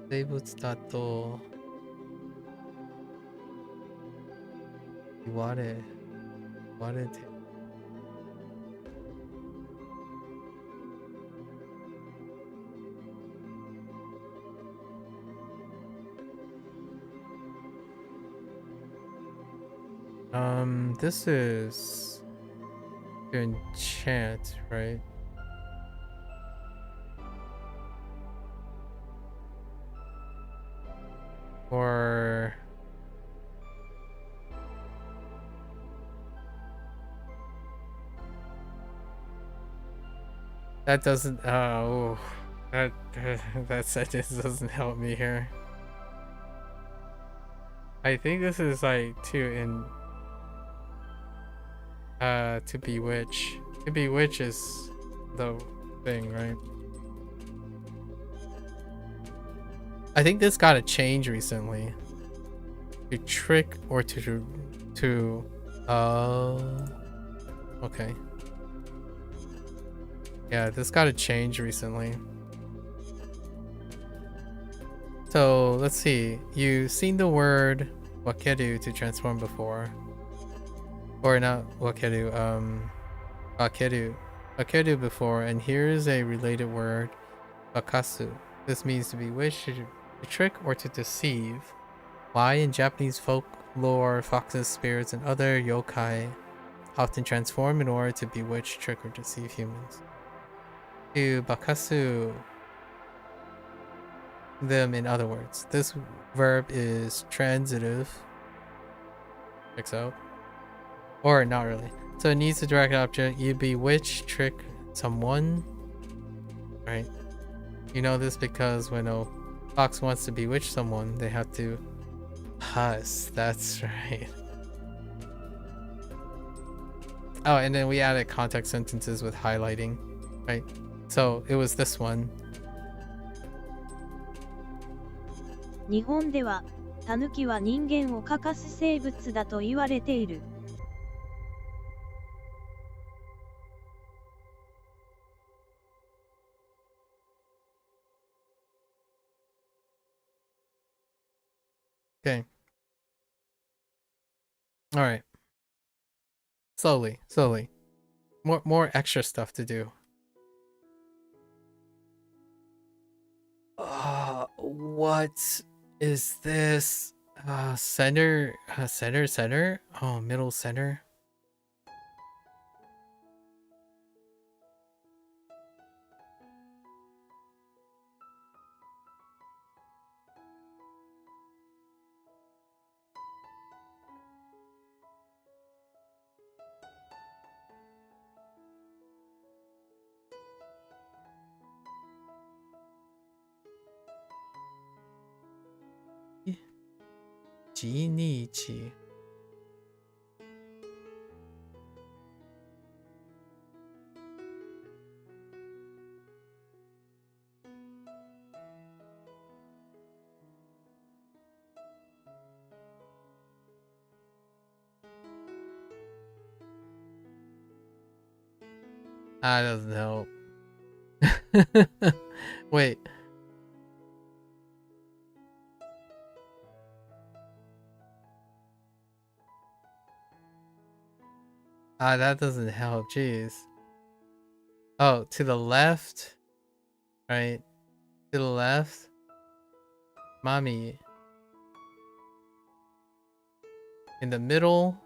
S1: Seibutsu da to. Iware. Iware te. This is to enchant, right? Or that doesn't that that sentence doesn't help me here. I think this is like to bewitch. To bewitch is the thing, right? I think this got a change recently. To trick or to okay. Yeah, this got a change recently. So let's see. You've seen the word wakeru to transform before. Or not wakeru, bakeru. Bakeru before, and here's a related word, bakasu. This means to bewitch, to trick, or to deceive. Why in Japanese folklore, foxes, spirits, and other yokai often transform in order to bewitch, trick, or deceive humans. To bakasu them, in other words. This verb is transitive. Checks out. Or not really. So it needs a direct object. You bewitch, trick someone. Right? You know this because when a fox wants to bewitch someone, they have to huss. That's right. Oh, and then we added context sentences with highlighting. Right? So it was this one.
S4: 日本では、タヌキは人間を欠かす生物だと言われている。
S1: Okay. All right. Slowly, slowly. More extra stuff to do. What is this? Center, center? Oh, middle center. Jinichi. That doesn't help. Wait. Ah, that doesn't help. Jeez. Oh, to the left. Right. To the left. Mommy. In the middle.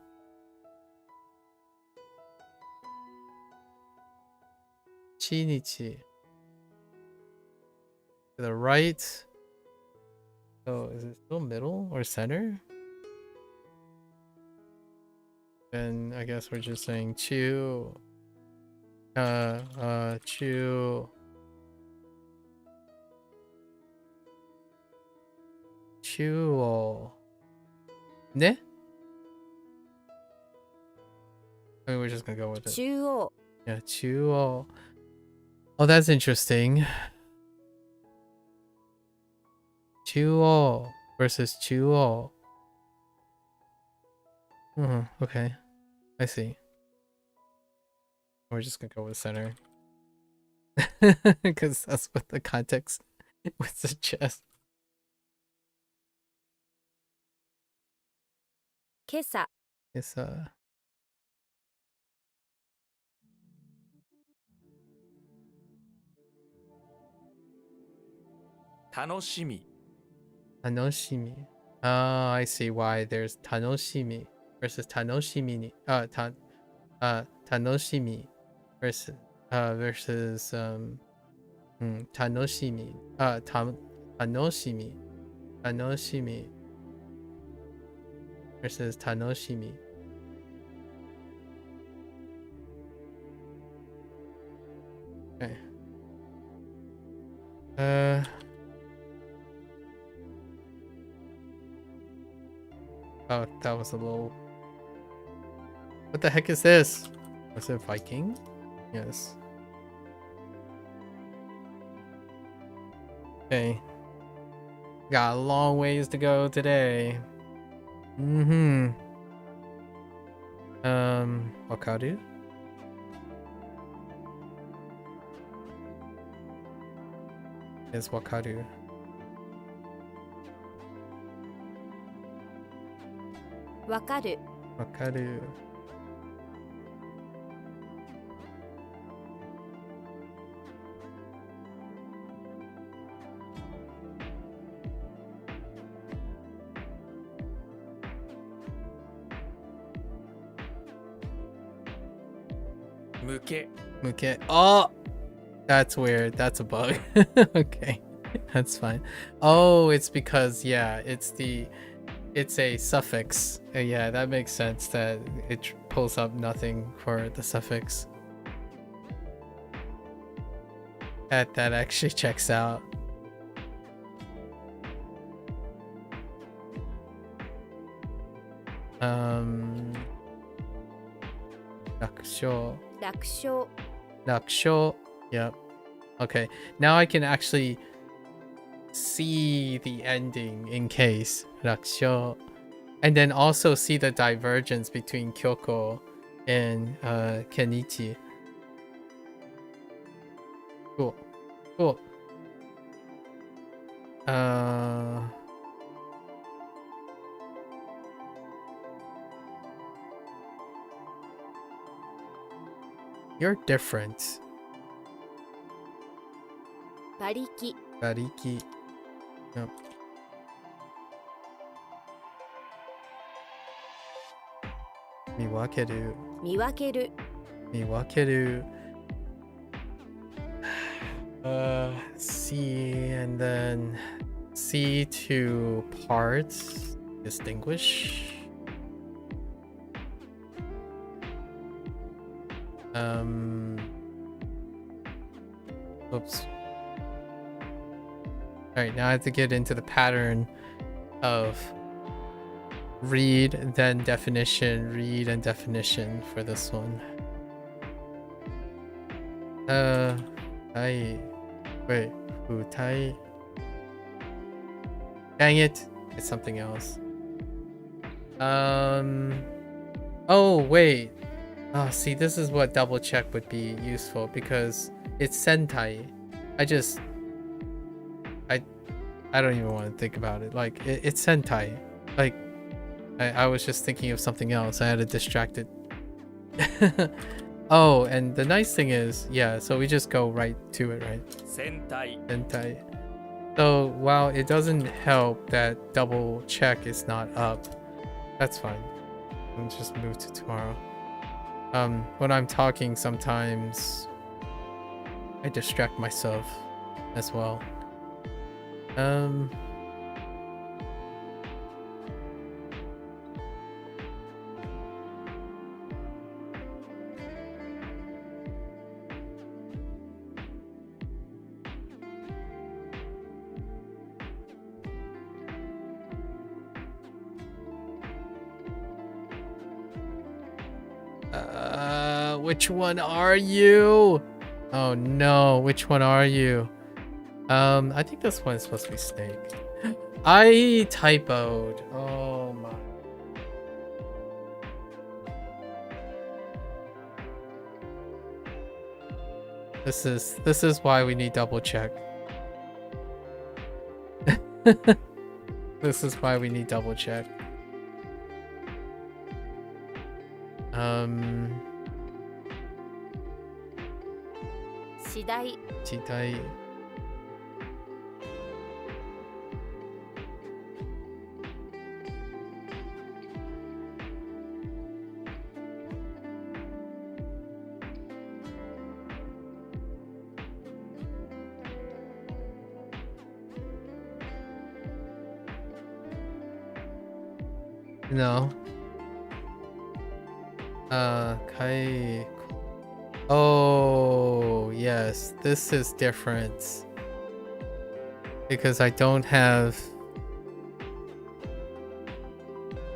S1: Chinichi. To the right. Oh, is it still middle or center? Then I guess we're just saying chew. Chew. Chew. Ne? I mean, we're just gonna go with it.
S2: 中央
S1: Yeah, chew. Oh, that's interesting. Chew versus chew. Okay. I see. We're just gonna go with center. Because that's what the context would suggest.
S2: 今朝
S1: It's
S3: 楽しみ
S1: tanoshimi. Oh, I see why there's tanoshimi versus tanoshimi ni. Tanoshimi versus tanoshimi. Tanoshimi versus tanoshimi. Okay. Oh, that was a little... What the heck is this? Was it Viking? Yes. Okay. Got a long ways to go today. Wakaru? Is Wakaru.
S2: Wakaru
S1: Wakaru.
S3: Muke
S1: Okay. Oh! That's weird. That's a bug. Okay. That's fine. Oh, it's because, yeah, it's a suffix. Yeah, that makes sense that it pulls up nothing for the suffix. That actually checks out. Rakusho.
S2: 楽勝
S1: Rakusho. Yep. Okay. Now I can actually see the ending in case. Rakusho. And then also see the divergence between Kyoko and Kenichi. Cool. Cool. You're different.
S2: 馬力
S1: Gariki. Yep. Miwakeru.
S2: 見分ける
S1: Miwakeru. C and then C to parts. Distinguish. Oops. Alright, now I have to get into the pattern of read, then definition, read, and definition for this one. Wait, Futai. Dang it, it's something else. Oh, wait. Oh, see, this is what double check would be useful because it's Sentai. I don't even want to think about it. Like, it's Sentai. Like, I was just thinking of something else. I had a distracted Oh, and the nice thing is, yeah, so we just go right to it, right?
S3: 戦隊
S1: Hentai. So while it doesn't help that double check is not up, that's fine. I'll just move to tomorrow. When I'm talking, sometimes I distract myself as well. Which one are you? Oh no, which one are you? I think this one is supposed to be Snake. I typoed. Oh my. This is why we need double check. This is why we need double check.
S2: 次第
S1: 時代 No. Kai. Oh, yes. This is different. Because I don't have...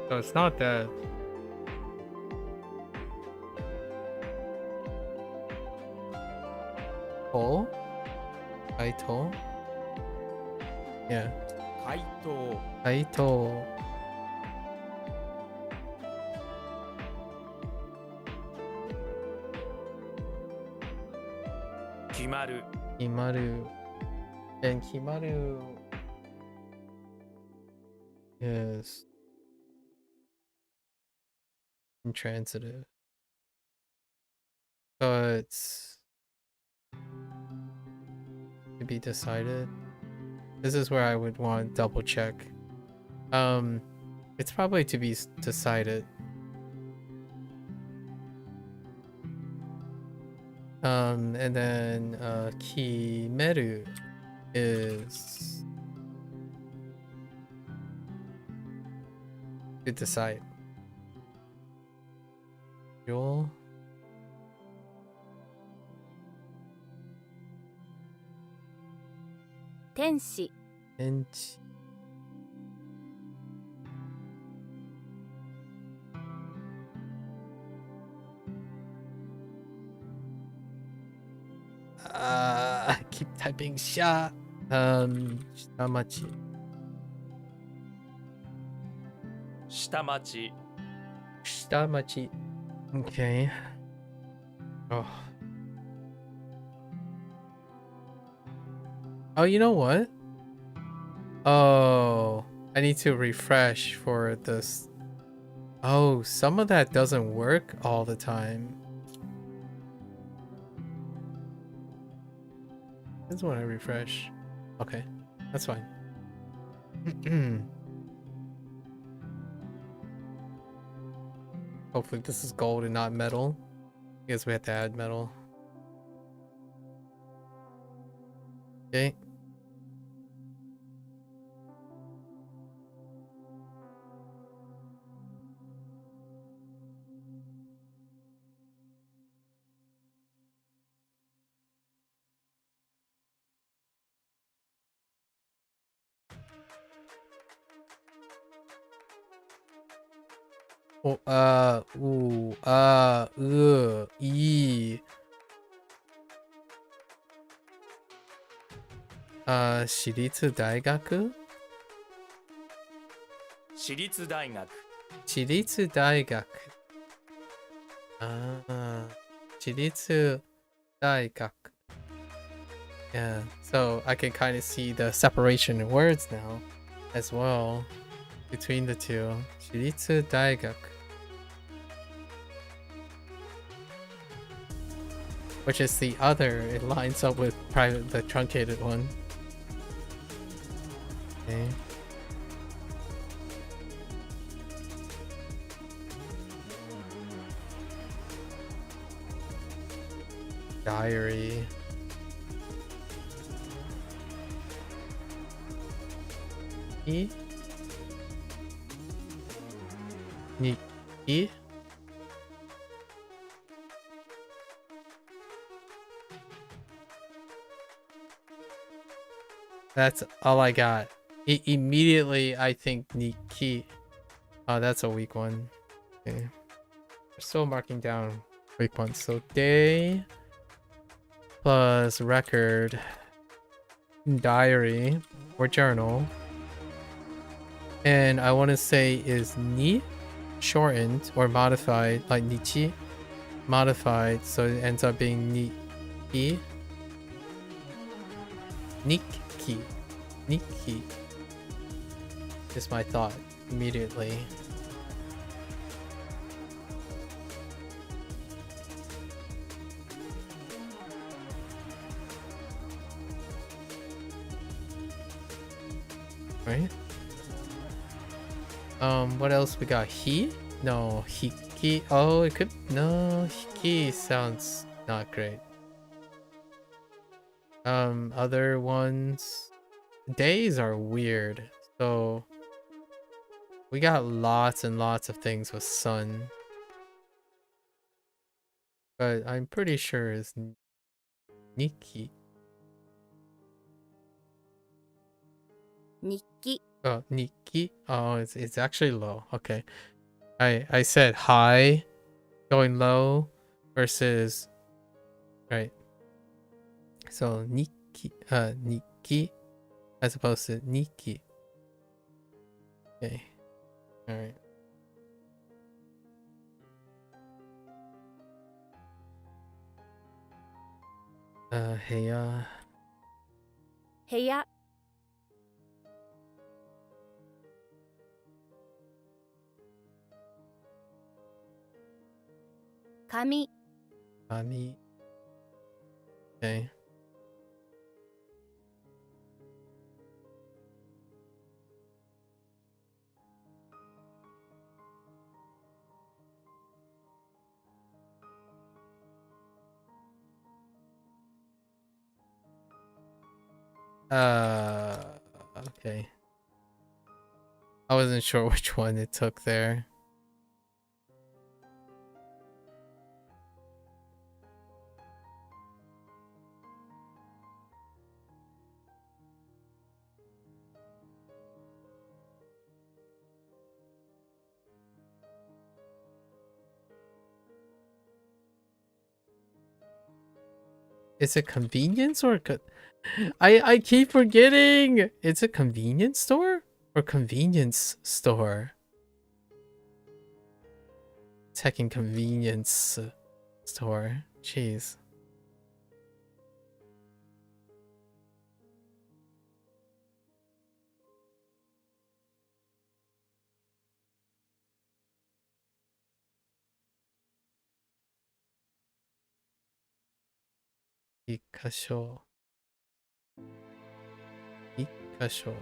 S1: So it's not that. Toll? Kaito? Yeah.
S3: 怪盗
S1: Kaito.
S3: 決まる
S1: Kimaru. And Kimaru is intransitive. So it's to be decided. This is where I would want double check. It's probably to be decided. And then Kimeru is to decide. Joel.
S2: 天使
S1: Inch. I keep typing sha. Shitamachi.
S3: 下町
S1: Shitamachi. Okay. Oh. Oh, you know what? Oh, I need to refresh for this. Oh, some of that doesn't work all the time. This is when I refresh. Okay, that's fine. Hopefully this is gold and not metal. I guess we have to add metal. Okay. E. 私立大学
S3: 私立大学
S1: 私立大学私立大学 Yeah, so I can kind of see the separation in words now as well between the two. 私立大学 which is the other. It lines up with private, the truncated one. Okay. Diary. E? Nikki? That's all I got. Immediately, I think Nikki. Oh, that's a weak one. Okay. We're still marking down weak ones. So day plus record, diary or journal, and I want to say is ni shortened or modified, like nichi modified, so it ends up being ni Nikki is my thought immediately. Right? What else we got? No, hiki. Oh, it could, no, hiki sounds not great. Other ones, days are weird, so we got lots and lots of things with sun, but I'm pretty sure it's Nikki.
S2: Nikki.
S1: Oh, Nikki. Oh, it's actually low. Okay, I said high going low versus right. So Nikki as opposed to Nikki. Okay. All right. Heya.
S2: 部屋。紙。
S1: Ani. Okay. Okay. I wasn't sure which one it took there. Is it convenience or I keep forgetting. It's a convenience store or convenience store? Checking convenience store. Jeez. Ikkasho. Ikkasho.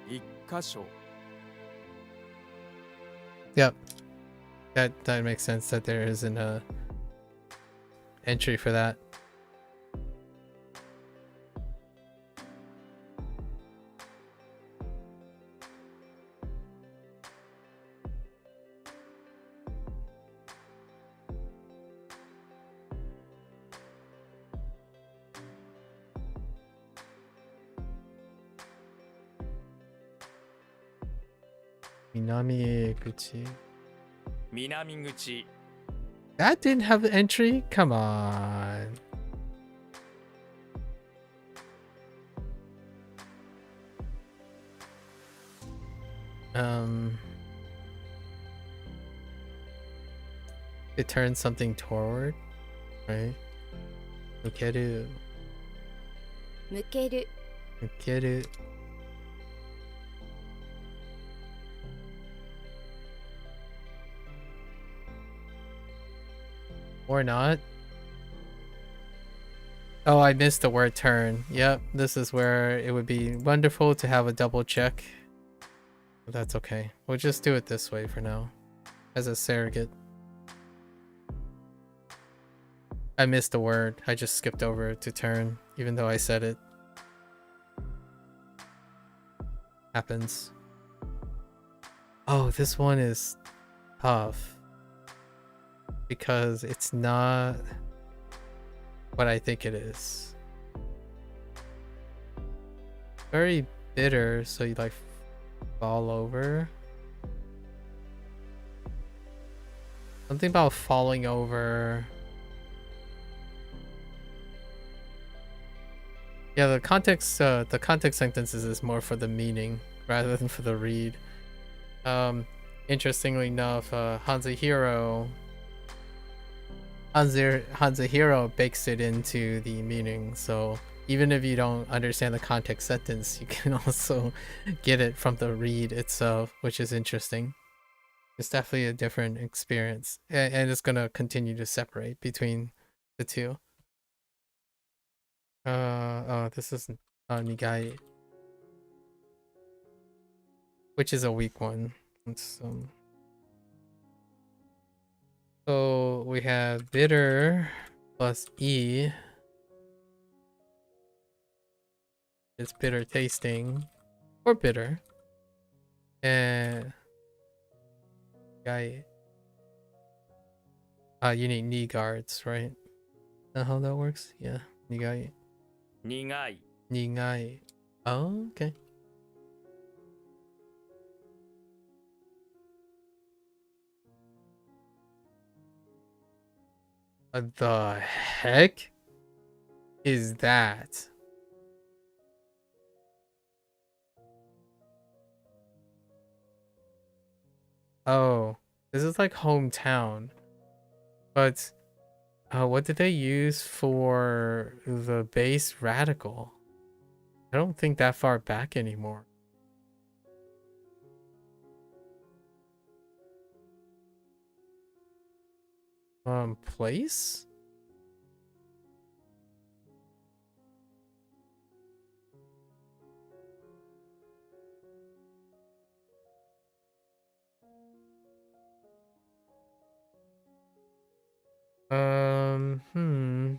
S3: 一箇所
S1: Yep. That makes sense that there isn't a entry for that. Minami Guchi.
S3: 南口
S1: That didn't have an entry? Come on. It turns something toward, right? Ukeru.
S2: 向ける。
S1: Ukeru. Or not. Oh, I missed the word turn. Yep, this is where it would be wonderful to have a double check. But that's okay. We'll just do it this way for now. As a surrogate. I missed the word. I just skipped over to turn, even though I said it. Happens. Oh, this one is tough. Because it's not what I think it is. Very bitter, so you like fall over. Something about falling over. Yeah, the context sentences is more for the meaning rather than for the read. Interestingly enough, HanziHero bakes it into the meaning, so even if you don't understand the context sentence, you can also get it from the read itself, which is interesting. It's definitely a different experience, and it's gonna continue to separate between the two. Oh, this is Nigai, which is a weak one. Let's so we have bitter plus E. It's bitter tasting or bitter. And guy, you need knee guards, right? Is that how that works? Yeah, nigai.
S3: 苦い
S1: Nigai. Oh, okay. What the heck is that? Oh, this is like hometown. But what did they use for the base radical? I don't think that far back anymore. Place? Hmm.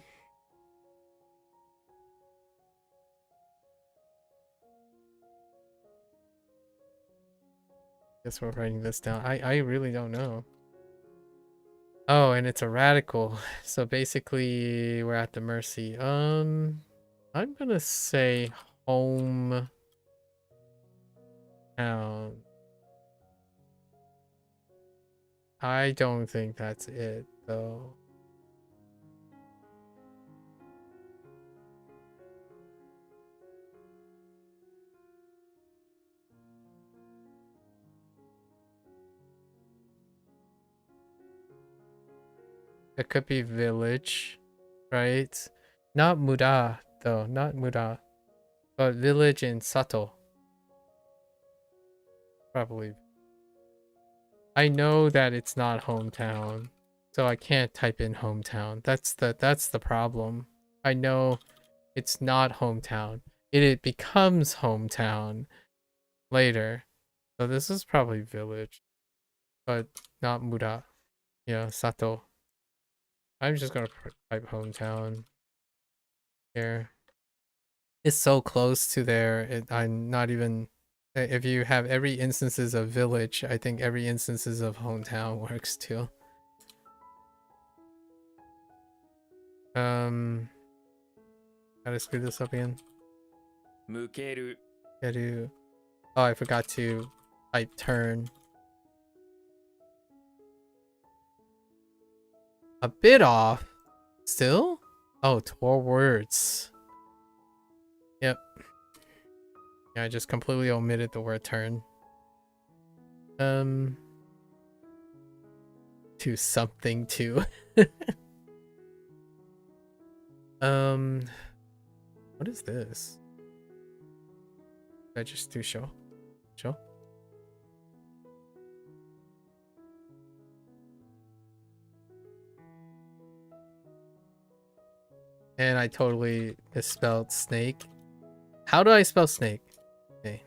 S1: Guess we're writing this down. I really don't know. Oh, and it's a radical. So basically we're at the mercy. I'm gonna say hometown. I don't think that's it though. It could be village, right? Not Muda though, not Muda. But village in Sato. Probably. I know that it's not hometown. So I can't type in hometown. That's the problem. I know it's not hometown. It becomes hometown later. So this is probably village. But not Muda. Yeah, Sato. I'm just gonna type hometown here. It's so close to there. I'm not even. If you have every instances of village, I think every instances of hometown works too. How to screw this up again?
S3: 向ける
S1: Gotta. Oh, I forgot to type turn. A bit off. Still? Oh, towards. Yep. Yeah, I just completely omitted the word turn. To something to. What is this? Did I just do show? Show? And I totally misspelled snake. How do I spell snake? Okay.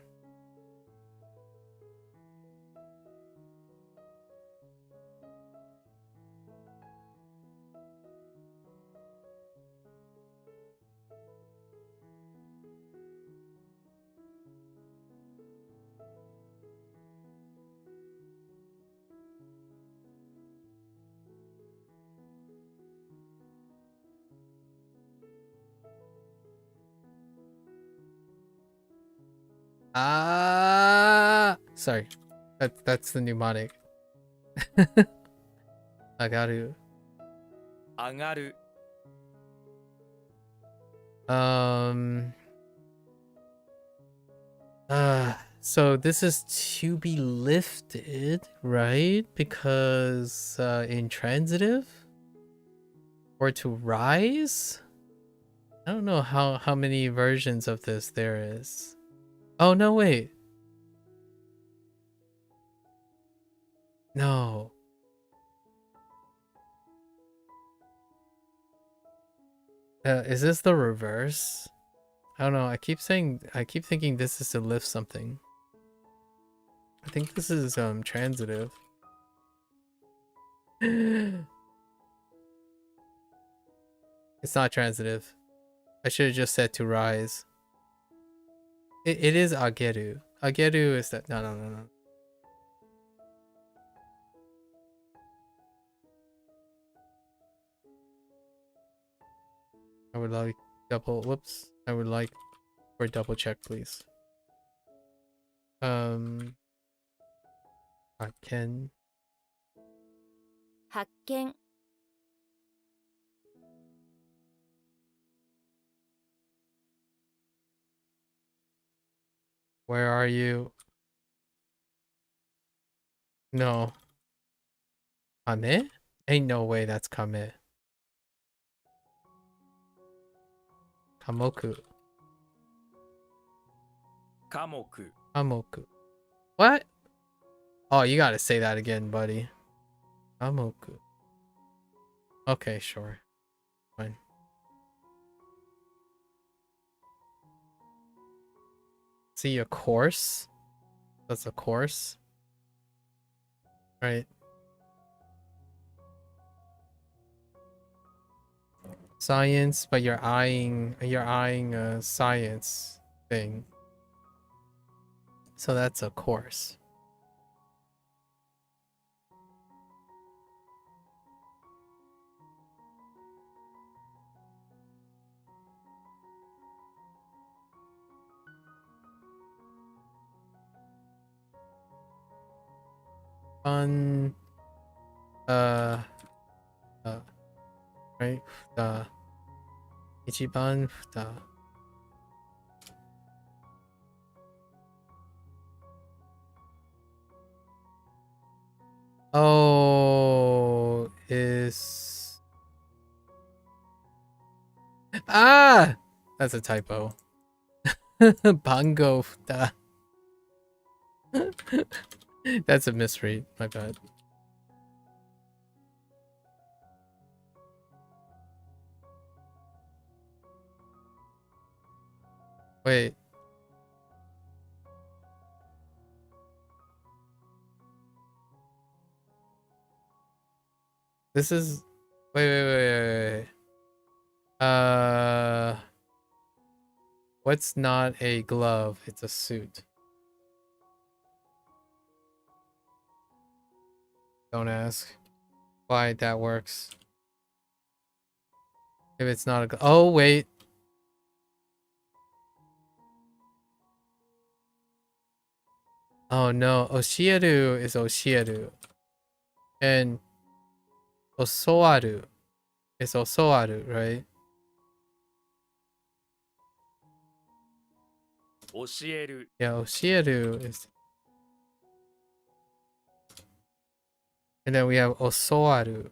S1: Sorry. That's the mnemonic. Agaru.
S3: 上がる
S1: Um. So this is to be lifted, right? Because intransitive or to rise? I don't know how many versions of this there is. Oh no, wait. No. Is this the reverse? I don't know. I keep thinking this is to lift something. I think this is transitive. It's not transitive. I should have just said to rise. It is ageru. Ageru is that no. I would like I would like for a double check, please. I can
S2: 発見
S1: where are you? No. Kame? Ain't no way that's Kame. Kamoku.
S3: 科目
S1: Kamoku. What? Oh, you gotta say that again, buddy. Kamoku. Okay, sure. Fine. See, a course? That's a course? Right. Science, but you're eyeing a science thing. So that's a course. Fun. Right? Ichiban futa. Oh, is that's a typo. Bango futa. That's a misread. My bad. Wait. This is wait. What's not a glove? It's a suit. Don't ask why that works. If it's not a oh wait. Oh no, Oshieru is Oshieru. And Osoaru is Osoaru, right?
S3: 教える
S1: Yeah, Oshieru is. And then we have Osoaru.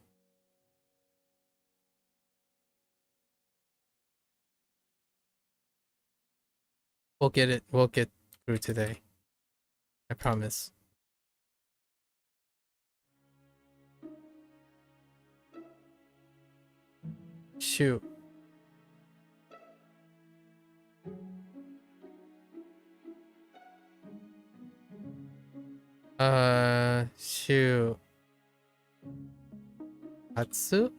S1: We'll get it. We'll get through today. I promise. Shoot. Shoot. Hatsu?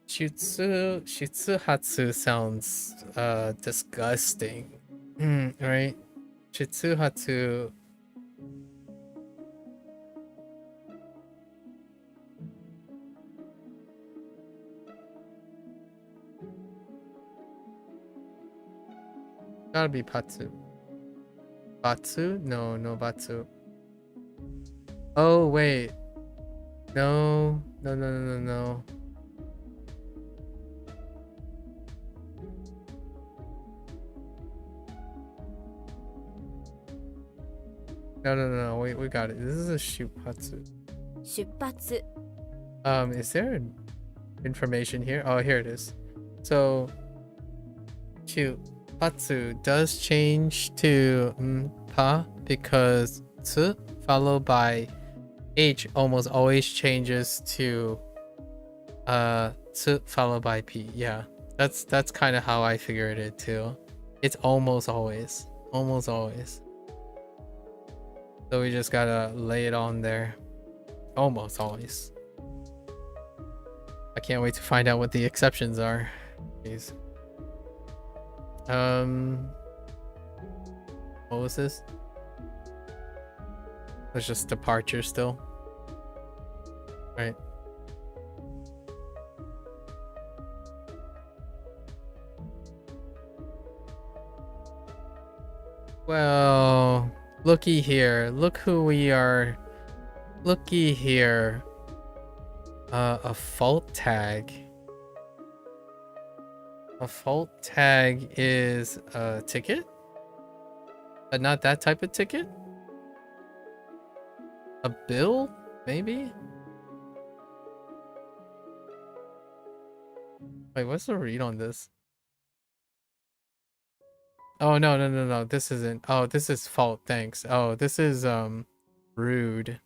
S1: Shitsuhatsu sounds disgusting. Right? Shitsuhatsu. Gotta be Patsu. Batsu? No, no Batsu. Oh, wait. No. No, no, no, no, no. No, no, no, no. Wait, we got it. This is a Shupatsu.
S2: 出発
S1: Is there information here? Oh, here it is. So, Shupatsu does change to pa because tsu followed by h almost always changes to tsu followed by p. Yeah, that's kind of how I figured it too. It's almost always. So we just gotta lay it on there. Almost always. I can't wait to find out what the exceptions are. Jeez. What was this? It's just departure still. Right. Well, looky here. Look who we are. Looky here. A fault tag. A fault tag is a ticket? But not that type of ticket? A bill? Maybe? Wait, what's the read on this? Oh, no, no, no, no. This isn't. Oh, this is fault, thanks. Oh, this is, rude.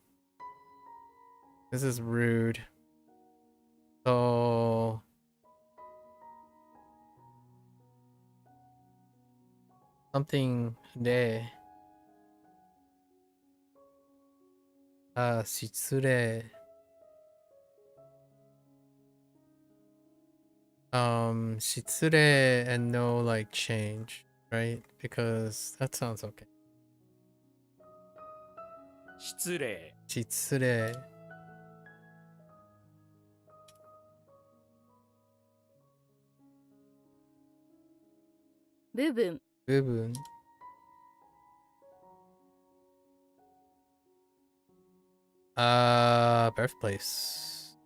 S1: This is rude. So... something de... shitsure. Shitsure and no, like, change, right? Because that sounds okay.
S3: 失礼
S1: Shitsure.
S2: 部分
S1: 部分 birthplace.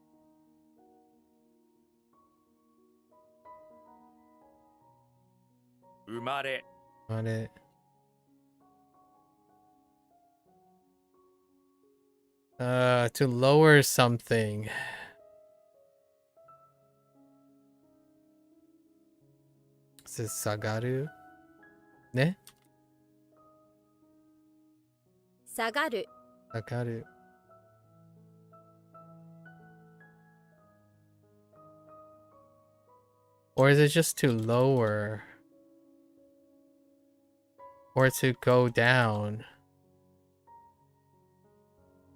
S3: 生まれ
S1: On it. To lower something. This is sagaru. Ne?
S2: 下がる
S1: Sagaru. Or is it just to lower? Or to go down?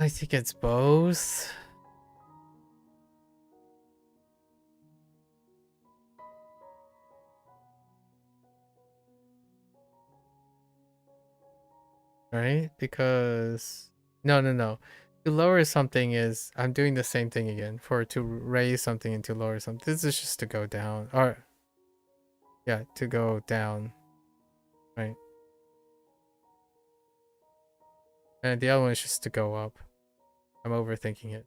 S1: I think it's both. Right? Because... No, no, no. To lower something is... I'm doing the same thing again. For to raise something and to lower something. This is just to go down. Or... yeah, to go down. Right. And the other one is just to go up. I'm overthinking it.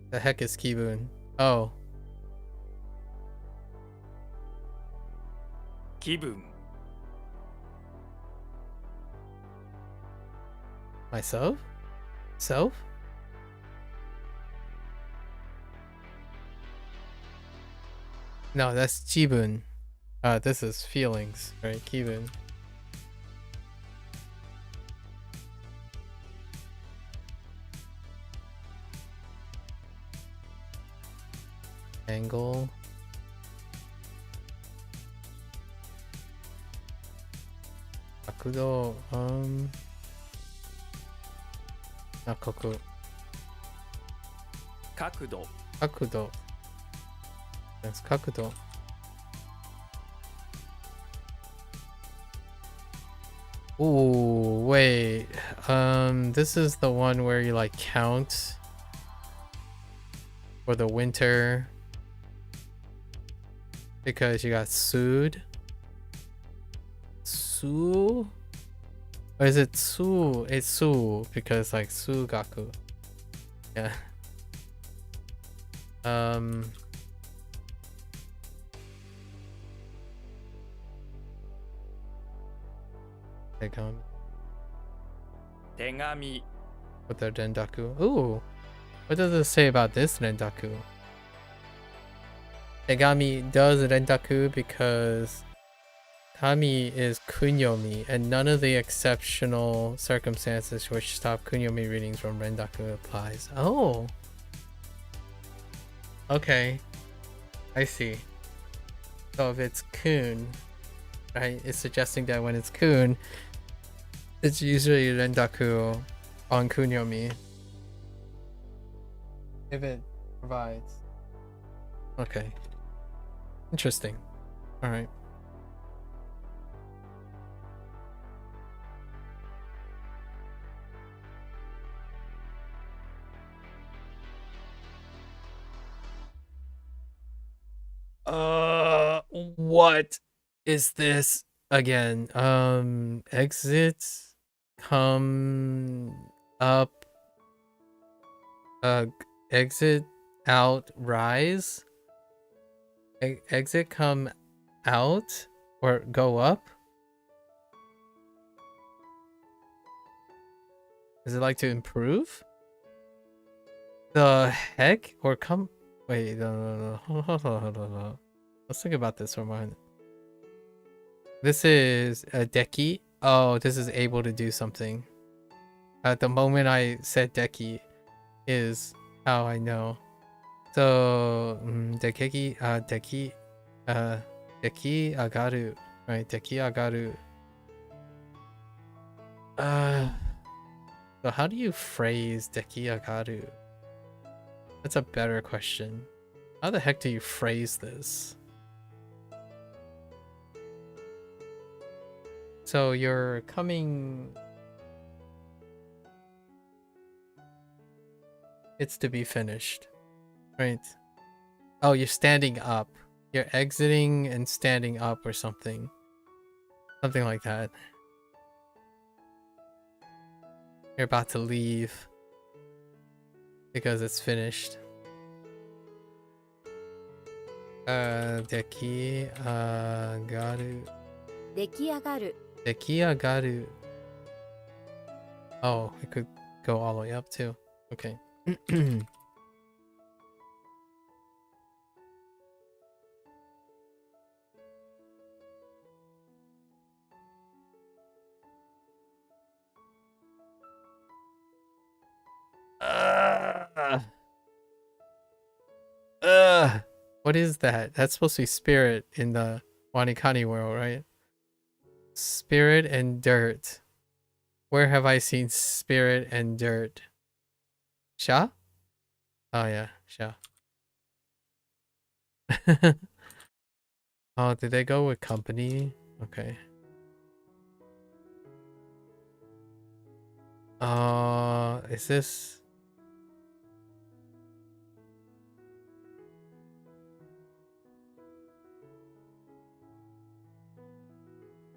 S1: The heck is Kibun? Oh.
S3: 気分
S1: Myself? Self? No, that's Jibun. This is feelings, right? Kibun. Angle. Kakudo. Nakoku.
S3: 角度
S1: Kakudo. That's kakudo. Ooh, wait. This is the one where you like count for the winter because you got sued. Su? Or is it su? It's su because like sugaku. Yeah. Tegami.
S3: 手紙
S1: With the rendaku. Ooh. What does it say about this rendaku? Tegami does rendaku because Kami is kunyomi, and none of the exceptional circumstances which stop kunyomi readings from rendaku applies. Oh. Okay. I see. So if it's kun, right, it's suggesting that when it's kun, it's usually rendaku on kunyomi. If it provides. Okay. Interesting. Alright. What is this again? Exits come up, exit out, rise, exit come out or go up. Is it like to improve? The heck? Or come? Wait, no. Hold on. Let's think about this for a moment. This is a deki. Oh, this is able to do something. At the moment I said deki is how I know. So, deki agaru. Right, deki agaru. So how do you phrase deki agaru? That's a better question. How the heck do you phrase this? So you're coming... It's to be finished, right? Oh, you're standing up. You're exiting and standing up or something. Something like that. You're about to leave because it's finished. Deki agaru.
S2: 出来上がる
S1: Dekiagaru. Oh, it could go all the way up too. Okay. What is that? That's supposed to be spirit in the WaniKani world, right? Spirit and dirt. Where have I seen spirit and dirt? Sha? Oh yeah, Sha. Oh, did they go with company? Okay. Is this...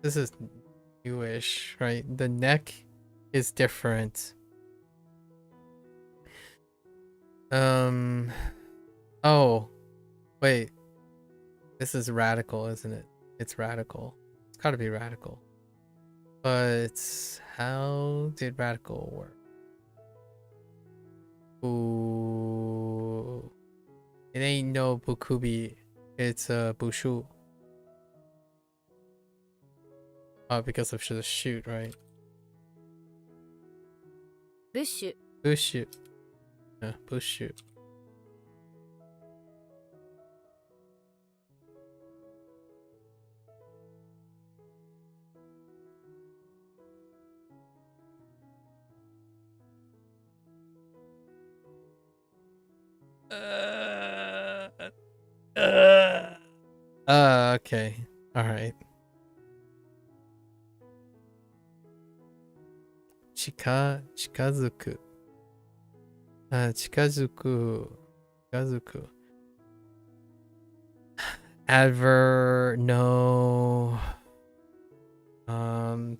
S1: This is newish, right? The neck is different. Oh, wait. This is radical, isn't it? It's radical. It's gotta be radical. But how did radical work? Ooh. It ain't no bukubi. It's a bushu. Oh, because of the shoot, right?
S2: ブッシュ
S1: Bush shoot. Yeah, bush shoot. Okay. All right. Chikazuku. Chikazuku. Adverb, no.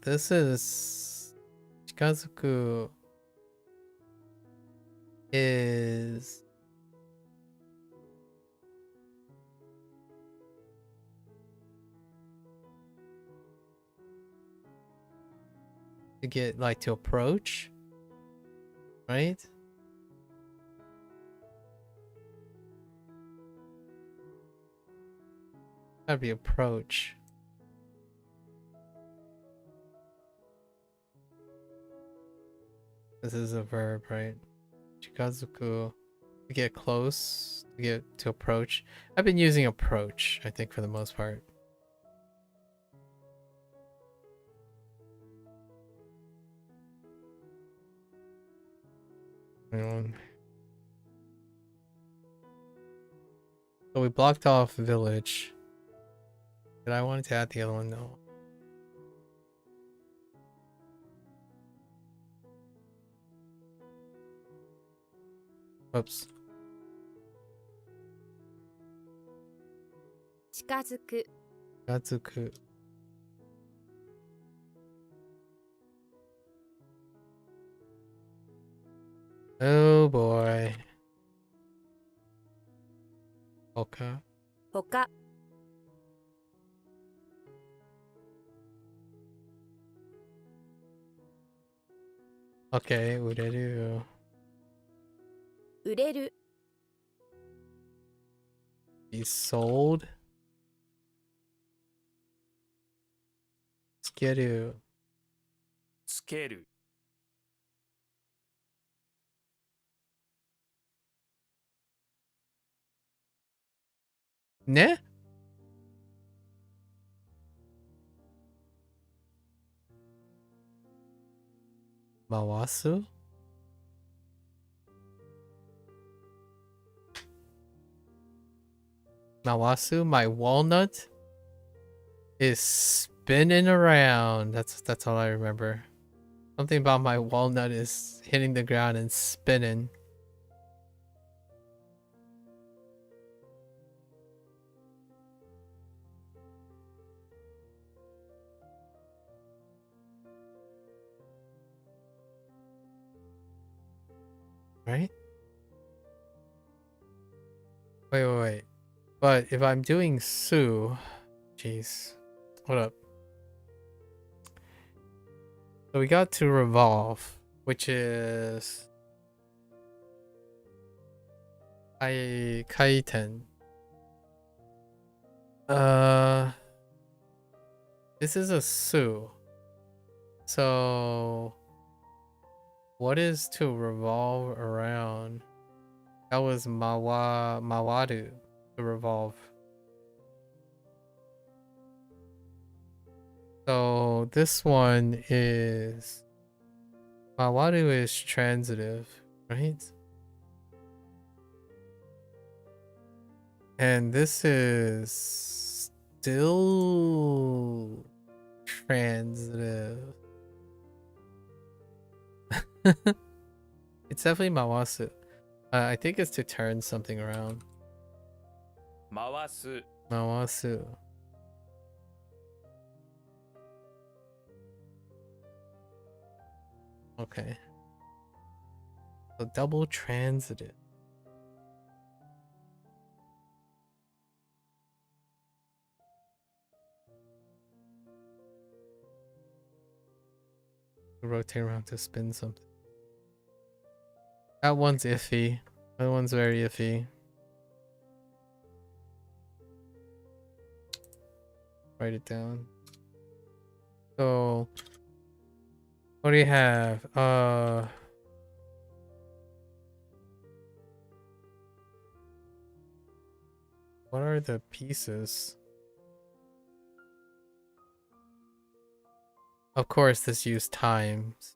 S1: This is Chikazuku is to get like to approach, right? Gotta be approach. This is a verb, right? Chikazuku, to get close, to get to approach. I've been using approach, I think, for the most part. So we blocked off village. Did I want to add the other one? No. Oops.
S2: 近づく
S1: Katsuku. Oh boy. Okay.
S2: 他
S1: Okay, ureru.
S2: 売れる
S1: Be sold. Tsukeru.
S3: つける
S1: Ne? Mawasu? Mawasu, my walnut is spinning around. That's all I remember. Something about my walnut is hitting the ground and spinning. Right? Wait. But if I'm doing Sue, jeez. Hold up. So we got to revolve, which is Kaiten. This is a Sue. So what is to revolve around? That was Mawadu to revolve. So this one is Mawadu is transitive, right? And this is still transitive. It's definitely Mawasu. I think it's to turn something around.
S3: 回す
S1: Mawasu. Okay. So double transitive. Rotate around to spin something. That one's iffy. That one's very iffy. Write it down. So, what do you have? What are the pieces? Of course, this use times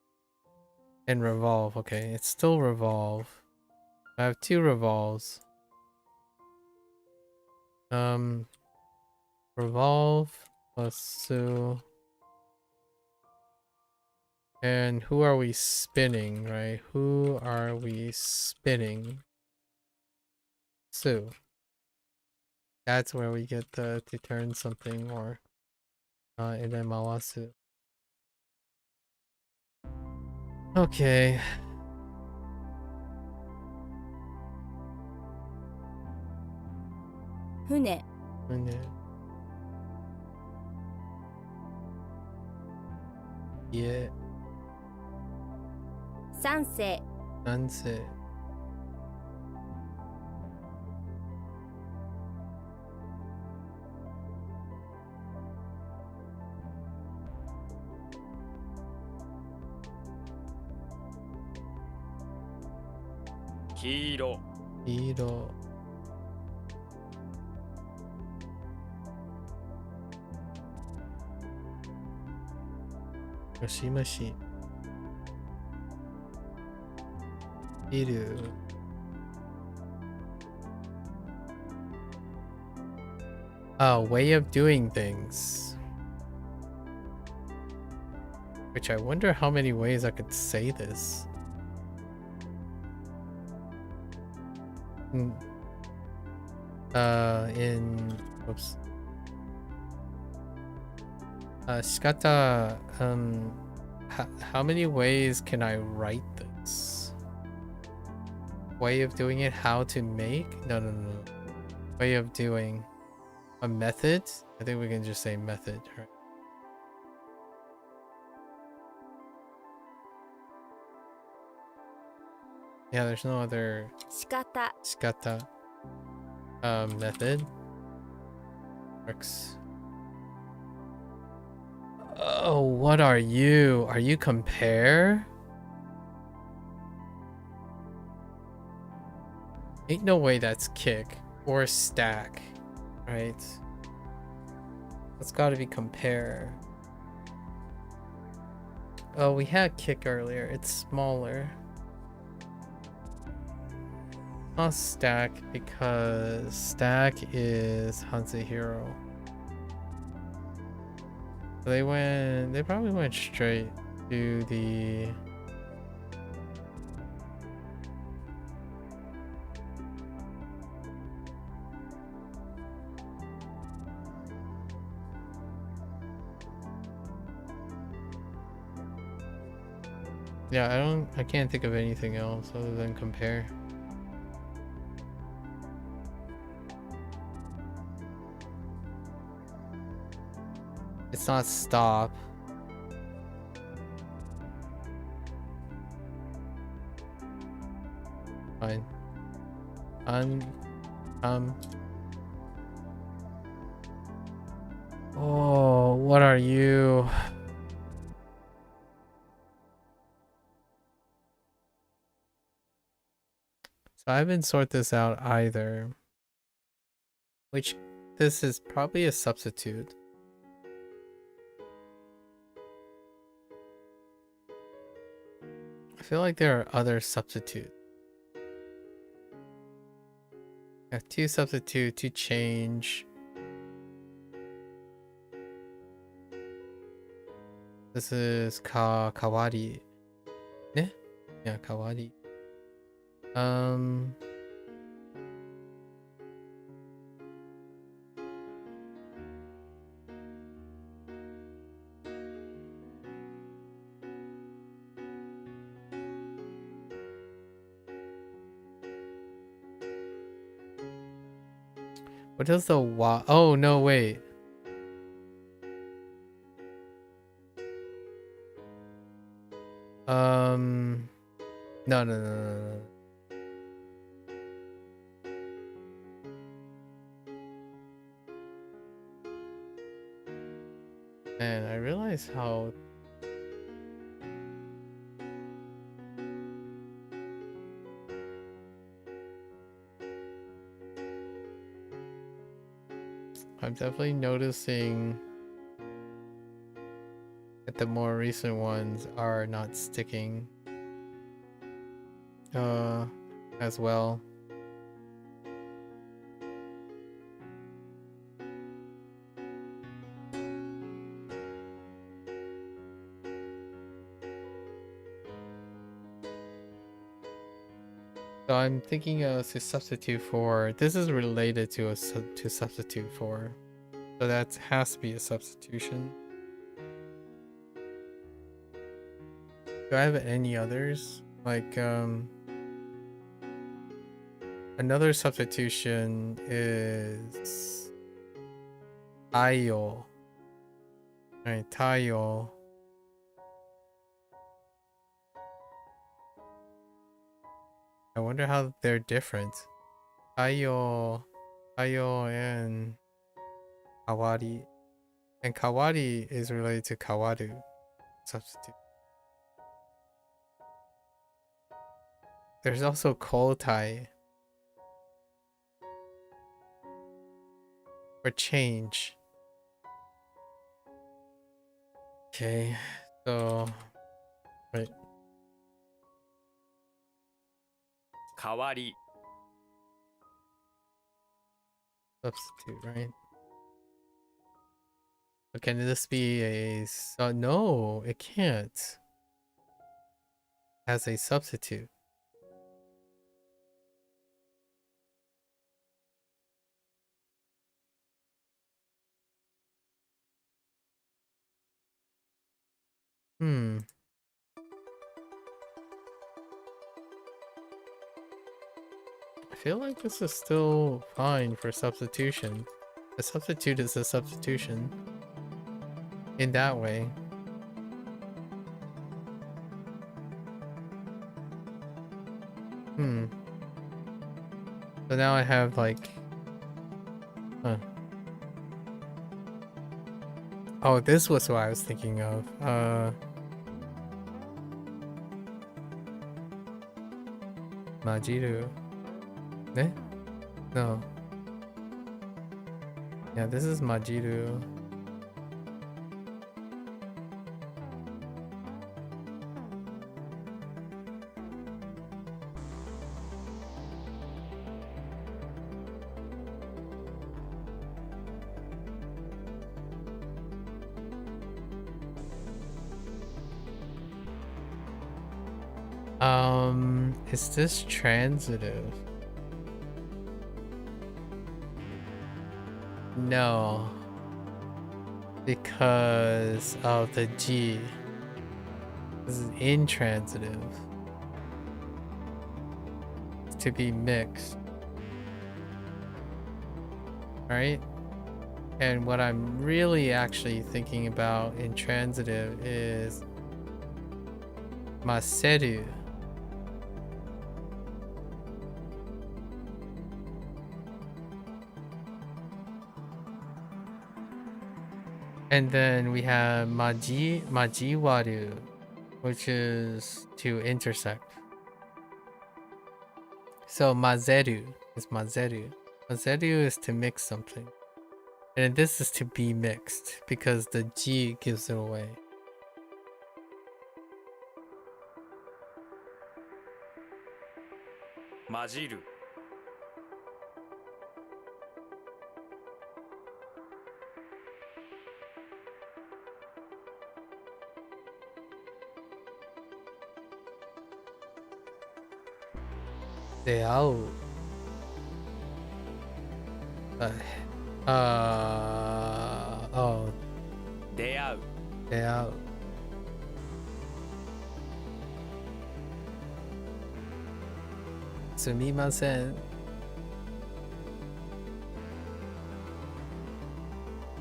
S1: and revolve. Okay, it's still revolve. I have 2 revolves. Revolve plus Sue. And who are we spinning, right? Who are we spinning? Sue. That's where we get to turn something or and then Mawasu. Okay.
S2: Fune.
S1: Yeah.
S2: 三世
S1: Sunset.
S3: Hiro.
S1: Hiro. Yoshimashi. Iru. Way of doing things. Which I wonder how many ways I could say this. Oops. Shikata, how many ways can I write this? Way of doing it, how to make? No. Way of doing a method? I think we can just say method, right? Yeah, there's no other
S2: 仕方
S1: shikata method. Works. Oh, what are you? Are you compare? Ain't no way that's kick or stack, right? That's gotta be compare. Oh, we had kick earlier. It's smaller. Not stack because stack is HanziHero. They probably went straight to the yeah, I can't think of anything else other than compare. It's not stop. Fine. Oh, what are you? So I haven't sorted this out either. Which this is probably a substitute. I feel like there are other substitutes. I have 2 substitute to change. This is kawari. Ne? Yeah, kawari. What does the wa? Oh no, wait. No. And I realize how I'm definitely noticing that the more recent ones are not sticking as well. So I'm thinking to substitute for, this is related to to substitute for. So that has to be a substitution. Do I have any others? Like another substitution is tayo. Alright, tayo. I wonder how they're different. Tayo and kawari. And kawari is related to kawaru. Substitute. There's also kotai. Or change. Okay, so right.
S3: 代わり
S1: Substitute, right? But can this be a no, it can't. As a substitute. I feel like this is still fine for substitution. A substitute is a substitution. In that way. So now I have like... Oh, this was what I was thinking of. Majiru. Eh? No. Yeah, this is Majiru. Is this transitive? No. Because of the G. This is intransitive. It's to be mixed. Right? And what I'm really actually thinking about intransitive is maseru. And then we have majiwaru, which is to intersect. So mazeru is mazeru. Mazeru is to mix something. And this is to be mixed because the G gives it away.
S3: Majiru.
S1: Deau. Oh.
S3: 出会う
S1: Deau. Sumimasen.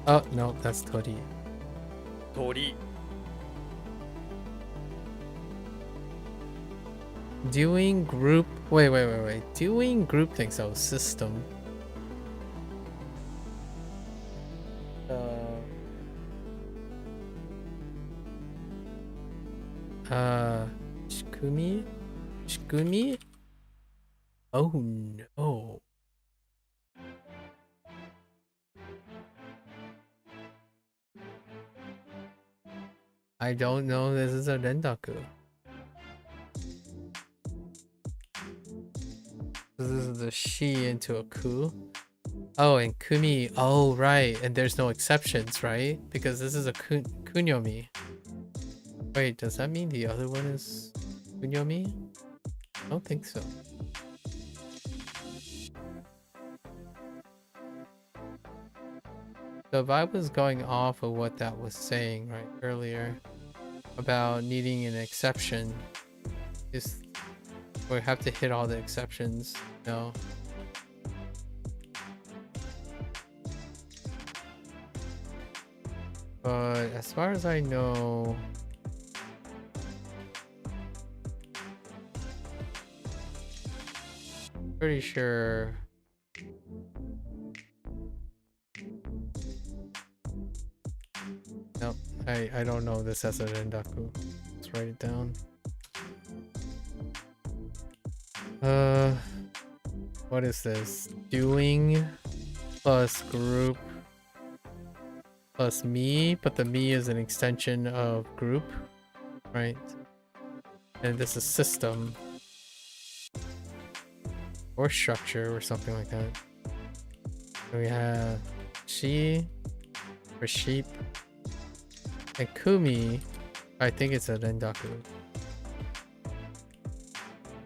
S1: Oh, no, that's Tori.
S3: 鳥
S1: Doing group... Wait. Doing group things. Oh, system. Shikumi? Shikumi? Oh no. I don't know this is a rendaku. This is the shi into a ku. Oh, and kumi. Oh, right. And there's no exceptions, right? Because this is a kunyomi. Wait, does that mean the other one is kunyomi? I don't think so. So if I was going off of what that was saying right earlier about needing an exception, is we have to hit all the exceptions. No. But as far as I know, pretty sure nope, I don't know this as a rendaku. Let's write it down. What is this? Doing plus group plus me, but the me is an extension of group, right? And this is system or structure or something like that. So we have she for sheep and kumi. I think it's a rendaku.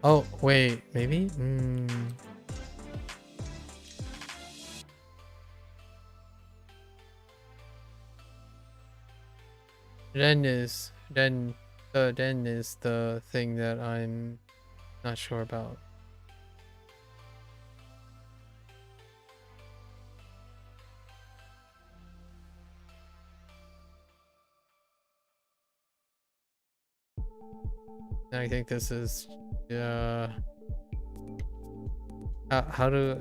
S1: Oh wait, maybe. Ren is the thing that I'm not sure about. I think this is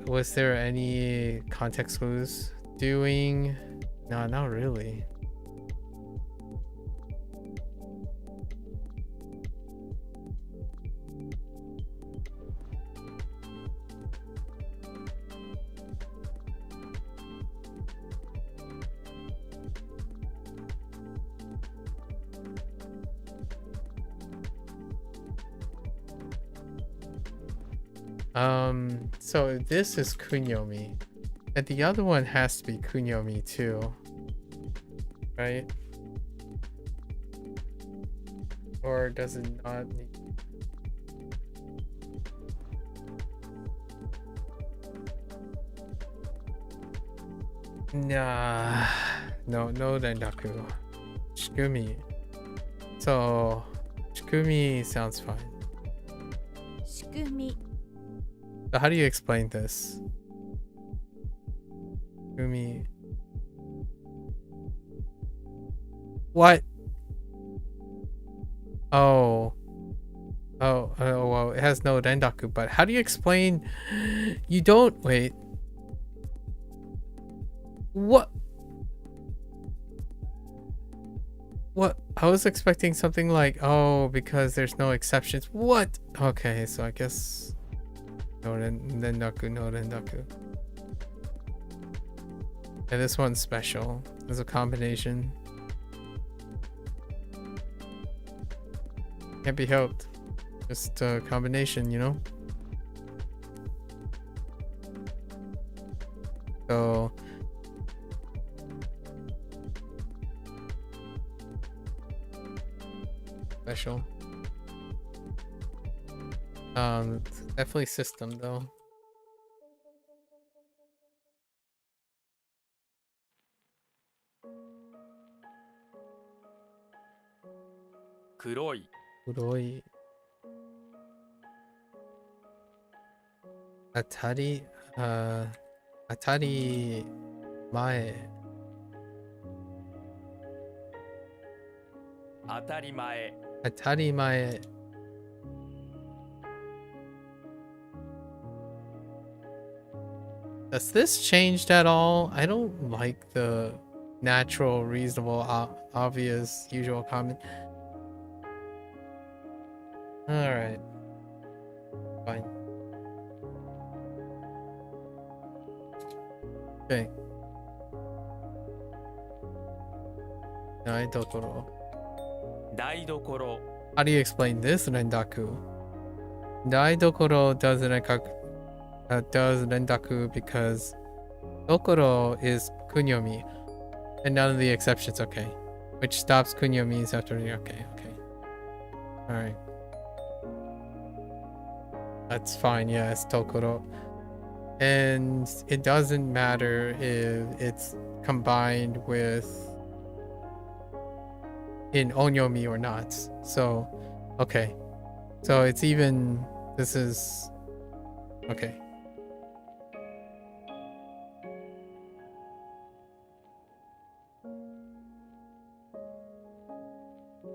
S1: was there any context clues? Doing? No, not really. So this is kunyomi, and the other one has to be kunyomi too, right? Or does it not need? Nah, no rendaku. Shikumi. So shikumi sounds fine.
S2: 仕組み
S1: So how do you explain this? Shikumi. What? Oh, well, it has no rendaku, but how do you explain? You don't wait. What? What? I was expecting something like, oh, because there's no exceptions. What? Okay, so I guess no rendaku, no rendaku. And this one's special. There's a combination. Can't be helped. Just a combination, you know? So special. Definitely system though.
S3: Kuroi.
S1: Kuroi. Atari mae.
S3: 当たり前。
S1: Atari mae. Does this change at all? I don't like the natural, reasonable, obvious, usual common. Alright. Fine. Okay. Daidokoro.
S3: 台所
S1: How do you explain this rendaku? Daidokoro does rendaku because dokoro is kunyomi, and none of the exceptions. Okay, which stops kunyomis after. Okay. All right, that's fine. Yeah, it's tokoro, and it doesn't matter if it's combined with in onyomi or not. So, okay, so it's even. This is okay.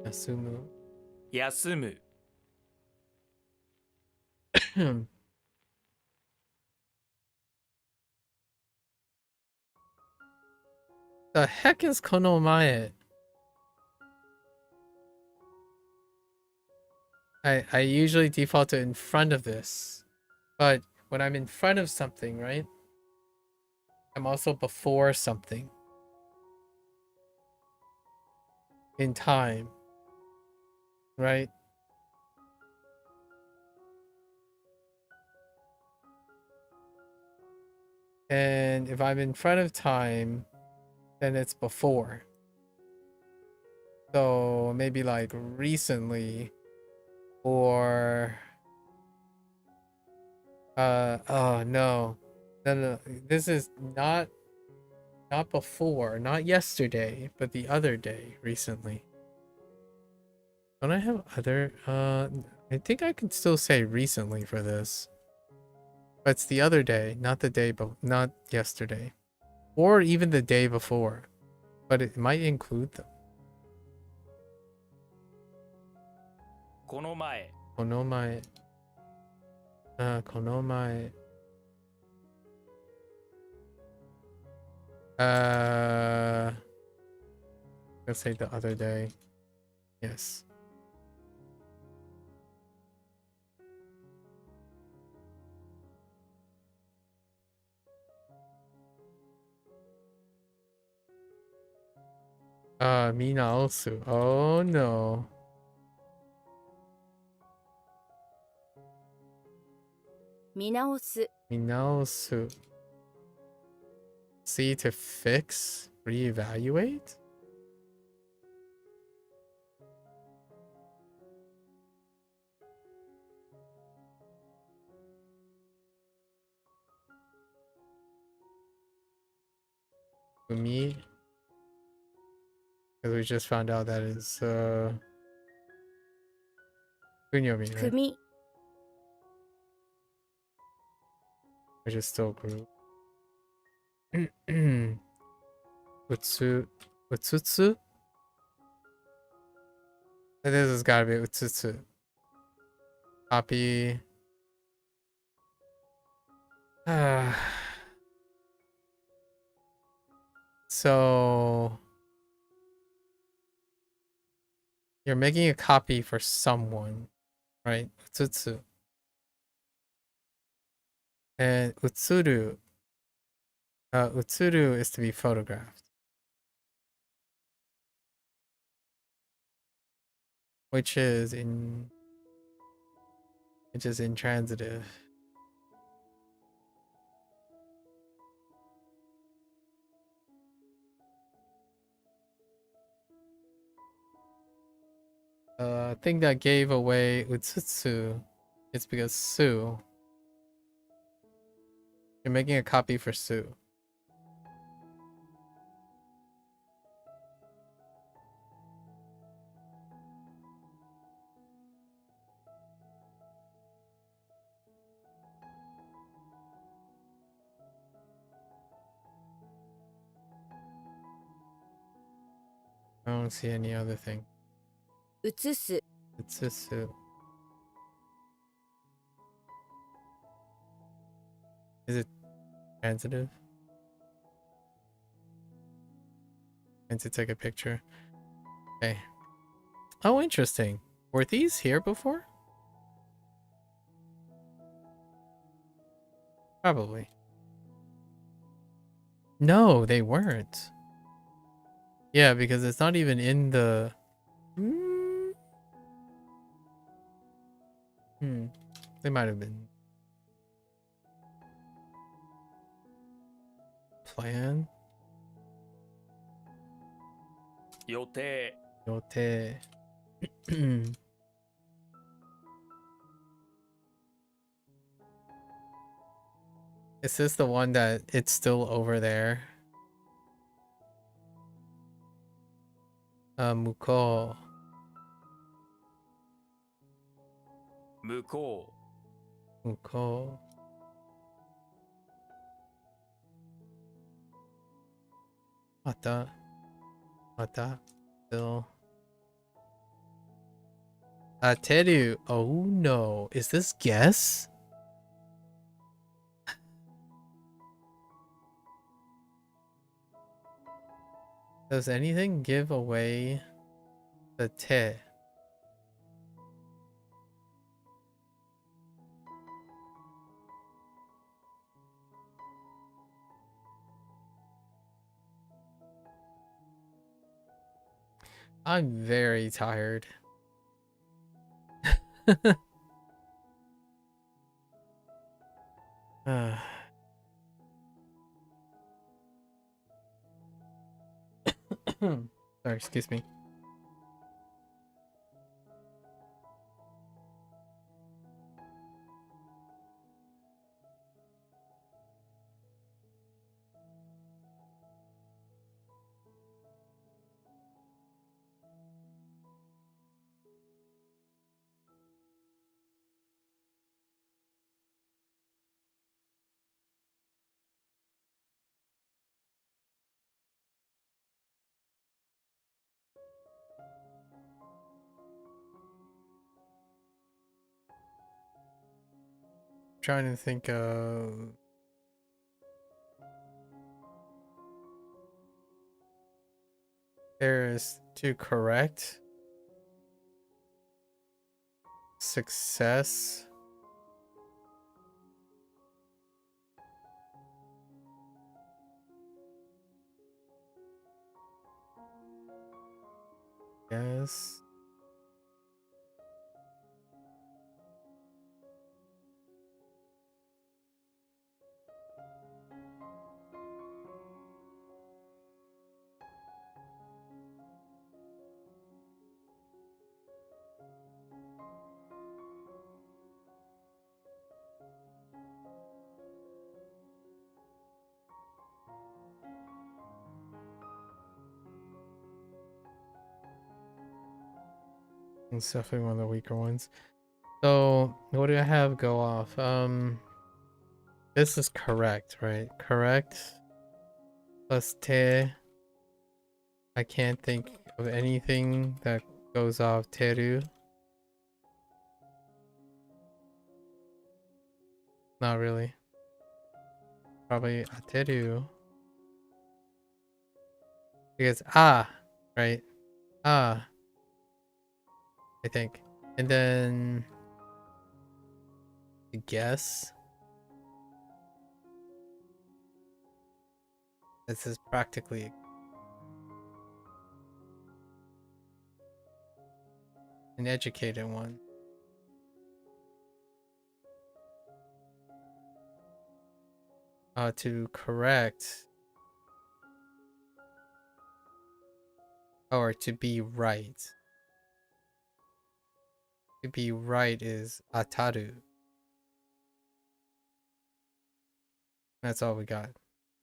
S1: Asumu.
S3: 休む
S1: The heck is konomae? I usually default to in front of this, but when I'm in front of something, right? I'm also before something in time, right? And if I'm in front of time, then it's before. So maybe like recently or oh no. No. This is not before, not yesterday, but the other day recently. Don't I have other I think I can still say recently for this. But it's the other day, not the day not yesterday. Or even the day before. But it might include them.
S3: この前
S1: Konomae. Konomae. Let's say the other day. Yes. Minaosu. Oh no.
S2: 見直す
S1: Minaosu. See to fix? Reevaluate? Umi? Because we just found out that is Kunyomi, right?
S2: 組
S1: Which is still group. Utsutsu? This has gotta be Utsutsu. Copy. So you're making a copy for someone, right? Utsutsu. And utsuru. Utsuru is to be photographed. Which is intransitive. Thing that gave away Utsutsu is because Su. You're making a copy for Su. I don't see any other thing.
S2: 移す
S1: Utsutsu. Is it transitive? And to take a picture. Okay. Oh, interesting. Were these here before? Probably. No, they weren't. Yeah, because it's not even in the... They might have been. Plan?
S3: 予定
S1: Yote. Is this the one that it's still over there? Muko.
S3: 向こ
S1: Muko. Mata. Mata. Still. Teru. Oh no. Is this guess? Does anything give away the te? I'm very tired. Sorry, excuse me. Trying to think of... There is to correct. Success. Yes. It's definitely one of the weaker ones. So what do I have go off? This is correct, right? Correct plus te. I can't think of anything that goes off teru. Not really. Probably ateru. Because right? I think. And then I guess this is practically an educated one. To correct or to be right. To be right is ataru. That's all we got.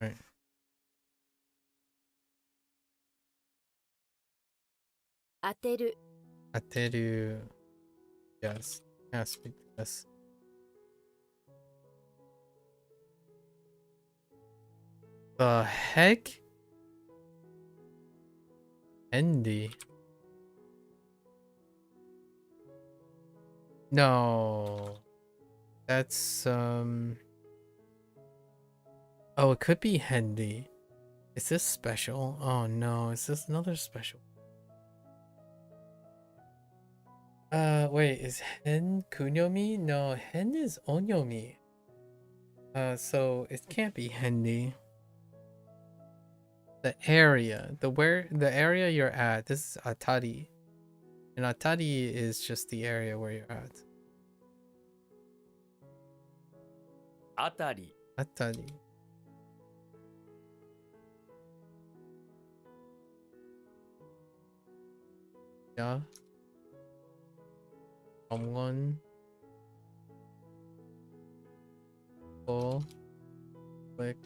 S1: Right.
S2: 当てる
S1: Ateru. Yes. Can't speak to this. The heck? Andy. No. That's oh, it could be handy. Is this special? Oh no, is this another special? Wait, is hen kunyomi? No, hen is onyomi. So it can't be Hindi. The area, the area you're at. This is Atari, and Atari is just the area where you're at.
S3: あたり
S1: Atari. Yeah. Someone. Full. Click.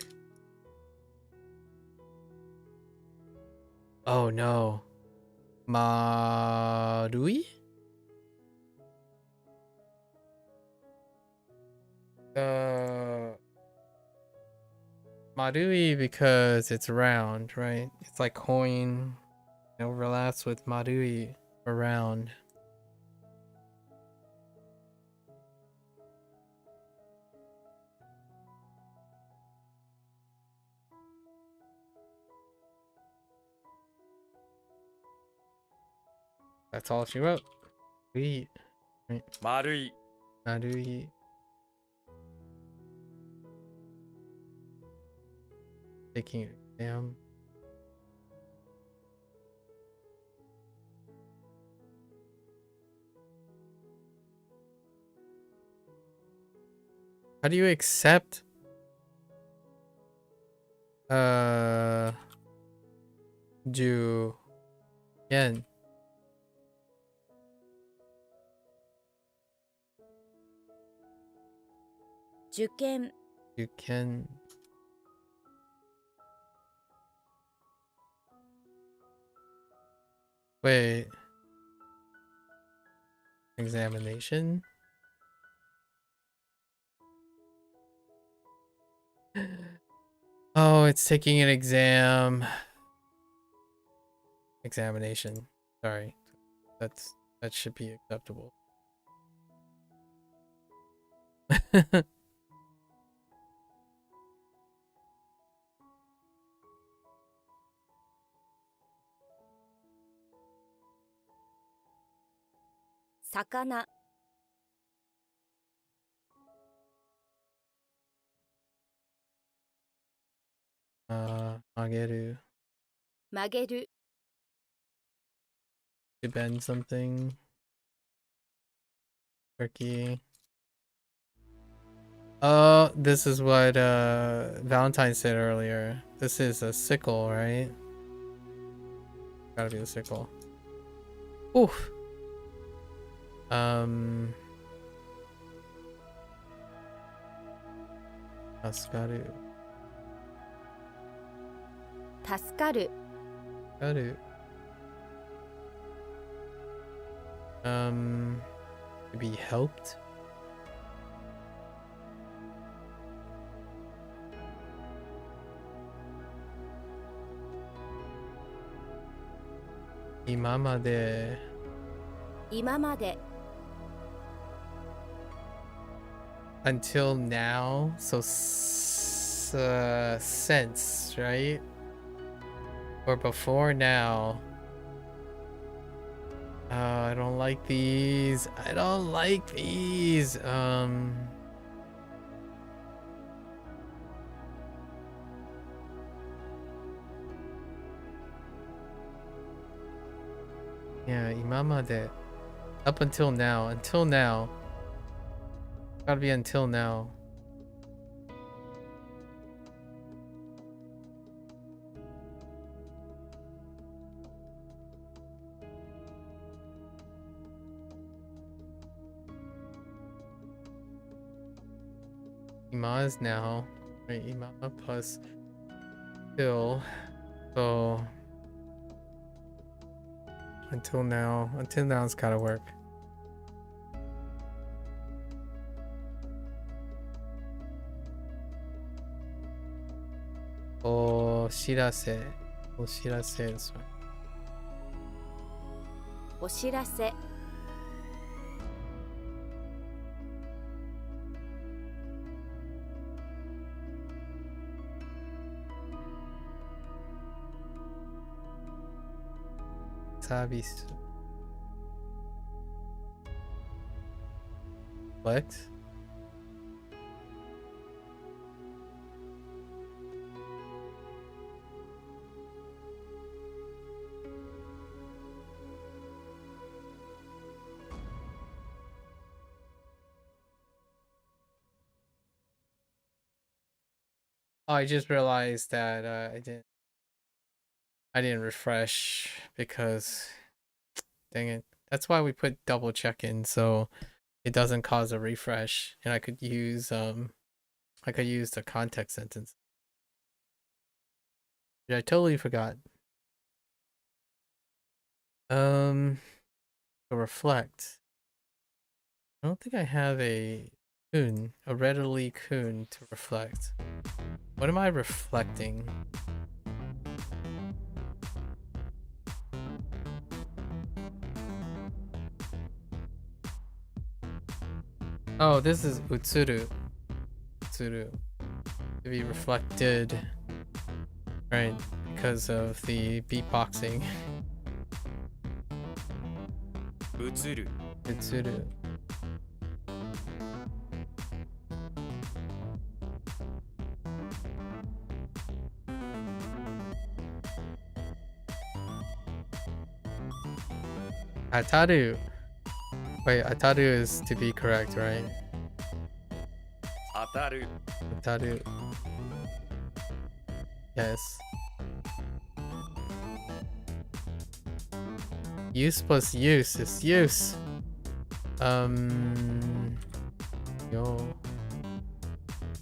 S1: Oh no. Marui? Marui because it's round, right? It's like coin. It overlaps with Marui around. That's all she wrote. Sweet. Right.
S3: 丸い
S1: Marui. Taking an exam. How do you accept Ju Yen?
S2: 受験
S1: You can. Wait. Examination? Oh, it's taking an exam. Examination. Sorry. That should be acceptable.
S2: 魚
S1: Mageru.
S2: 曲げる
S1: To bend something. Turkey. Oh, this is what Valentine said earlier. This is a sickle, right? Gotta be a sickle. Oof. Askaru.
S2: 助かる
S1: Askaru. To be helped. Imamade.
S2: 今まで
S1: Until now. So since, right? Or before now. I don't like these. I don't like these. Yeah, imamade. Up until now. Until now. Gotta be until now. Ima is now. Right, Ima plus till. So until now. Until now it's gotta work. Oshirase. Oshirase is fine.
S2: お知らせ
S1: Service. What? Oh, I just realized that I didn't refresh because dang it. That's why we put double check in so it doesn't cause a refresh, and I could use the context sentence. Yeah, I totally forgot. To reflect. I don't think I have a readily kun to reflect. What am I reflecting? Oh, this is utsuru. Utsuru. To be reflected. Right, because of the beatboxing.
S3: 映る
S1: Utsuru. Ataru. Wait, Ataru is to be correct, right?
S3: 当たる
S1: Ataru. Yes. Use plus use is use. Yo.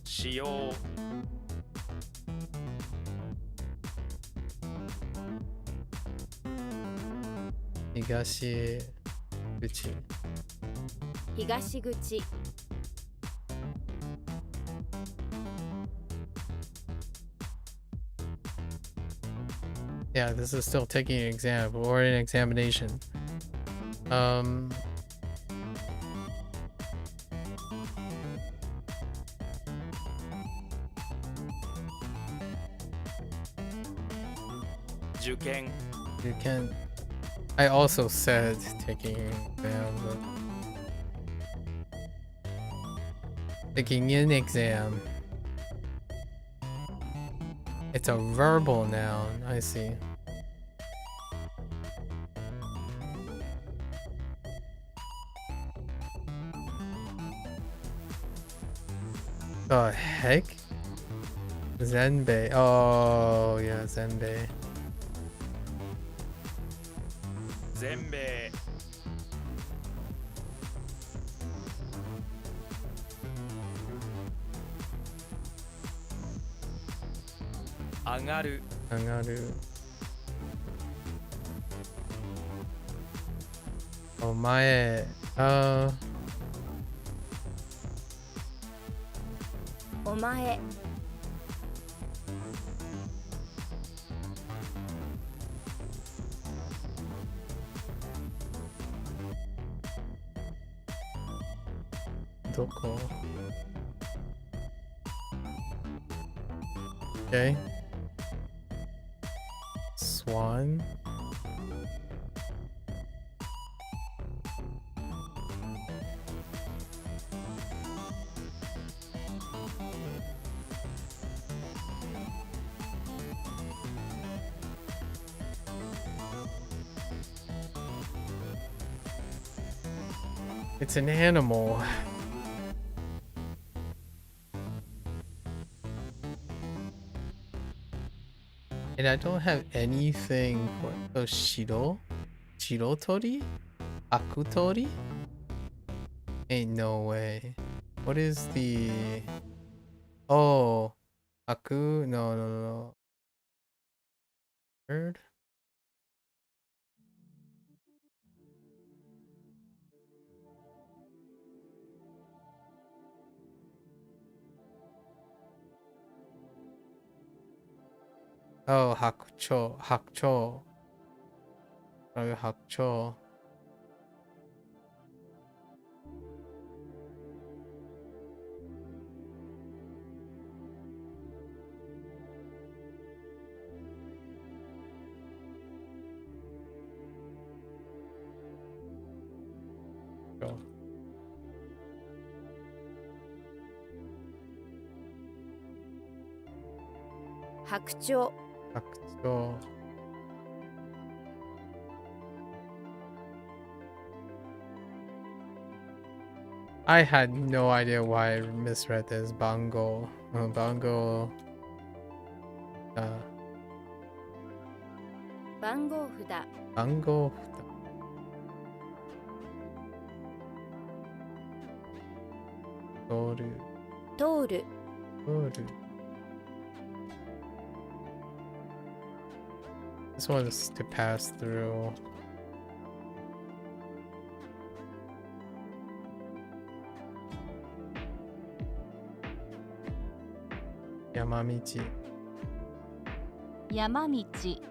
S3: 使用
S1: Higashi. Uchi.
S2: 東口
S1: Yeah, this is still taking an exam or an examination.
S3: 受験
S1: You can. I also said taking an exam, but taking an exam. It's a verbal noun. I see. The heck? Zenbei. Oh, yeah, Zenbei.
S3: 全米 上がる
S1: Angaru. Omae. Uh,
S2: お前
S1: Doko. Okay. Swan. It's an animal. And I don't have anything for Shiro? Shirotori? Akutori? Ain't no way. What is the... Oh. Aku? No, no, no, no. Bird? Oh, Hakucho. Hakucho. Oh, Hakucho. Go.
S2: Hakucho
S1: Hakucho. I had no idea why I misread this. Bango. Bango.
S2: 札
S1: Ango. Toru.
S2: 通る
S1: Toru. This one is to pass through. Yamamichi.
S5: 山道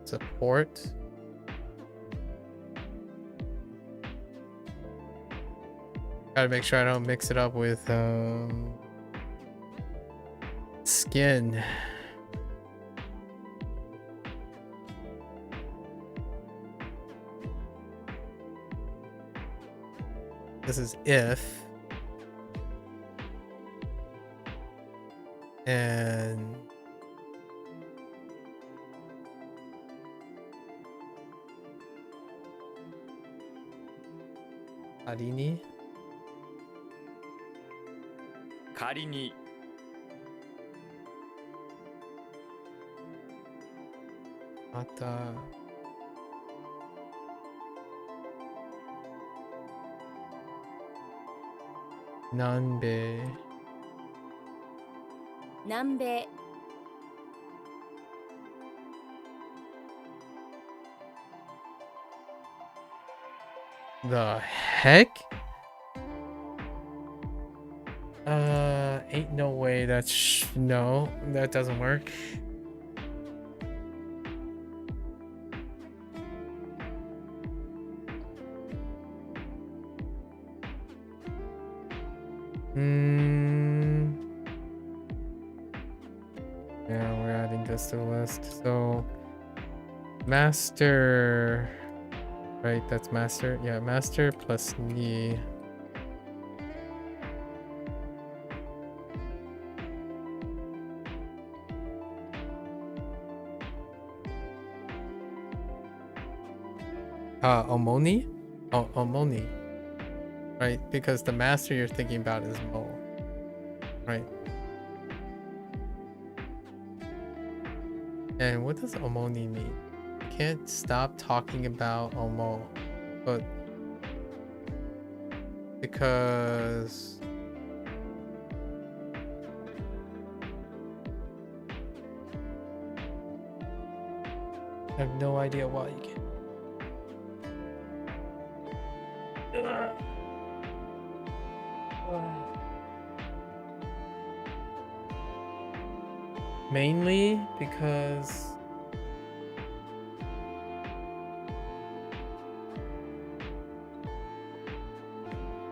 S1: Support. Gotta make sure I don't mix it up with skin. This is if. And Arini.
S3: 仮に
S1: Mata. Nanbe.
S2: 南米
S1: The heck? Ain't no way that's no, that doesn't work. Yeah, we're adding this to the list. So master, right? That's master. Yeah, master plus ni. Omoni? Oh, Omoni. Right? Because the master you're thinking about is Mo. Right? And what does Omoni mean? I can't stop talking about Omo. But because I have no idea why you can't. Mainly because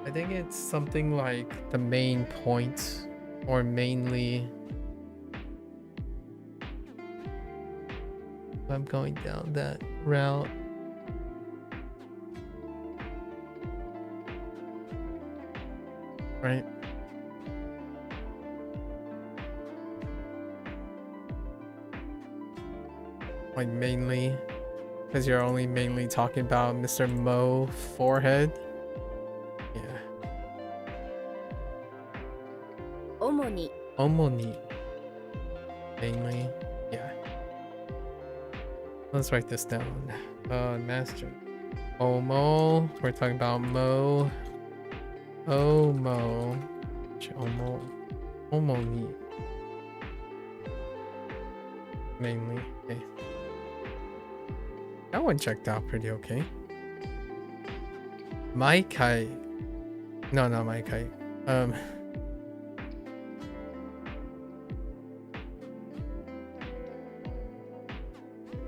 S1: I think it's something like the main point or mainly. I'm going down that route. Right? Like mainly, because you're only mainly talking about Mr. Mo forehead. Yeah.
S2: 主に
S1: Omoni. Mainly. Yeah. Let's write this down. Master. Omo. We're talking about Mo. Omo. Omo. Omoni. Mainly. Okay. That one checked out pretty okay. Maikai. No, not Maikai.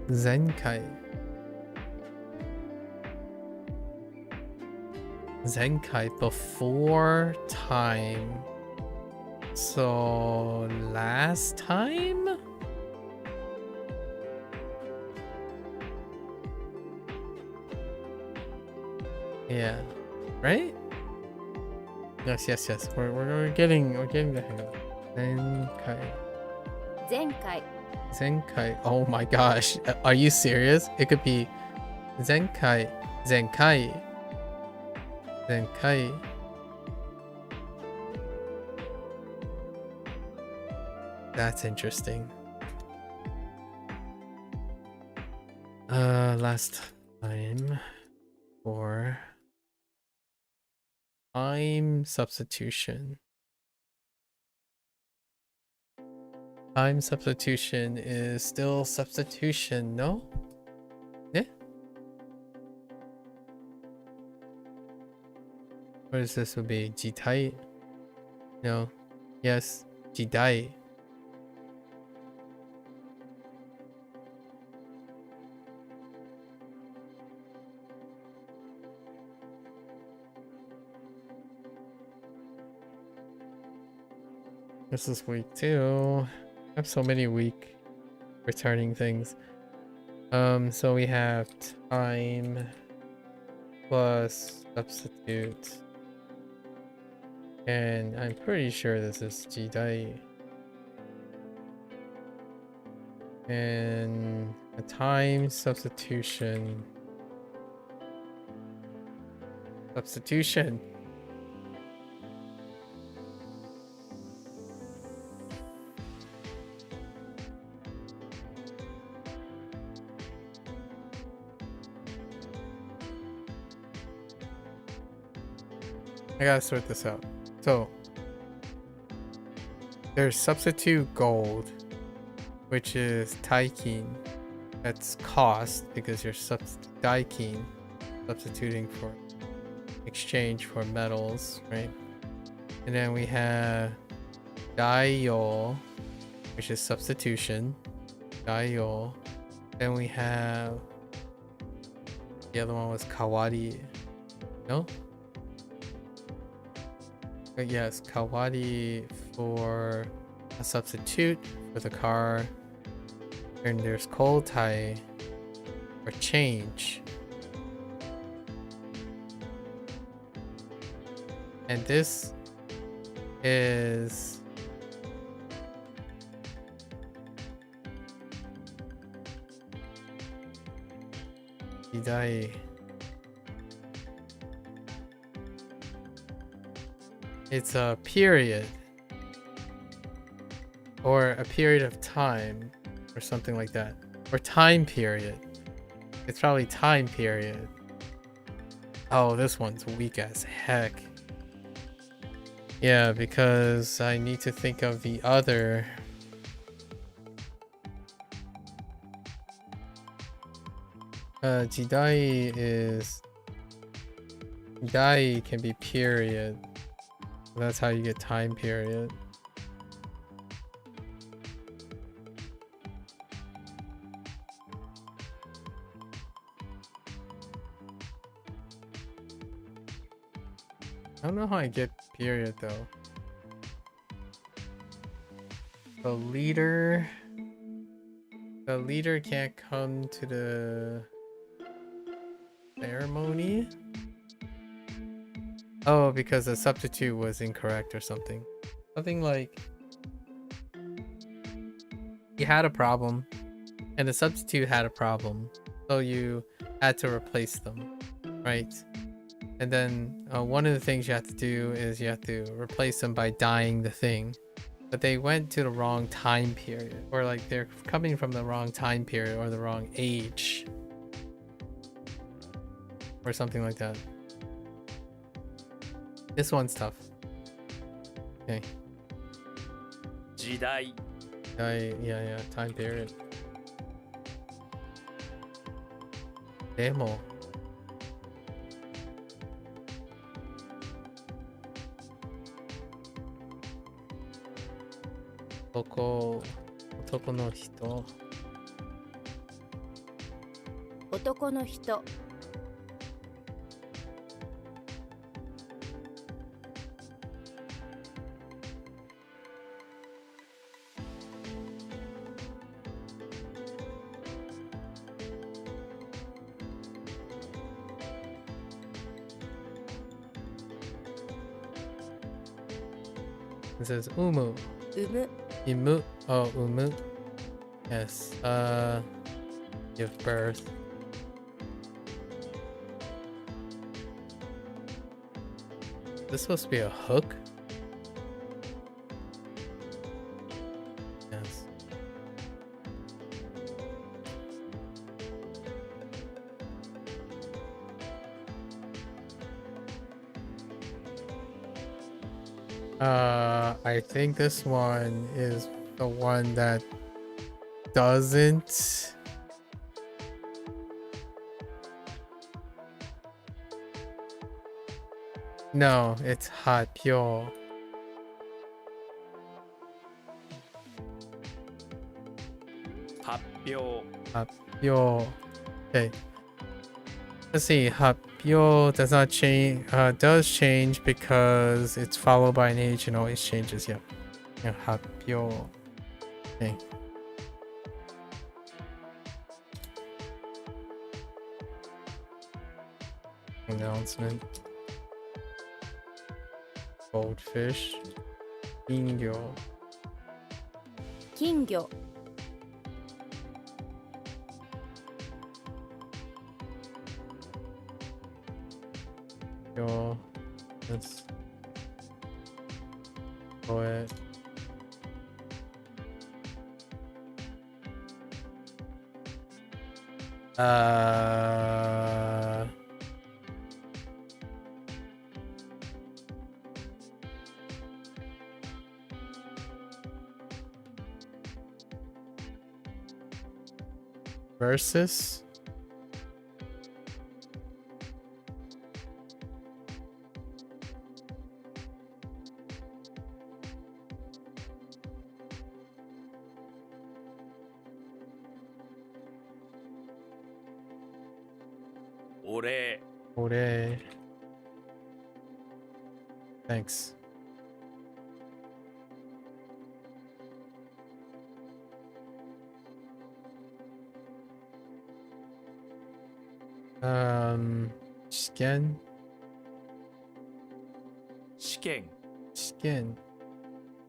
S1: Zenkai. Zenkai before time. So last time? Yeah. Right? Yes. We're getting the hang of it. Zenkai.
S2: 前回
S1: Zenkai. Oh my gosh. Are you serious? It could be Zenkai. Zenkai. That's interesting. Last time for time substitution. Time substitution is still substitution, no? Yeah? What is this would be? Jitai? No. Yes. Jidai. This is week 2. I have so many week returning things. So we have time plus substitute. And I'm pretty sure this is Jidai. And a time substitution. Substitution. I gotta sort this out. So there's substitute gold, which is taikin. That's cost because you're substituting for exchange for metals, right? And then we have daiyol, which is substitution. Daiyol. Then we have the other one was kawari. No? Yes, kawari for a substitute for the car. And there's koltai for change. And this is Hidai. It's a period or a period of time or something like that, or time period. It's probably time period. Oh, this one's weak as heck. Yeah, because I need to think of the other. Jidai is... Jidai can be period. That's how you get time period. I don't know how I get period though. The leader can't come to the ceremony. Oh, because the substitute was incorrect or something. Something like you had a problem and the substitute had a problem, so you had to replace them, right? And then one of the things you have to do is you have to replace them by dyeing the thing. But they went to the wrong time period, or like they're coming from the wrong time period or the wrong age or something like that. This one's tough. Okay.
S3: Jidai.
S1: Yeah, time period. Demo. Otoko no hito.
S2: 男の人
S1: It says umu.
S2: 産む
S1: Imu. Oh, umu. Yes. Give birth. This supposed to be a hook? I think this one is the one that doesn't. No, it's Hapyo.
S3: 発表
S1: Hapyo. Okay. Let's see. Hapyo does not change. Does change because it's followed by an H and always changes. Yep. Yeah. Hapyo. Okay. Announcement. Goldfish. Kingyo.
S2: 金魚
S1: Yo. Let's go ahead. Versus.
S3: Ore.
S1: Ore. Thanks. Skin.
S3: 試験
S1: Skin.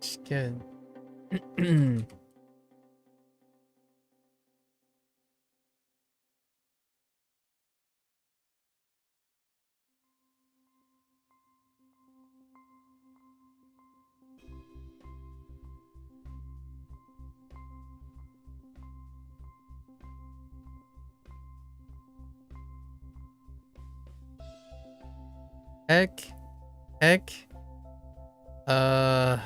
S1: Skin. Heck. Heck. What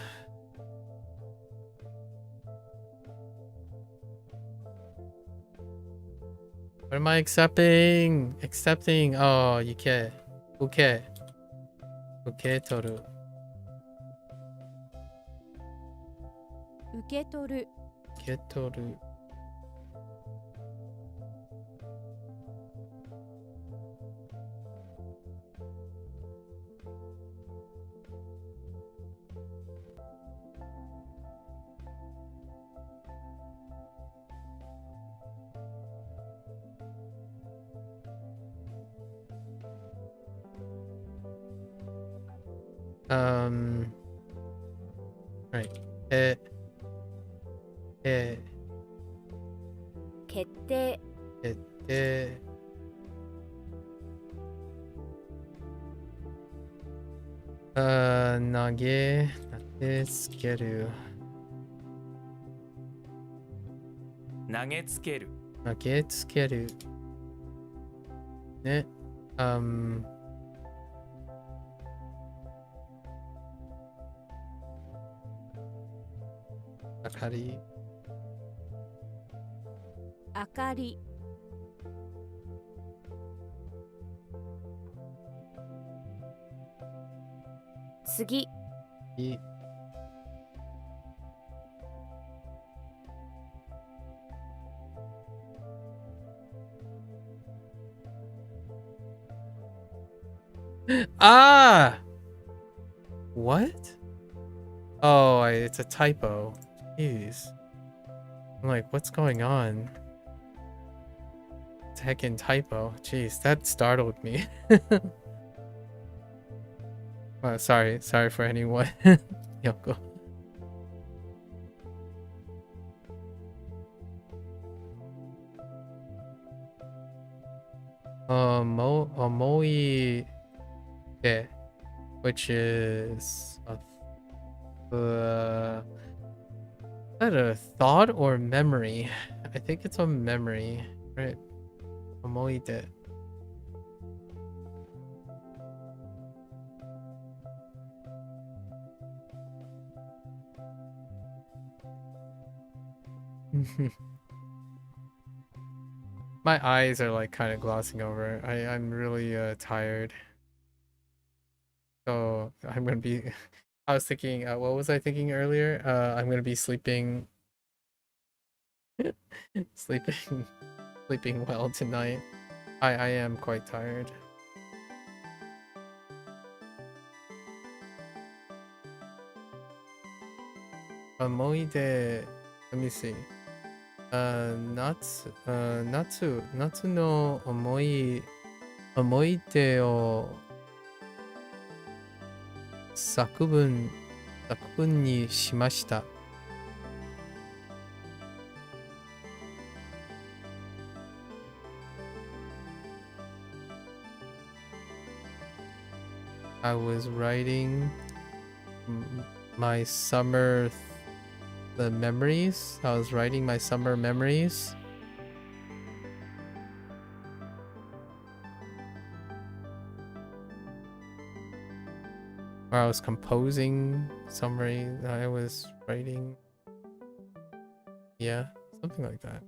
S1: am I accepting? Accepting. Oh, yuke. Uke. Uke toru.
S2: 受け取る
S1: Uke toru. Right.
S2: 決定
S1: 投げつける。
S3: 投げつける
S1: 投げつける。ね。明かり。
S2: 明かり次
S1: い。Ah! What? Oh, it's a typo. Jeez. I'm like, what's going on? It's a heckin' typo. Jeez, that startled me. Oh, sorry for anyone. Yoko. Omoi, which is is that a thought or memory? I think it's a memory, right? Omoide. My eyes are like kind of glossing over. I'm really tired. So I'm gonna be. I was thinking. What was I thinking earlier? I'm gonna be sleeping, sleeping, sleeping well tonight. I am quite tired. Let me see. 夏の思い出を作文にしました。I was writing my summer memories. I was writing my summer memories. Or I was composing summary. I was writing. Yeah, something like that.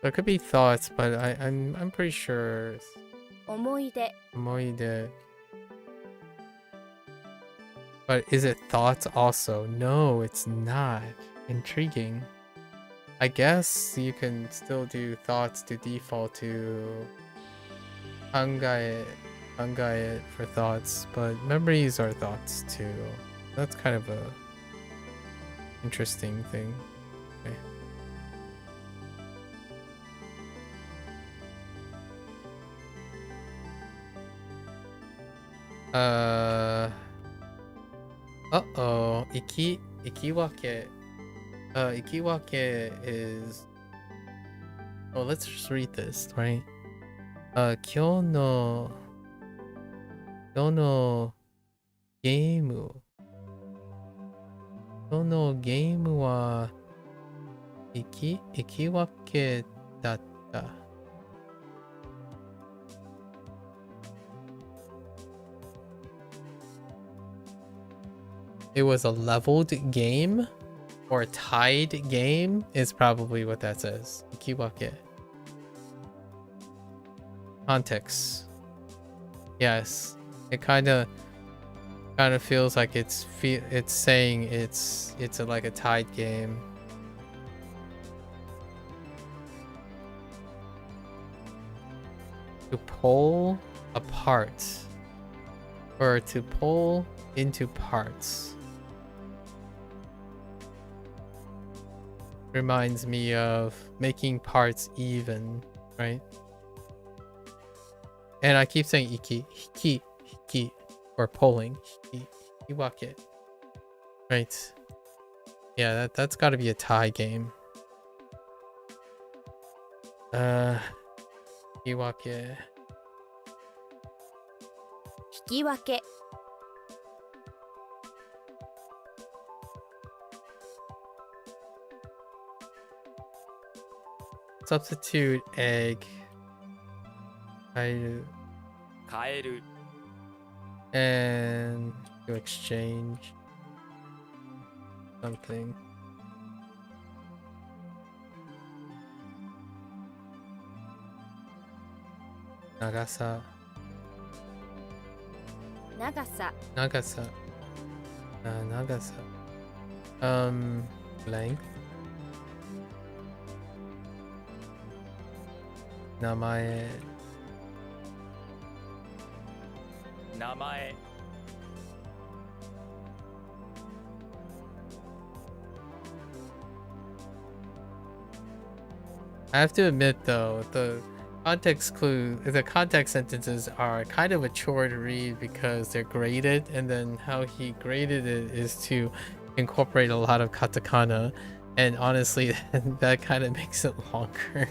S1: So it could be thoughts, but I'm pretty sure.
S2: 思い出
S1: But is it thoughts also? No, it's not. Intriguing. I guess you can still do thoughts to default to hangae for thoughts, but memories are thoughts too. That's kind of a interesting thing. Okay. Uh-oh. Ikiwake. Ikiwake is... Oh, let's just read this, right? 今日のゲームは生き分けだった。It was a leveled game or a tied game is probably what that says. Ikiwake. Context. Yes. It kind of feels like it's saying it's like a tied game. To pull apart or to pull into parts. Reminds me of making parts even, right? And I keep saying hiki, or pulling, hikiwake, right? Yeah, that's got to be a tie game. Hikiwake.
S2: 引き分け
S1: Substitute egg.
S3: 変える
S1: And to exchange something. Nagasa.
S2: 長さ
S1: Nagasa. Nagasa. Length. Namae.
S3: 名前
S1: I have to admit though, the context sentences are kind of a chore to read because they're graded, and then how he graded it is to incorporate a lot of katakana, and honestly that kind of makes it longer.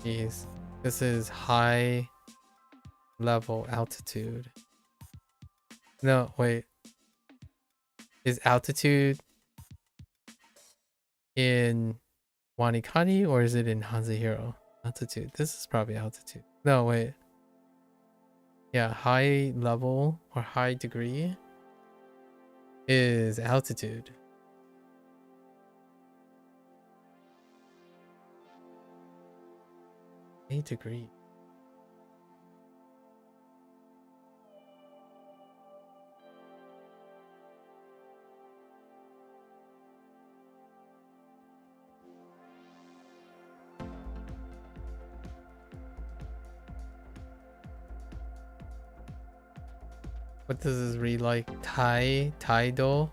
S1: Jeez. This is high level altitude. No, wait. Is altitude in WaniKani or is it in HanziHero? Altitude. This is probably altitude. No, wait. Yeah, high level or high degree is altitude. High degree. What does this read like? Tidal?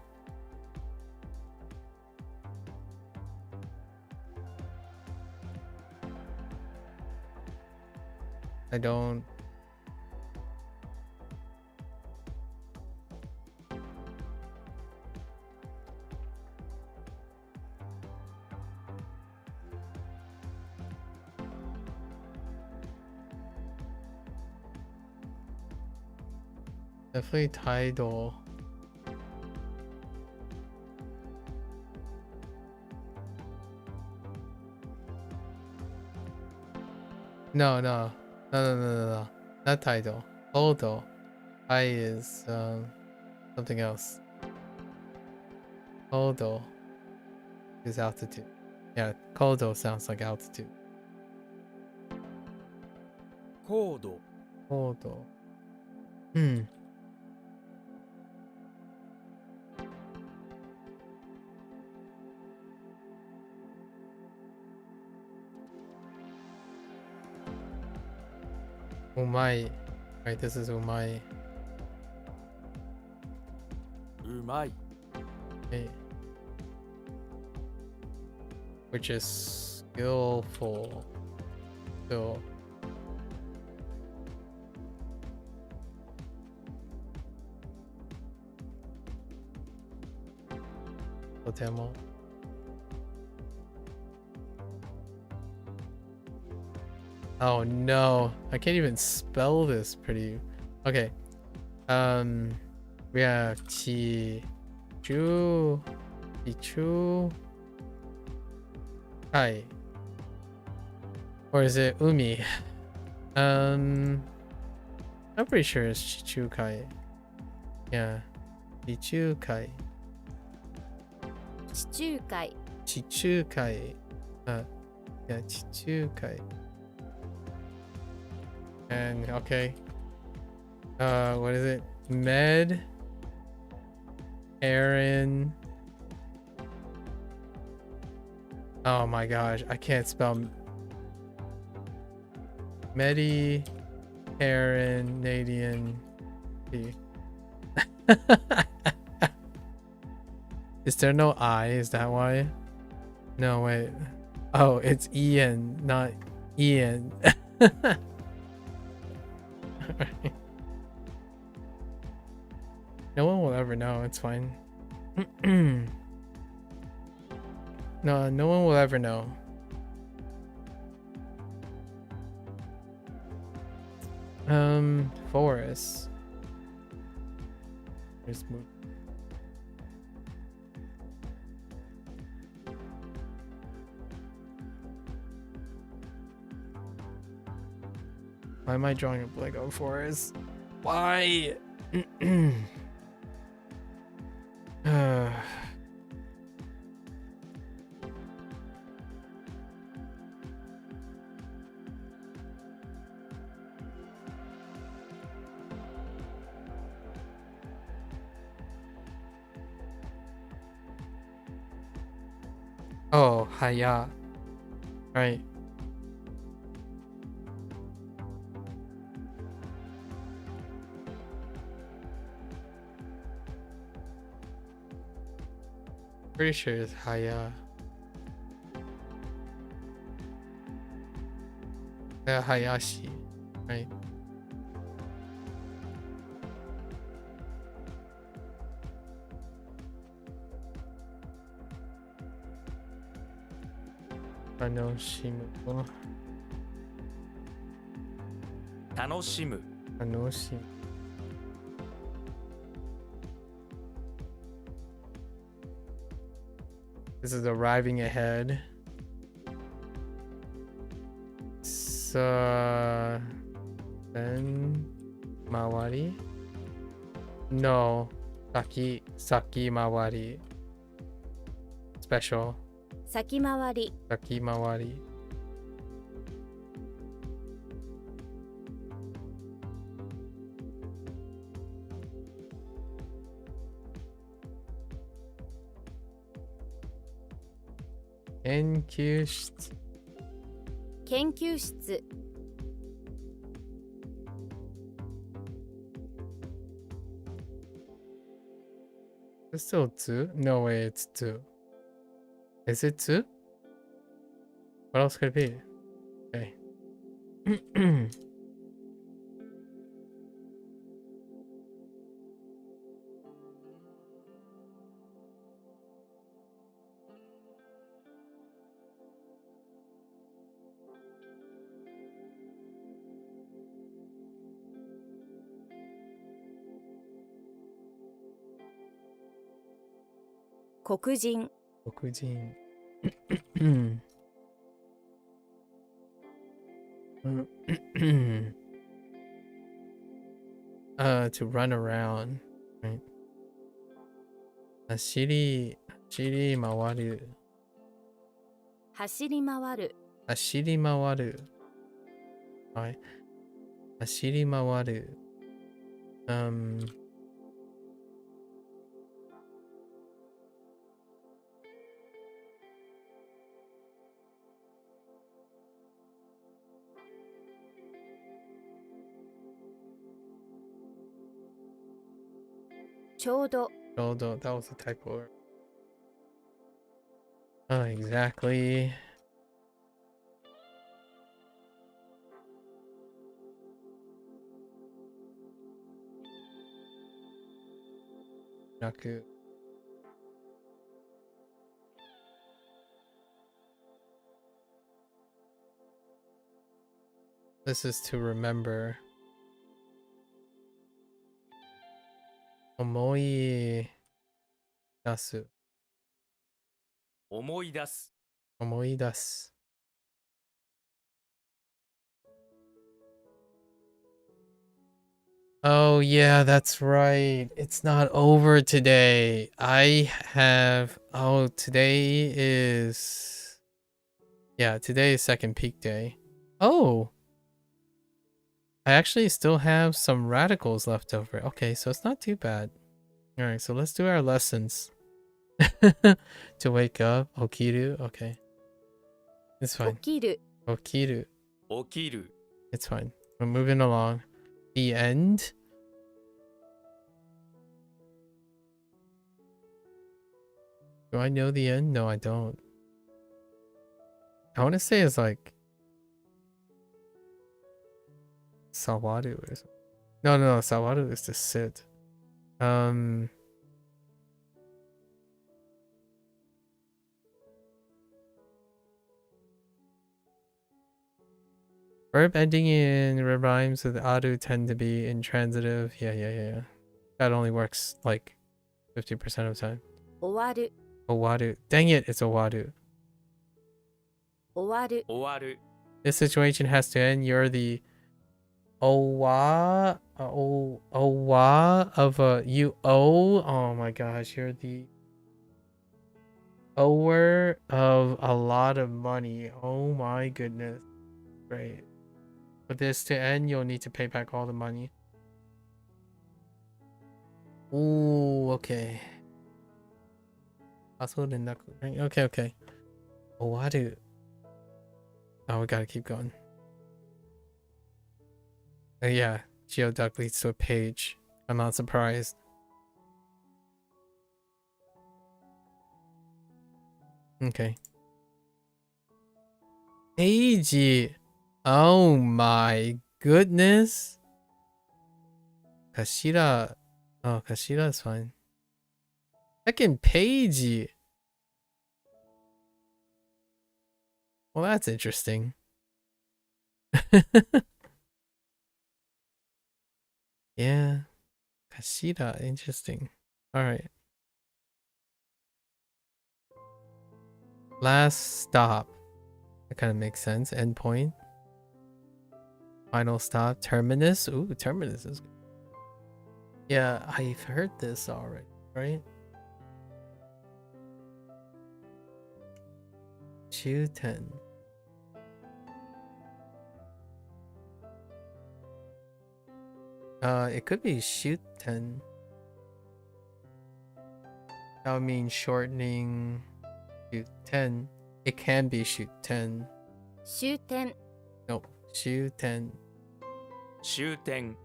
S1: I don't. Definitely tidal. No. Not tidal. Hodal. I is something else. Hodal is altitude. Yeah, Kodo sounds like altitude.
S3: 高度
S1: Kodo. Umai. Right, this is umai.
S3: うまい
S1: Okay. Which is skillful. So Totemo. Oh no, I can't even spell this pretty. Okay. We have Chichu. Kai. Or is it Umi? I'm pretty sure it's Chichukai. Yeah. Chichukai.
S2: 地中海
S1: Chichukai. Yeah, Chichukai. And okay. What is it? Med. Aaron. Oh my gosh, I can't spell. Medi. Aaron. Nadian. P. Is there no I? Is that why? No, wait. Oh, it's Ian, not Ian. No one will ever know. It's fine. No one will ever know. Forest. Just move. Why am I drawing a Lego forest? Why? Oh, Haya. Right. Pretty sure it's Haya. Yeah, Hayashi, right? Anoshimu.
S3: 楽しむ
S1: Anoshimu. This is arriving ahead. Sen Mawari? No. Saki Mawari. Special.
S2: 先回り
S1: Saki Mawari. Enkyushitsu.
S2: 研究室
S1: It's still 2? No way, it's 2. Is it 2? What else could it be? Okay.
S2: 黒人
S1: 黒人。To run around. Right. 走り回る。
S2: 走り回る
S1: 走り回る。はい。走り回る。
S2: ちょうど
S1: That was a typo. Oh, exactly. Naku. This is to remember. 思い出す。
S3: 思い出す。
S1: 思い出す。Oh, yeah, that's right. It's not over today. Today is... Yeah, today is second peak day. Oh! I actually still have some radicals left over. Okay, so it's not too bad. Alright, so let's do our lessons. To wake up. Okiru. Okay. It's
S2: 起
S1: fine.
S2: きる
S1: Okiru.
S3: 起きる。
S1: It's fine. We're moving along. The end? Do I know the end? No, I don't. I want to say it's like... Sawaru or something. No, Sawaru is to sit. Verb ending in rhymes with aru tend to be intransitive. Yeah. That only works like 50% of the time.
S2: 終わる
S1: Owaru. Dang it, it's owaru.
S2: 終わる
S3: 終わる。
S1: This situation has to end. You're the owa of a you owe. Oh my gosh, you're the ower of a lot of money. Oh my goodness. Great. For this to end, you'll need to pay back all the money. Ooh, okay. Okay. Owaru. Oh, we gotta keep going. Yeah, Geoduck leads to a page. I'm not surprised. Okay. Page. Oh my goodness. Kashira. Oh, Kashira is fine. Second page. Well, that's interesting. Yeah. Kashira, interesting. Alright. Last stop. That kind of makes sense. Endpoint. Final stop. Terminus. Ooh, terminus is good. Yeah, I've heard this already, right? Shuten. It could be Shuten. That would mean shortening Shuten. It can be Shuten.
S2: 終点
S1: Nope, Shuten.
S3: 終点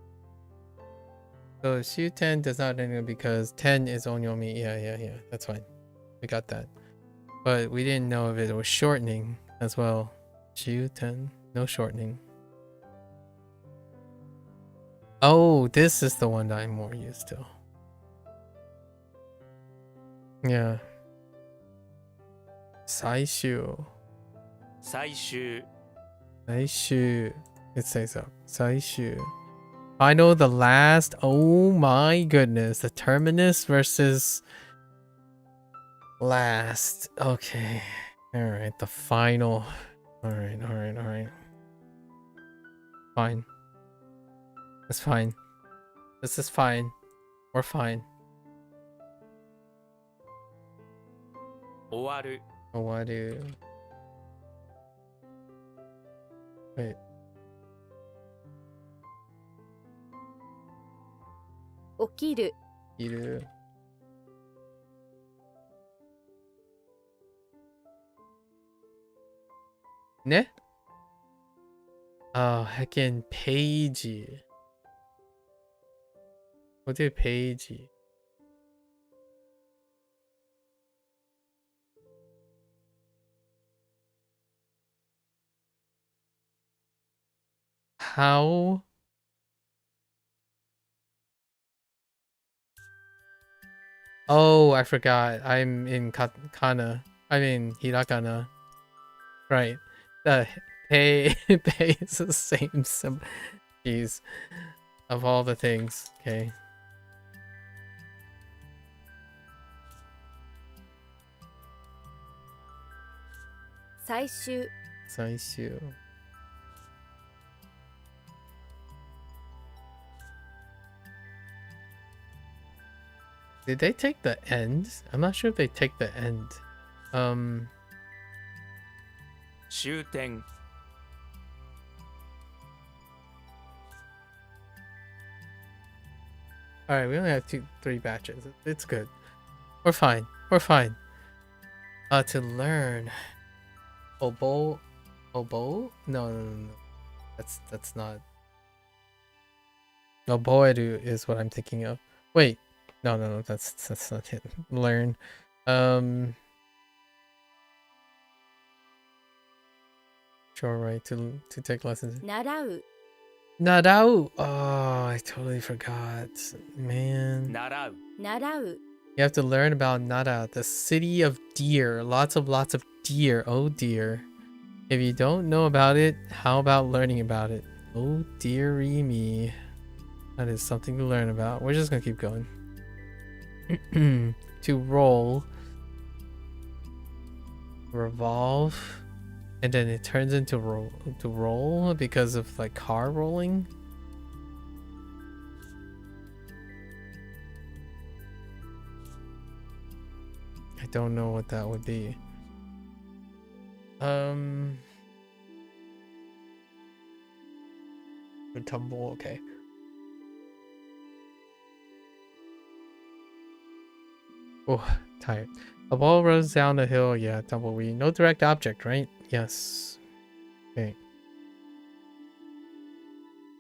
S1: So Shuten does not end because 10 is onyomi. Yeah. That's fine. We got that. But we didn't know if it was shortening as well. Shuten. No shortening. Oh, this is the one that I'm more used to. Yeah. Saishu.
S3: 最終
S1: Saishu. It says so. Saishu. Final, the last. Oh my goodness. The terminus versus last. Okay. Alright, the final. Alright. Fine. That's fine. This is fine. We're fine.
S3: 終わる
S1: Oh, what do? Wait.
S2: 起きる
S1: Iru. Ne? Oh, heckin' Pagey. What did Pagey? How? Oh, I forgot. I'm in kana. I'm in hiragana. Right. The pay is the same Jeez. Of all the things. Okay.
S2: Saishu
S1: Saishu. Did they take the end? I'm not sure if they take the end.
S3: 終点
S1: Alright, we only have 3 batches. It's good. We're fine. To learn. Oboe? No. That's not. Oboeru is what I'm thinking of. Wait. No, that's not it. Learn. Sure, right, to take lessons.
S2: 習う
S1: Narau. Oh, I totally forgot. Man.
S3: 習う
S2: 習う
S1: You have to learn about Nara, the city of deer. Lots of deer. Oh dear. If you don't know about it, how about learning about it? Oh dearie me. That is something to learn about. We're just gonna keep going. To roll. Revolve. And then it turns into roll because of like car rolling. I don't know what that would be. A tumble, okay. Oh, tired. A ball rolls down the hill, yeah, tumbleweed. No direct object, right? Yes. Okay.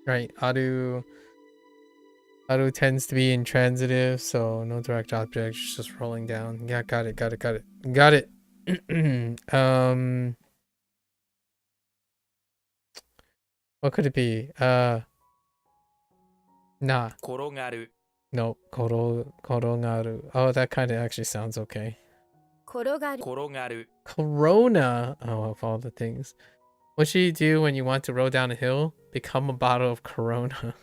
S1: Right, Aru tends to be intransitive, so no direct object, just rolling down. Yeah, got it. What could it be? Nah.
S3: 転がる
S1: No, korogaru. Oh, that kind of actually sounds okay.
S2: 転がる
S3: 転がる
S1: Corona. Oh, of all the things. What should you do when you want to roll down a hill? Become a bottle of Corona.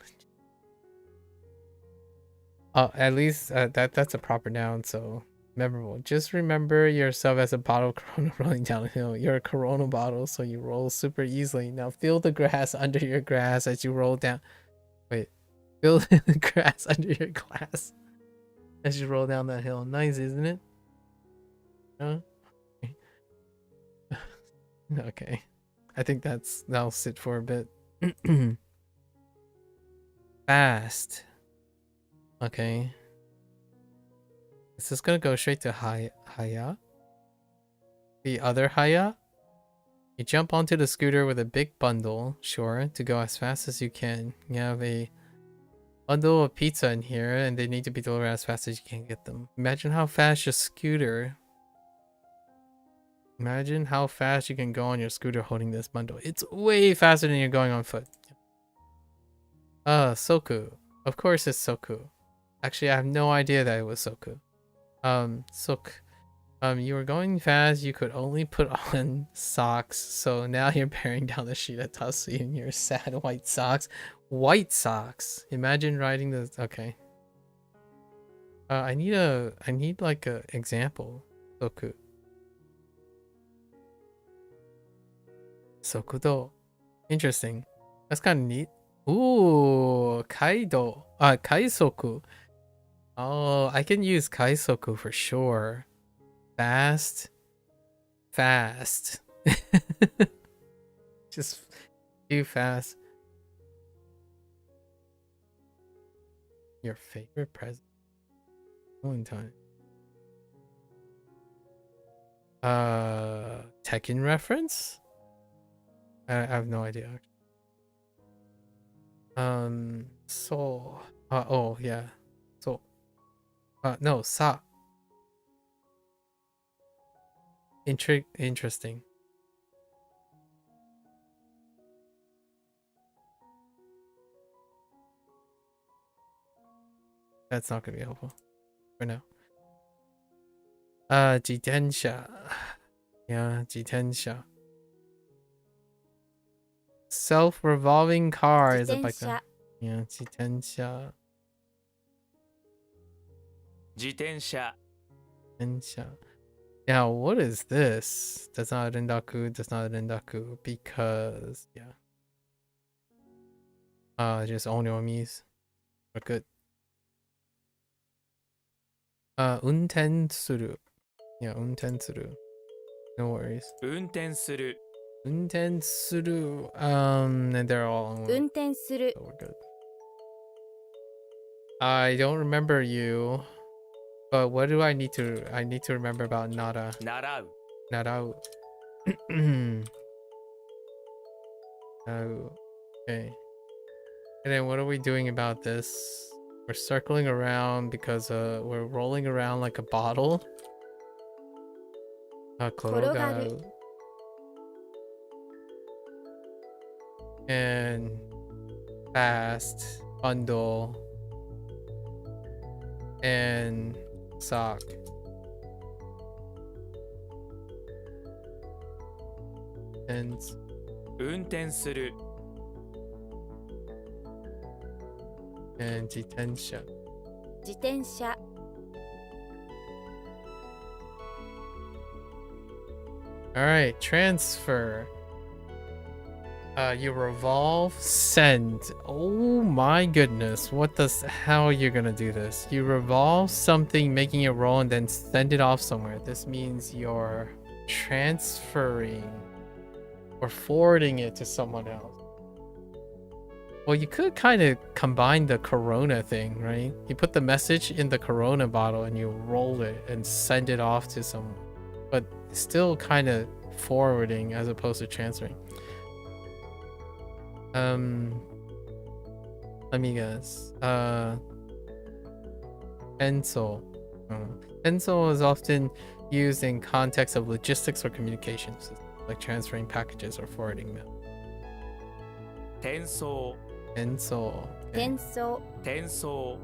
S1: Oh, at least that's a proper noun, so Memorable. Just remember yourself as a bottle of Corona rolling down a hill. You're a Corona bottle, so you roll super easily. Now feel the grass under your grass as you roll down. Wait. Feel the grass under your glass as you roll down that hill. Nice, isn't it? Huh? Okay. I think that'll sit for a bit. Fast. Okay. Is this gonna go straight to Haya? The other Haya? You jump onto the scooter with a big bundle, sure, to go as fast as you can. You have a bundle of pizza in here, and they need to be delivered as fast as you can get them. Imagine how fast your scooter... Imagine how fast you can go on your scooter holding this bundle. It's way faster than you're going on foot. Soku. Of course it's Soku. Actually, I have no idea that it was Soku. Sok. You were going fast, you could only put on socks, so now you're bearing down the sheet of Tassi in your sad white socks. White socks! Imagine riding the... Okay. I need like a example. Soku. Sokudo. Interesting. That's kind of neat. Ooh, Kaido. Kaisoku. Oh, I can use Kaisoku for sure. Fast. Fast. Just too fast. Your favorite present? Valentine. Tekken reference? I have no idea. So. Oh, yeah. So. No, Sa. Interesting. That's not gonna be helpful for now. Jitensha. Yeah, Jitensha. Self-revolving car is a bike. Yeah, Jitensha.
S3: Jitensha.
S1: Now, what is this? That's not Rendaku, that's not Rendaku, because, yeah. Just onyomis. We're good. Unten suru. Yeah, unten suru. No worries.
S3: Unten suru.
S1: Unten suru. And they're all on one.
S2: 運転する
S1: So we're good. I don't remember you. But what do I need to remember about Nara?
S3: 習う。
S1: Narau. Oh, okay. And then what are we doing about this? We're circling around because we're rolling around like a bottle. Korogaru. And fast, bundle, and sock. And
S3: 運転する。
S1: and jitensha.
S2: 自転車
S1: All right, transfer. You revolve, send. Oh my goodness, how are you gonna do this? You revolve something, making it roll, and then send it off somewhere. This means you're transferring or forwarding it to someone else. Well, you could kind of combine the Corona thing, right? You put the message in the Corona bottle and you roll it and send it off to someone. But still kind of forwarding as opposed to transferring. Let me guess. Pencil. Pencil is often used in context of logistics or communications, like transferring packages or forwarding mail.
S3: 転送。
S1: Pencil.
S2: 転送
S3: 転送。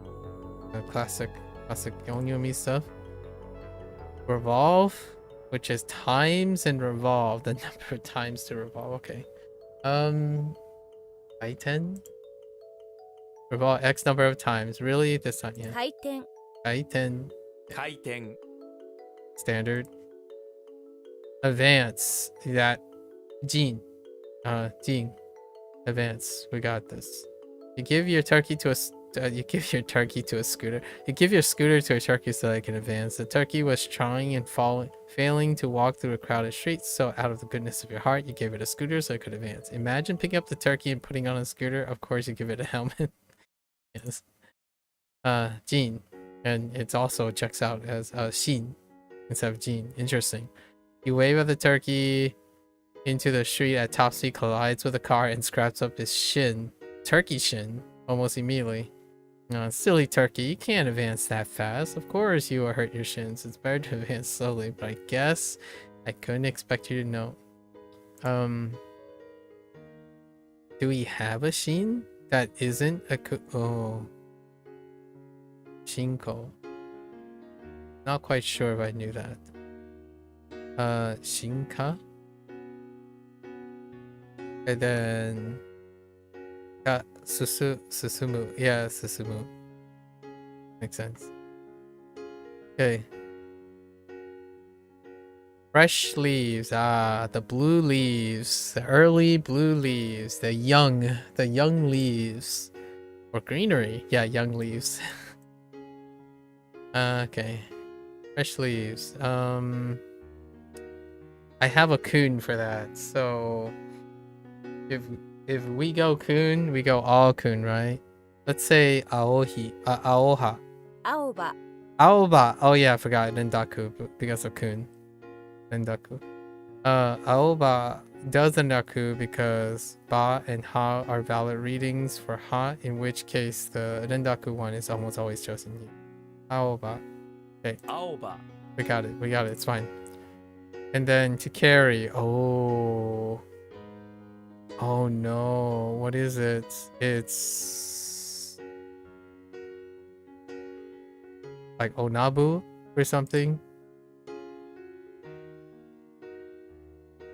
S1: Classic Onyomi stuff. Revolve, which is times and revolve, the number of times to revolve. Okay. Kaiten? Revolve X number of times. Really? This time, yeah.
S2: 回転
S1: Kaiten.
S3: 回転。
S1: standard. Advance. That. Jin. Jin. Advance. We got this. You give your turkey to a scooter. You give your scooter to a turkey so that it can advance. The turkey was trying and failing to walk through a crowded street, so out of the goodness of your heart, you gave it a scooter so it could advance. Imagine picking up the turkey and putting on a scooter. Of course, you give it a helmet. Yes. Jin. And it's also checks out as Shin instead of Jin. Interesting. You wave at the turkey into the street at top speed, collides with a car, and scraps up his shin. Turkey shin almost immediately. Silly turkey, you can't advance that fast. Of course you will hurt your shins. It's better to advance slowly, but I guess I couldn't expect you to know. Do we have a shin that isn't a Shinko? Not quite sure if I knew that. Shinka? And then Susumu. Yeah, Susumu. Makes sense. Okay. Fresh leaves. The blue leaves. The early blue leaves. The young leaves. Or greenery. Yeah, young leaves. Okay. Fresh leaves. I have a kun for that, so if we go kun, we go all kun, right? Let's say aoha.
S2: Aoba.
S1: Aoba. Oh yeah, I forgot Rendaku because of kun. Rendaku. Aoba does Rendaku because ba and ha are valid readings for ha, in which case the Rendaku one is almost always chosen. Aoba. Okay.
S3: Aoba.
S1: We got it. It's fine. And then to carry. Oh no. What is it? It's like onabu or something.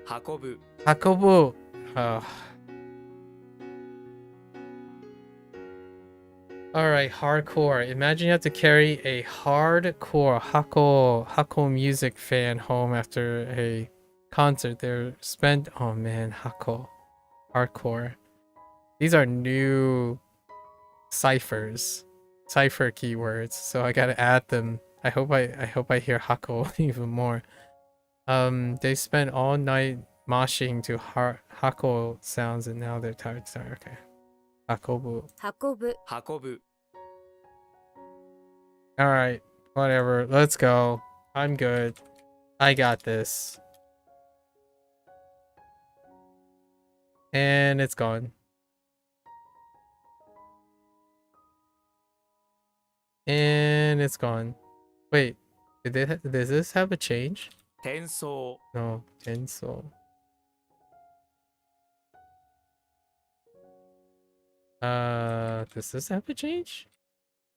S3: Hakobu.
S1: Hakobu. Alright, hardcore. Imagine you have to carry a hardcore Hako music fan home after a concert. They're spent. Oh man, Hako. Hardcore. These are new cipher keywords, so I gotta add them. I hope I hear Hako even more. They spent all night moshing to Hako sounds, and now they're tired. Sorry, okay. Hakobu.
S3: Hakobu.
S1: Alright, whatever. Let's go. I'm good. I got this. And it's gone. And it's gone. Wait, does this have a change?
S3: Tensou.
S1: No, Tensou. Does this have a change?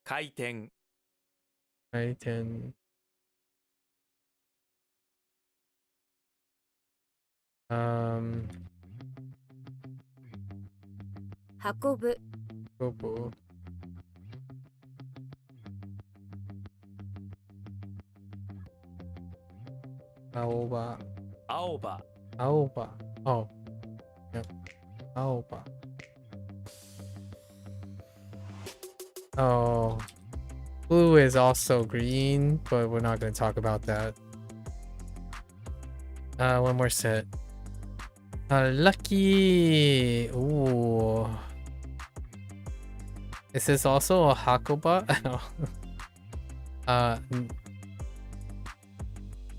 S3: Kaiten.
S1: Kaiten.
S2: Hakobu.
S1: Kobu. Aoba.
S3: Aoba.
S1: Aoba. Oh. Yep. Aoba. Oh. Blue is also green, but we're not going to talk about that. One more set. Lucky. Ooh. Is this also a Hakoba?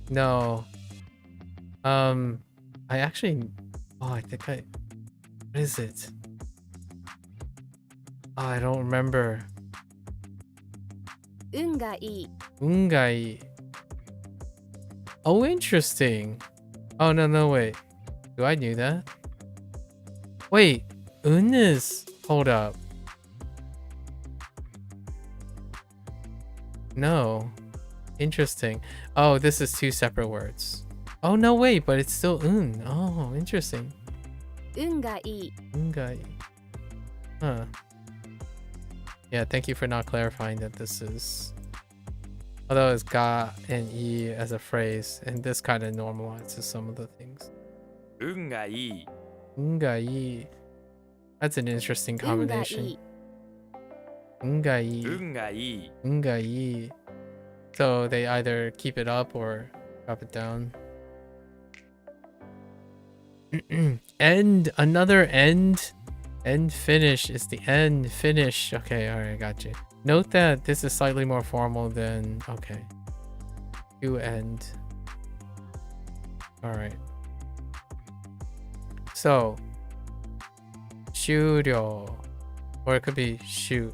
S1: No. I actually. Oh, I think I. What is it? Oh, I don't remember.
S2: Ungai.
S1: Ungai. Oh, interesting. Oh, no, wait. Do I knew that? Wait, un is... Hold up. No. Interesting. Oh, this is two separate words. Oh, no, wait, but it's still un. Oh, interesting.
S2: Ungai.
S1: Ungai. Huh. Yeah, thank you for not clarifying that this is Although it's ga and i as a phrase, and this kind of normalizes some of the things.
S3: 運がいい
S1: Ungai. That's an interesting
S2: 運がい
S1: combination.
S2: い
S1: Ungai.
S3: 運がいい
S1: Ungai. So they either keep it up or drop it down. End. Another end. End finish is the end finish. Okay, alright, got you. Note that this is slightly more formal than... Okay. To end. Alright. So. 終了. Or it could be shoot.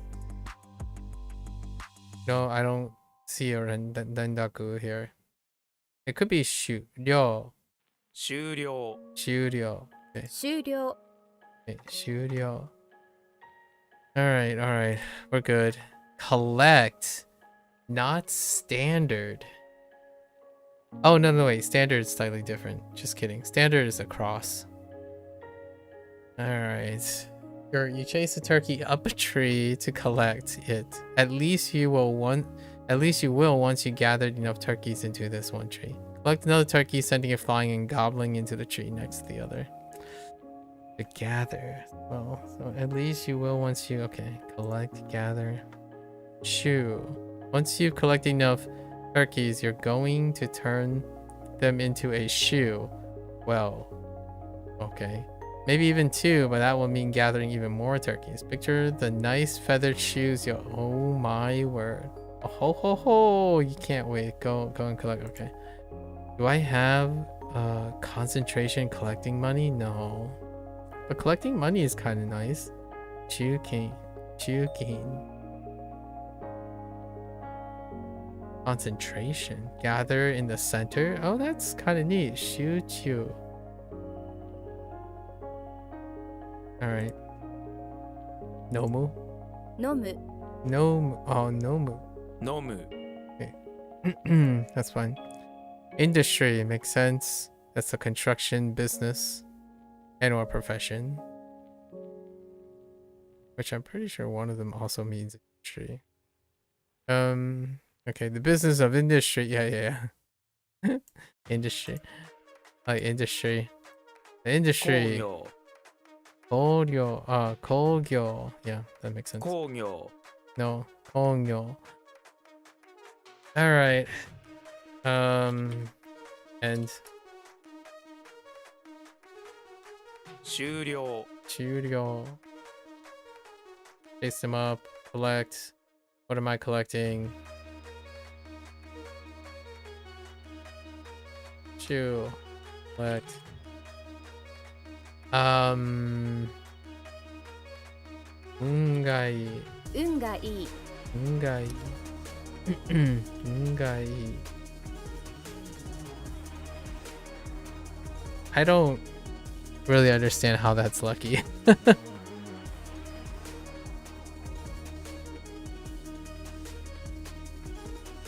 S1: No, I don't see a rendaku here. It could be shoot. 了.
S3: 終了
S1: 終了. Okay.
S2: 終了
S1: Okay, 終了. Alright, alright. We're good. Collect. Not standard. Oh, no, wait. Standard is slightly different. Just kidding. Standard is across. Alright. You chase a turkey up a tree to collect it. At least you will once you gathered enough turkeys into this one tree. Collect another turkey, sending it flying and gobbling into the tree next to the other. To gather. Well, so at least you will once you... Okay. Collect, gather. Chew. Once you've collected enough turkeys, you're going to turn them into a shoe. Well, okay. Maybe even two, but that will mean gathering even more turkeys. Picture the nice feathered shoes. Yo, oh my word. Oh, ho ho ho. You can't wait. Go and collect. Okay. Do I have concentration collecting money? No. But collecting money is kind of nice. Chukin. Concentration. Gather in the center. Oh, that's kind of neat. Shu. Alright. Nomu.
S2: 飲む
S1: Nomu. Oh, Nomu.
S3: 飲む
S1: That's fine. Industry makes sense. That's a construction business and or profession. Which I'm pretty sure one of them also means industry. Okay, the business of industry. Yeah. Industry. Like industry. The industry.
S3: 工業
S1: Kogyo. Yeah, that makes sense.
S3: 工業
S1: No, Kogyo. Alright. And
S3: 終了
S1: Churyo. Chase them up. Collect. What am I collecting? Chew. Collect. Ungai.
S2: 運がいい
S1: Ungai. Ungai. I don't really understand how that's lucky.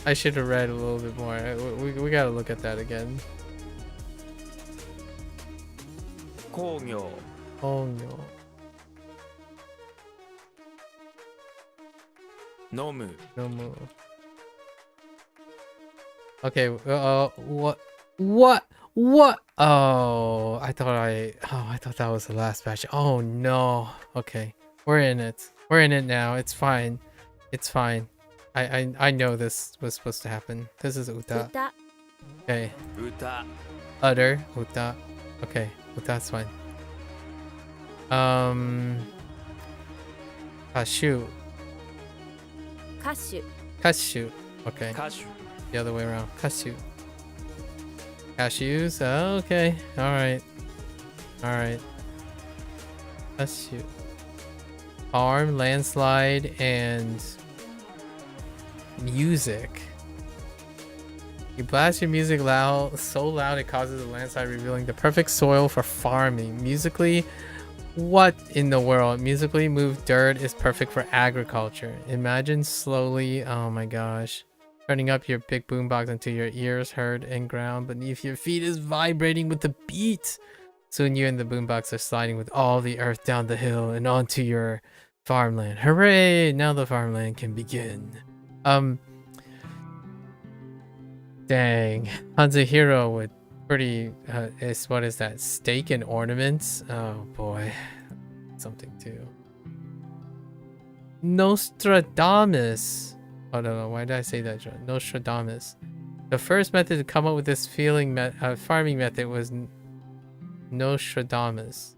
S1: I should have read a little bit more. We gotta look at that again.
S3: 工業
S1: Oh no.
S3: 飲む
S1: No move. Okay. What? Oh, I thought that was the last batch. Oh no. Okay. We're in it. We're in it now. It's fine. It's fine. I know this was supposed to happen. This is uta.
S2: 歌
S1: Okay.
S3: 歌
S1: Utter. Uta. Okay. Uta's fine. Kashu.
S2: 歌手
S1: Kashu. Okay.
S3: 歌手
S1: The other way around. Kashu. Cashews. Oh, okay. Alright. Alright. Kashu. Farm, landslide, and music. You blast your music loud, so loud it causes a landslide, revealing the perfect soil for farming. Musically, what in the world? Musically moved dirt is perfect for agriculture. Imagine slowly, oh my gosh, turning up your big boombox until your ears heard and ground beneath your feet is vibrating with the beat. Soon you and the boombox are sliding with all the earth down the hill and onto your farmland. Hooray! Now the farmland can begin. Dang. HanziHero with pretty what is that? Steak and ornaments? Oh boy. Something too. Nostradamus. Oh no, why did I say that, John? Nostradamus. The first method to come up with this farming method was Nostradamus.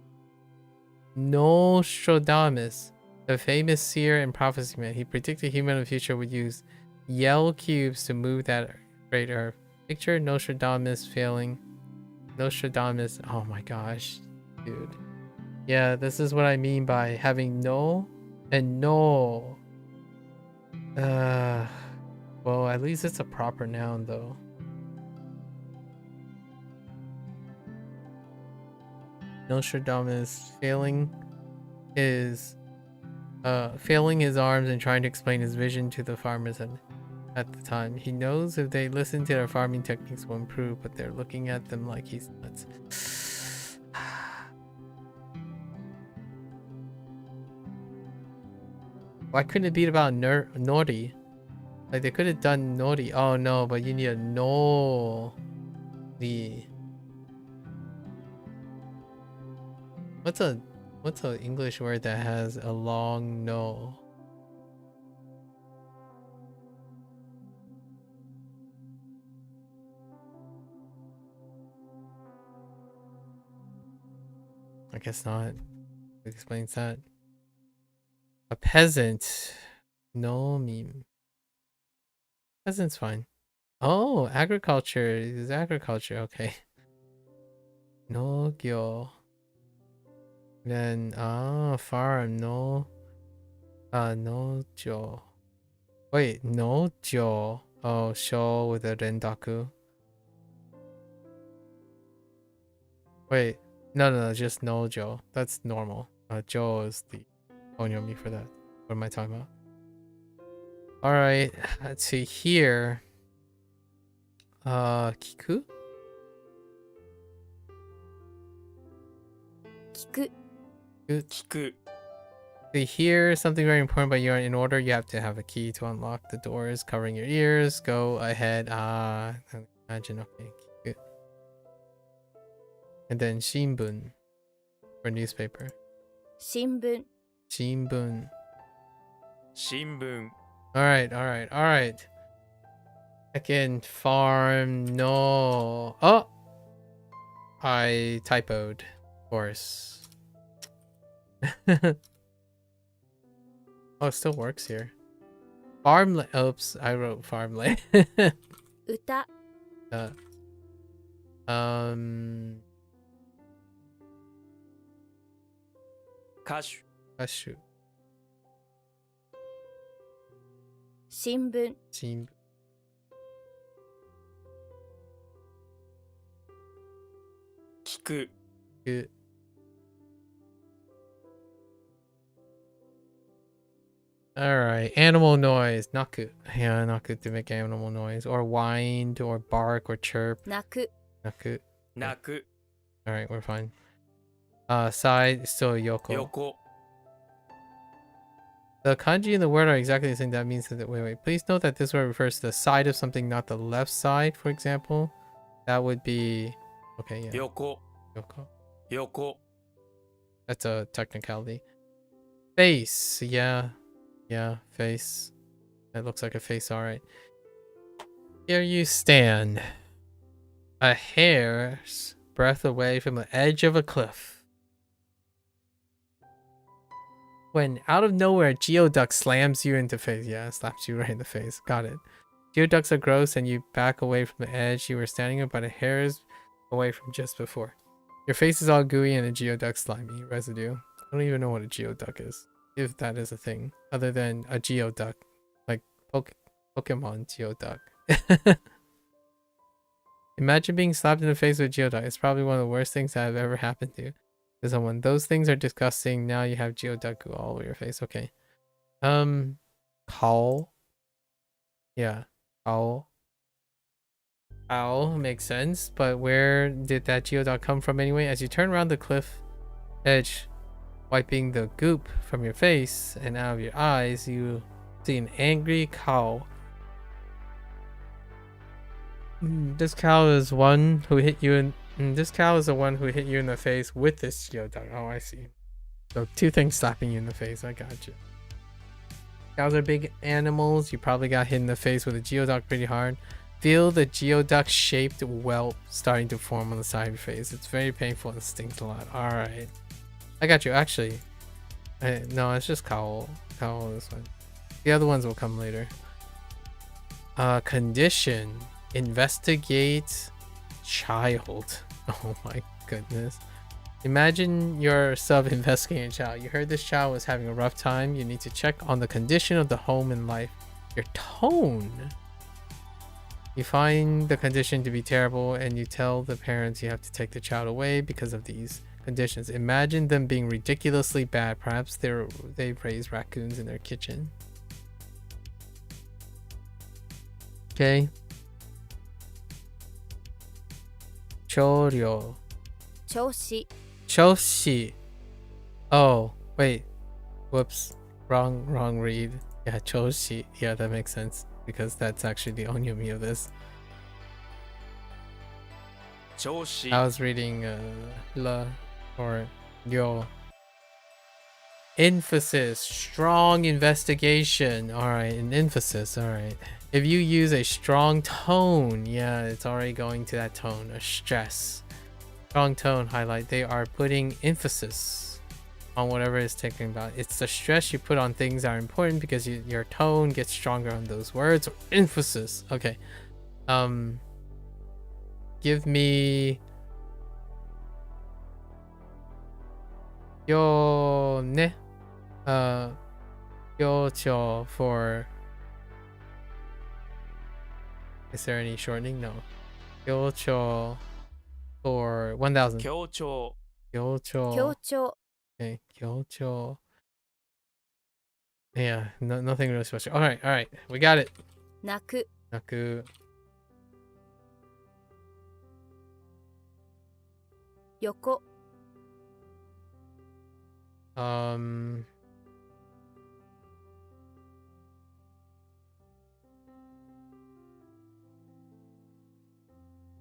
S1: Nostradamus, the famous seer and prophecy man. He predicted human in the future would use yell cubes to move that great earth. Picture Nostradamus failing. Nostradamus. Oh my gosh, dude. Yeah, this is what I mean by having no and no. Well, at least it's a proper noun though. Nostradamus failing his arms and trying to explain his vision to the farmers at the time. He knows if they listen to their farming techniques will improve, but they're looking at them like he's nuts. Why couldn't it be about naughty? Like they could have done naughty. Oh no, but you need a no. What's a English word that has a long no? I guess not. It explains that. A peasant. No meme. Peasant's fine. Oh, agriculture is agriculture. Okay. No gyo. Then farm. No. No jo. Wait, no jo. Oh, show with a rendaku. Wait. No, just no jo. That's normal. Jo is the onyomi for that. What am I talking about? Alright, let's see here. Kiku?
S2: Kiku.
S3: Kiku.
S1: See here, something very important, but you're in order. You have to have a key to unlock the doors, covering your ears. Go ahead. Imagine. Okay. Kiku. And then shinbun for newspaper.
S2: Shinbun.
S1: Shinbun.
S3: Shinbun.
S1: Alright. Second farm. No. Oh! I typoed. Of course. Oh, it still works here. Farmland. Oops, I wrote farmland.
S2: Uta.
S3: Kashu.
S1: Kashu.
S2: Shinbun.
S1: Shinbun.
S3: Kiku.
S1: Good. Alright, animal noise. Naku. Yeah, naku to make animal noise. Or wind, or bark, or chirp.
S2: Naku.
S1: Naku.
S3: Naku.
S1: Alright, we're fine. Side, still yoko.
S3: Yoko.
S1: The kanji and the word are exactly the same. That means that, wait. Please note that this word refers to the side of something, not the left side, for example. That would be... Okay, yeah.
S3: Yoko.
S1: Yoko.
S3: Yoko.
S1: That's a technicality. Face. Yeah, face. That looks like a face, alright. Here you stand. A hair's breadth away from the edge of a cliff. When out of nowhere, Geoduck slams you into face. Yeah, slaps you right in the face. Got it. Geoducks are gross and you back away from the edge you were standing about a hair's away from just before. Your face is all gooey and a Geoduck slimy residue. I don't even know what a Geoduck is. If that is a thing. Other than a Geoduck. Like Pokemon Geoduck. Imagine being slapped in the face with Geoduck. It's probably one of the worst things that have ever happened to you. To someone. Those things are disgusting. Now you have Geoduck all over your face. Okay. Howl. Yeah. Howl. Owl makes sense, but where did that Geoduck come from anyway? As you turn around the cliff edge, wiping the goop from your face and out of your eyes, you see an angry cow. This cow is one who hit you in. This cow is the one who hit you in the face with this geoduck. Oh, I see. So 2 things slapping you in the face. I got you. Cows are big animals. You probably got hit in the face with a geoduck pretty hard. Feel the geoduck-shaped whelp starting to form on the side of your face. It's very painful and stings a lot. All right, I got you. Actually, no, it's just cowl. Cowl this one. The other ones will come later. Condition. Investigate child. Oh my goodness. Imagine yourself investigating a child. You heard this child was having a rough time. You need to check on the condition of the home and life. Your tone. You find the condition to be terrible and you tell the parents you have to take the child away because of these conditions. Imagine them being ridiculously bad. Perhaps they raise raccoons in their kitchen. Okay. Choryo.
S2: 調子
S1: Choshi. Oh, wait. Whoops. Wrong read. Yeah, Choshi. Yeah, that makes sense. Because that's actually the onyomi of this.
S3: 調子
S1: I was reading la or yo. Emphasis. Strong investigation. Alright, an emphasis. Alright. If you use a strong tone, yeah, it's already going to that tone. A stress. Strong tone highlight. They are putting emphasis on whatever is taken about. It's the stress you put on things that are important because your tone gets stronger on those words. Emphasis. Okay. Give me yo ne yocho for. Is there any shortening? No. Yocho for 1000.
S3: 協調
S1: Yocho.
S2: 協調
S1: Okay, Kyocho. Yeah, nothing really special. All right, we got it.
S2: 泣く
S1: Naku.
S2: 横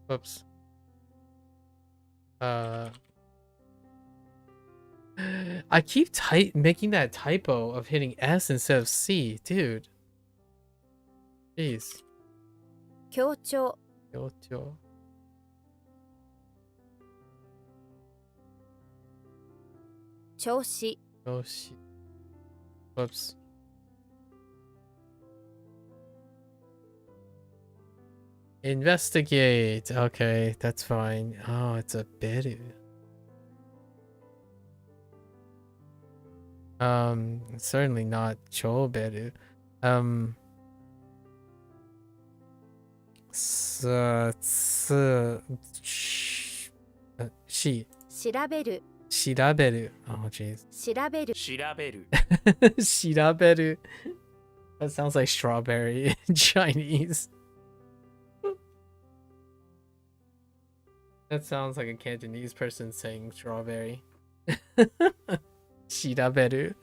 S1: Whoops. I keep making that typo of hitting S instead of C, dude. Jeez.
S2: 強調
S1: Kyocho.
S2: 調子
S1: Yoshi. Whoops. Investigate. Okay, that's fine. Oh, it's a beru. Certainly not choberu. She.
S2: 調べる
S1: Shiraberu. Oh, jeez.
S2: 調べる
S3: 調べる
S1: Shiraberu. That sounds like strawberry in Chinese. That sounds like a Cantonese person saying strawberry. Shiraberu.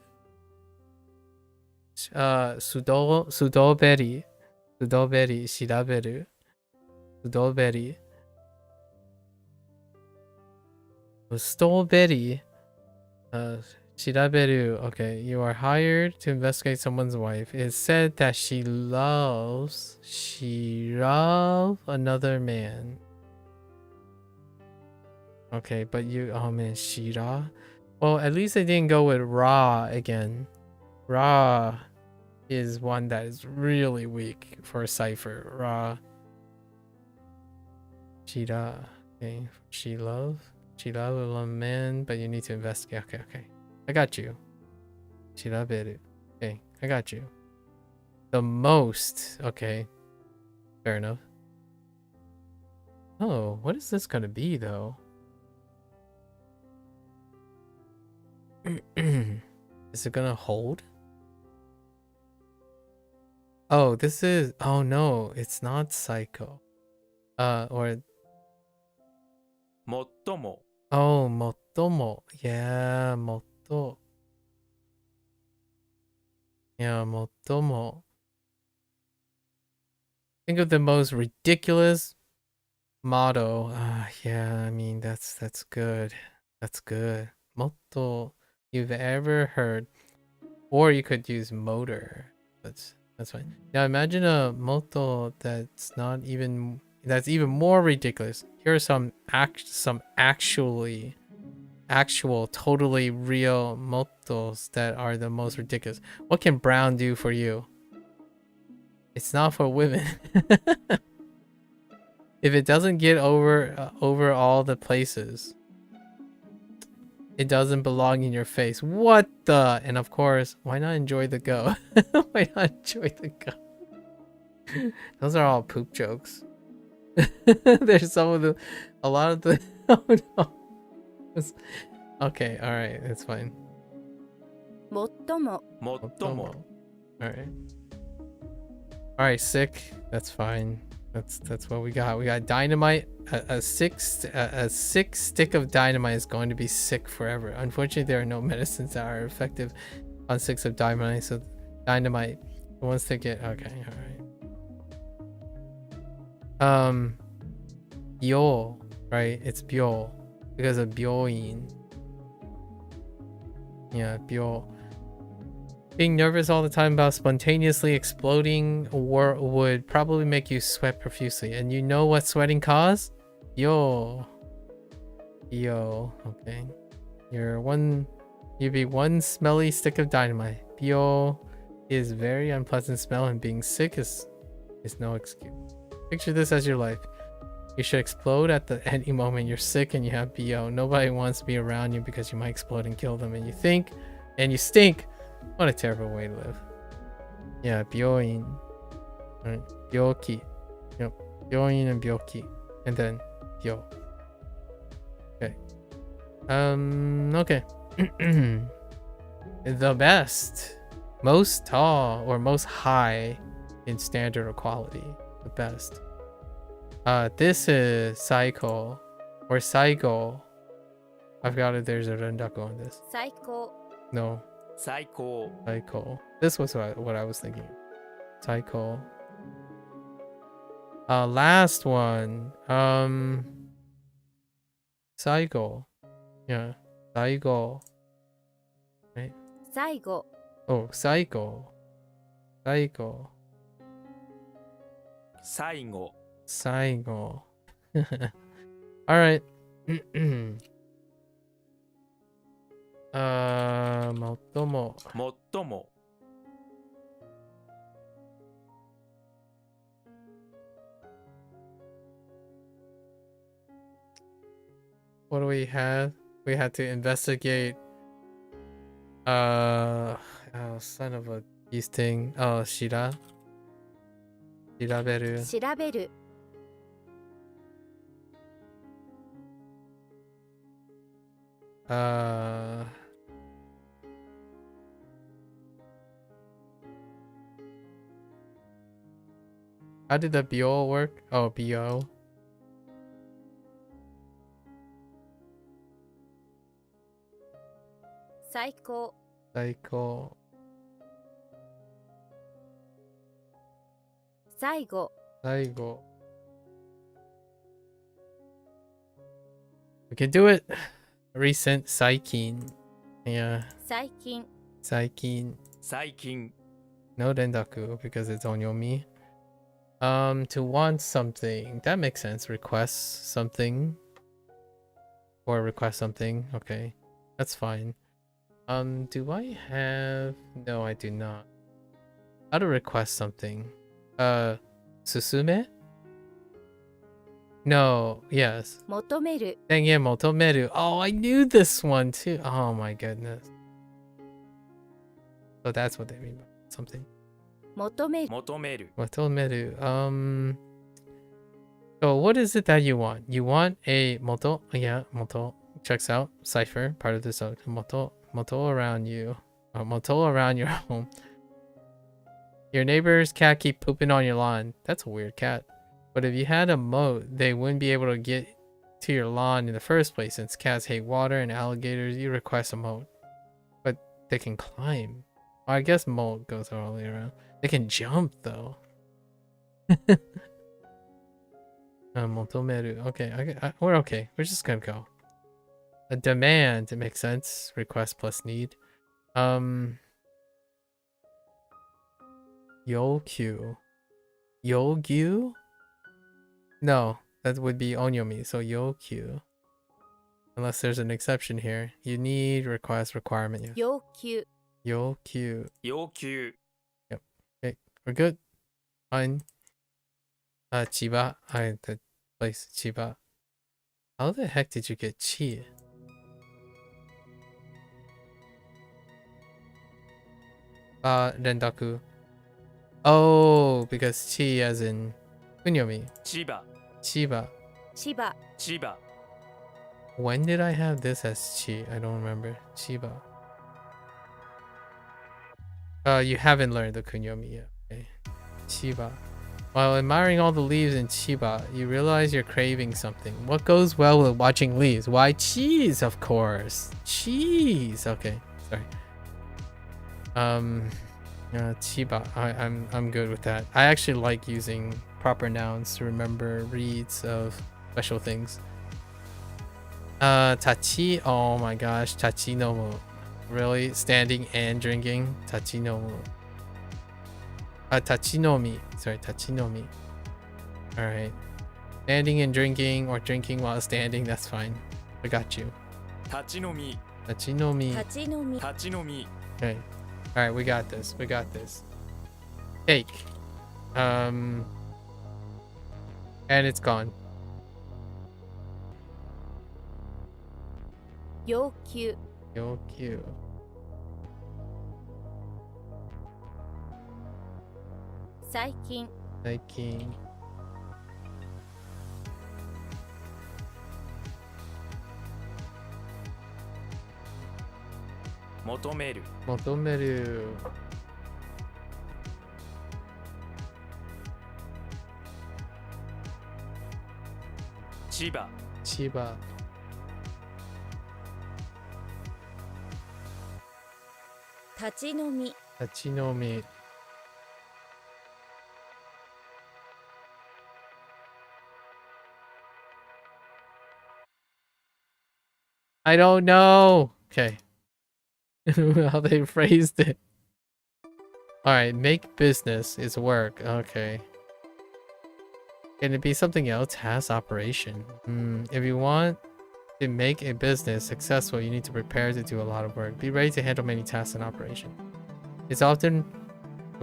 S1: Sudoberi. Sudoberi. Shiraberu. Sudoberi. Strawberry. Shiraberu. Okay, you are hired to investigate someone's wife. It is said that she loves another man. Okay, but oh man, Shira. Well, at least they didn't go with Ra again. Ra is one that is really weak for a cipher. Ra. Shira. Okay, she love a man, but you need to investigate. Okay. I got you. Shiraberu. Okay, I got you. The most. Okay. Fair enough. Oh, what is this gonna be though? Is it gonna hold? Oh, this is. Oh no, it's not psycho. Or.
S3: 最も
S1: Oh, motomo. Yeah, moto. Yeah, motomo. Think of the most ridiculous Motto. Yeah, I mean that's good. That's good. Motto you've ever heard. Or you could use motor. That's fine. Now imagine a motto that's even more ridiculous. Here are some actual totally real mottos that are the most ridiculous. What can brown do for you? It's not for women. If it doesn't get over all the places, it doesn't belong in your face. What the? And of course, why not enjoy the go? Why not enjoy the go? Those are all poop jokes. There's a lot of the. Oh no. Okay, all right, it's fine.
S2: 最も
S3: 最も
S1: All right. All right, sick. That's fine. That's what we got. We got dynamite. A sick stick of dynamite is going to be sick forever. Unfortunately, there are no medicines that are effective on sticks of dynamite. So dynamite. Once they get okay, all right. Byo, right? It's byo because of byoin. Yeah, byo. Being nervous all the time about spontaneously exploding would probably make you sweat profusely. And you know what sweating cause? Yo. Okay. You'd be one smelly stick of dynamite. Yo is very unpleasant smell, and being sick is no excuse. Picture this as your life. You should explode at any moment. You're sick and you have BO. Nobody wants to be around you because you might explode and kill them. And you think, and you stink. What a terrible way to live. Yeah, byoin. Right. Byoki. Yep. Byoin and byoki. And then byo. Okay. Okay. The best. Most tall or most high in standard or quality. The best. This is Saiko or Saigo. I forgot if there's a rendaku on this.
S2: 最高
S1: No.
S3: 最高
S1: Saiko. This was what I was thinking. Saiko. Last one. Saigo. Yeah. Saigo. Right?
S2: 最後
S1: Oh, Saigo. Saigo.
S3: 最後
S1: Saigo. All right. Motomo.
S3: 最も
S1: What do we have? We had to investigate. Oh, son of a beast thing. Oh, Shiraberu.
S2: 調べる
S1: How did the BO work? Oh, BO.
S2: 最高
S1: Saiko.
S2: 最後
S1: Saigo. We can do it. Recent Saikin. Yeah.
S2: 最近
S1: Saikin.
S3: 最近
S1: No rendaku because it's onyomi. To want something. That makes sense. Request something. Or request something. Okay. That's fine. Do I have... No, I do not. How to request something? Susume? No, yes.
S2: 求める
S1: Dang it, motomeru. Oh, I knew this one too. Oh my goodness. So that's what they mean by something.
S2: 求める
S3: 求める
S1: Motomeru. So what is it that you want? You want a moto? Yeah, moto. Checks out. Cipher, part of this. Moto around you. Moto around your home. Your neighbor's cat keep pooping on your lawn. That's a weird cat. But if you had a moat, they wouldn't be able to get to your lawn in the first place. Since cats hate water and alligators, you request a moat. But they can climb. Well, I guess moat goes all the way around. They can jump though. Motomeru. Okay, we're okay. We're just gonna go. A demand. It makes sense. Request plus need. Yokyu. Yogyu? No, that would be onyomi. So yokyu. Unless there's an exception here. You need, request, requirement. Yes.
S2: 要求
S1: Yokyu.
S3: 要求
S1: Okay, we're good. Fine. Chiba. The place, Chiba. How the heck did you get chi? Rendaku. Oh, because chi as in kunyomi.
S3: 千葉
S1: Chiba.
S2: 千葉
S3: 千葉
S1: When did I have this as chi? I don't remember. Chiba. You haven't learned the kunyomi yet. Okay. Chiba. While admiring all the leaves in Chiba, you realize you're craving something. What goes well with watching leaves? Why, cheese, of course. Cheese. Okay, sorry. Chiba. I'm good with that. I actually like using proper nouns to remember reads of special things. Tachi. Oh my gosh, tachi no mo. Really? Standing and drinking? Tachi no mo. Tachinomi. Sorry, tachinomi. Alright. Standing and drinking, or drinking while standing, that's fine. I got you.
S3: 立ち飲み
S1: Tachinomi.
S2: 立ち飲み
S3: 立ち飲み
S1: Okay. Alright, we got this. We got this. Take. And it's gone.
S2: 要求
S1: Yokyu.
S2: 最近
S1: Liking.
S3: 求める
S1: Motomeru.
S3: 千葉
S1: Chiba.
S2: 立ち飲み
S1: Tachinomi. I don't know. Okay. How they phrased it. Alright, make business is work. Okay. Can it be something else? Has operation. If you want to make a business successful, you need to prepare to do a lot of work. Be ready to handle many tasks in operation. It's often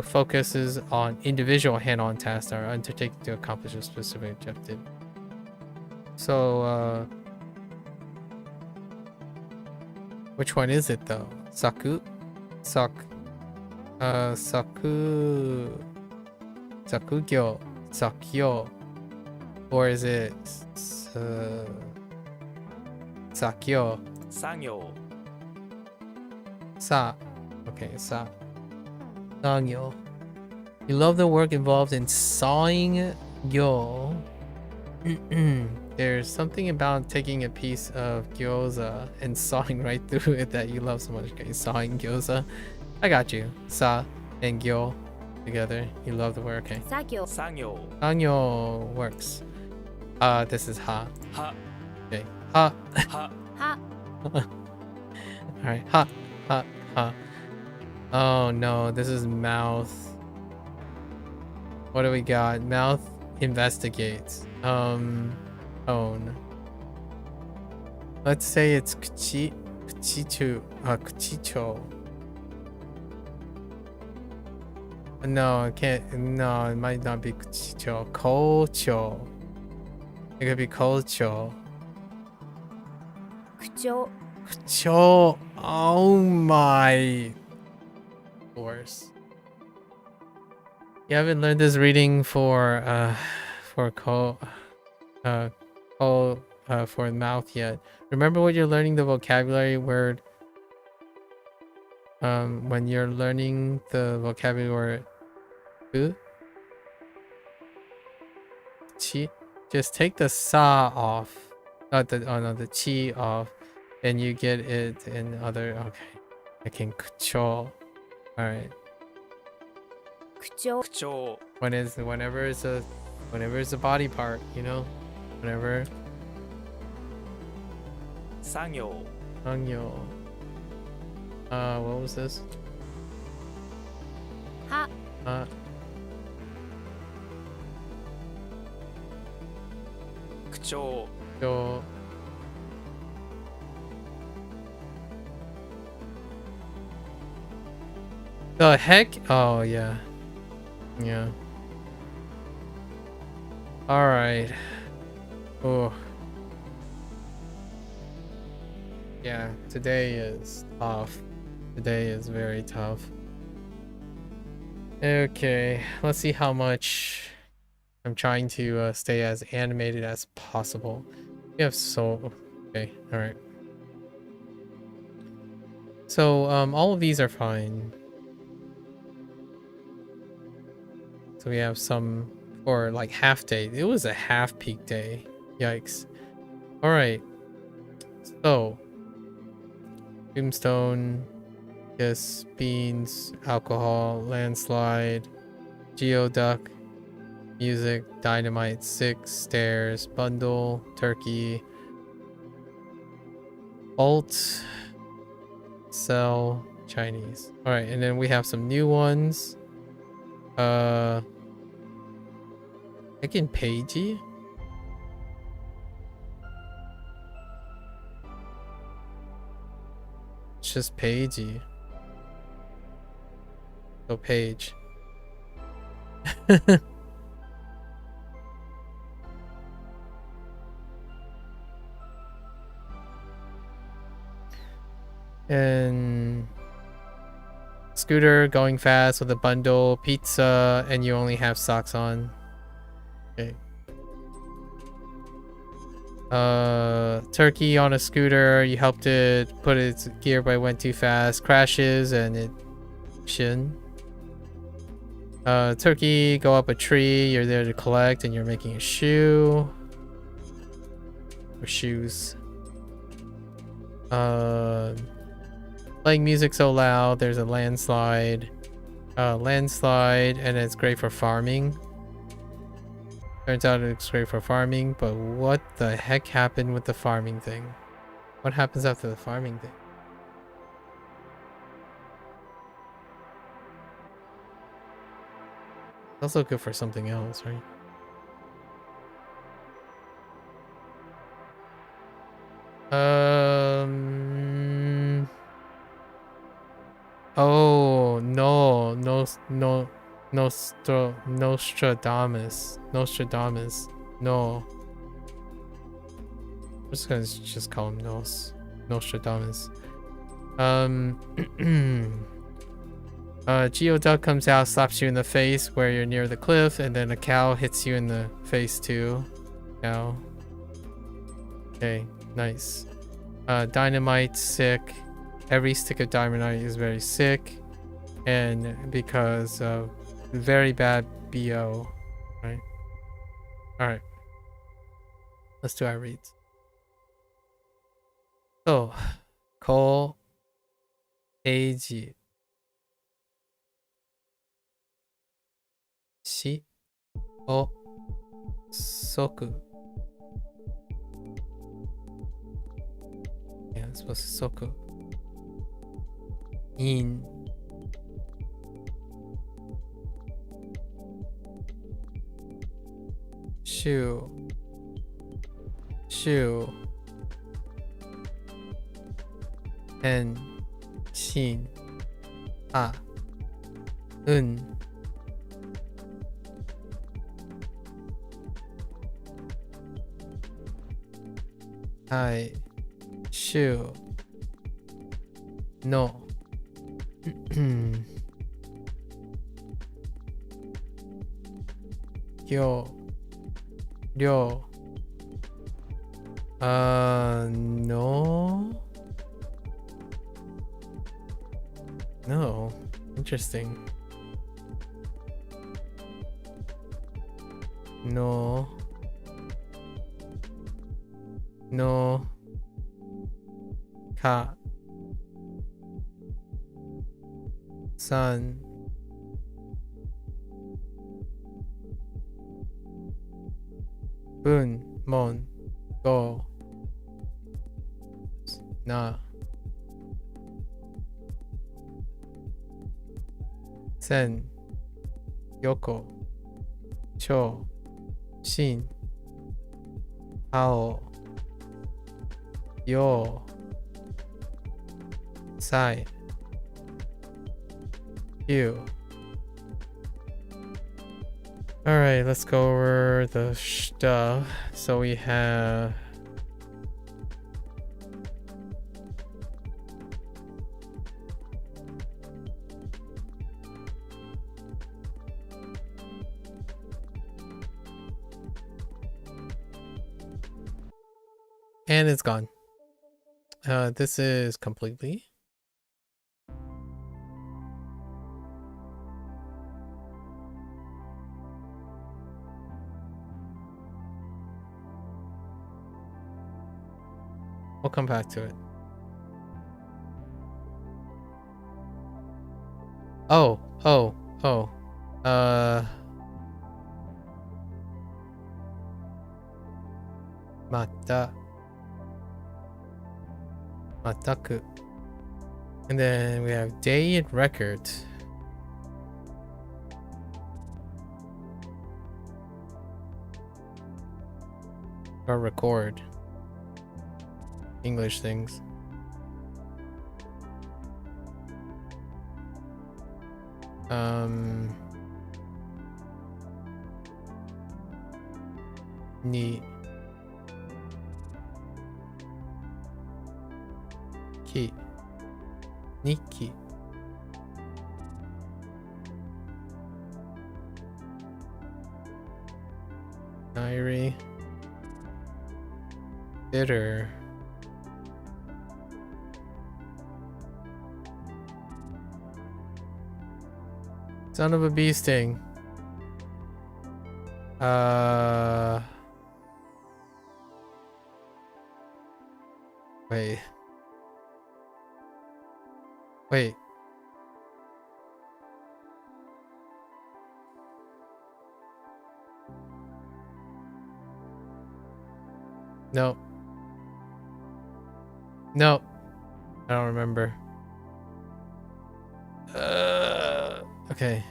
S1: focuses on individual hand-on tasks that are undertaken to accomplish a specific objective. So, which one is it though? Sakugyo. Sakyo. Or is it Sakyo?
S3: 作業
S1: Sa. Okay, sa. Sangyo. You love the work involved in sawing gyo. There's something about taking a piece of gyoza and sawing right through it that you love so much. Okay, sawing gyoza. I got you. Sa and gyo together. You love the word. Okay.
S2: 作業
S3: 作業
S1: Sangyo works. This is ha.
S3: は
S1: Okay. Ha.
S3: は
S2: は
S1: Alright. Ha. Ha. Ha. Oh no, this is mouth. What do we got? Mouth investigates. Tone. Let's say it's kuchicho. No, it can't. No, it might not be kuchicho. Kocho. It could be kocho.
S2: 口調
S1: Kucho. Oh my. Course. You haven't learned this reading for for mouth yet. Remember when you're learning the vocabulary word when you're learning the vocabulary word ku? Chi. Just take the sa off. Not the the chi off, and you get it in other. Okay, I can control. All right.
S2: 口調
S3: 口調
S1: Whenever it's a body part, you know. whatever.
S3: 作業
S1: Hangyo. What was this?
S2: は
S3: 口調
S1: Yo. The heck? Oh, yeah. Yeah. Alright. Oh. Yeah, today is tough. Today is very tough. Okay, let's see how much I'm trying to stay as animated as possible. We have so... Okay, alright. So, all of these are fine. So we have some for like half day. It was a half peak day. Yikes. Alright. So, tombstone, yes, beans, alcohol, landslide, geoduck, music, dynamite, 6, stairs, bundle, turkey, alt, sell, Chinese. Alright, and then we have some new ones. Again, Pagey. It's just Pagey. So Page. And scooter going fast with a bundle, pizza, and you only have socks on. Okay. Turkey on a scooter, you helped it put its gear but it went too fast, crashes and it shin. Turkey, go up a tree, you're there to collect and you're making a shoe. Or shoes. Playing music so loud, there's a landslide. Landslide, and it's great for farming. Turns out it's great for farming, but what the heck happened with the farming thing? What happens after the farming thing? It's also good for something else, right? Oh no, Nostradamus. No. I'm just gonna call him Nostradamus. Geoduck comes out, slaps you in the face where you're near the cliff, and then a cow hits you in the face too. Cow. Okay, nice. Dynamite, sick. Every stick of dynamite is very sick, and because of very bad BO, right? Alright. Let's do our reads. So, Koichi. Shi. O. Soku. Yeah, it's supposed to soku. In. Shu. En. Shin. A. Un. Hai. Shu. No. Yo. Ryo. No. No. Interesting. No. No. Ka. San. Bun. Mon. Go. Na. Sen. Yoko. Cho. Shin. Ao. Yo. Sai. You. Alright, let's go over the stuff. So we have and it's gone. This is completely. We'll come back to it. Oh. Mata. Mataku. And then we have day and record. Or record. English things. Ni. Ki. Nikki. Diary. Bitter. Son of a bee sting. Wait. Wait. No. No. I don't remember. Okay.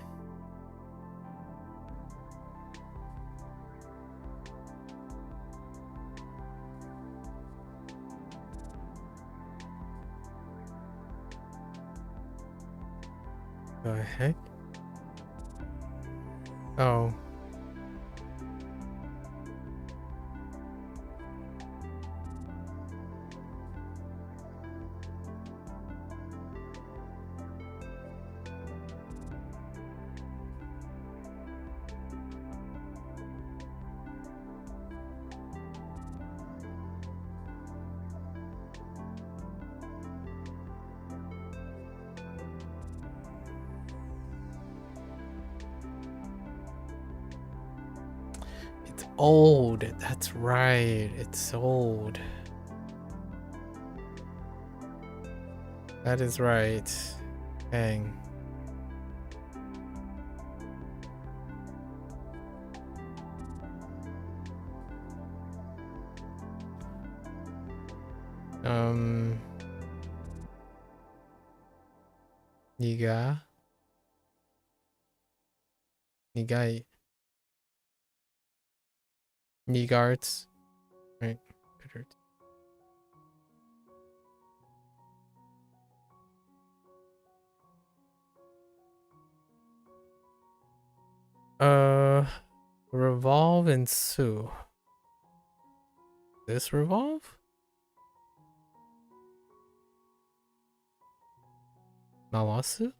S1: The heck? Oh. It's old. That's right. It's old. That is right. Dang. Niga. Nigai. Nigarts. Right. Revolve and sue. This revolve? Mawasu?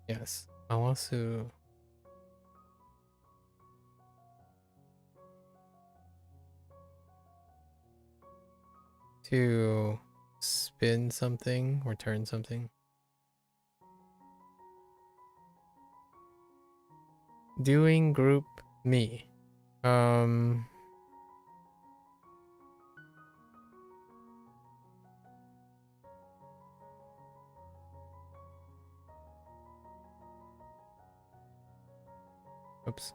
S1: Yes. Mawasu. To spin something or turn something. Doing group me. Oops.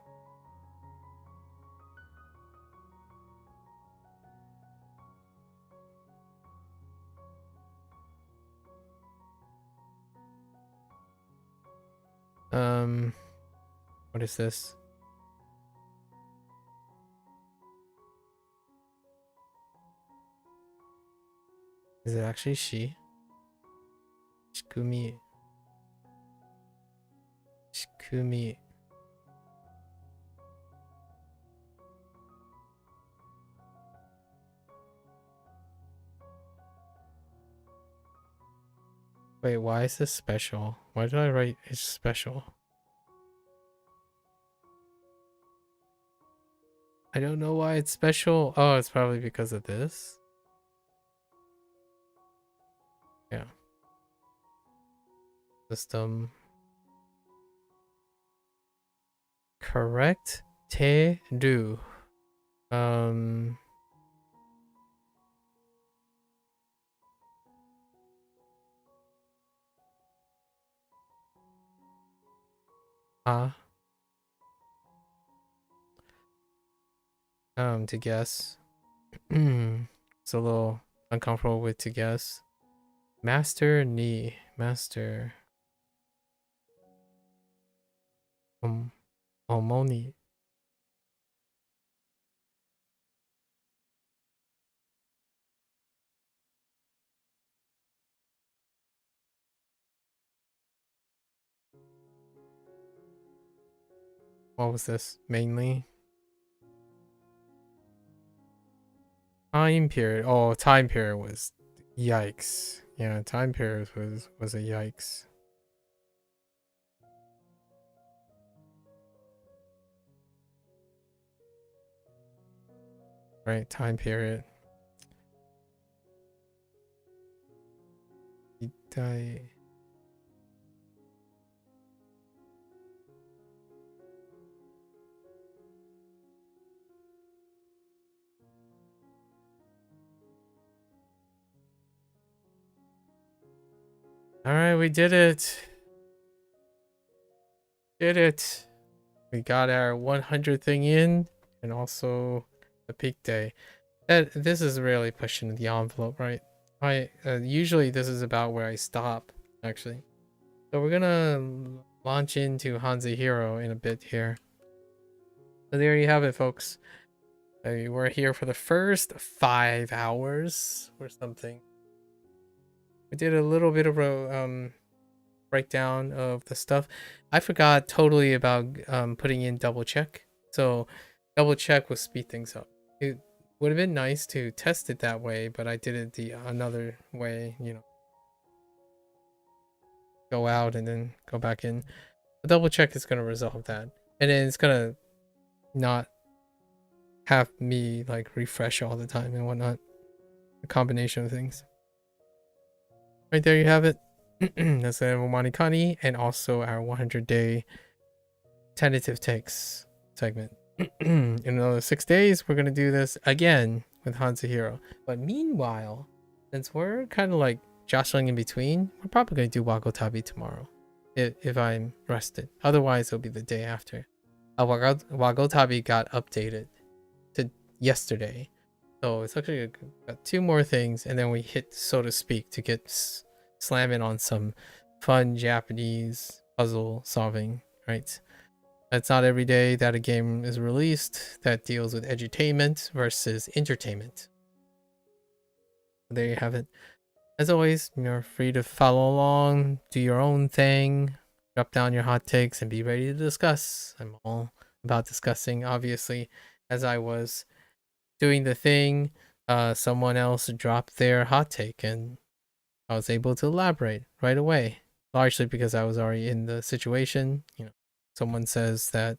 S1: What is this? Is it actually she? Shikumi. Shikumi. Wait, why is this special? Why did I write it's special? I don't know why it's special. Oh, it's probably because of this. Yeah. System. Correct. Te do. To guess. It's a little uncomfortable with to guess. Master ni. Master. Omoni. What was this? Mainly? Time period. Oh, time period was yikes. Yeah, time period was a yikes. Right, time period. Itai. Alright, we did it. Did it. We got our 100 thing in, and also the peak day. This is really pushing the envelope, right? Usually this is about where I stop, actually. So we're gonna launch into HanziHero in a bit here. So there you have it, folks. We're here for the first 5 hours or something. We did a little bit of a breakdown of the stuff. I forgot totally about putting in double check. So double check will speed things up. It would have been nice to test it that way, but I did it the another way, you know. Go out and then go back in. A double check is gonna resolve that. And then it's gonna not have me like refresh all the time and whatnot. A combination of things. Right there you have it. That's the WaniKani and also our 100-day tentative takes segment. In another 6 days, we're gonna do this again with HanziHero. But meanwhile, since we're kind of like jostling in between, we're probably gonna do Wagotabi tomorrow, if I'm rested. Otherwise, it'll be the day after. Wagotabi got updated to yesterday, so it's actually got 2 more things, and then we hit, so to speak, to get slamming on some fun Japanese puzzle solving, right? It's not every day that a game is released that deals with edutainment versus entertainment. There you have it. As always, you're free to follow along, do your own thing, drop down your hot takes, and be ready to discuss. I'm all about discussing, obviously. As I was doing the thing, someone else dropped their hot take, and I was able to elaborate right away, largely because I was already in the situation. You know, someone says that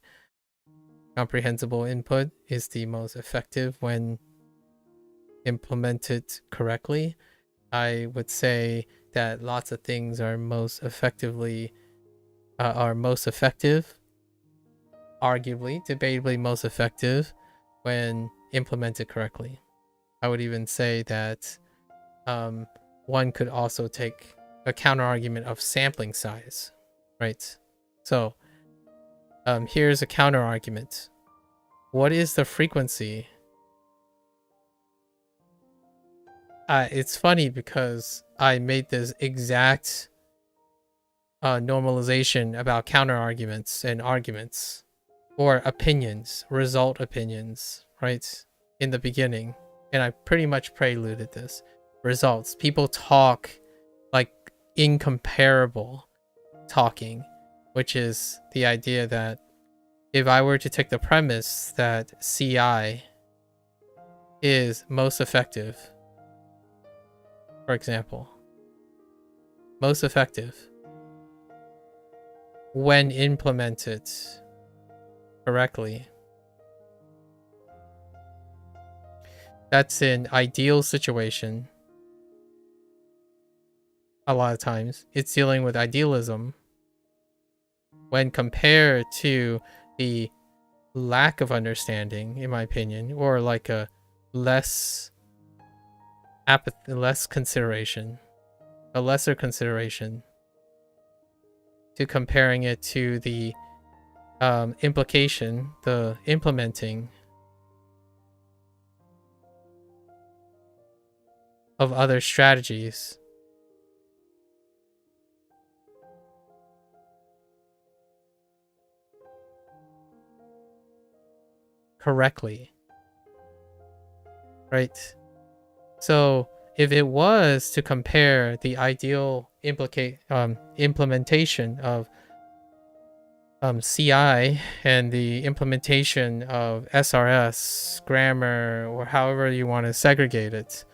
S1: comprehensible input is the most effective when implemented correctly. I would say that lots of things are most effective, arguably, debatably most effective when implemented correctly. I would even say that one could also take a counter argument of sampling size, right? So here's a counter argument. What is the frequency? It's funny because I made this exact normalization about counter arguments and arguments, or opinions, result opinions, right? In the beginning, and I pretty much preluded this. Results. People talk like incomparable talking, which is the idea that if I were to take the premise that CI is most effective, for example, most effective when implemented correctly, that's an ideal situation. A lot of times it's dealing with idealism when compared to the lack of understanding, in my opinion, or like a less consideration, a lesser consideration, to comparing it to the implication, the implementing of other strategies. Correctly, right? So if it was to compare the ideal implementation of CI and the implementation of SRS, grammar, or however you want to segregate it,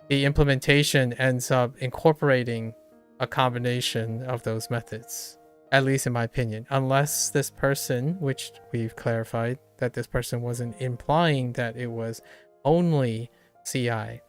S1: the implementation ends up incorporating a combination of those methods, at least in my opinion, unless this person, which we've clarified that this person wasn't implying that it was only CI.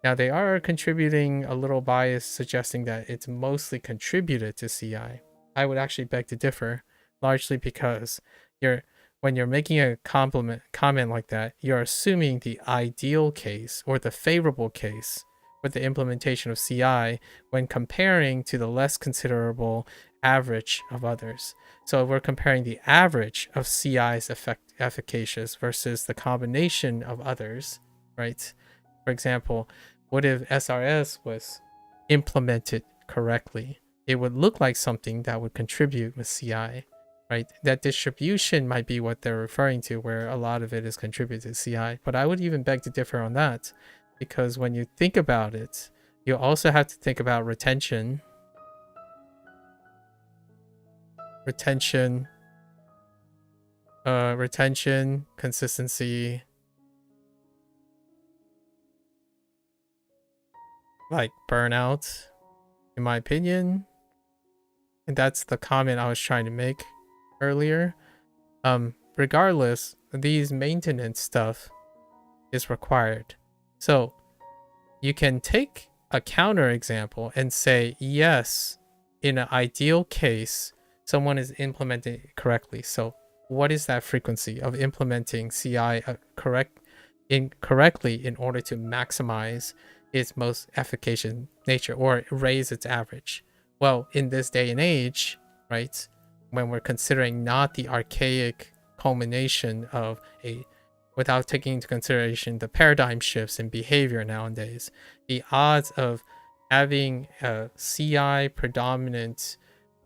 S1: Now they are contributing a little bias, suggesting that it's mostly contributed to CI. I would actually beg to differ, largely because when you're making a comment like that, you're assuming the ideal case or the favorable case with the implementation of CI when comparing to the less considerable average of others. So if we're comparing the average of CI's efficacious versus the combination of others, right? For example, what if SRS was implemented correctly? It would look like something that would contribute with CI, right? That distribution might be what they're referring to, where a lot of it is contributed to CI. But I would even beg to differ on that, because when you think about it, you also have to think about retention, consistency, like burnout, in my opinion. And that's the comment I was trying to make earlier. Regardless, these maintenance stuff is required. So you can take a counter example and say, yes, in an ideal case, someone is implementing it correctly. So what is that frequency of implementing CI correctly in order to maximize its most efficacious nature or raise its average? Well, in this day and age, right, when we're considering not the archaic culmination of without taking into consideration the paradigm shifts in behavior nowadays, the odds of having a CI predominant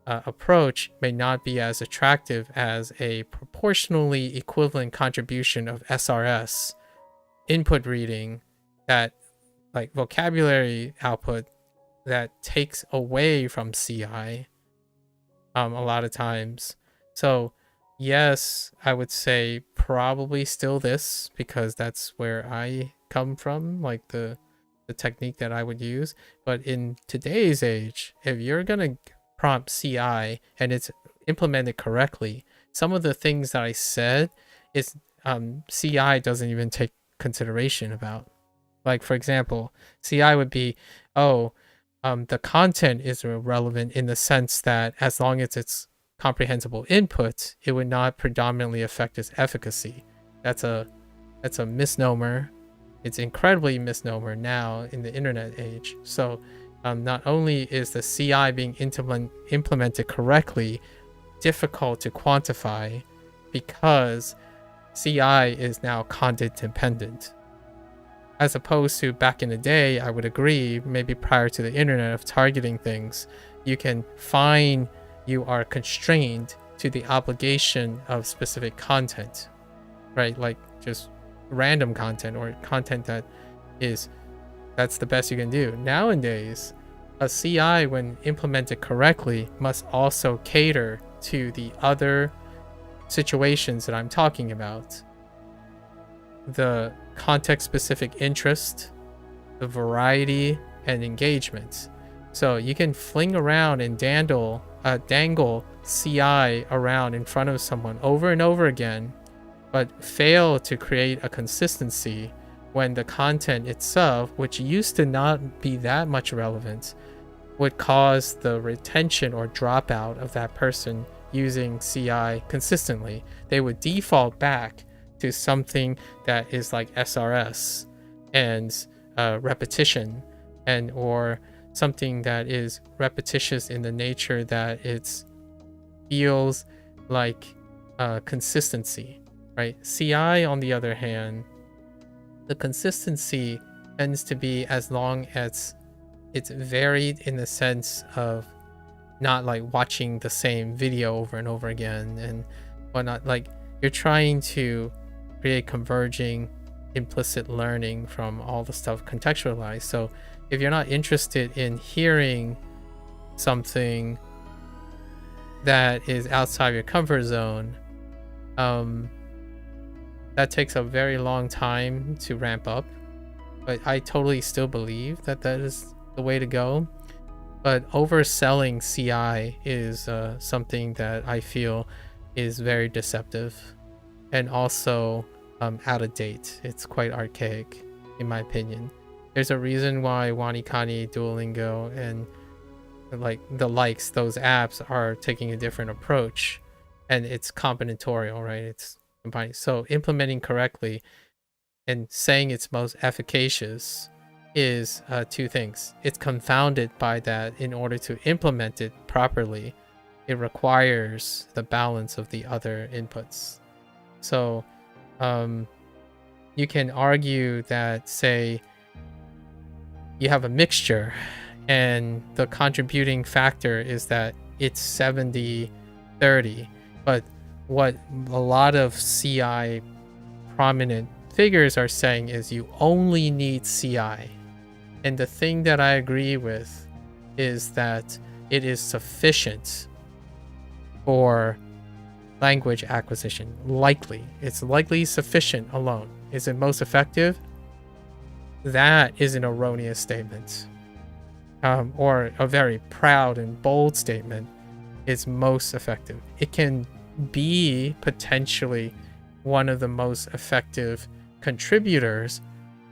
S1: approach may not be as attractive as a proportionally equivalent contribution of SRS input reading, that like vocabulary output that takes away from CI a lot of times. So yes, I would say probably still this, because that's where I come from, like the technique that I would use. But in today's age, if you're gonna prompt CI and it's implemented correctly, some of the things that I said is CI doesn't even take consideration about. Like, for example, CI would be, the content is relevant in the sense that as long as it's comprehensible input, it would not predominantly affect its efficacy. That's a misnomer. It's incredibly misnomer now in the internet age. So not only is the CI being implemented correctly difficult to quantify, because CI is now content dependent. As opposed to back in the day, I would agree, maybe prior to the internet of targeting things, you can fine you are constrained to the obligation of specific content, right? Like just random content or content that's the best you can do. Nowadays, a CI, when implemented correctly, must also cater to the other situations that I'm talking about. The context-specific interest, the variety, and engagement. So you can fling around and dangle CI around in front of someone over and over again, but fail to create a consistency when the content itself, which used to not be that much relevant, would cause the retention or dropout of that person using CI consistently. They would default back to something that is like SRS and repetition, and or something that is repetitious in the nature that it feels like consistency, right? CI, on the other hand, the consistency tends to be as long as it's varied in the sense of not like watching the same video over and over again and whatnot. Like you're trying to create converging implicit learning from all the stuff contextualized. So if you're not interested in hearing something that is outside your comfort zone, that takes a very long time to ramp up. But I totally still believe that is the way to go. But overselling CI is something that I feel is very deceptive and also out of date. It's quite archaic, in my opinion. There's a reason why WaniKani, Duolingo, and like the likes, those apps are taking a different approach, and it's combinatorial, right? It's combining. So implementing correctly and saying it's most efficacious is two things. It's confounded by that. In order to implement it properly, it requires the balance of the other inputs. So you can argue that, say, you have a mixture and the contributing factor is that it's 70-30, but what a lot of CI prominent figures are saying is you only need CI. And the thing that I agree with is that it is sufficient for language acquisition. It's likely sufficient alone. Is it most effective? That is an erroneous statement, or a very proud and bold statement. It's most effective. It can be potentially one of the most effective contributors,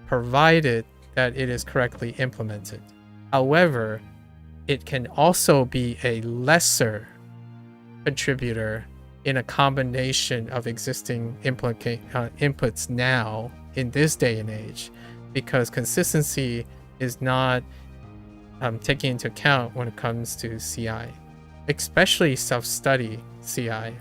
S1: provided that it is correctly implemented. However, it can also be a lesser contributor in a combination of existing inputs now in this day and age, because consistency is not taken into account when it comes to CI, especially self-study CI.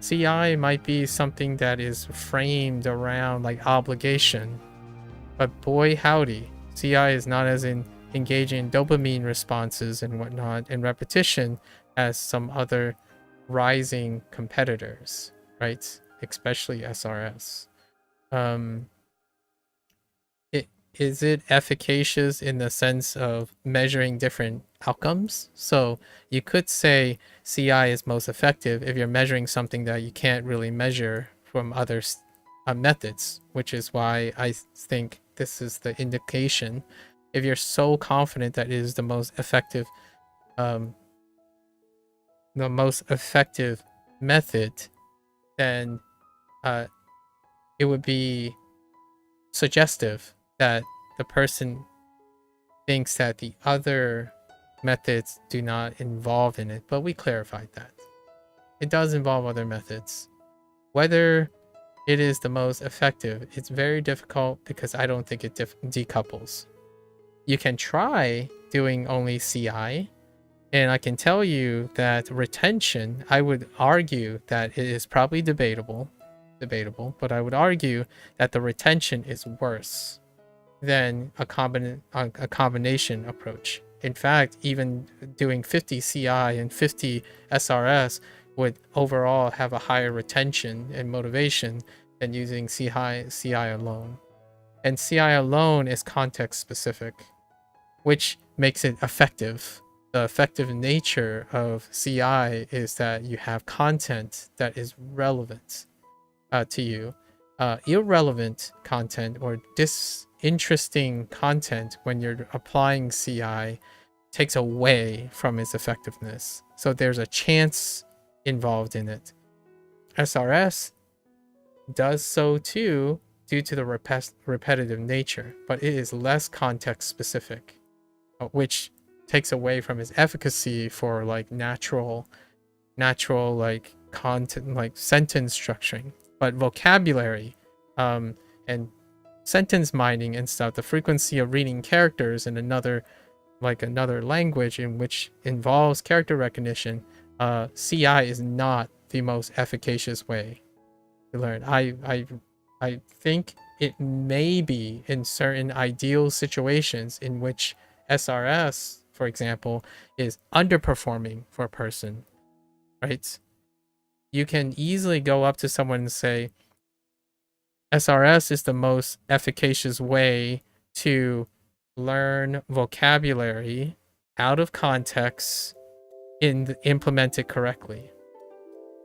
S1: CI might be something that is framed around like obligation, but boy howdy, CI is not as engaging in dopamine responses and whatnot and repetition as some other rising competitors, right? Especially SRS. Is it efficacious in the sense of measuring different outcomes? So you could say CI is most effective if you're measuring something that you can't really measure from other methods, which is why I think this is the indication. If you're so confident that it is the most effective method, then it would be suggestive that the person thinks that the other methods do not involve in it. But we clarified that it does involve other methods. Whether it is the most effective, it's very difficult because I don't think it decouples. You can try doing only CI, and I can tell you that retention, I would argue that it is probably debatable, but I would argue that the retention is worse than a combination approach. In fact, even doing 50 CI and 50 SRS would overall have a higher retention and motivation than using CI alone. And CI alone is context specific, which makes it effective. The effective nature of CI is that you have content that is relevant to you. Irrelevant content or disinteresting content when you're applying CI takes away from its effectiveness. So there's a chance involved in it. SRS does so too due to the repetitive nature, but it is less context specific, which takes away from its efficacy for like natural like content, like sentence structuring. But vocabulary and sentence mining and stuff, the frequency of reading characters in another language in which involves character recognition, CI is not the most efficacious way to learn. I think it may be in certain ideal situations in which SRS, for example, is underperforming for a person, right? You can easily go up to someone and say, SRS is the most efficacious way to learn vocabulary out of context and implement it correctly.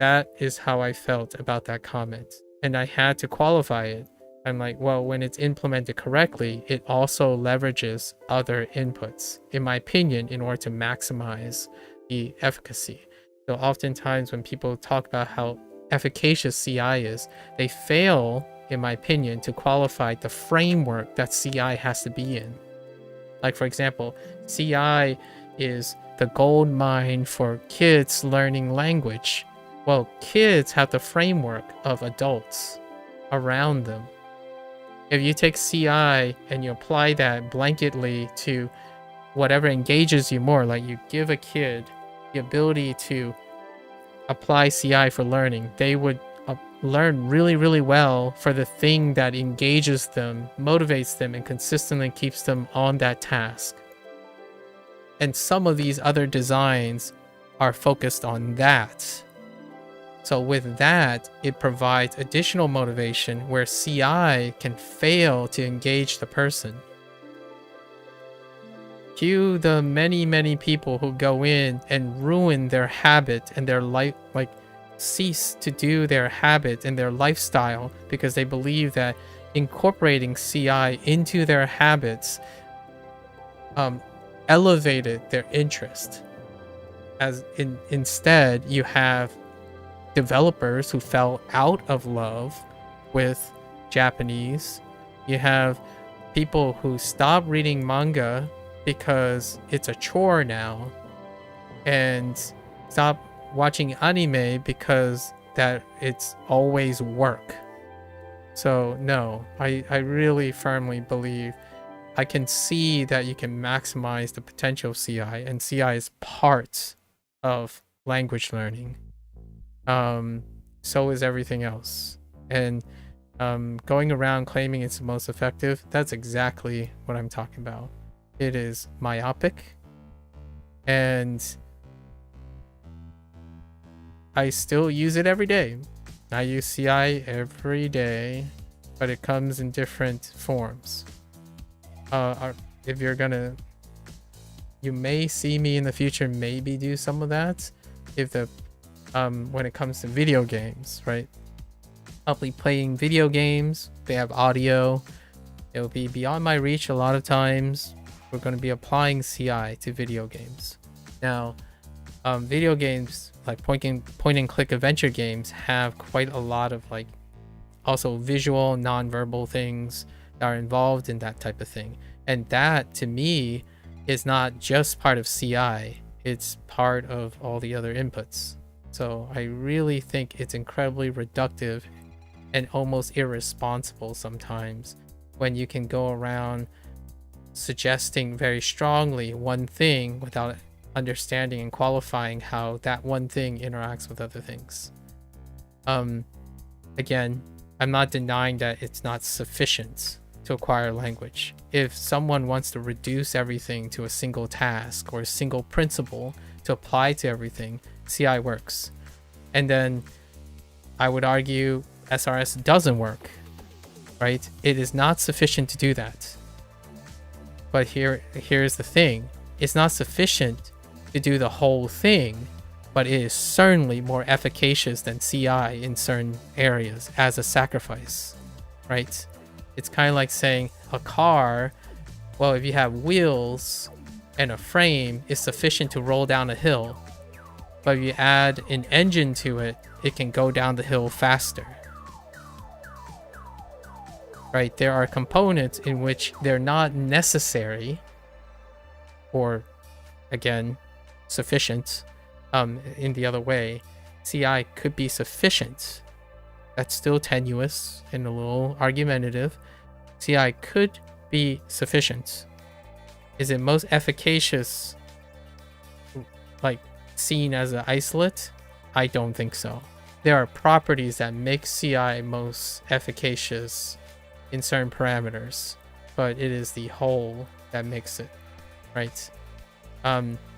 S1: That is how I felt about that comment. And I had to qualify it. I'm like, well, when it's implemented correctly, it also leverages other inputs, in my opinion, in order to maximize the efficacy. So oftentimes when people talk about how efficacious CI is, they fail, in my opinion, to qualify the framework that CI has to be in. Like, for example, CI is the gold mine for kids learning language. Well, kids have the framework of adults around them. If you take CI and you apply that blanketly to whatever engages you more, like you give a kid the ability to apply CI for learning, they would learn really, really well for the thing that engages them, motivates them, and consistently keeps them on that task. And some of these other designs are focused on that. So with that, it provides additional motivation where CI can fail to engage the person. Cue the many, many people who go in and ruin their habit and their life, like cease to do their habit and their lifestyle because they believe that incorporating CI into their habits elevated their interest. Instead, you have developers who fell out of love with Japanese. You have people who stop reading manga because it's a chore now, and stop watching anime because that it's always work. So no, I really firmly believe I can see that you can maximize the potential of CI, and CI is part of language learning. So is everything else. And going around claiming it's the most effective, that's exactly what I'm talking about. It is myopic, and I still use it every day. I use CI every day, but it comes in different forms. If you're gonna, you may see me in the future maybe do some of that if the when it comes to video games, right? I'll be playing video games, they have audio, it'll be beyond my reach a lot of times. We're going to be applying CI to video games. Now, video games like point and click adventure games have quite a lot of like also visual, non-verbal things that are involved in that type of thing. And that to me is not just part of CI, it's part of all the other inputs. So I really think it's incredibly reductive and almost irresponsible sometimes when you can go around suggesting very strongly one thing without understanding and qualifying how that one thing interacts with other things. Again, I'm not denying that it's not sufficient to acquire language. If someone wants to reduce everything to a single task or a single principle to apply to everything, CI works. And then I would argue SRS doesn't work, right? It is not sufficient to do that. But here's the thing. It's not sufficient to do the whole thing, but it is certainly more efficacious than CI in certain areas as a sacrifice, right? It's kind of like saying a car, well, if you have wheels and a frame, it's sufficient to roll down a hill. But if you add an engine to it, it can go down the hill faster. Right? There are components in which they're not necessary or, again, sufficient. In the other way, CI could be sufficient. That's still tenuous and a little argumentative. CI could be sufficient. Is it most efficacious, like seen as an isolate? I don't think so. There are properties that make CI most efficacious in certain parameters, but it is the whole that makes it, right?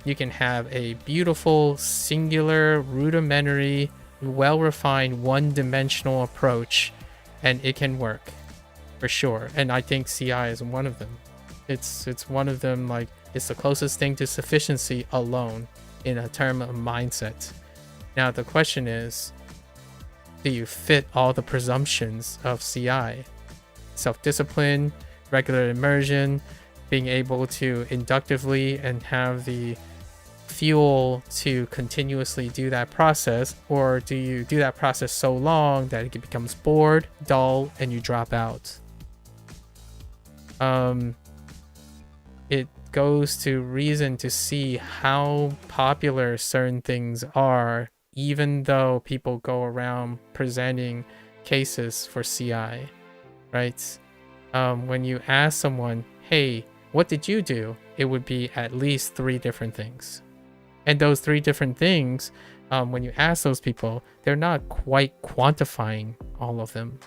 S1: You can have a beautiful, singular, rudimentary, well-refined, one-dimensional approach, and it can work for sure. And I think CI is one of them. It's one of them. Like, it's the closest thing to sufficiency alone in a term of mindset. Now the question is, do you fit all the presumptions of CI? Self-discipline, regular immersion, being able to inductively and have the fuel to continuously do that process, or do you do that process so long that it becomes bored, dull, and you drop out? It goes to reason to see how popular certain things are, even though people go around presenting cases for CI, right? When you ask someone, hey, what did you do? It would be at least 3 different things. And those 3 different things, when you ask those people, they're not quite quantifying all of them,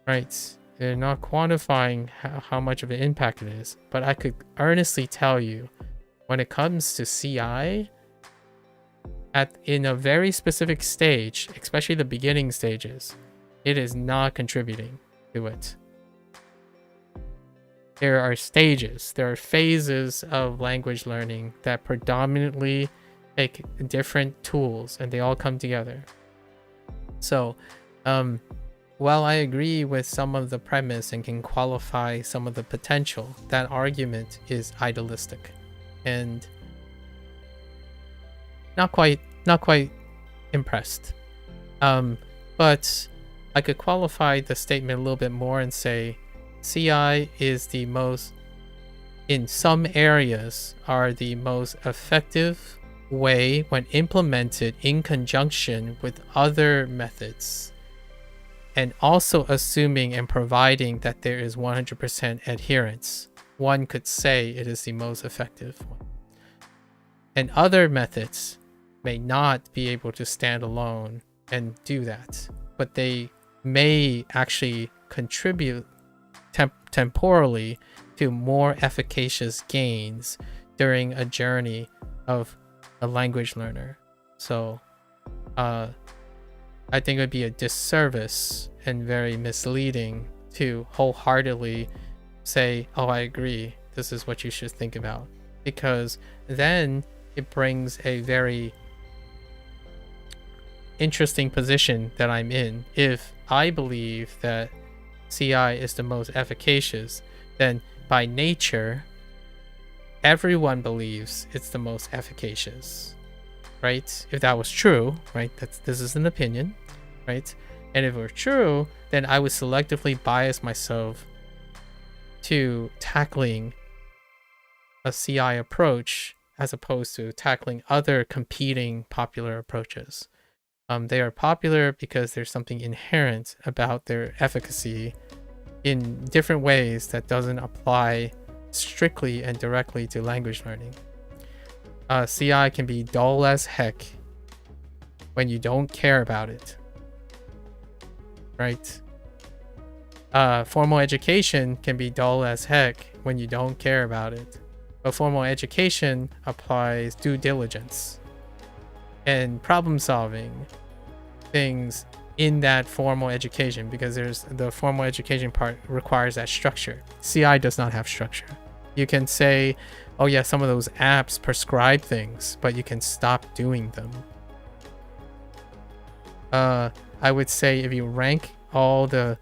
S1: right? They're not quantifying how much of an impact it is. But I could earnestly tell you, when it comes to CI, in a very specific stage, especially the beginning stages, it is not contributing to it. There are stages, there are phases of language learning that predominantly take different tools and they all come together. So, while I agree with some of the premise and can qualify some of the potential, that argument is idealistic and not quite impressed. But I could qualify the statement a little bit more and say CI is the most, in some areas, are the most effective way when implemented in conjunction with other methods, and also assuming and providing that there is 100% adherence. One could say it is the most effective one. And other methods may not be able to stand alone and do that, but they may actually contribute temporally to more efficacious gains during a journey of a language learner. So I think it would be a disservice and very misleading to wholeheartedly say, oh, I agree, this is what you should think about, because then it brings a very interesting position that I'm in. If I believe that CI is the most efficacious, then by nature, everyone believes it's the most efficacious, right? If that was true, right? This is an opinion, right? And if it were true, then I would selectively bias myself to tackling a CI approach as opposed to tackling other competing popular approaches. They are popular because there's something inherent about their efficacy in different ways that doesn't apply strictly and directly to language learning. CI can be dull as heck when you don't care about it, right? Formal education can be dull as heck when you don't care about it. But formal education applies due diligence and problem solving things in that formal education, because there's the formal education part requires that structure. CI does not have structure. You can say, oh yeah, some of those apps prescribe things, but you can stop doing them. I would say if you rank all the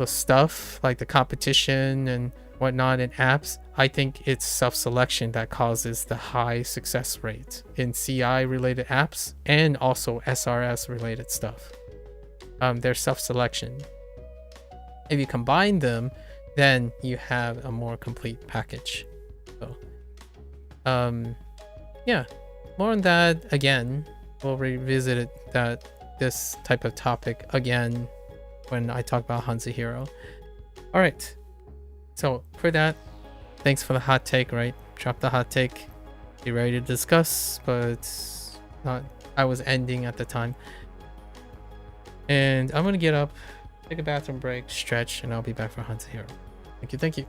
S1: stuff, like the competition and whatnot in apps, I think it's self-selection that causes the high success rate in CI related apps and also SRS related stuff. There's self-selection. If you combine them, then you have a more complete package. So yeah, more on that again. We'll revisit this type of topic again when I talk about HanziHero. All right, so for that, thanks for the hot take, right? Drop the hot take. Be ready to discuss, but not. I was ending at the time. And I'm gonna get up, take a bathroom break, stretch, and I'll be back for HanziHero. Thank you, thank you.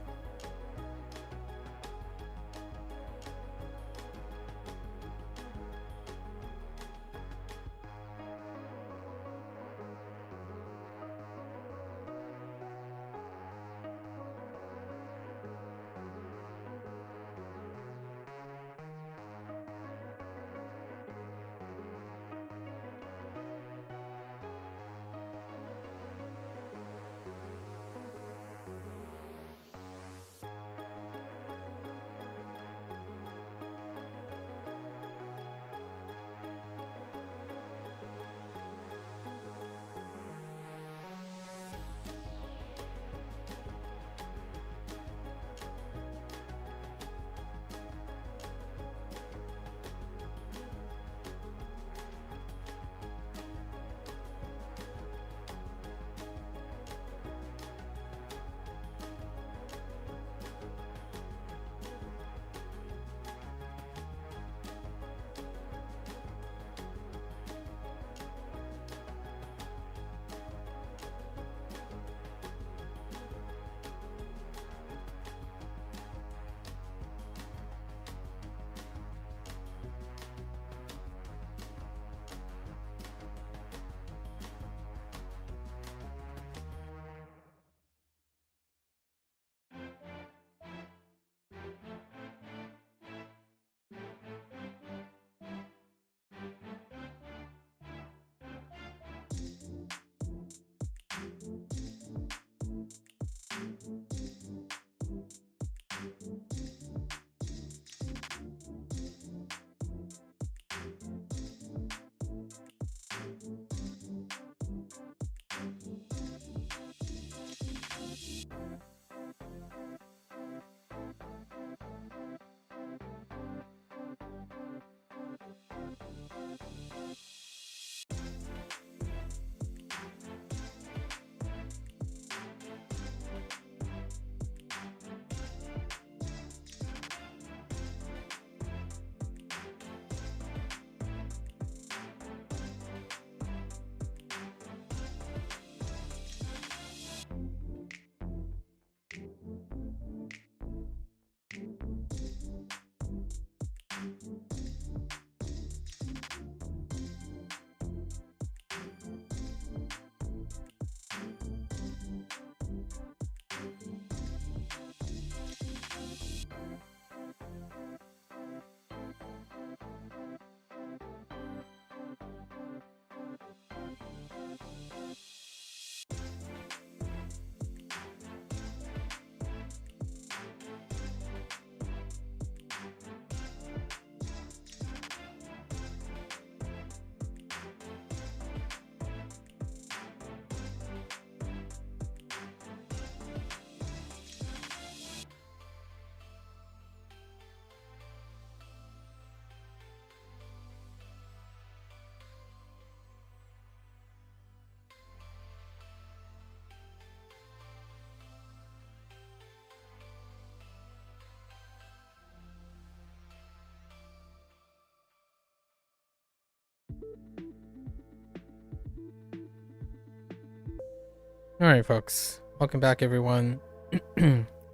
S1: Alright, folks. Welcome back, everyone.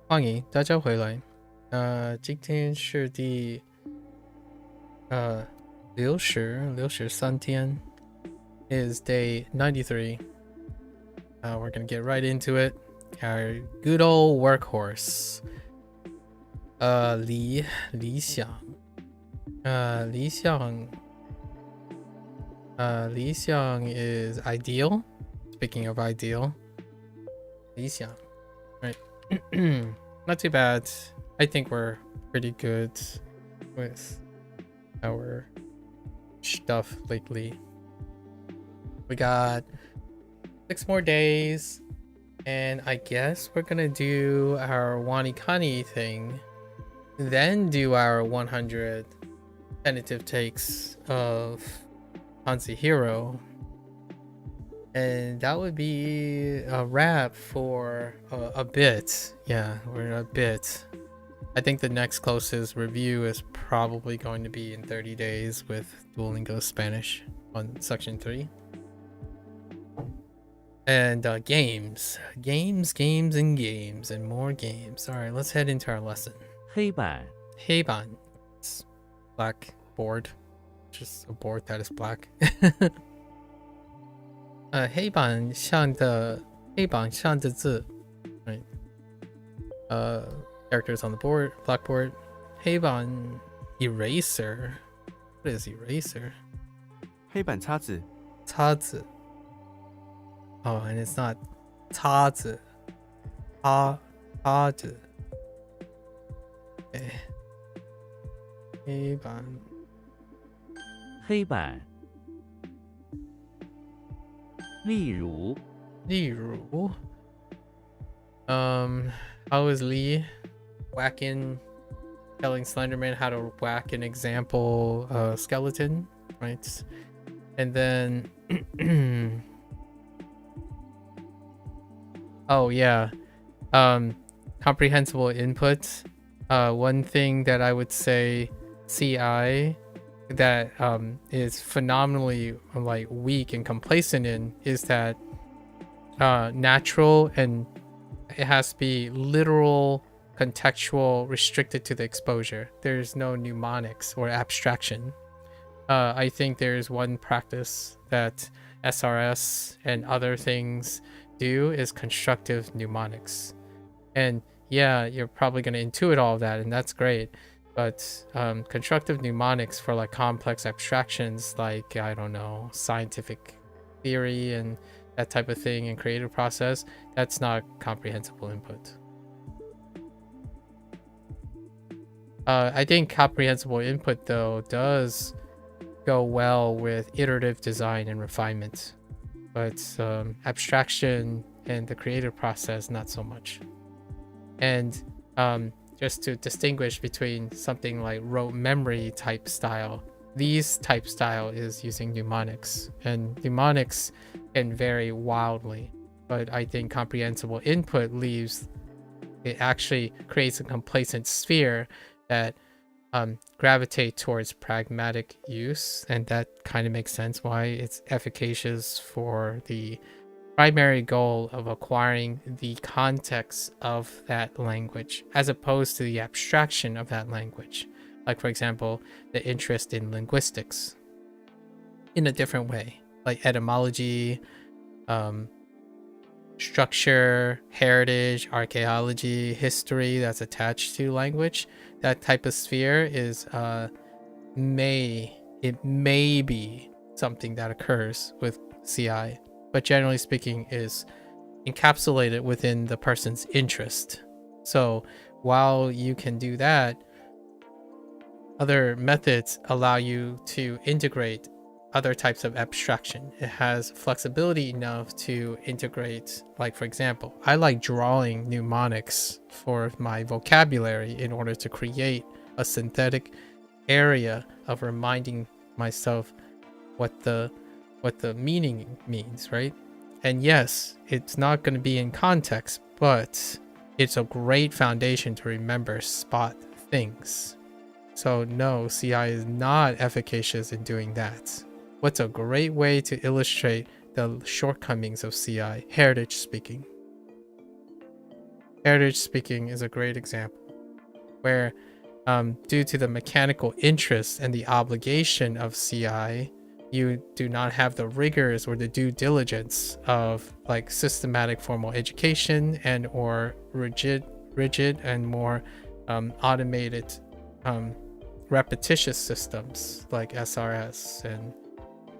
S1: 欢迎大家回来。今天是第63天 is day 93. We're gonna get right into it. Our good old workhorse. 理想is ideal. Speaking of ideal. 理想, right? Not too bad. I think we're pretty good with our stuff lately. We got 6 more days, and I guess we're gonna do our WaniKani thing, then do our 100 tentative takes of HanziHero. And that would be a wrap for a bit. Yeah, we're a bit. I think the next closest review is probably going to be in 30 days with Duolingo Spanish on section 3. And games, and more games. All right, let's head into our lesson.
S5: 黑板
S1: Heiban. It's blackboard. Just a board that is black. 黑板上的字 right? Characters on the board, blackboard. 黑板 eraser. What is eraser?
S5: 黑板擦子
S1: 擦子 Oh, and it's not 擦子 擦子 Okay. 黑板
S5: 黑板例如
S1: how is Lee telling Slenderman how to whack an example skeleton, right? And then oh yeah, comprehensible input. One thing that I would say CI that is phenomenally like weak and complacent in is that natural, and it has to be literal, contextual, restricted to the exposure. There's no mnemonics or abstraction. I think there's one practice that SRS and other things do is constructive mnemonics. And yeah, you're probably going to intuit all of that, and that's great. But constructive mnemonics for like complex abstractions, like, I don't know, scientific theory and that type of thing, and creative process, that's not comprehensible input. I think comprehensible input, though, does go well with iterative design and refinement. But abstraction and the creative process, not so much. And just to distinguish between something like rote memory type style, these type style is using mnemonics, and mnemonics can vary wildly. But I think comprehensible input it actually creates a complacent sphere that gravitate towards pragmatic use, and that kind of makes sense why it's efficacious for the primary goal of acquiring the context of that language as opposed to the abstraction of that language. Like, for example, the interest in linguistics in a different way, like etymology, structure, heritage, archaeology, history that's attached to language. That type of sphere is may be something that occurs with CI, but generally speaking is encapsulated within the person's interest. So while you can do that, other methods allow you to integrate other types of abstraction. It has flexibility enough to integrate, like, for example, I like drawing mnemonics for my vocabulary in order to create a synthetic area of reminding myself what the meaning means, right? And yes, it's not going to be in context, but it's a great foundation to remember spot things. So no, CI is not efficacious in doing that. What's a great way to illustrate the shortcomings of CI. Heritage speaking. Heritage speaking is a great example where due to the mechanical interest and the obligation of CI, you do not have the rigors or the due diligence of like systematic formal education and or rigid and more automated repetitious systems like SRS and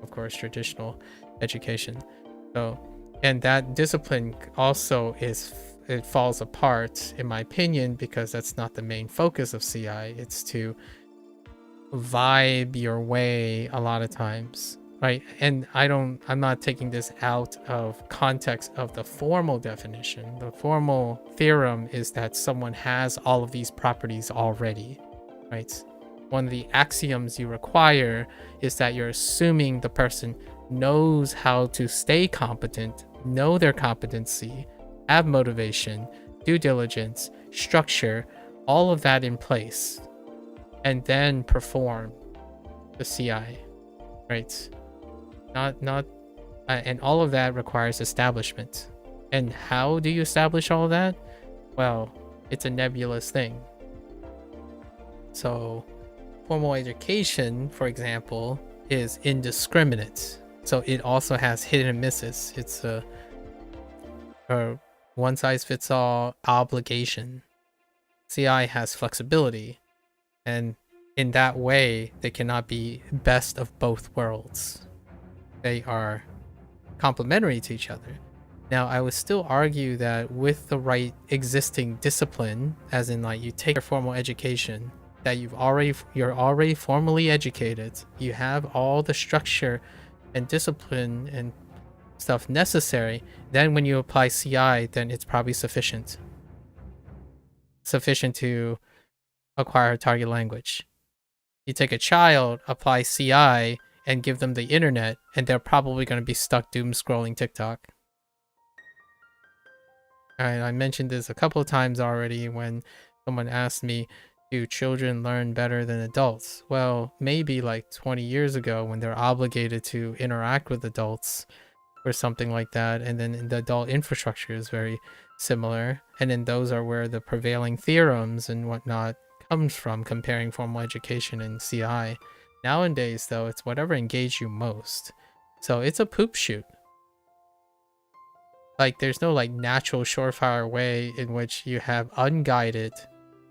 S1: of course traditional education. So, and that discipline also it falls apart in my opinion because that's not the main focus of CI. It's to vibe your way a lot of times, right? And I'm not taking this out of context of the formal definition. The formal theorem is that someone has all of these properties already, right? One of the axioms you require is that you're assuming the person knows how to stay competent, know their competency, have motivation, due diligence, structure, all of that in place, and then perform the CI, right? And all of that requires establishment. And how do you establish all of that? Well, it's a nebulous thing. So formal education, for example, is indiscriminate. So it also has hit and misses. It's a one size fits all obligation. CI has flexibility, and in that way, they cannot be best of both worlds. They are complementary to each other. Now, I would still argue that with the right existing discipline, as in like you take your formal education, that you're already formally educated, you have all the structure and discipline and stuff necessary, then when you apply CI, then it's probably sufficient to acquire a target language. You take a child, apply CI, and give them the internet, and they're probably going to be stuck doom scrolling TikTok. And I mentioned this a couple of times already when someone asked me, do children learn better than adults? Well, maybe like 20 years ago when they're obligated to interact with adults or something like that, and then the adult infrastructure is very similar, and then those are where the prevailing theorems and whatnot comes from, comparing formal education and CI. Nowadays though, it's whatever engaged you most. So it's a poop shoot. Like there's no like natural surefire way in which you have unguided,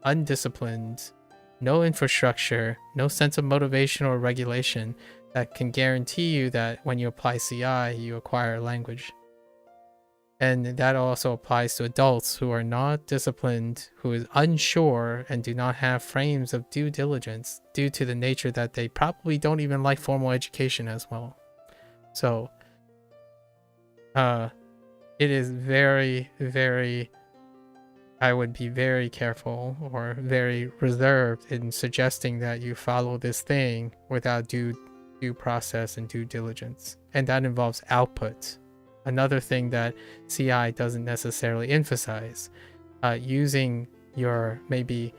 S1: undisciplined, no infrastructure, no sense of motivation or regulation that can guarantee you that when you apply CI, you acquire a language. And that also applies to adults who are not disciplined, who is unsure, and do not have frames of due diligence due to the nature that they probably don't even like formal education as well. So, it is very, very, I would be very careful or very reserved in suggesting that you follow this thing without due process and due diligence. And that involves output. Another thing that CI doesn't necessarily emphasize, using your maybe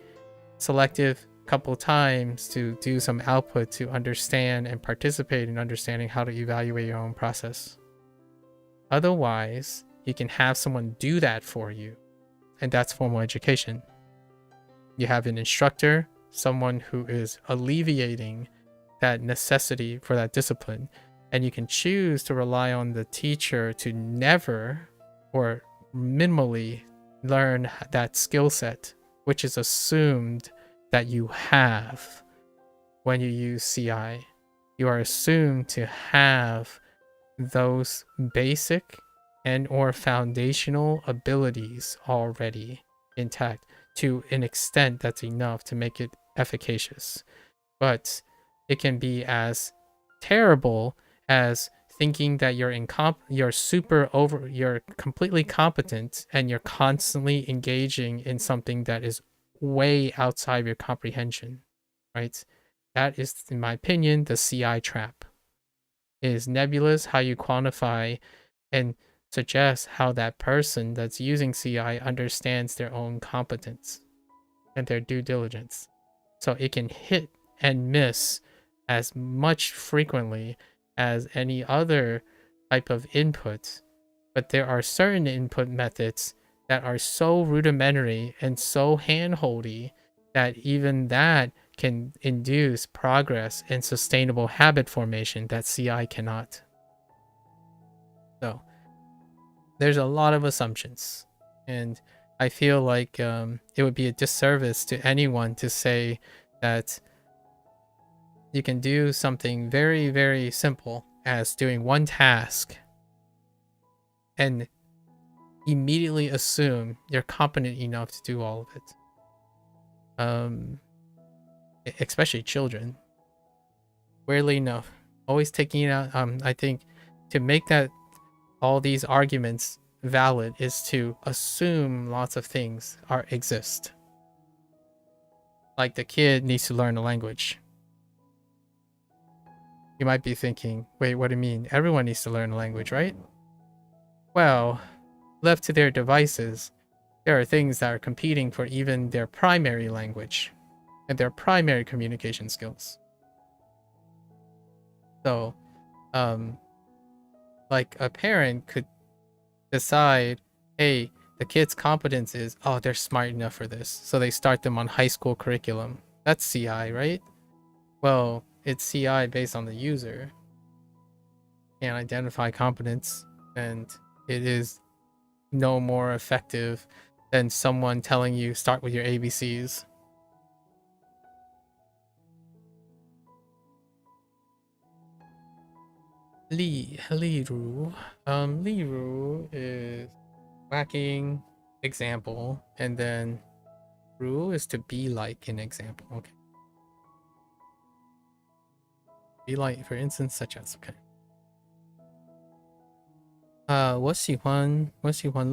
S1: selective couple times to do some output to understand and participate in understanding how to evaluate your own process. Otherwise, you can have someone do that for you, and that's formal education. You have an instructor, someone who is alleviating that necessity for that discipline, and you can choose to rely on the teacher to never or minimally learn that skill set, which is assumed that you have when you use CI. You are assumed to have those basic and or foundational abilities already intact to an extent that's enough to make it efficacious. But it can be as terrible as thinking that you're completely competent and you're constantly engaging in something that is way outside of your comprehension, right? That is, in my opinion, the CI trap. It is nebulous how you quantify and suggest how that person that's using CI understands their own competence and their due diligence. So it can hit and miss as much frequently as any other type of input, but there are certain input methods that are so rudimentary and so handholdy that even that can induce progress and sustainable habit formation that CI cannot. So there's a lot of assumptions, and I feel like it would be a disservice to anyone to say that you can do something very, very simple as doing one task and immediately assume you're competent enough to do all of it. Especially children. Weirdly enough, always taking it out. I think to make that all these arguments valid is to assume lots of things exist. Like the kid needs to learn a language. You might be thinking, wait, what do you mean? Everyone needs to learn a language, right? Well, left to their devices, there are things that are competing for even their primary language and their primary communication skills. So, like a parent could decide, hey, the kid's competence is, oh, they're smart enough for this. So they start them on high school curriculum. That's CI, right? Well, it's CI based on the user. Can't identify competence, and it is no more effective than someone telling you start with your ABCs. Li Ru. Li Ru is whacking example, and then Ru is to be like an example. Okay. Be like, for instance, such as, okay. 我喜欢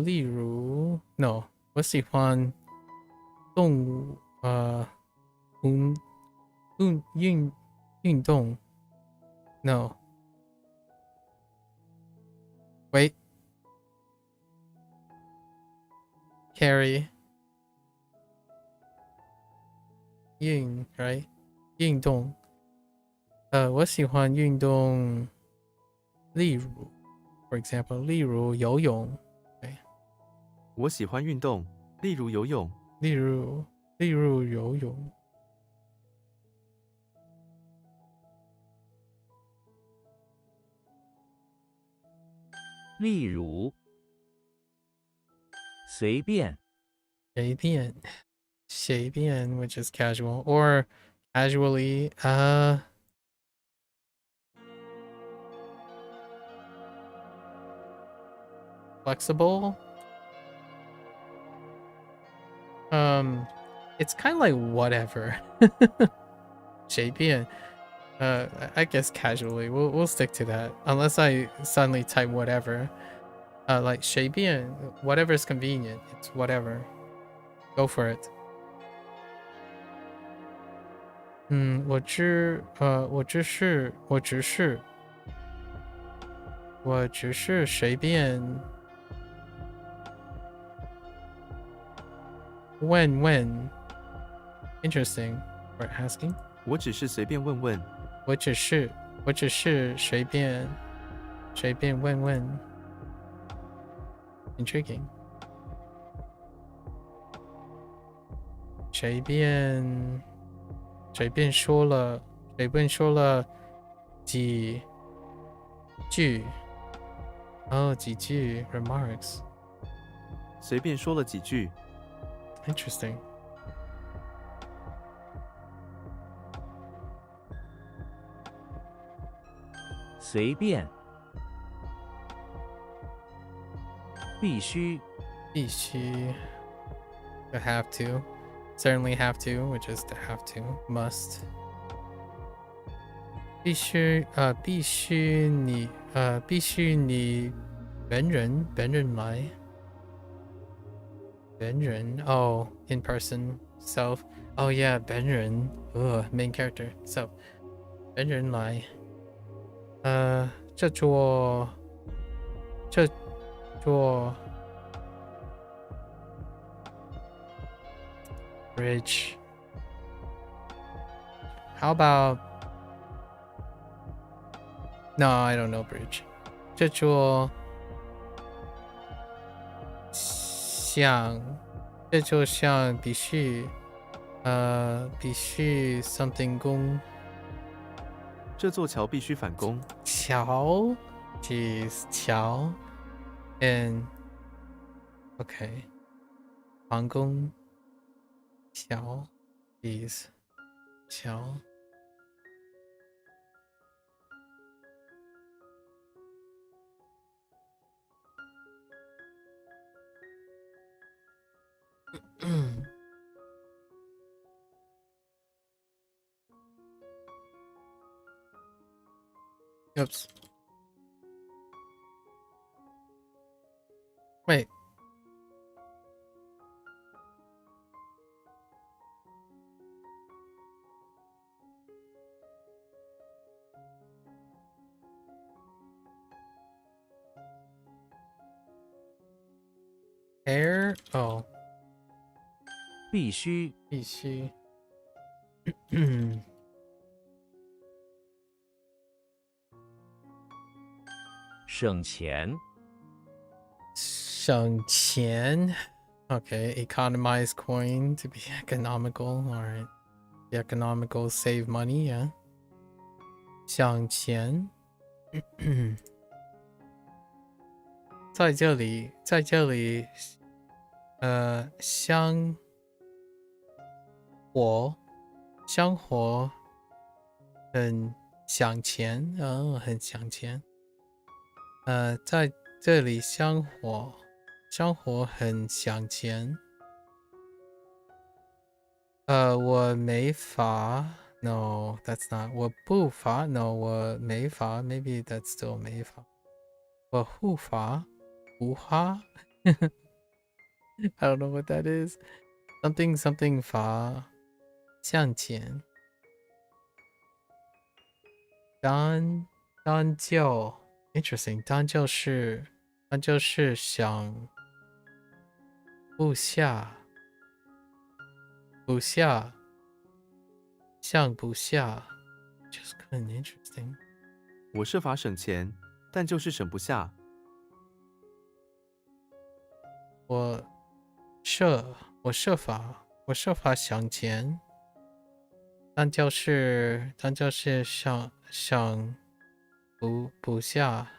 S1: 例如 no 我喜欢动物运动 no wait carry right 运动我喜欢运动例如 For example, 例如游泳。Okay.
S5: 我喜欢运动，例如游泳。
S1: 例如游泳。
S5: 例如，随便。
S1: 随便 which is casual, or casually, flexible. It's kind of like whatever. 随便. I guess casually. We'll stick to that unless I suddenly type whatever. Like 随便, whatever is convenient. It's whatever. Go for it. 我只是随便 when interesting. We're asking.
S5: 我只是随便问问。
S1: 我只是随便问问 Intriguing. 随便说了几句 几句 remarks.
S5: 随便说了几句。
S1: Interesting.
S5: 随便。必须。
S1: To have to. Certainly have to, which is to have to. Must. 必须你本人来。本人 oh, in person, self. Oh yeah, 本人 main character, self. 本人来。这座 bridge. How about... No, I don't know bridge. 这桌像，这就像必须something 宫
S5: 这座桥必须反攻。
S1: 桥 is 桥 and okay 皇宫桥 is 桥。Oops. Wait. Air? Oh.
S5: 必须
S1: 必须。
S5: 省钱。
S1: 省钱. Okay, economize coin to be economical. Alright. Be economical, save money, yeah. 省钱。在这里香火很享钱，很享钱。在这里香火很享钱。我没法 ，No, that's not. 我不法 ，No, 我没法 ，Maybe that's still 没法。我护法，无哈。I don't know what that is. Something 法向前。单就 interesting. 单就是想不下像不下 just kind of interesting.
S5: 我设法省钱，但就是省不下。
S1: 我设法想钱，但就是想不下。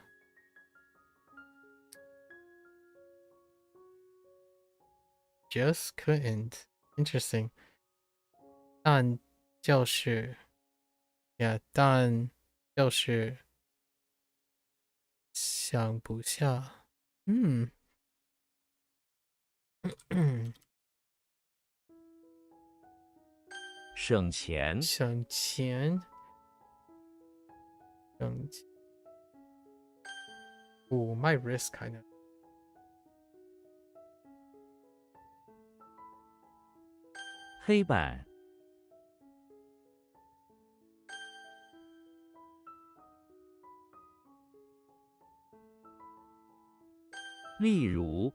S1: Just couldn't. Interesting. 但就是想不下。
S5: 省钱。
S1: 省钱。Ooh, my wrist kind of.
S5: 黑板。例如。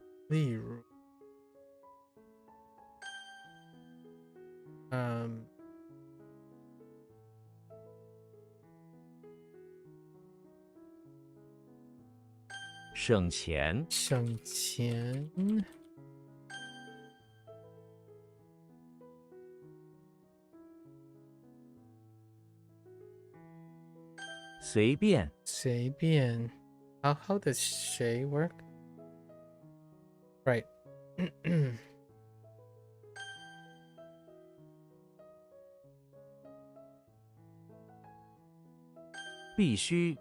S5: 省钱。随便。
S1: How does 谁 work? Right.
S5: 必须。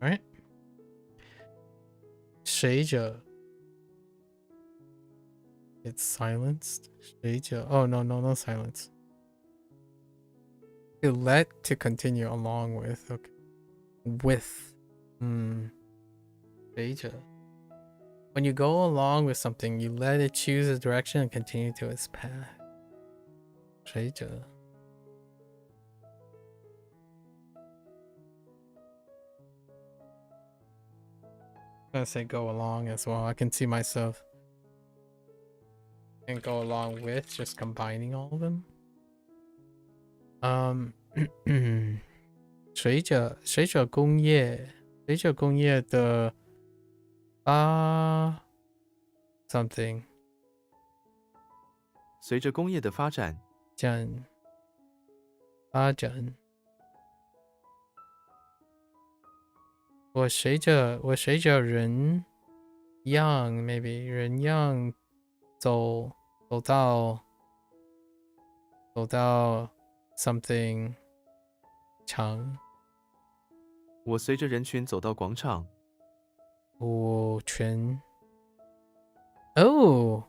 S1: Alright. 谁者 It's silenced. 谁者 Oh no silence. To let to continue along with. Okay. With. 谁者 When you go along with something, you let it choose a direction and continue to its path. 谁者 I'm gonna say go along as well. I can see myself and go along with just combining all of them. 随着工业的something
S5: 随着工业的发展，
S1: 发展，我随着人样 maybe 人样走到 something 长，
S5: 我随着人群走到广场，
S1: 全 oh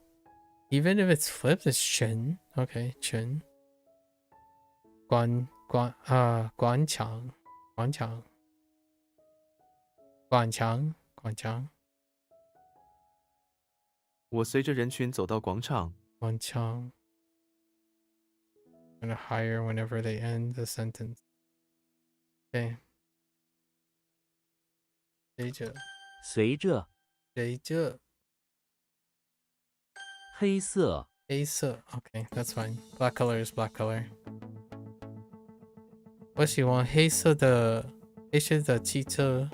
S1: even if it's flipped it's 全 okay 全广场
S5: 我随着人群走到广场，
S1: gonna higher whenever they end the sentence. Okay.
S6: 随着
S1: 随着
S6: 黑色
S1: Okay, that's fine. Black color is black color. 我喜欢黑色的汽车。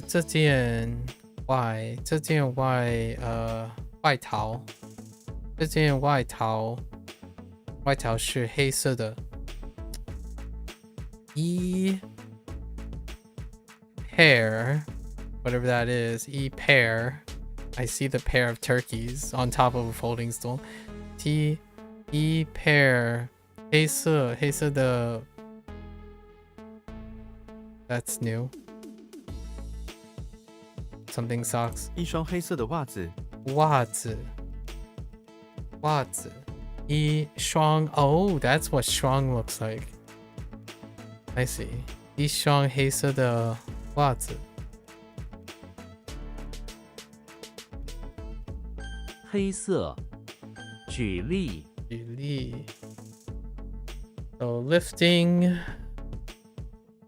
S1: 这件外套，这件外套是黑色的。pair, whatever that is, pair. I see the pair of turkeys on top of a folding stool. pair 黑色的 That's new. Something socks.
S5: 一双黑色的袜子，
S1: 袜子一双 Oh, that's what strong looks like. I see. 一双黑色的袜子。
S6: 黑色举例
S1: So lifting.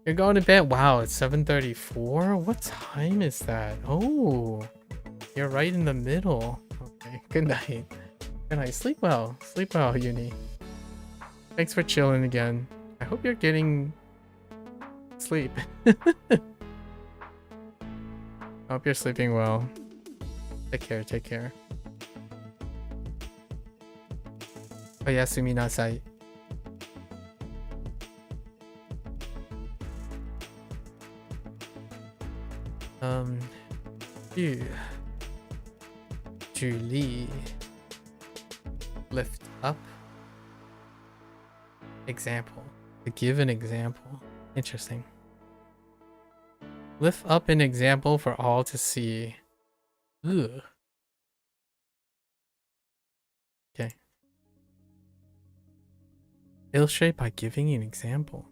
S1: You're going to bed. Wow, it's 7:34. What time is that? Oh, you're right in the middle. Okay, good night. Good night. Sleep well. Sleep well, Uni. Thanks for chilling again. I hope you're getting sleep. I hope you're sleeping well. Take care. Take care. Oyasumi nasai. Julie. Lift up. Example. To give an example. Interesting. Lift up an example for all to see. Ugh. Okay. Illustrate by giving an example.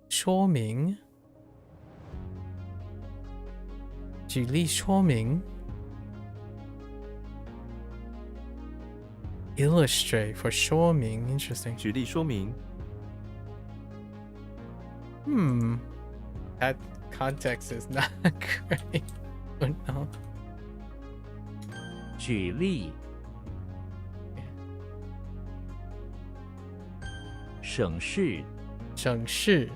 S1: 说明举例说明 Illustrate for 说明 Interesting.
S5: 举例说明，
S1: That context is not great. Oh no.
S6: 举例省事
S1: 省事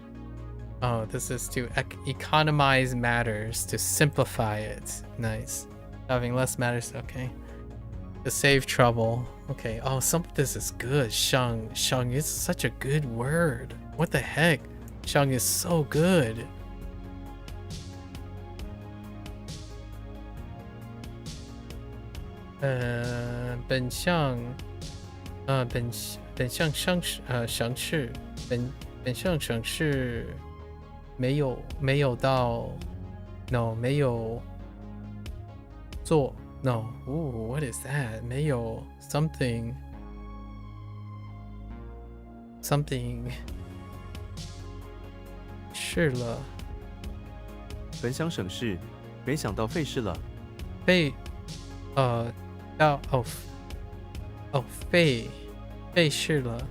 S1: Oh, this is to economize matters, to simplify it. Nice. Having less matters, okay. To save trouble. Okay. Oh, some of this is good. Sheng is such a good word. What the heck? Sheng is so good. Benxiang省事没有到 No 没有做 No. Ooh, what is that? 没有 something 是了
S5: 本想省事，没想到费事了。
S1: 费事了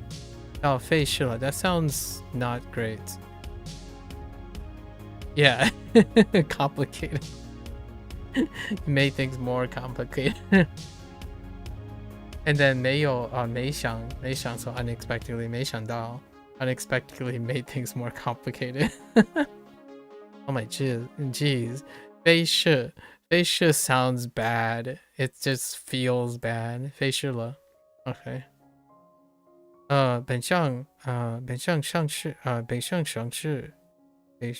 S1: 到费事了 That sounds not great. Yeah. Complicated. Made things more complicated. And then 没想 so unexpectedly 没想到 unexpectedly made things more complicated. Oh my jeez. 飞逝 sounds bad. It just feels bad. 飞逝了 Okay. 本相上市北上上市北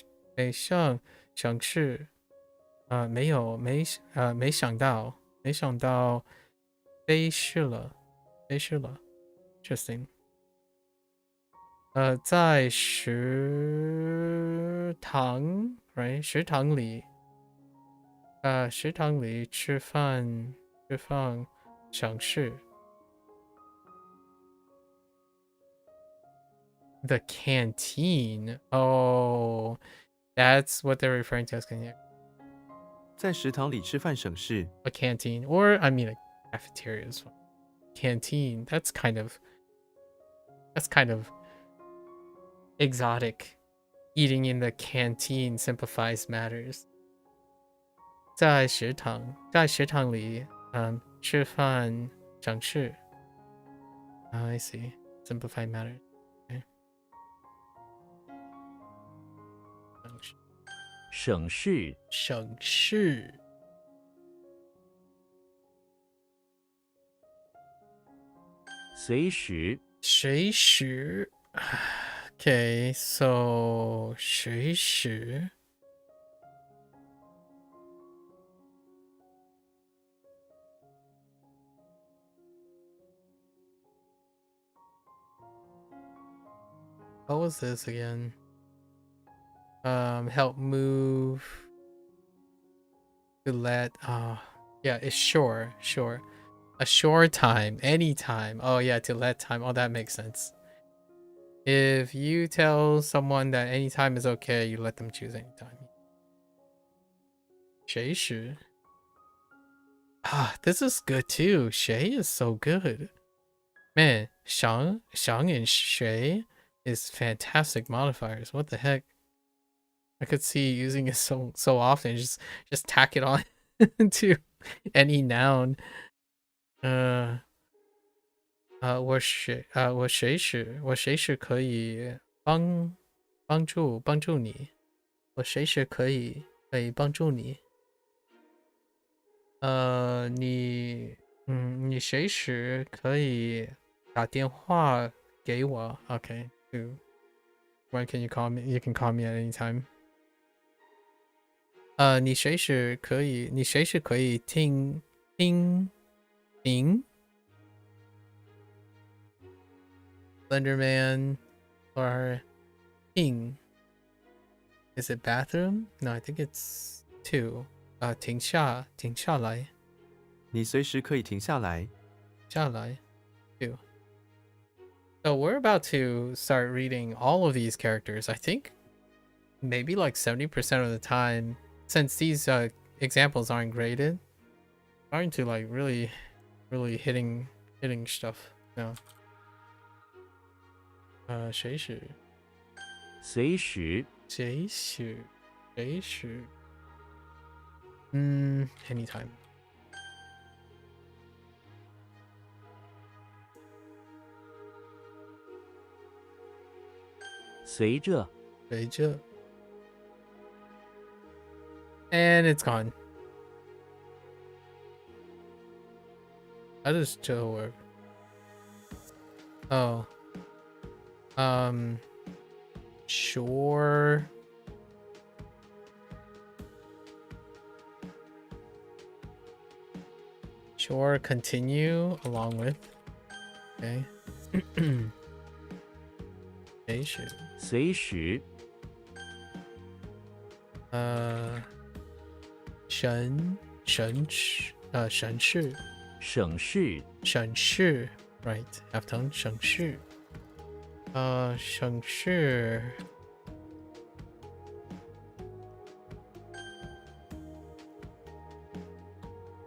S1: 上上市没有没想到飞逝了 Interesting. 在食堂 right 食堂里吃饭省事 The canteen. Oh, that's what they're referring to as a
S5: 在食堂里吃饭省事。
S1: canteen, or I mean a cafeteria as well. Canteen. That's kind of exotic. Eating in the canteen simplifies matters. 在食堂里吃饭省事 I see. Simplify matters. Okay.
S6: 省事
S1: 省事
S6: 随时
S1: 随时 Okay, so 随时 What was this again? Help move to let yeah, it's sure. A short time, anytime. Oh yeah, to let time. Oh, that makes sense. If you tell someone that anytime is okay, you let them choose anytime. 谁时 this is good too. 谁 is so good. Man, 想 and 谁 is fantastic modifiers. What the heck? I could see using it so often. Just tack it on to any noun. 我随时可以帮助你。我随时可以帮助你。你随时可以打电话给我。Okay, when can you call me? You can call me at any time. 你随时可以听 Slenderman or Ping. Is it bathroom? No, I think it's 2. 停下来
S5: 你随时可以停下来。
S1: 2. So we're about to start reading all of these characters. I think maybe like 70% of the time, since these examples aren't graded, starting to like really hitting stuff now. 谁时
S6: 随时
S1: anytime.
S6: 随着
S1: And it's gone. How does 这 work? Oh. Sure. Sure, continue along with. Okay. 随时
S6: 随时
S1: 省事
S6: 省事
S1: right after 省事省事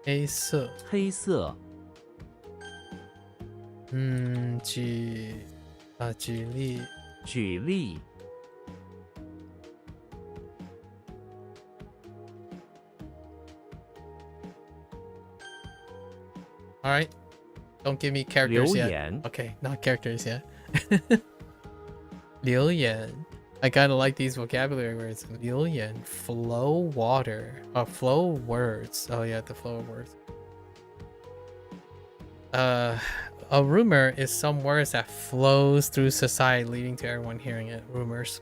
S1: 黑色举例
S6: 举例
S1: All right, don't give me characters
S6: 留
S1: yet.
S6: 言
S1: Okay, not characters yet. liu yan. I kind of like these vocabulary words. Liu yan, flow water. Flow words. Oh yeah, the flow of words. A rumor is some words that flows through society, leading to everyone hearing it. Rumors.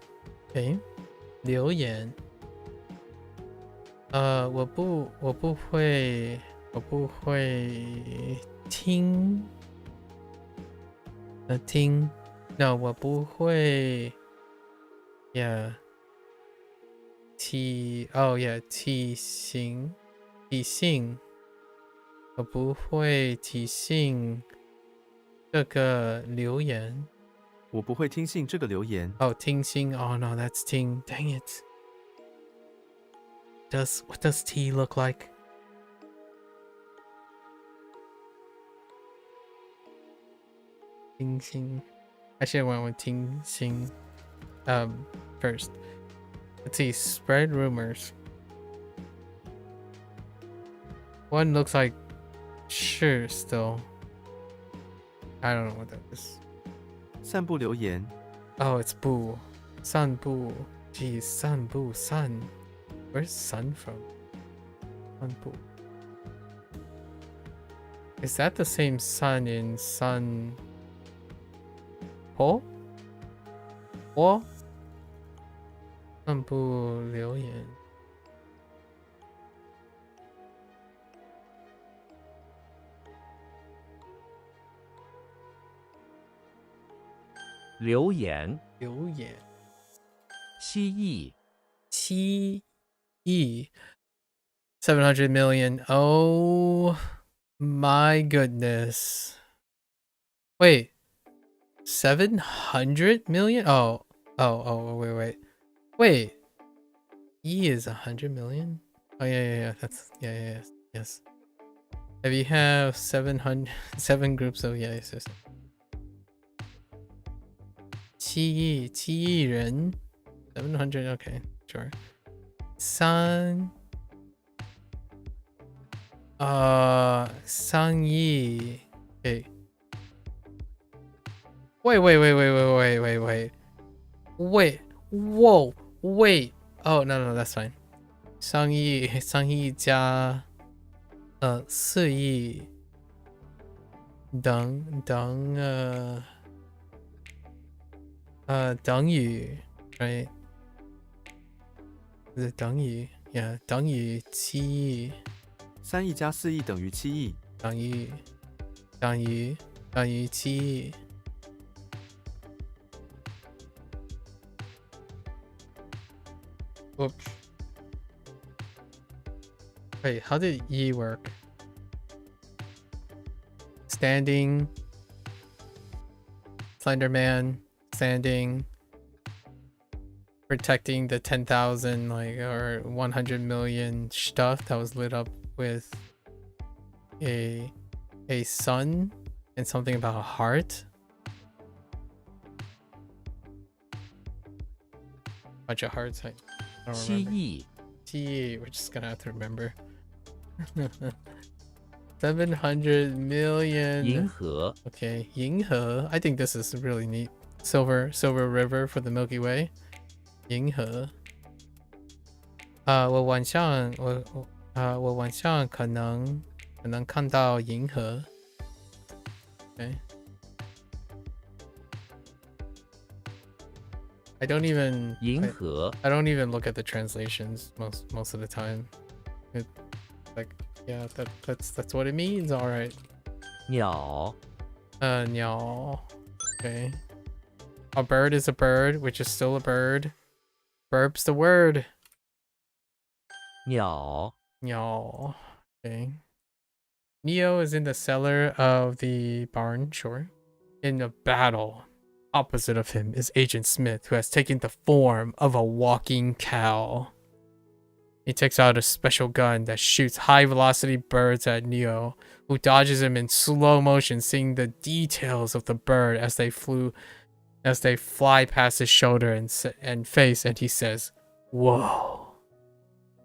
S1: Okay. liu yan. 我不会听 听 No 我不会 Yeah 体 Oh yeah 体型体性我不会体信这个留言
S5: 我不会听信这个留言。
S1: Oh 听信 Oh no that's 听 Dang it What does T look like? Ting Xing. I should have went with Ting Xing first. Let's see, spread rumors. One looks like sure still. I don't know what that is.
S5: 散布留言。
S1: Oh, it's Boo. Sun Boo. Geez, Sun Boo, Sun. Where's sun from? Sun Boo. Is that the same sun in Sun Po? Or? Sun Boo Liu Yan.
S6: 留言
S1: Liu Yan.
S6: 蜥蜴
S1: Qi Yi. 700 million. Oh my goodness. Wait. 700 million? Oh, wait. Wait. E is 100 million? Oh, yeah. That's, yes. If you have 7 groups of, yes. 7亿人 700, okay, sure. 3亿 okay. Wait. Whoa, wait. Oh, no, that's fine. 3亿加4亿等于 right? Is it 等于 Yeah, 等于7亿
S5: 3亿加4亿等于7亿。
S1: 等于7亿 Oops. Wait, how did E work? Standing, Slenderman, standing, protecting the 10,000 like or 100 million stuff that was lit up with a sun and something about a heart. Bunch of hearts. I don't
S6: 蜥
S1: remember.
S6: 蜴
S1: T, we're just gonna have to remember. 700 million.
S6: 银河
S1: Okay, 银河. I think this is really neat. Silver River for the Milky Way. 银河. 我晚上可能看到银河. Okay. I don't even
S6: 银河
S1: I don't even look at the translations most of the time. It, like yeah, that's what it means. All right.
S6: 鸟
S1: 鸟. Okay. A bird is a bird, which is still a bird. Burp's the word.
S6: 鸟
S1: 鸟. Okay. Neo is in the cellar of the barn, sure. In a battle. Opposite of him is Agent Smith, who has taken the form of a walking cow. He takes out a special gun that shoots high-velocity birds at Neo, who dodges him in slow motion, seeing the details of the bird as they fly past his shoulder and face, and he says, "Whoa."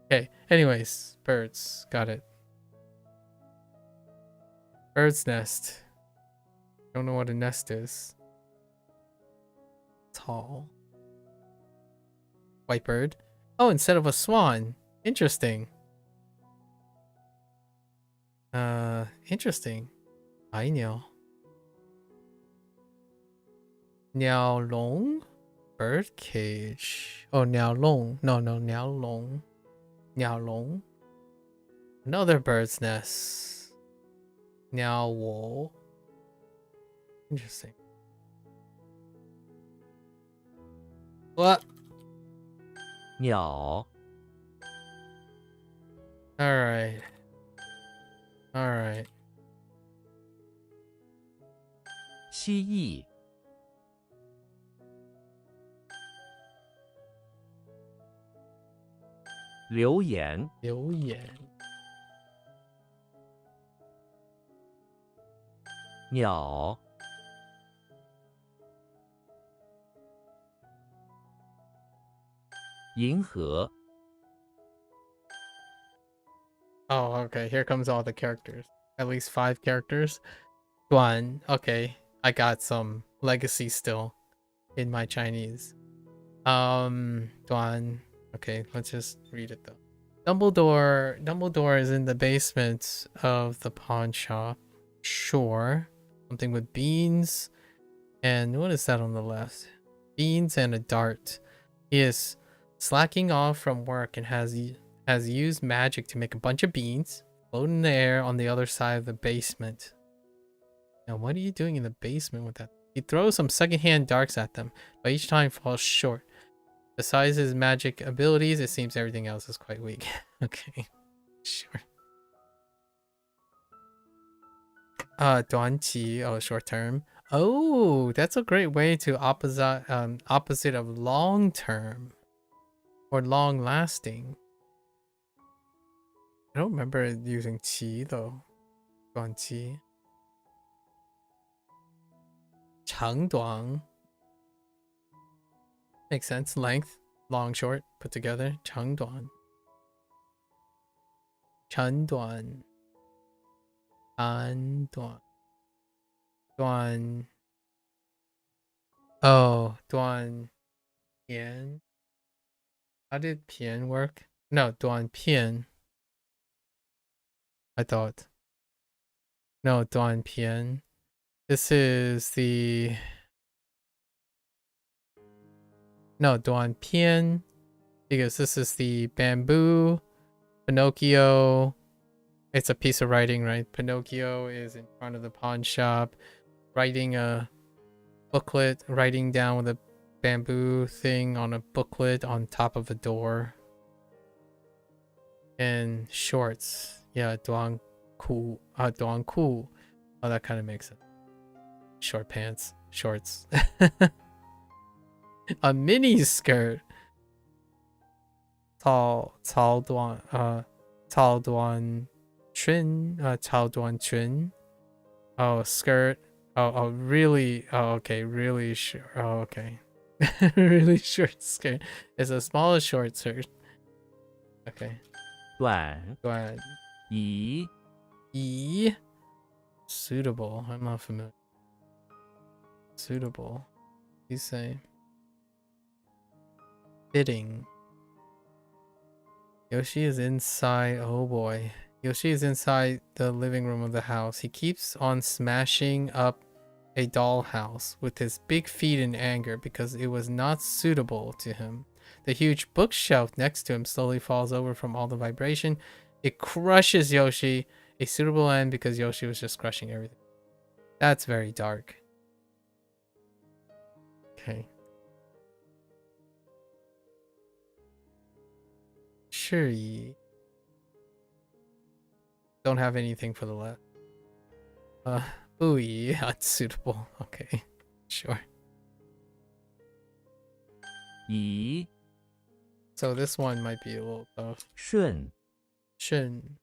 S1: Okay, anyways, birds. Got it. Bird's nest. Don't know what a nest is. tall. White bird. Oh, instead of a swan. Interesting. Interesting. 白鸟. Niao long. Bird cage. Oh, Niao long. No, Niao long. Niao long. Another bird's nest. Niao wo. Interesting. What?
S6: 鸟
S1: Alright. Alright.
S6: 蜥蜴 留言
S1: 留言
S6: 鸟 银河
S1: Oh, okay. Here comes all the characters. At least 5 characters. Duan. Okay. I got some legacy still in my Chinese. Duan. Okay, let's just read it though. Dumbledore is in the basement of the pawn shop. Sure. Something with beans. And what is that on the left? Beans and a dart. He is slacking off from work and has used magic to make a bunch of beans float in the air on the other side of the basement. Now, what are you doing in the basement with that? He throws some secondhand darts at them, but each time falls short. Besides his magic abilities, it seems everything else is quite weak. Okay, sure. Duanqi, oh, short term. Oh, that's a great way to opposite of long term or long lasting. I don't remember using qi though. Duanqi. Changduang. Makes sense. Length, long, short, put together. Changduan. Chanduan. Anduan. Duan. Oh, Duan Pian. How did Pian work? No, Duan Pian. I thought. No, Duan Pian. This is the... No, Duan Pian. Because this is the bamboo. Pinocchio. It's a piece of writing, right? Pinocchio is in front of the pawn shop. Writing a booklet. Writing down with a bamboo thing on a booklet on top of a door. And shorts. Yeah, Duan Ku. Duan Ku. Oh, that kind of makes sense. Short pants. Shorts. A mini skirt. Cao Duan Chun. Oh, skirt. Oh, really? Oh, okay. Really short. Oh, okay. Really short skirt. It's a small short skirt. Okay.
S6: 短
S1: Duan.
S6: 宜
S1: E. Suitable. I'm not familiar. Suitable. You say. Fitting. Yoshi is inside. Oh boy. Yoshi is inside the living room of the house. He keeps on smashing up a dollhouse with his big feet in anger because it was not suitable to him. The huge bookshelf next to him slowly falls over from all the vibration. It crushes Yoshi. A suitable end because Yoshi was just crushing everything. That's very dark. Okay. Sure. Don't have anything for the left. Ooh, unsuitable. Okay. Sure.
S6: 宜
S1: So this one might be a little tough.
S6: 顺
S1: Shin.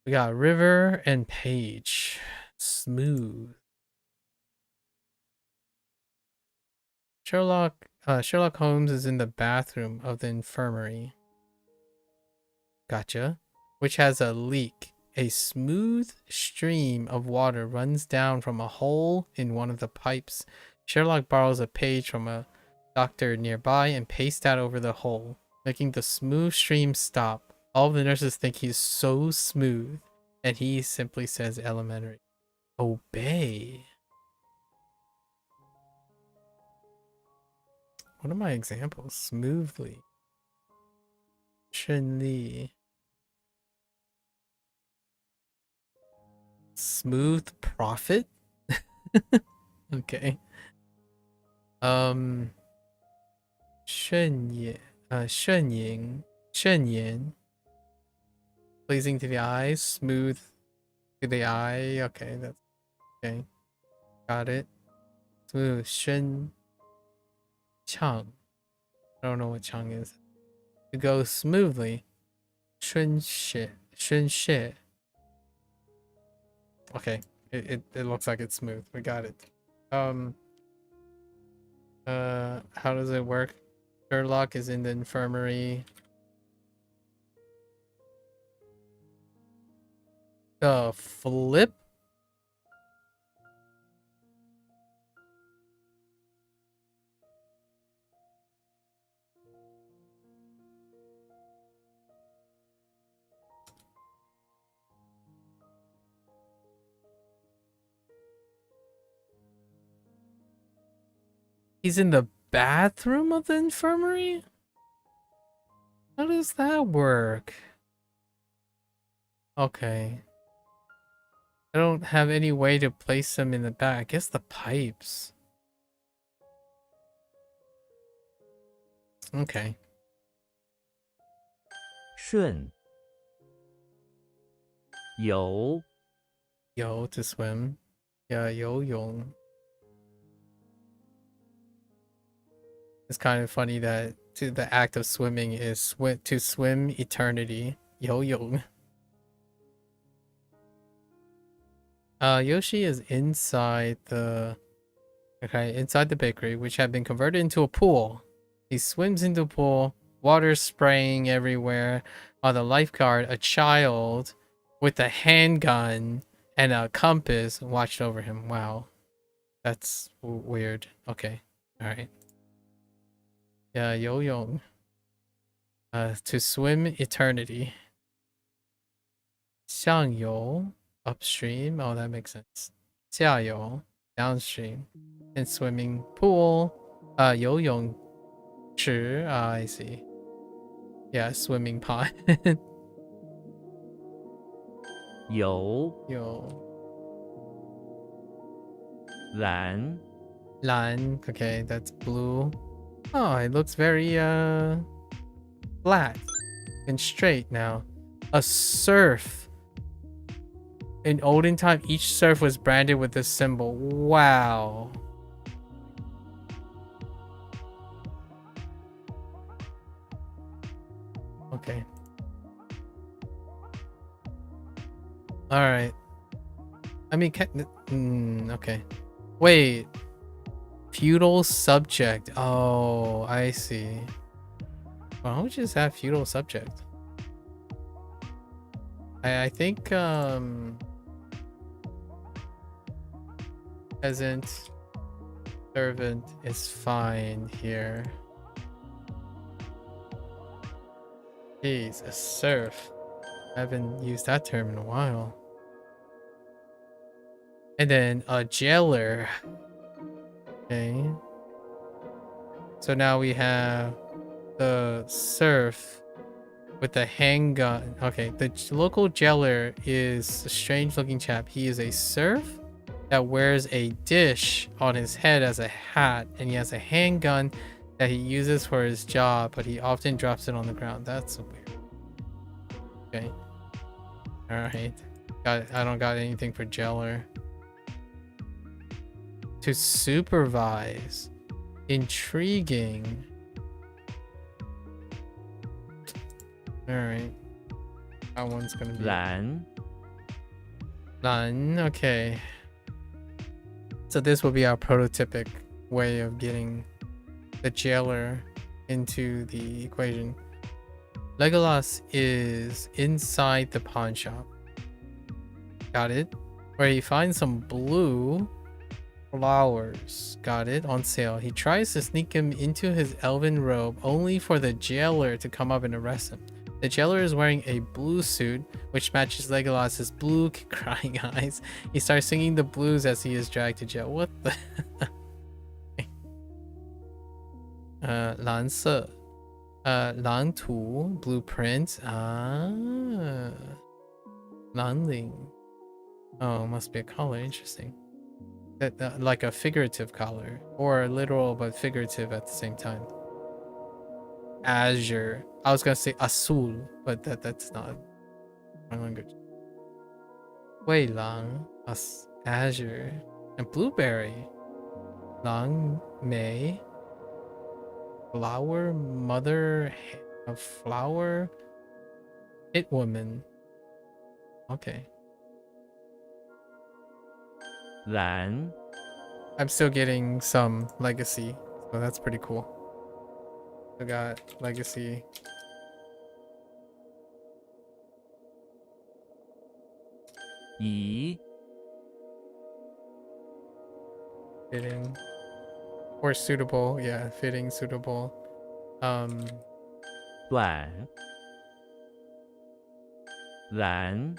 S1: We got River and Page. Smooth. Sherlock Holmes is in the bathroom of the infirmary. Gotcha. Which has a leak. A smooth stream of water runs down from a hole in one of the pipes. Sherlock borrows a page from a doctor nearby and pastes that over the hole, making the smooth stream stop. All the nurses think he's so smooth, and he simply says elementary. Obey. What are my examples? Smoothly. 顺利. Smooth profit? Okay. 顺言, pleasing to the eye, smooth to the eye. Okay, that's okay. Got it. Smooth, 顺畅. I don't know what 畅 is. To go smoothly. 顺势. Okay, it looks like it's smooth. We got it. How does it work? Sherlock is in the infirmary. The flip? He's in the bathroom of the infirmary? How does that work? Okay. I don't have any way to place them in the back. I guess the pipes. Okay.
S6: 顺游
S1: Yo to swim. Yeah, 游泳. It's kind of funny that the act of swimming is to swim eternity. 游泳. Yoshi is inside the bakery, which had been converted into a pool. He swims into the pool, water spraying everywhere, while the lifeguard, a child with a handgun and a compass, watched over him. Wow. That's weird. Okay. Alright. Yeah, 游泳. To swim eternity. 向游. Upstream. Oh, that makes sense. 下游. Downstream. And swimming pool. 游泳池. I see. Yeah, swimming pond.
S6: 有 蓝
S1: 蓝. Okay, that's blue. Oh, it looks very flat and straight now. A surf. In olden time, each surf was branded with this symbol. Wow. Okay. All right. I mean, okay. Wait. Feudal subject. Oh, I see. Why don't we just have feudal subject? I think peasant servant is fine here. Jeez, a serf. I haven't used that term in a while. And then a jailer. Okay. So now we have the serf with the handgun. Okay, the local jailer is a strange looking chap. He is a serf that wears a dish on his head as a hat, and he has a handgun that he uses for his job, but he often drops it on the ground. That's weird. Okay. Alright. I don't got anything for jailer. To supervise. Intriguing. Alright. That one's gonna be
S6: 蓝
S1: none. Okay. So this will be our prototypic way of getting the jailer into the equation. Legolas is inside the pawn shop. Got it. Where he finds some blue Flowers. Got it. On sale. He tries to sneak him into his elven robe only for the jailer to come up and arrest him. The jailer is wearing a blue suit, which matches Legolas's blue crying eyes. He starts singing the blues as he is dragged to jail. What the? 蓝色 蓝图 blueprint 蓝领 oh, must be a color. Interesting. That like a figurative color, or literal but figurative at the same time. Azure. I was gonna say azul, but that's not my language. 蔚蓝 azure, and blueberry. 蓝莓 flower, mother of flower, it woman. Okay.
S6: 蓝
S1: I'm still getting some legacy, so that's pretty cool. I got legacy.
S6: Yi
S1: Fitting. Or suitable, yeah, fitting, suitable.
S6: 短蓝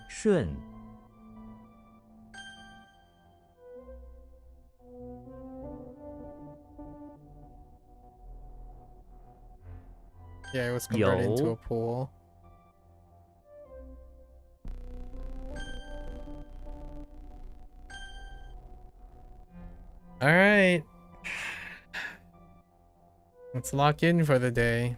S6: 顺
S1: yeah, it was converted into a
S6: 有
S1: pool. All right. Let's lock in for the day.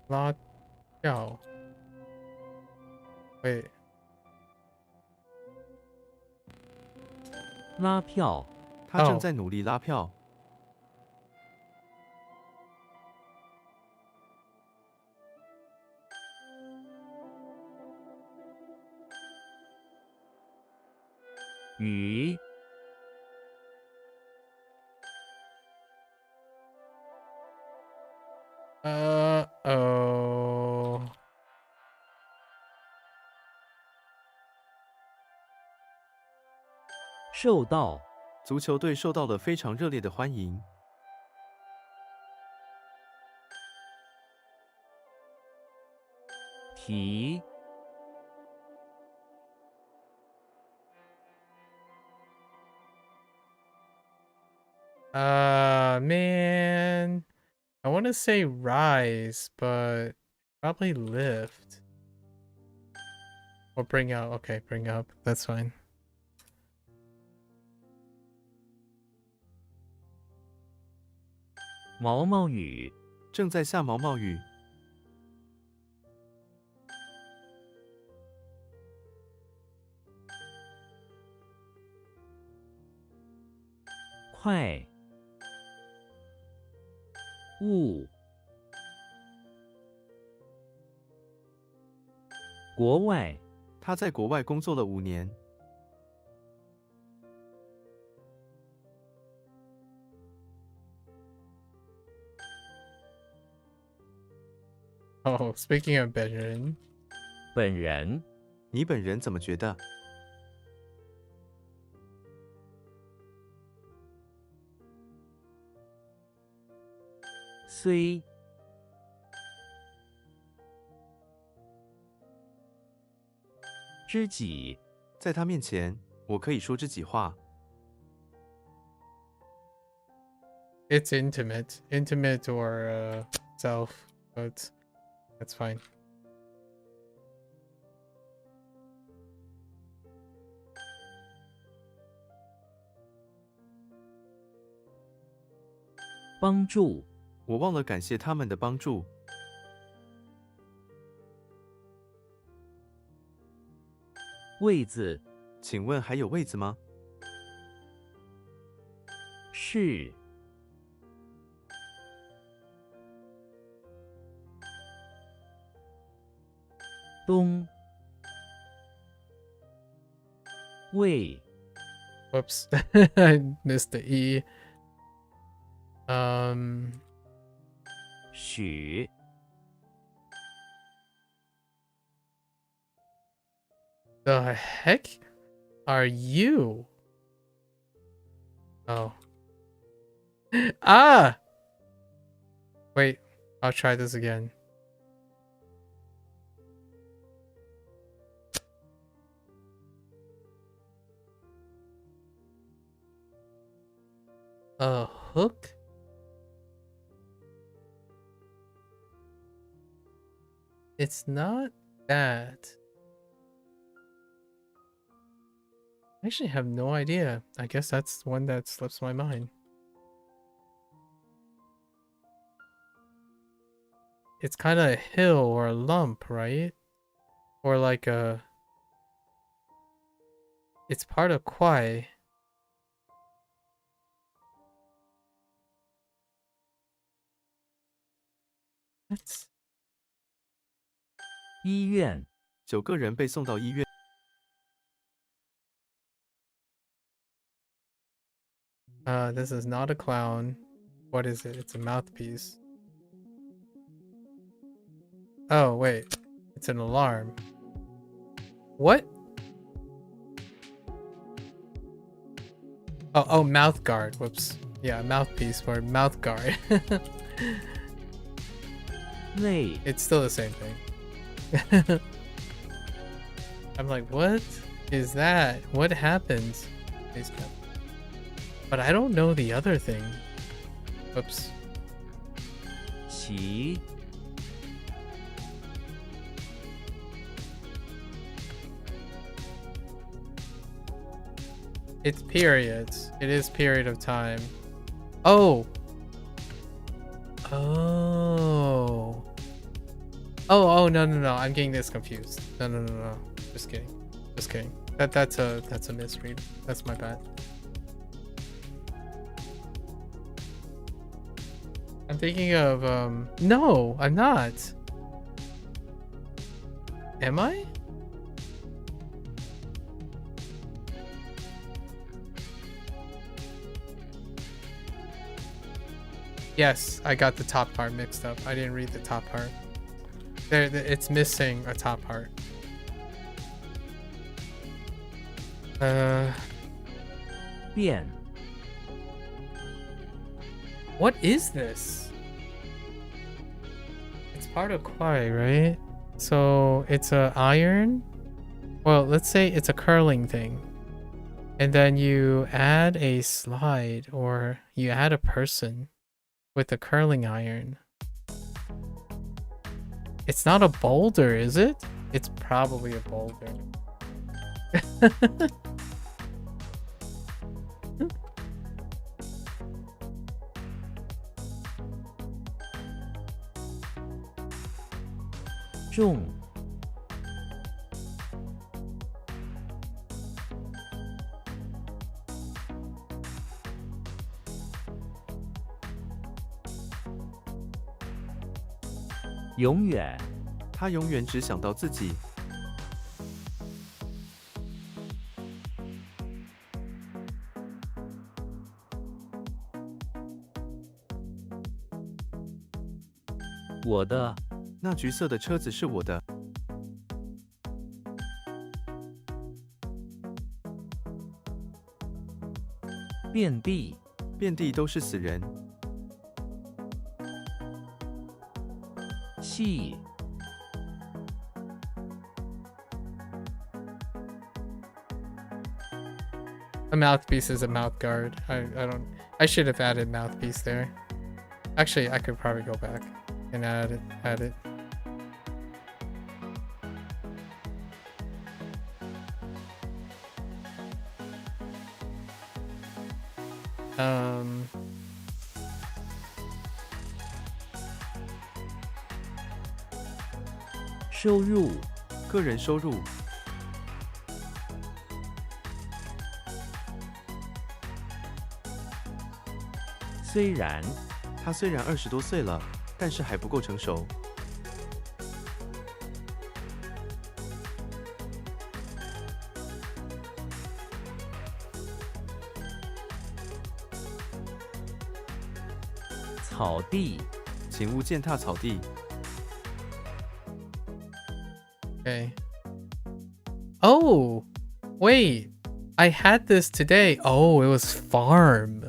S1: Lock. Yo. Wait.
S6: 拉票
S5: 他正
S1: 哦
S5: 在努力拉票。
S6: 鱼
S1: Oh.
S6: 受到
S5: 足球队受到了非常热烈的欢迎。
S6: 提
S1: Man. I want to say rise, but probably lift. Or bring out. Okay, bring up. That's fine.
S6: 毛毛雨
S5: 正在下毛毛雨。
S6: 快雾国外
S5: 他在国外工作了5年。
S1: Oh, speaking of bedroom.
S6: 本人
S5: 你本人怎么觉得？
S6: 虽知己
S5: 在他面前，我可以说知己话。
S1: It's intimate. Intimate or self, but that's fine.
S6: 帮助
S5: 我忘了感谢他们的帮助。
S6: 位子
S5: 请问还有位子吗？
S6: 是东魏
S1: Whoops. I missed the E.
S6: 许
S1: The heck are you? Oh. Ah! Wait, I'll try this again. A hook? It's not that. I actually have no idea. I guess that's one that slips my mind. It's kind of a hill or a lump, right? Or like a... It's part of Kwai. What?
S6: 医院
S5: 9个人被送到医院。
S1: This is not a clown. What is it? It's a mouthpiece. Oh, wait. It's an alarm. What? Oh, mouth guard. Whoops. Yeah, mouthpiece or mouth guard.
S6: 内
S1: It's still the same thing. I'm like, what is that? What happens? But I don't know the other thing. Whoops.
S6: 齐
S1: It's periods. It is period of time. Oh. Oh. Oh, no. I'm getting this confused. No. Just kidding. That's a misread. That's my bad. I'm thinking of no, I'm not. Am I? Yes, I got the top part mixed up. I didn't read the top part. It's missing a top part. Uh,
S6: 变
S1: what is this? It's part of Kwai, right? So it's a iron. Well, let's say it's a curling thing. And then you add a slide or you add a person with a curling iron. It's not a boulder, is it? It's probably a boulder.
S6: 重 永远
S5: 他永远只想到自己。
S6: 我的
S5: 那橘色的车子是我的。
S6: 遍地
S5: 遍地都是死人。
S6: 气
S1: A mouthpiece is a mouth guard. I should have added mouthpiece there. Actually, I could probably go back and add it. Um
S6: 收入
S5: 个人收入。
S6: 虽然
S5: 他虽然20多岁了，但是还不够成熟。
S6: 草地，
S5: 请勿践踏草地。
S1: Okay. Oh, wait. I had this today. Oh, it was farm.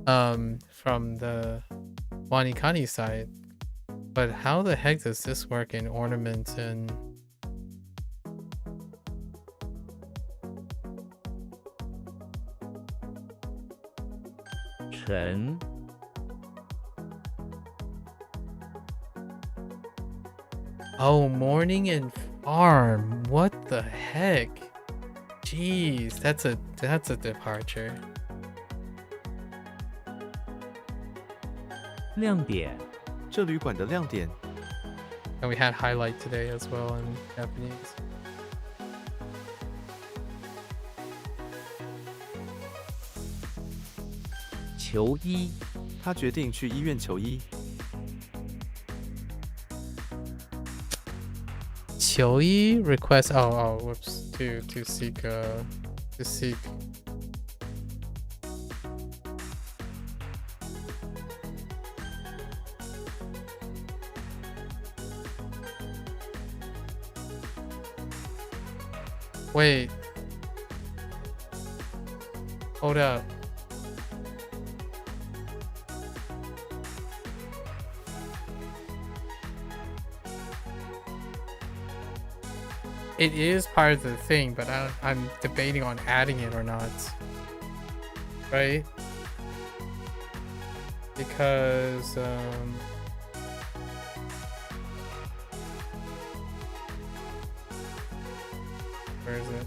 S1: From the WaniKani side. But how the heck does this work in ornaments and...
S6: 晨，
S1: Oh, morning and farm. What the heck? Jeez, that's a departure.
S6: 亮点，
S5: 这旅馆的亮点，
S1: And we had highlight today as well in Japanese.
S6: 求医，
S5: 他决定去医院求医。
S1: Chioi request whoops to seek wait, hold up. It is part of the thing, but I'm debating on adding it or not. Right? Because, where is it?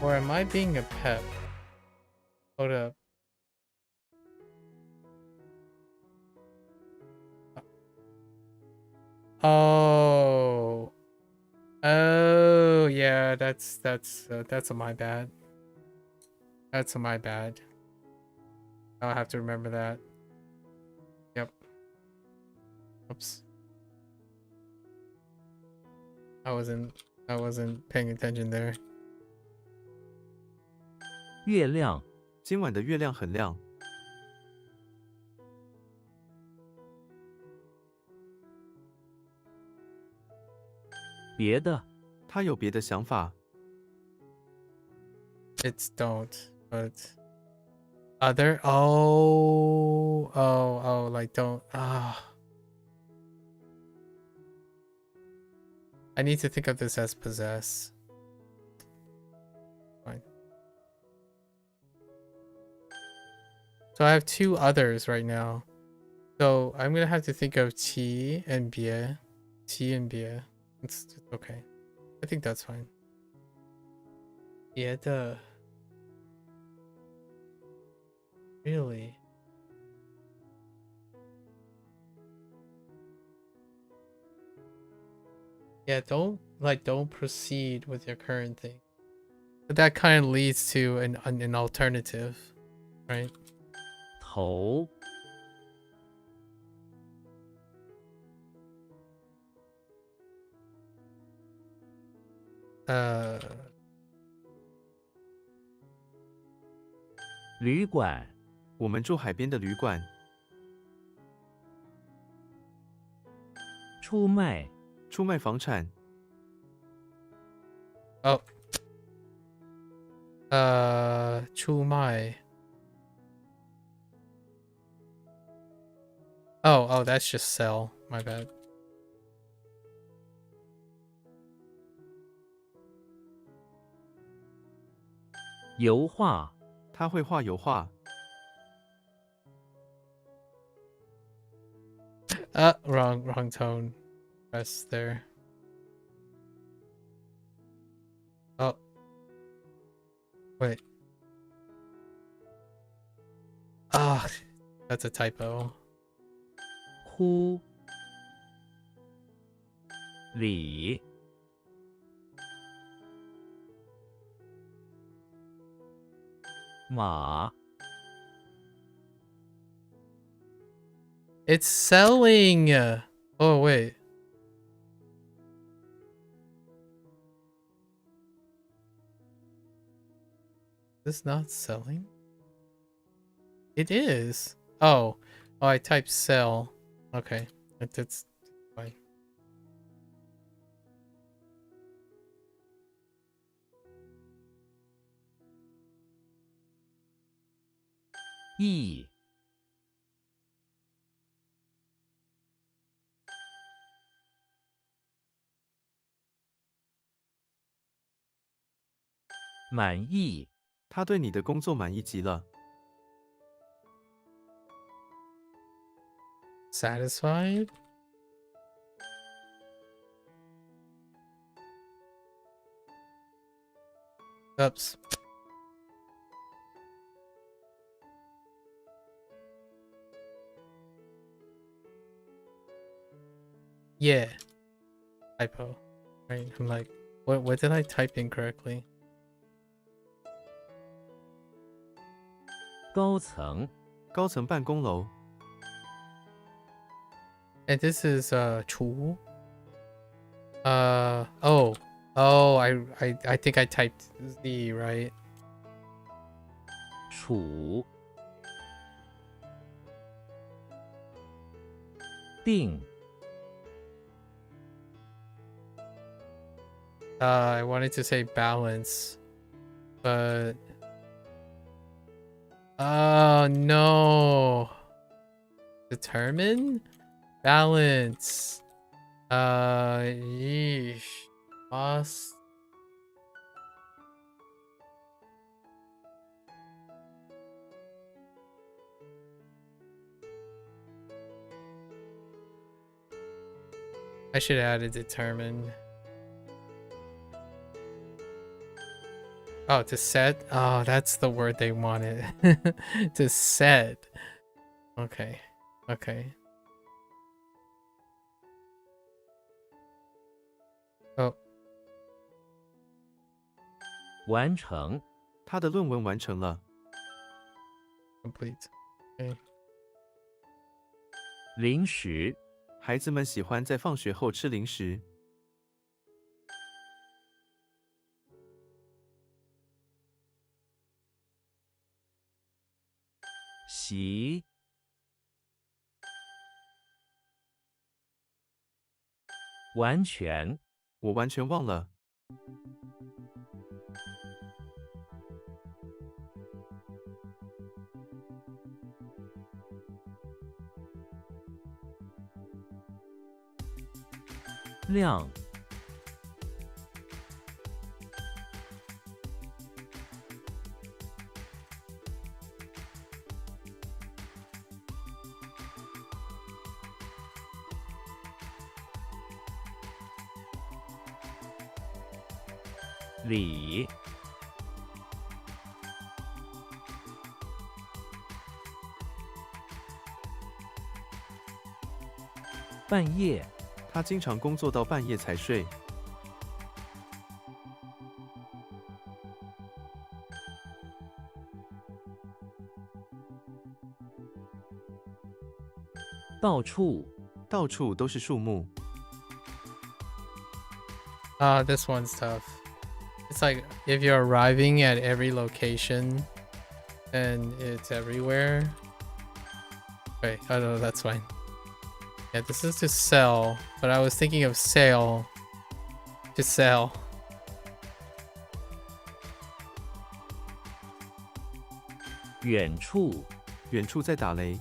S1: Or am I being a pep? Hold up. Oh. Oh, yeah, that's a my bad. That's a my bad. I'll have to remember that. Yep. Oops. I wasn't paying attention there.
S6: 月亮，
S5: 今晚的月亮很亮。
S6: 别的，
S5: 他有别的想法。
S1: It's don't, but other. Oh, like don't. I need to think of this as possess. Fine. So I have two others right now. So I'm gonna have to think of qi and bie. Qi and bie. It's okay. I think that's fine. Yeah, really? Yeah, don't proceed with your current thing. But that kind of leads to an alternative, right?
S6: 头，旅馆，
S5: 我们住海边的旅馆。
S6: 出卖，
S5: 出卖房产。
S1: Oh. 出卖. Oh, that's just sell. My bad.
S6: 油画，
S5: 他会画油画。
S1: Wrong tone. Press there. Oh. Wait. Ah, that's a typo.
S6: 哭，礼，马，
S1: It's selling. Oh, wait. This not selling? It is. Oh, I typed sell. Okay, that's fine.
S6: E 满意，
S5: 他对你的工作满意极了。
S1: Satisfied? Oops. Yeah. Typo. Right. I'm like, what did I type incorrectly?
S6: 高层，
S5: 高层办公楼，
S1: And this is 厨. Oh, I think I typed Z, right?
S6: 处，定，
S1: I wanted to say balance, but oh no. Determine? Balance. Yeesh. Boss. I should add a determine. Oh, to set? Oh, that's the word they wanted. To set. Okay. Okay. Oh,
S6: 完成，
S5: 他的论文完成了。
S1: complete. Okay.
S6: 零食，
S5: 孩子们喜欢在放学后吃零食。
S6: 洗，完全，
S5: 我完全忘了。
S6: 量，里，半夜，
S5: 他经常工作到半夜才睡。
S6: 到处，
S5: 到处都是树木。
S1: This one's tough. It's like if you're arriving at every location and it's everywhere. Wait, oh no, that's fine. Yeah, this is to sell, but I was thinking of sale to sell.
S6: 远处，
S5: 远处在打雷。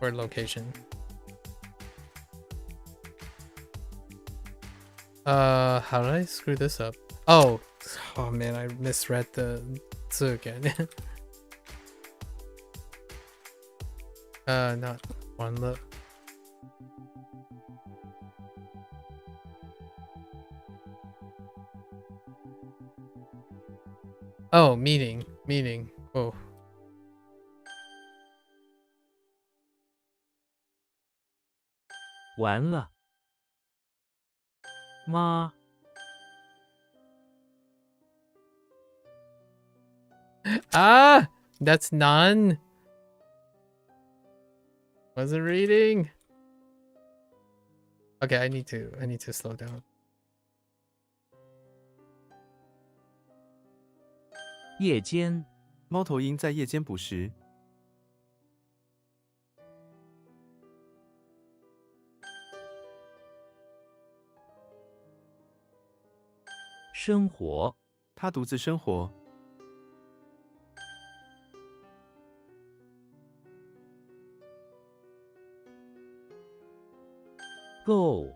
S1: Or location. How did I screw this up? Oh man, I misread the Z again. Not one look. Oh, meeting. Oh.
S6: 完了，妈，
S1: Ah, that's none. Wasn't reading. Okay, I need to slow down.
S6: 夜间，
S5: 猫头鹰在夜间捕食。
S6: 生活，
S5: 它独自生活。
S6: 够，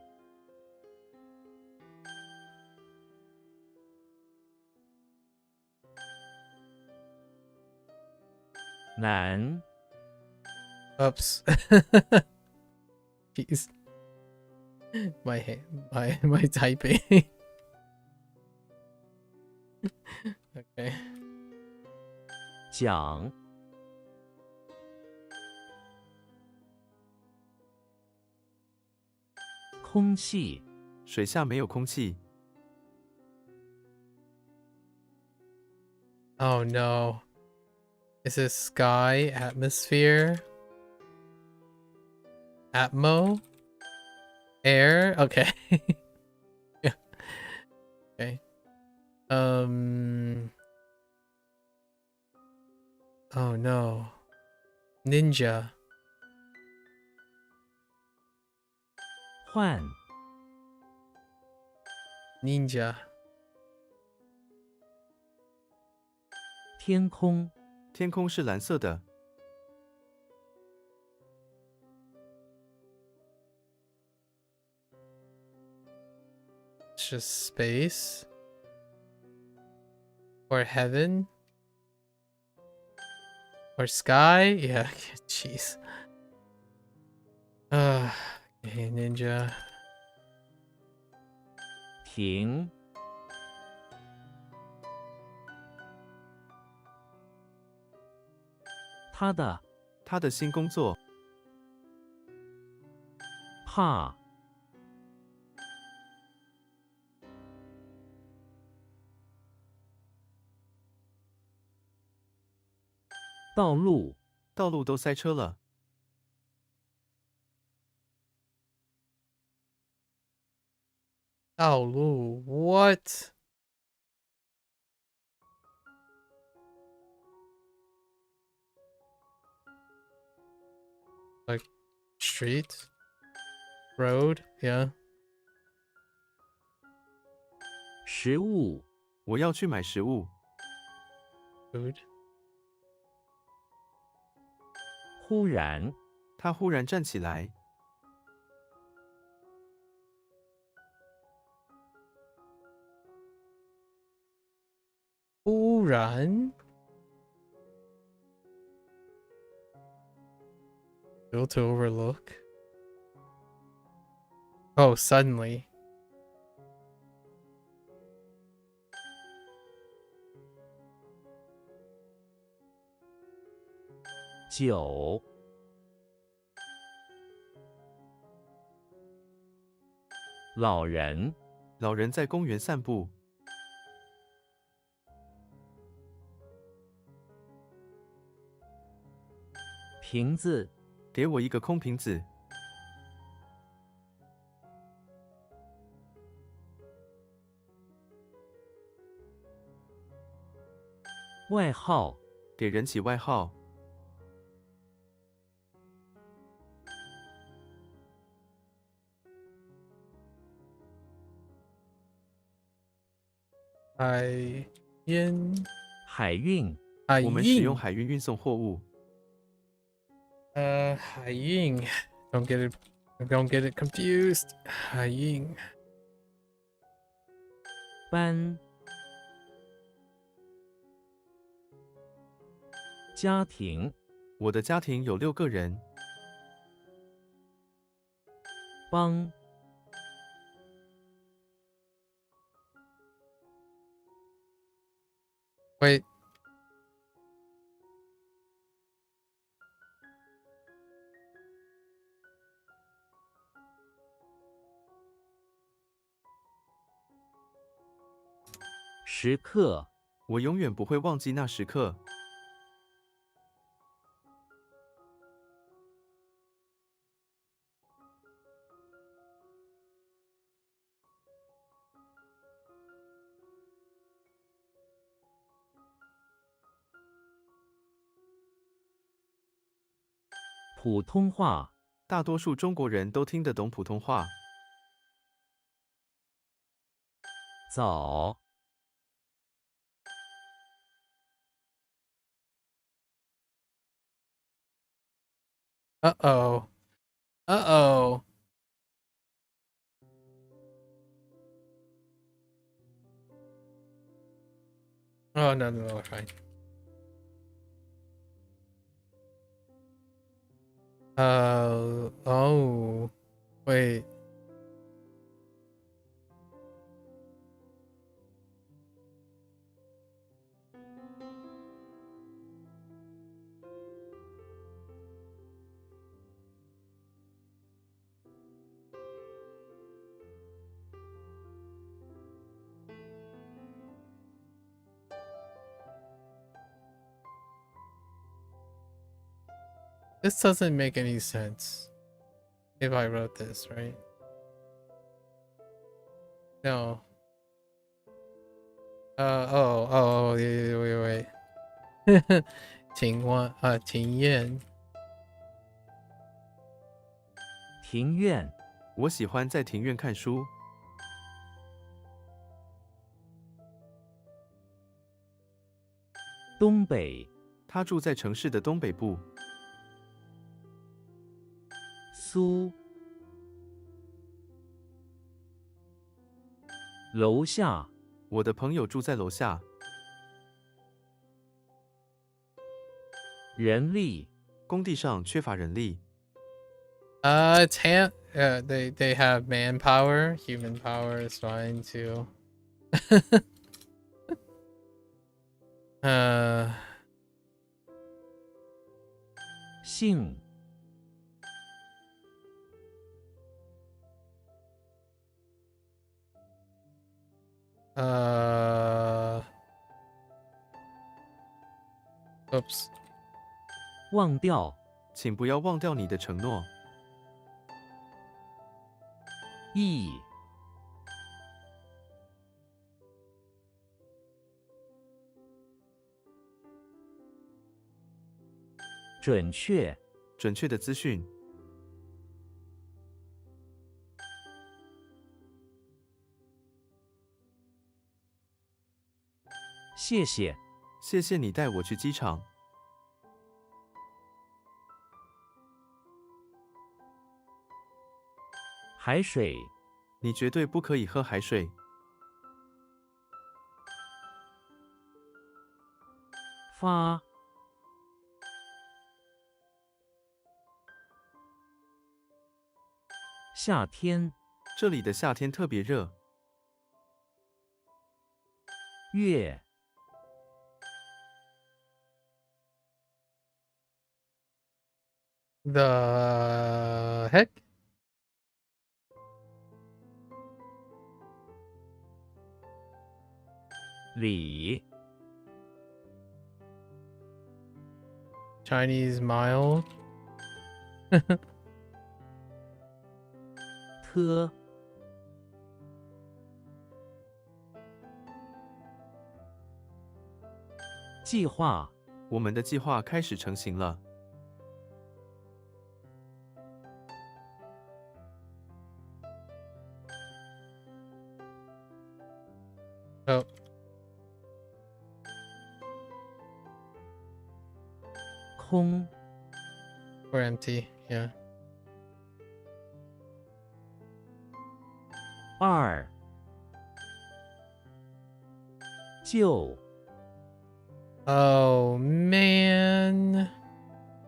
S6: 难，
S1: Oops. Jeez. My typing. Okay.
S6: 讲，空气，
S5: 水下没有空气。
S1: Oh no. Is this sky, atmosphere, atmo, air? Okay. Yeah. Okay. Oh no. Ninja.
S6: 换，
S1: Ninja.
S6: 天空，
S5: 天空是蓝色的。
S1: It's just space. Or heaven. Or sky. Yeah. Jeez. Okay, ninja.
S6: 停，他的，
S5: 他的新工作。
S6: 怕，道路，
S5: 道路都塞车了。
S1: 道路. What? Like street? Road? Yeah.
S6: 食物，
S5: 我要去买食物。
S1: Food.
S6: 忽然，
S5: 他忽然站起来。
S1: 忽然 Go to overlook. Oh, suddenly.
S6: 酒，老人，
S5: 老人在公园散步。
S6: 瓶子，
S5: 给我一个空瓶子。
S6: 外号，
S5: 给人起外号。
S1: 海运
S6: 海运，
S5: 我们使用海运运送货物。
S1: 海运 don't get it confused. 海运
S6: 班，家庭，
S5: 我的家庭有6个人。
S6: 帮，Wait. 时刻，
S5: 我永远不会忘记那时刻。
S6: 普通话。
S5: 大多数中国人都听得懂普通话。
S6: 早。
S1: Uh-oh. Uh-oh. Oh, no, no, no, we're fine. Oh. Wait. This doesn't make any sense. If I wrote this, right? No. Wait. 庭院。
S6: 庭院。
S5: 我喜欢在庭院看书。
S6: 东北。
S5: 他住在城市的东北部。
S6: 苏。楼下。
S5: 我的朋友住在楼下。
S6: 人力。
S5: 工地上缺乏人力。
S1: They have manpower. Human power is fine too.
S6: 姓。
S1: Oops.
S6: 忘掉。
S5: 请不要忘掉你的承诺。
S6: 意。准确。
S5: 准确的资讯。
S6: 谢谢。
S5: 谢谢你带我去机场。
S6: 海水。
S5: 你绝对不可以喝海水。
S6: 发。夏天。
S5: 这里的夏天特别热。
S6: 月。
S1: The heck?
S6: 里。
S1: Chinese mile.
S6: 特。计划。
S5: 我们的计划开始成型了。
S1: Oh.
S6: 空。
S1: Or empty, yeah.
S6: 二。就。
S1: Oh man.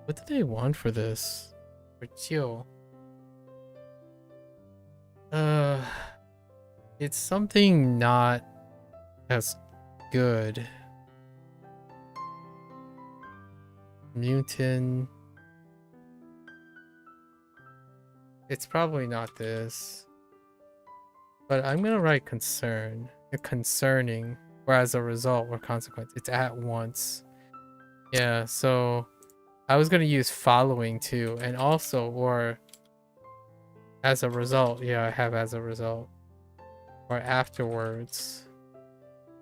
S1: What did they want for this? For Jiu. It's something not as good. Mutant. It's probably not this. But I'm gonna write concern. Concerning. Or as a result or consequence. It's at once. Yeah, so I was gonna use following too. And also, or as a result. Yeah, I have as a result. Or afterwards.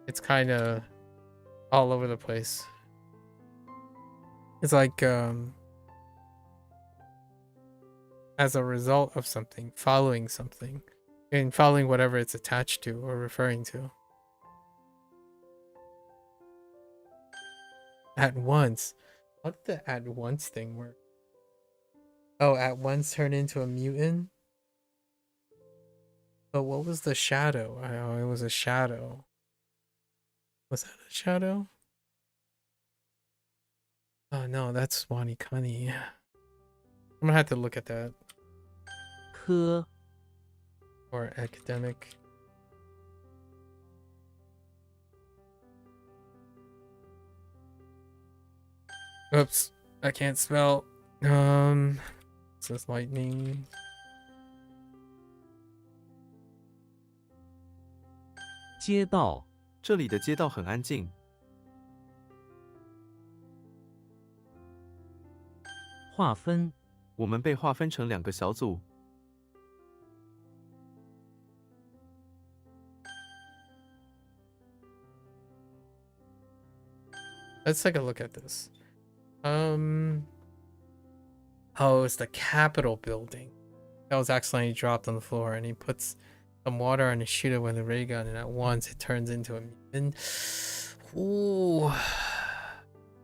S1: It's kind of all over the place. It's like, as a result of something, following something, and following whatever it's attached to or referring to. At once. How did the at once thing work? Oh, at once turn into a mutant? But what was the shadow? Oh, it was a shadow. Was that a shadow? Oh no, that's WaniKani. I'm gonna have to look at that.
S6: 科
S1: Or academic. Oops, I can't spell. This is lightning.
S6: 街道
S5: 这里的街道很安静。
S6: 划分
S5: 我们被划分成2个小组。
S1: Let's take a look at this. Oh, it's the Capitol building that was accidentally dropped on the floor, and he puts some water on his shooter with a ray gun, and at once it turns into a mutant. Ooh.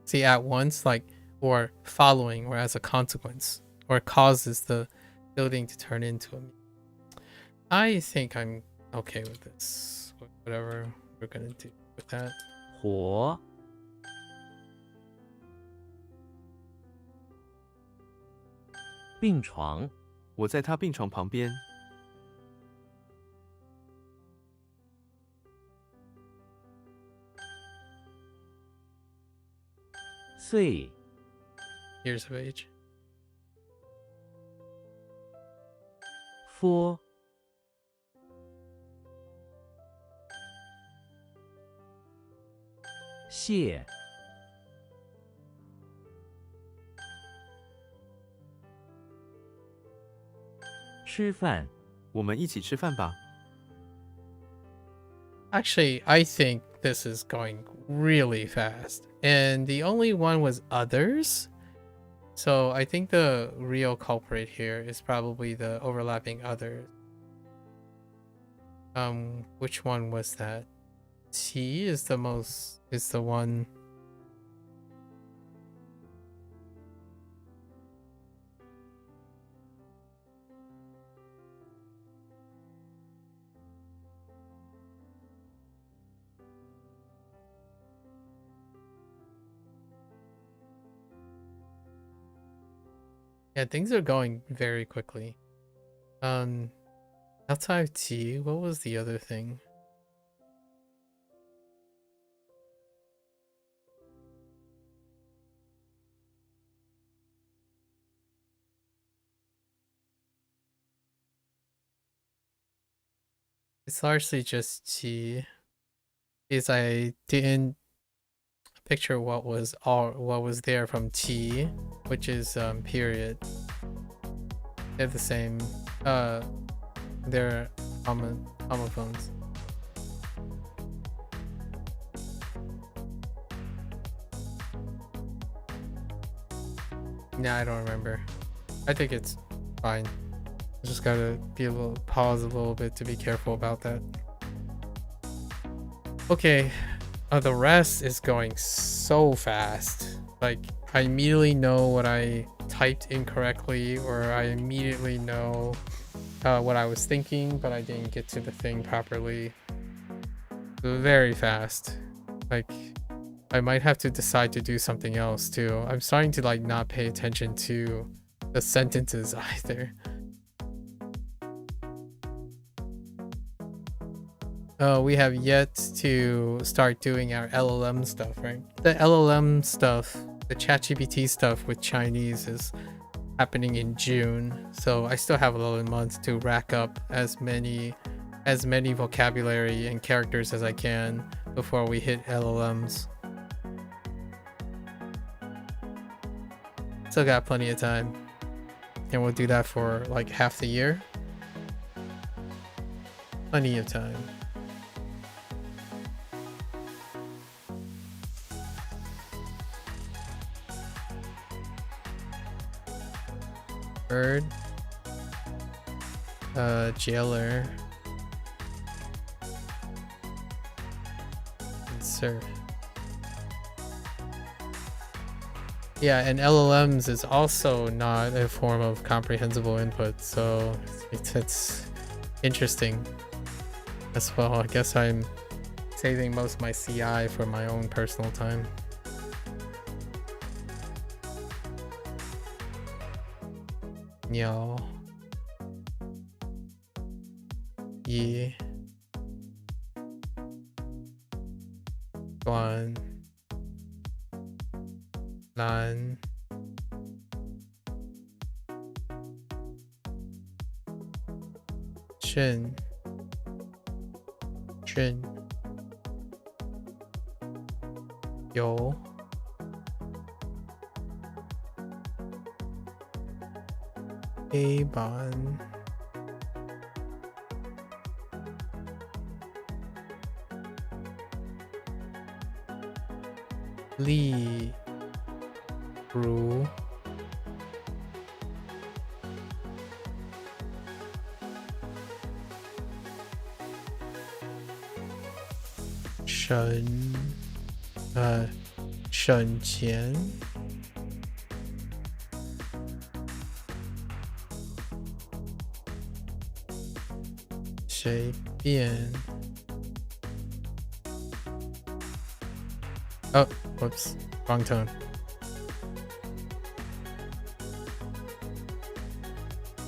S1: See, at once, like, or following, or as a consequence, or causes the building to turn into a mutant. I think I'm okay with this. Whatever we're gonna do with that.
S6: 火病床
S5: 我在他病床旁边。
S6: 岁
S1: Years of age.
S6: 夫谢吃饭
S5: 我们一起吃饭吧。
S1: Actually, I think this is going really fast. And the only one was others. So I think the real culprit here is probably the overlapping others. Which one was that? T is the one. Yeah, things are going very quickly. Outside of T, what was the other thing? It's largely just T. Is I didn't picture what was there from T, which is period. They're the same. They're homophones. Nah, I don't remember. I think it's fine. Just gotta pause a little bit to be careful about that. Okay, the rest is going so fast. Like, I immediately know what I typed incorrectly, or I immediately know what I was thinking, but I didn't get to the thing properly. Very fast. Like, I might have to decide to do something else too. I'm starting to like not pay attention to the sentences either. We have yet to start doing our LLM stuff, right? The LLM stuff, the ChatGPT stuff with Chinese is happening in June, so I still have a little month to rack up as many vocabulary and characters as I can before we hit LLMs. Still got plenty of time, and we'll do that for like half the year. Plenty of time. Bird. Jailer. Insert. Yeah, and LLMs is also not a form of comprehensible input, so it's interesting as well. I guess I'm saving most of my CI for my own personal time. Niao. Yi. Guan. Lan. Shen. Shen. Yo. A ban. Li. Ru. Shen. 省钱。随便。Oh, whoops, wrong tone.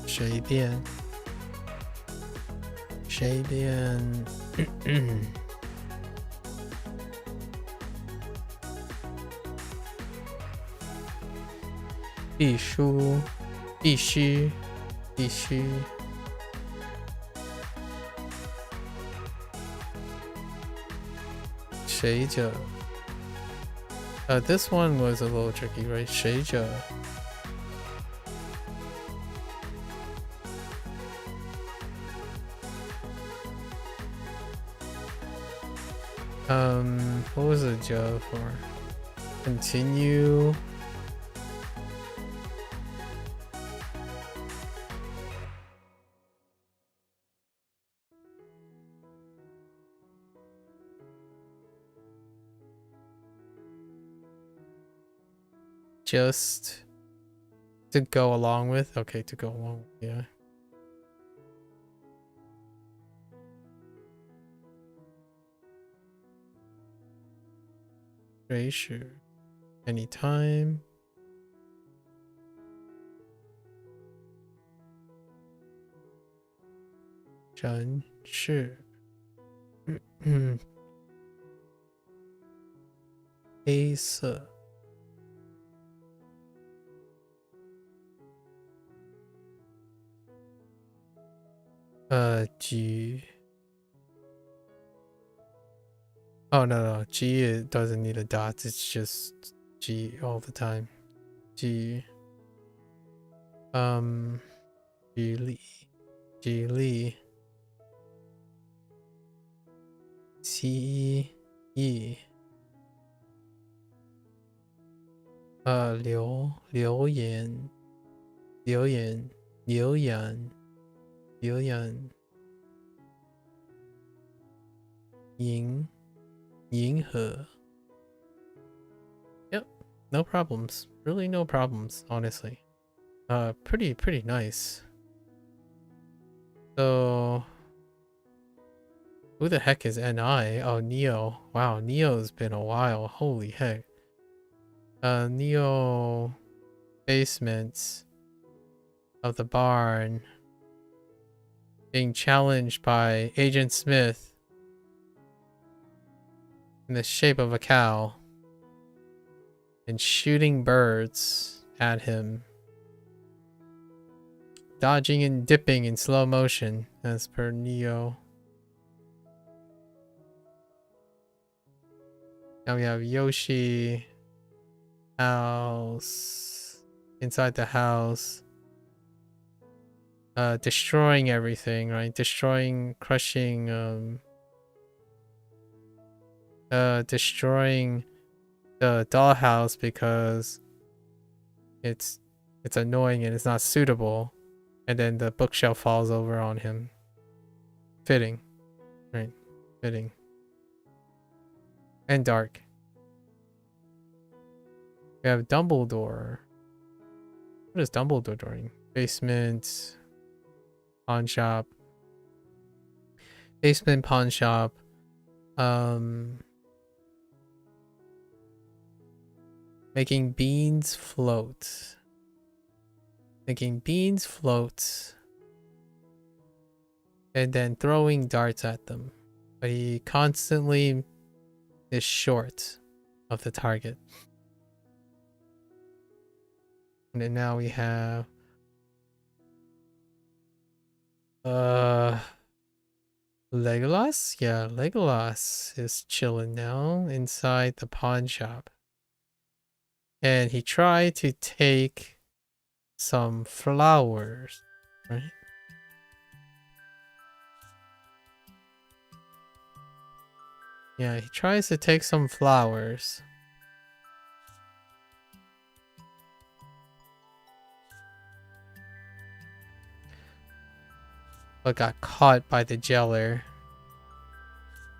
S1: 随便。随便。必须，必须，必须。谁者 this one was a little tricky, right? 谁者 what was the job for? Continue. Just to go along with? Okay, to go along, yeah. Sure. Anytime. Zhen shi. 黑色。G. Oh no, G it doesn't need a dot, it's just G all the time. G. G Li. G Li. C E. 留言。银河。Yep, no problems. Really no problems, honestly. Pretty nice. So who the heck is NI? Oh, Neo. Wow, Neo's been a while. Holy heck. Neo basements of the barn being challenged by Agent Smith in the shape of a cow and shooting birds at him, dodging and dipping in slow motion as per Neo. Now we have Yoshi house, inside the house, destroying everything, right? Destroying, crushing, destroying the dollhouse because it's annoying and it's not suitable. And then the bookshelf falls over on him. Fitting. Right. Fitting. And dark. We have Dumbledore. What is Dumbledore doing? Basement. Pawn shop. Basement pawn shop. Making beans float. Making beans float. And then throwing darts at them. But he constantly is short of the target. And then now we have Legolas? Yeah, Legolas is chilling now inside the pawn shop. And he tried to take some flowers, right? Yeah, he tries to take some flowers. But got caught by the jailer.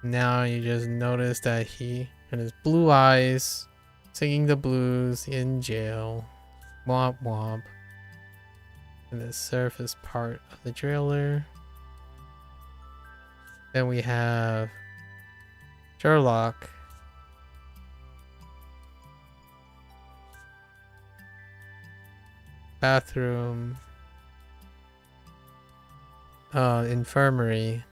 S1: Now you just notice that he and his blue eyes singing the blues in jail. Womp womp. In the surface part of the trailer. Then we have Sherlock. Bathroom. Infirmary.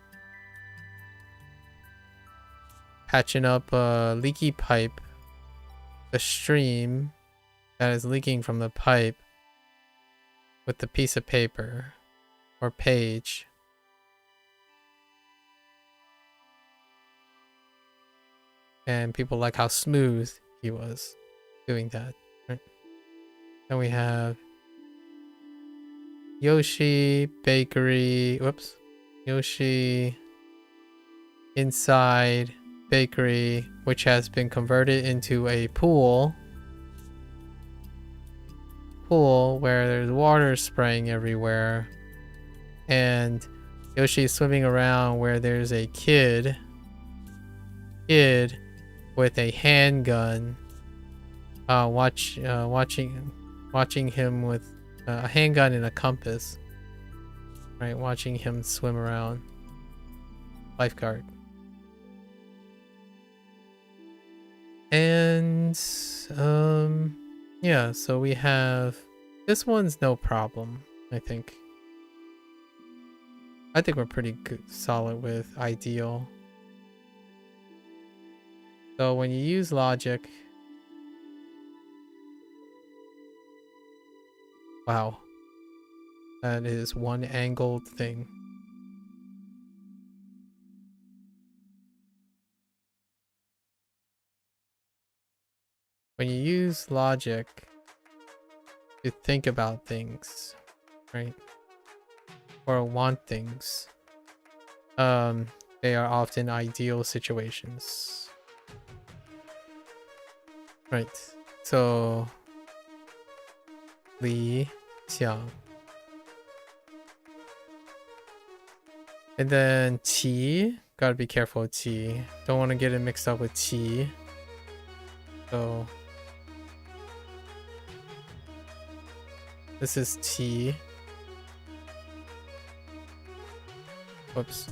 S1: Patching up a leaky pipe. The stream that is leaking from the pipe with the piece of paper or page. And people like how smooth he was doing that. Right? Then we have Yoshi Bakery. Whoops. Yoshi inside bakery, which has been converted into a pool. Pool where there's water spraying everywhere. And Yoshi's swimming around where there's a kid with a handgun watching him with a handgun and a compass, right? Watching him swim around. Lifeguard. And yeah, so we have this one's no problem. I think we're pretty good, solid with ideal. So when you use logic, wow, that is one angled thing. When you use logic to think about things, right? Or want things, they are often ideal situations. Right. So Li Xiang. And then Qi. Gotta be careful with Qi. Don't want to get it mixed up with Qi. So this is T. Whoops.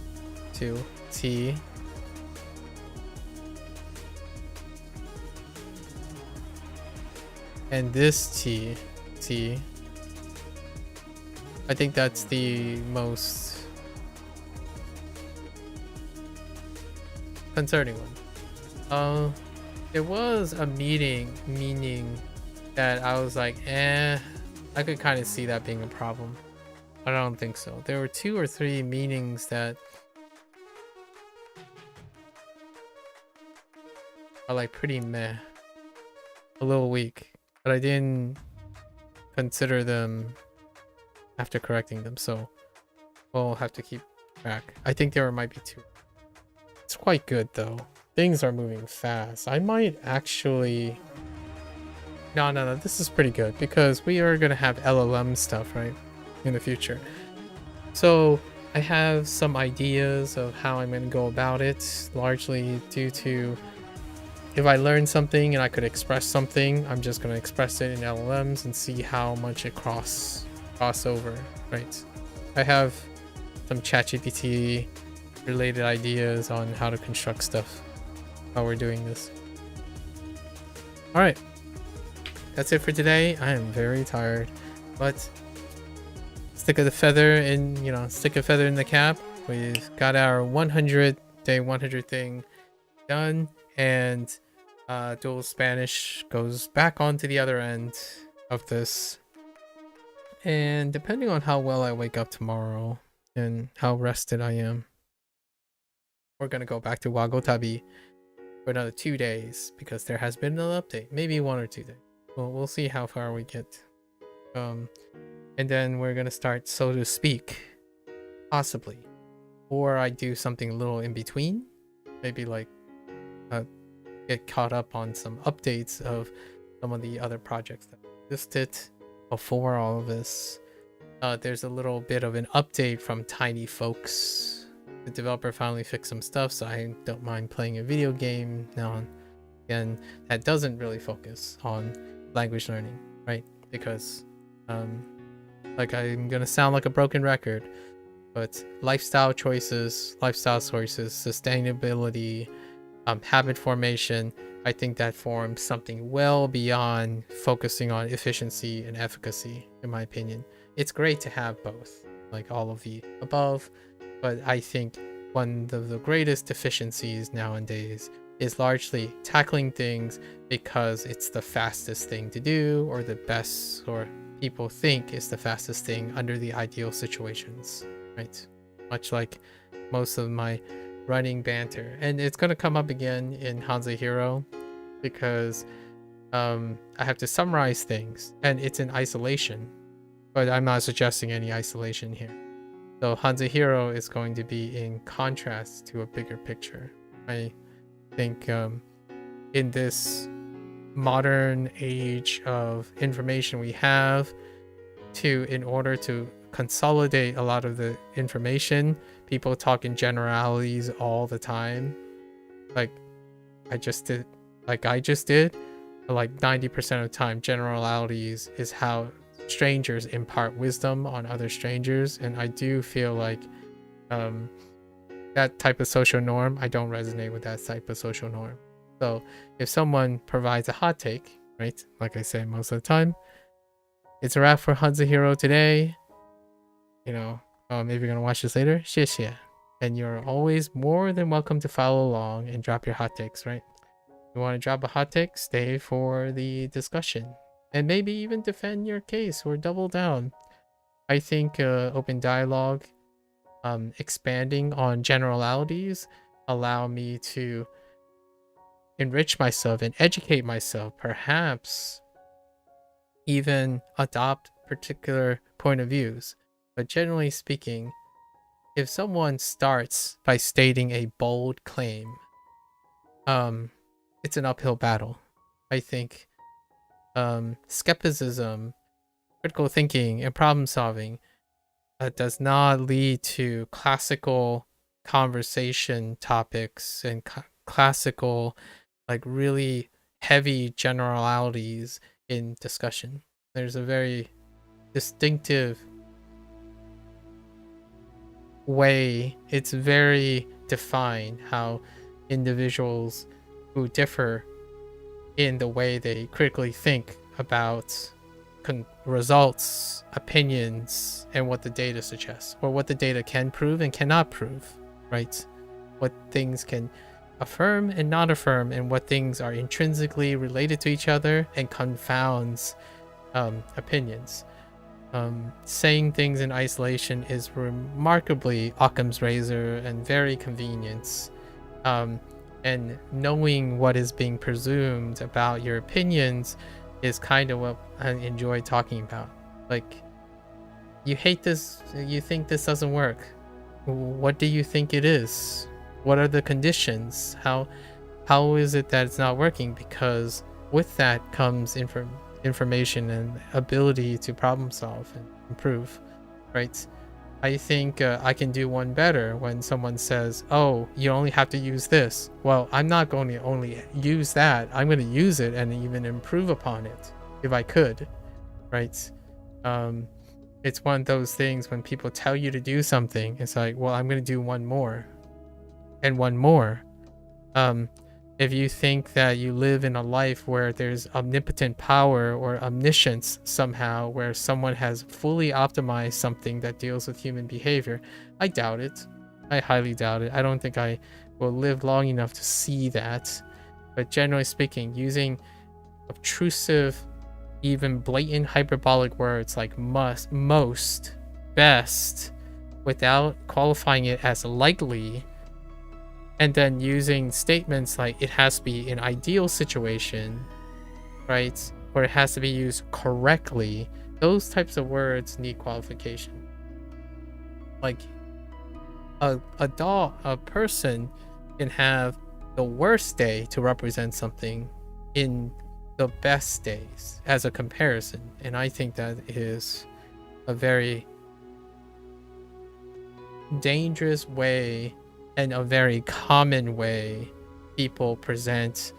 S1: 2. T. And this T. T. I think that's the most concerning one. It was a meaning that I was like, I could kind of see that being a problem. But I don't think so. There were 2 or 3 meanings that are like pretty meh. A little weak. But I didn't consider them after correcting them. So we'll have to keep track. I think there might be 2. It's quite good though. Things are moving fast. I might actually... No, this is pretty good because we are going to have LLM stuff, right? in the future. So I have some ideas of how I'm going to go about it, largely due to if I learn something and I could express something, I'm just going to express it in LLMs and see how much it crossover, right? I have some ChatGPT related ideas on how to construct stuff while we're doing this. All right, that's it for today. I am very tired, but stick a feather in the cap. We've got our 100-day 100 thing done, and dual Spanish goes back onto the other end of this. And depending on how well I wake up tomorrow and how rested I am, we're gonna go back to Wagotabi for another 2 days because there has been an update. Maybe 1 or 2 days. Well, we'll see how far we get. And then we're gonna start So to Speak, possibly, or I do something a little in between, maybe like get caught up on some updates of some of the other projects that existed before all of this. There's a little bit of an update from Tiny Folks. The developer finally fixed some stuff, so I don't mind playing a video game now and that doesn't really focus on language learning, right? Because like I'm gonna sound like a broken record, but lifestyle choices, sustainability, habit formation, I think that forms something well beyond focusing on efficiency and efficacy, in my opinion. It's great to have both, like all of the above, but I think one of the greatest deficiencies nowadays is largely tackling things because it's the fastest thing to do, or the best, or people think is the fastest thing under the ideal situations, right? Much like most of my running banter, and it's going to come up again in HanziHero because I have to summarize things and it's in isolation, but I'm not suggesting any isolation here. So HanziHero is going to be in contrast to a bigger picture. I think in this modern age of information we have, in order to consolidate a lot of the information, people talk in generalities all the time. Like I just did, like 90% of the time, generalities is how strangers impart wisdom on other strangers, and I do feel like that type of social norm, I don't resonate with that type of social norm. So if someone provides a hot take, right, like I say most of the time, it's a wrap for HanziHero today. You know, maybe you're gonna watch this later, 谢谢. And you're always more than welcome to follow along and drop your hot takes, right? You want to drop a hot take, stay for the discussion and maybe even defend your case or double down. I think open dialogue, expanding on generalities, allow me to enrich myself and educate myself, perhaps even adopt particular point of views. But generally speaking, if someone starts by stating a bold claim, it's an uphill battle. I think skepticism, critical thinking, and problem solving does not lead to classical conversation topics and classical, like really heavy generalities in discussion. There's a very distinctive way, it's very defined how individuals who differ in the way they critically think about results, opinions, and what the data suggests, or what the data can prove and cannot prove, right? What things can affirm and not affirm, and what things are intrinsically related to each other and confounds opinions. Saying things in isolation is remarkably Occam's razor and very convenient. And knowing what is being presumed about your opinions is kind of what I enjoy talking about. Like, you hate this, you think this doesn't work. What do you think it is? What are the conditions? How is it that it's not working? Because with that comes information and ability to problem solve and improve. right? I think I can do one better when someone says, oh, you only have to use this. Well, I'm not going to only use that. I'm going to use it and even improve upon it if I could, right? It's one of those things when people tell you to do something, it's like, well, I'm going to do one more and one more. If you think that you live in a life where there's omnipotent power or omniscience somehow, where someone has fully optimized something that deals with human behavior, I doubt it. I highly doubt it. I don't think I will live long enough to see that. But generally speaking, using obtrusive, even blatant hyperbolic words like must, most, best, without qualifying it as likely, and then using statements like it has to be an ideal situation, right? Or it has to be used correctly. Those types of words need qualification. Like a person can have the worst day to represent something in the best days as a comparison. And I think that is a very dangerous way and a very common way people present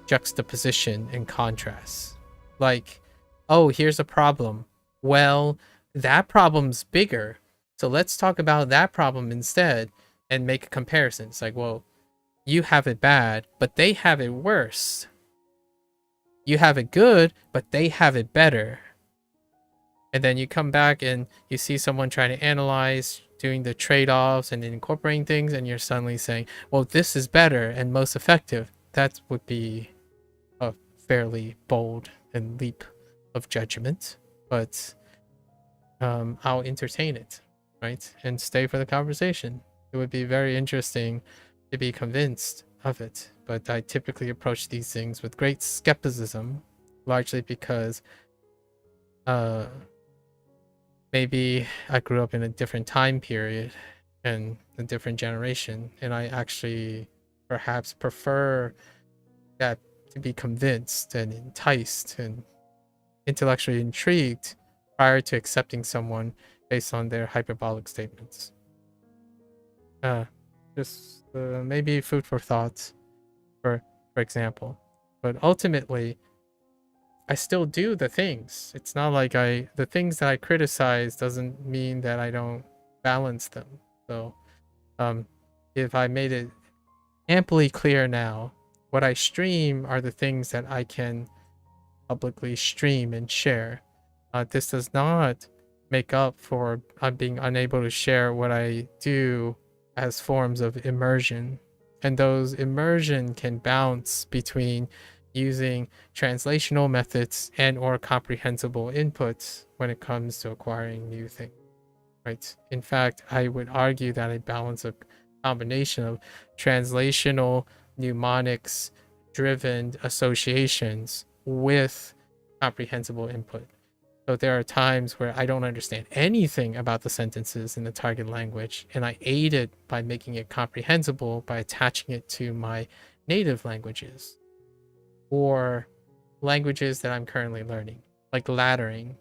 S1: juxtaposition and contrast. Like, oh, here's a problem. Well, that problem's bigger. So let's talk about that problem instead and make a comparison. It's like, well, you have it bad, but they have it worse. You have it good, but they have it better. And then you come back and you see someone trying to analyze, doing the trade-offs and incorporating things, and you're suddenly saying, well, this is better and most effective. That would be a fairly bold and leap of judgment, but I'll entertain it, right? And stay for the conversation. It would be very interesting to be convinced of it, but I typically approach these things with great skepticism, largely because maybe I grew up in a different time period and a different generation, and I actually perhaps prefer that to be convinced and enticed and intellectually intrigued prior to accepting someone based on their hyperbolic statements. Just maybe food for thought, for example. But ultimately, I still do the things. It's not like the things that I criticize doesn't mean that I don't balance them. So if I made it amply clear now, what I stream are the things that I can publicly stream and share. This does not make up for being unable to share what I do as forms of immersion. And those immersion can bounce between using translational methods and or comprehensible inputs when it comes to acquiring new things, right? In fact, I would argue that I balance a combination of translational mnemonics driven associations with comprehensible input. So there are times where I don't understand anything about the sentences in the target language, and I aid it by making it comprehensible by attaching it to my native languages or languages that I'm currently learning, like laddering,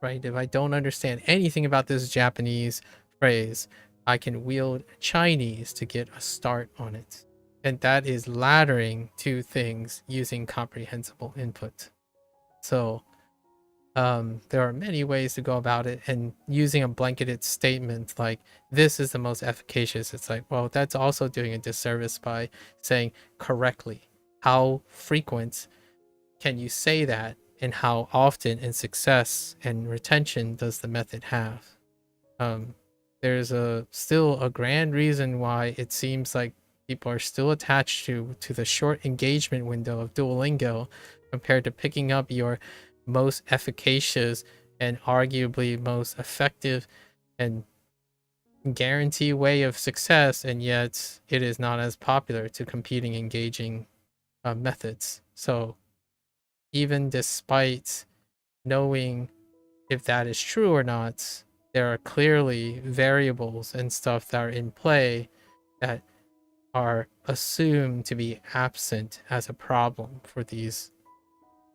S1: right? If I don't understand anything about this Japanese phrase, I can wield Chinese to get a start on it. And that is laddering two things using comprehensible input. So there are many ways to go about it, and using a blanketed statement like this is the most efficacious, it's like, well, that's also doing a disservice by saying correctly. How frequent can you say that, and how often in success and retention does the method have? There's still a grand reason why it seems like people are still attached to the short engagement window of Duolingo compared to picking up your most efficacious and arguably most effective and guarantee way of success, and yet it is not as popular to competing engaging methods. So even despite knowing if that is true or not, there are clearly variables and stuff that are in play that are assumed to be absent as a problem for these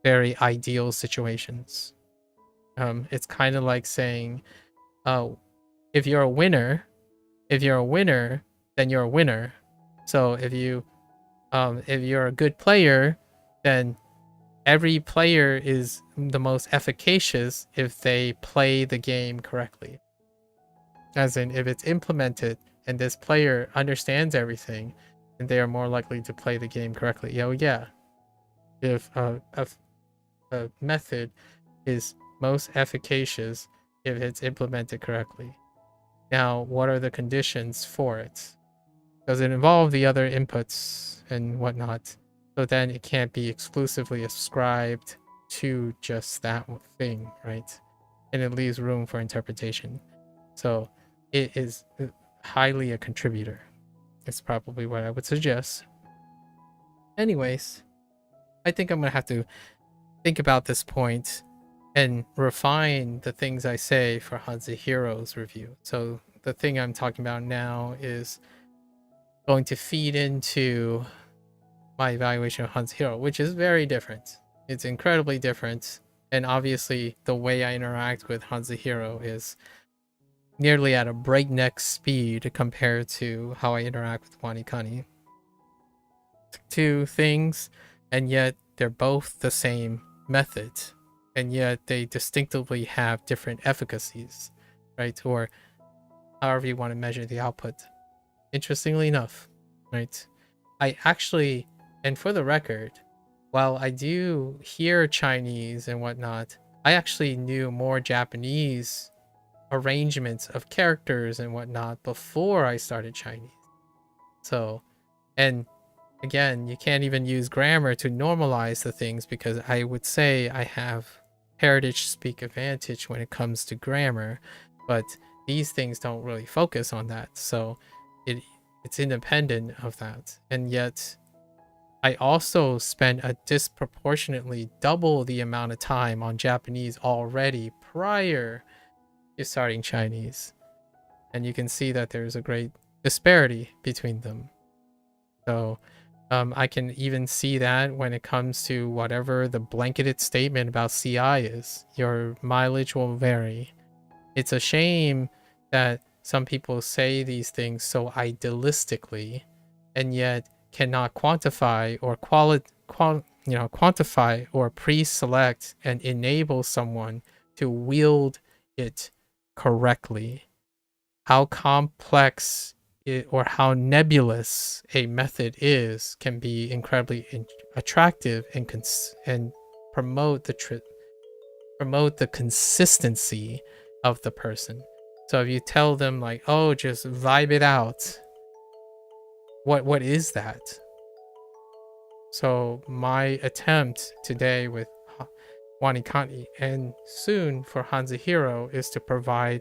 S1: very ideal situations. It's kind of like saying if you're a winner, then you're a winner. So if you're a good player, then every player is the most efficacious if they play the game correctly. As in, if it's implemented and this player understands everything, then they are more likely to play the game correctly. Yeah. If a method is most efficacious if it's implemented correctly. Now, what are the conditions for it? Does it involve the other inputs and whatnot? So then it can't be exclusively ascribed to just that thing, right? And it leaves room for interpretation. So it is highly a contributor. That's probably what I would suggest. Anyways, I think I'm gonna have to think about this point and refine the things I say for HanziHero's review. So the thing I'm talking about now is going to feed into my evaluation of HanziHero, which is very different. It's incredibly different. And obviously the way I interact with HanziHero is nearly at a breakneck speed compared to how I interact with WaniKani. Two things, and yet they're both the same method, and yet they distinctively have different efficacies, right? Or however you want to measure the output. Interestingly enough, right? I actually, and for the record, while I do hear Chinese and whatnot, I actually knew more Japanese arrangements of characters and whatnot before I started Chinese. So, and again, you can't even use grammar to normalize the things, because I would say I have heritage speak advantage when it comes to grammar, but these things don't really focus on that. So it's independent of that. And yet I also spent a disproportionately double the amount of time on Japanese already prior to starting Chinese. And you can see that there's a great disparity between them. So I can even see that when it comes to whatever the blanketed statement about CI is. Your mileage will vary. It's a shame that some people say these things so idealistically and yet cannot quantify or quantify or pre-select and enable someone to wield it correctly. How complex or how nebulous a method is can be incredibly attractive and promote the consistency of the person. So if you tell them like, oh, just vibe it out, what is that? So my attempt today with WaniKani and soon for HanziHero is to provide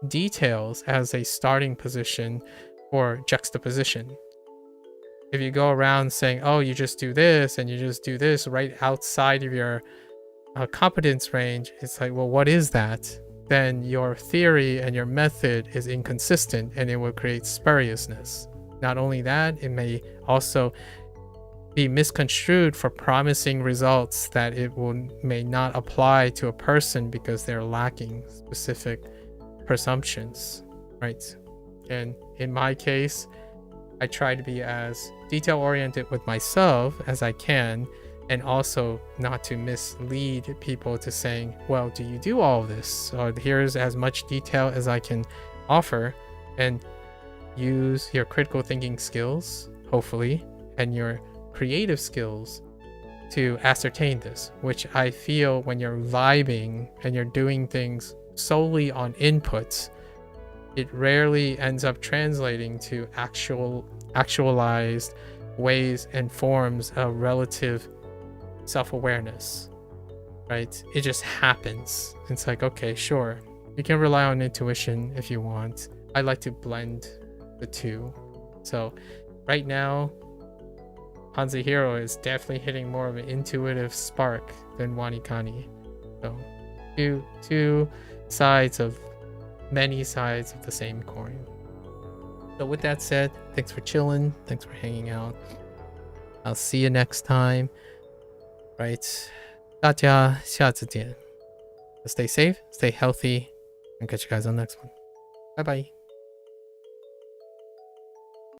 S1: details as a starting position for juxtaposition. If you go around saying, oh, you just do this and you just do this right outside of your competence range, it's like, well, what is that? Then your theory and your method is inconsistent and it will create spuriousness. Not only that, it may also be misconstrued for promising results that may not apply to a person because they're lacking specific presumptions, right? And in my case, I try to be as detail-oriented with myself as I can, and also not to mislead people to saying, well, do you do all of this? Or here's as much detail as I can offer, and use your critical thinking skills, hopefully, and your creative skills to ascertain this, which I feel when you're vibing and you're doing things solely on inputs, it rarely ends up translating to actualized ways and forms of relative self-awareness, right? It just happens. It's like, okay, sure, you can rely on intuition if you want. I like to blend the two. So right now, HanziHero is definitely hitting more of an intuitive spark than WaniKani. So two sides of many sides of the same coin. So with that said, thanks for chilling, thanks for hanging out. I'll see you next time. Right, 大家下次见. Stay safe, stay healthy, And catch you guys on the next one. Bye bye.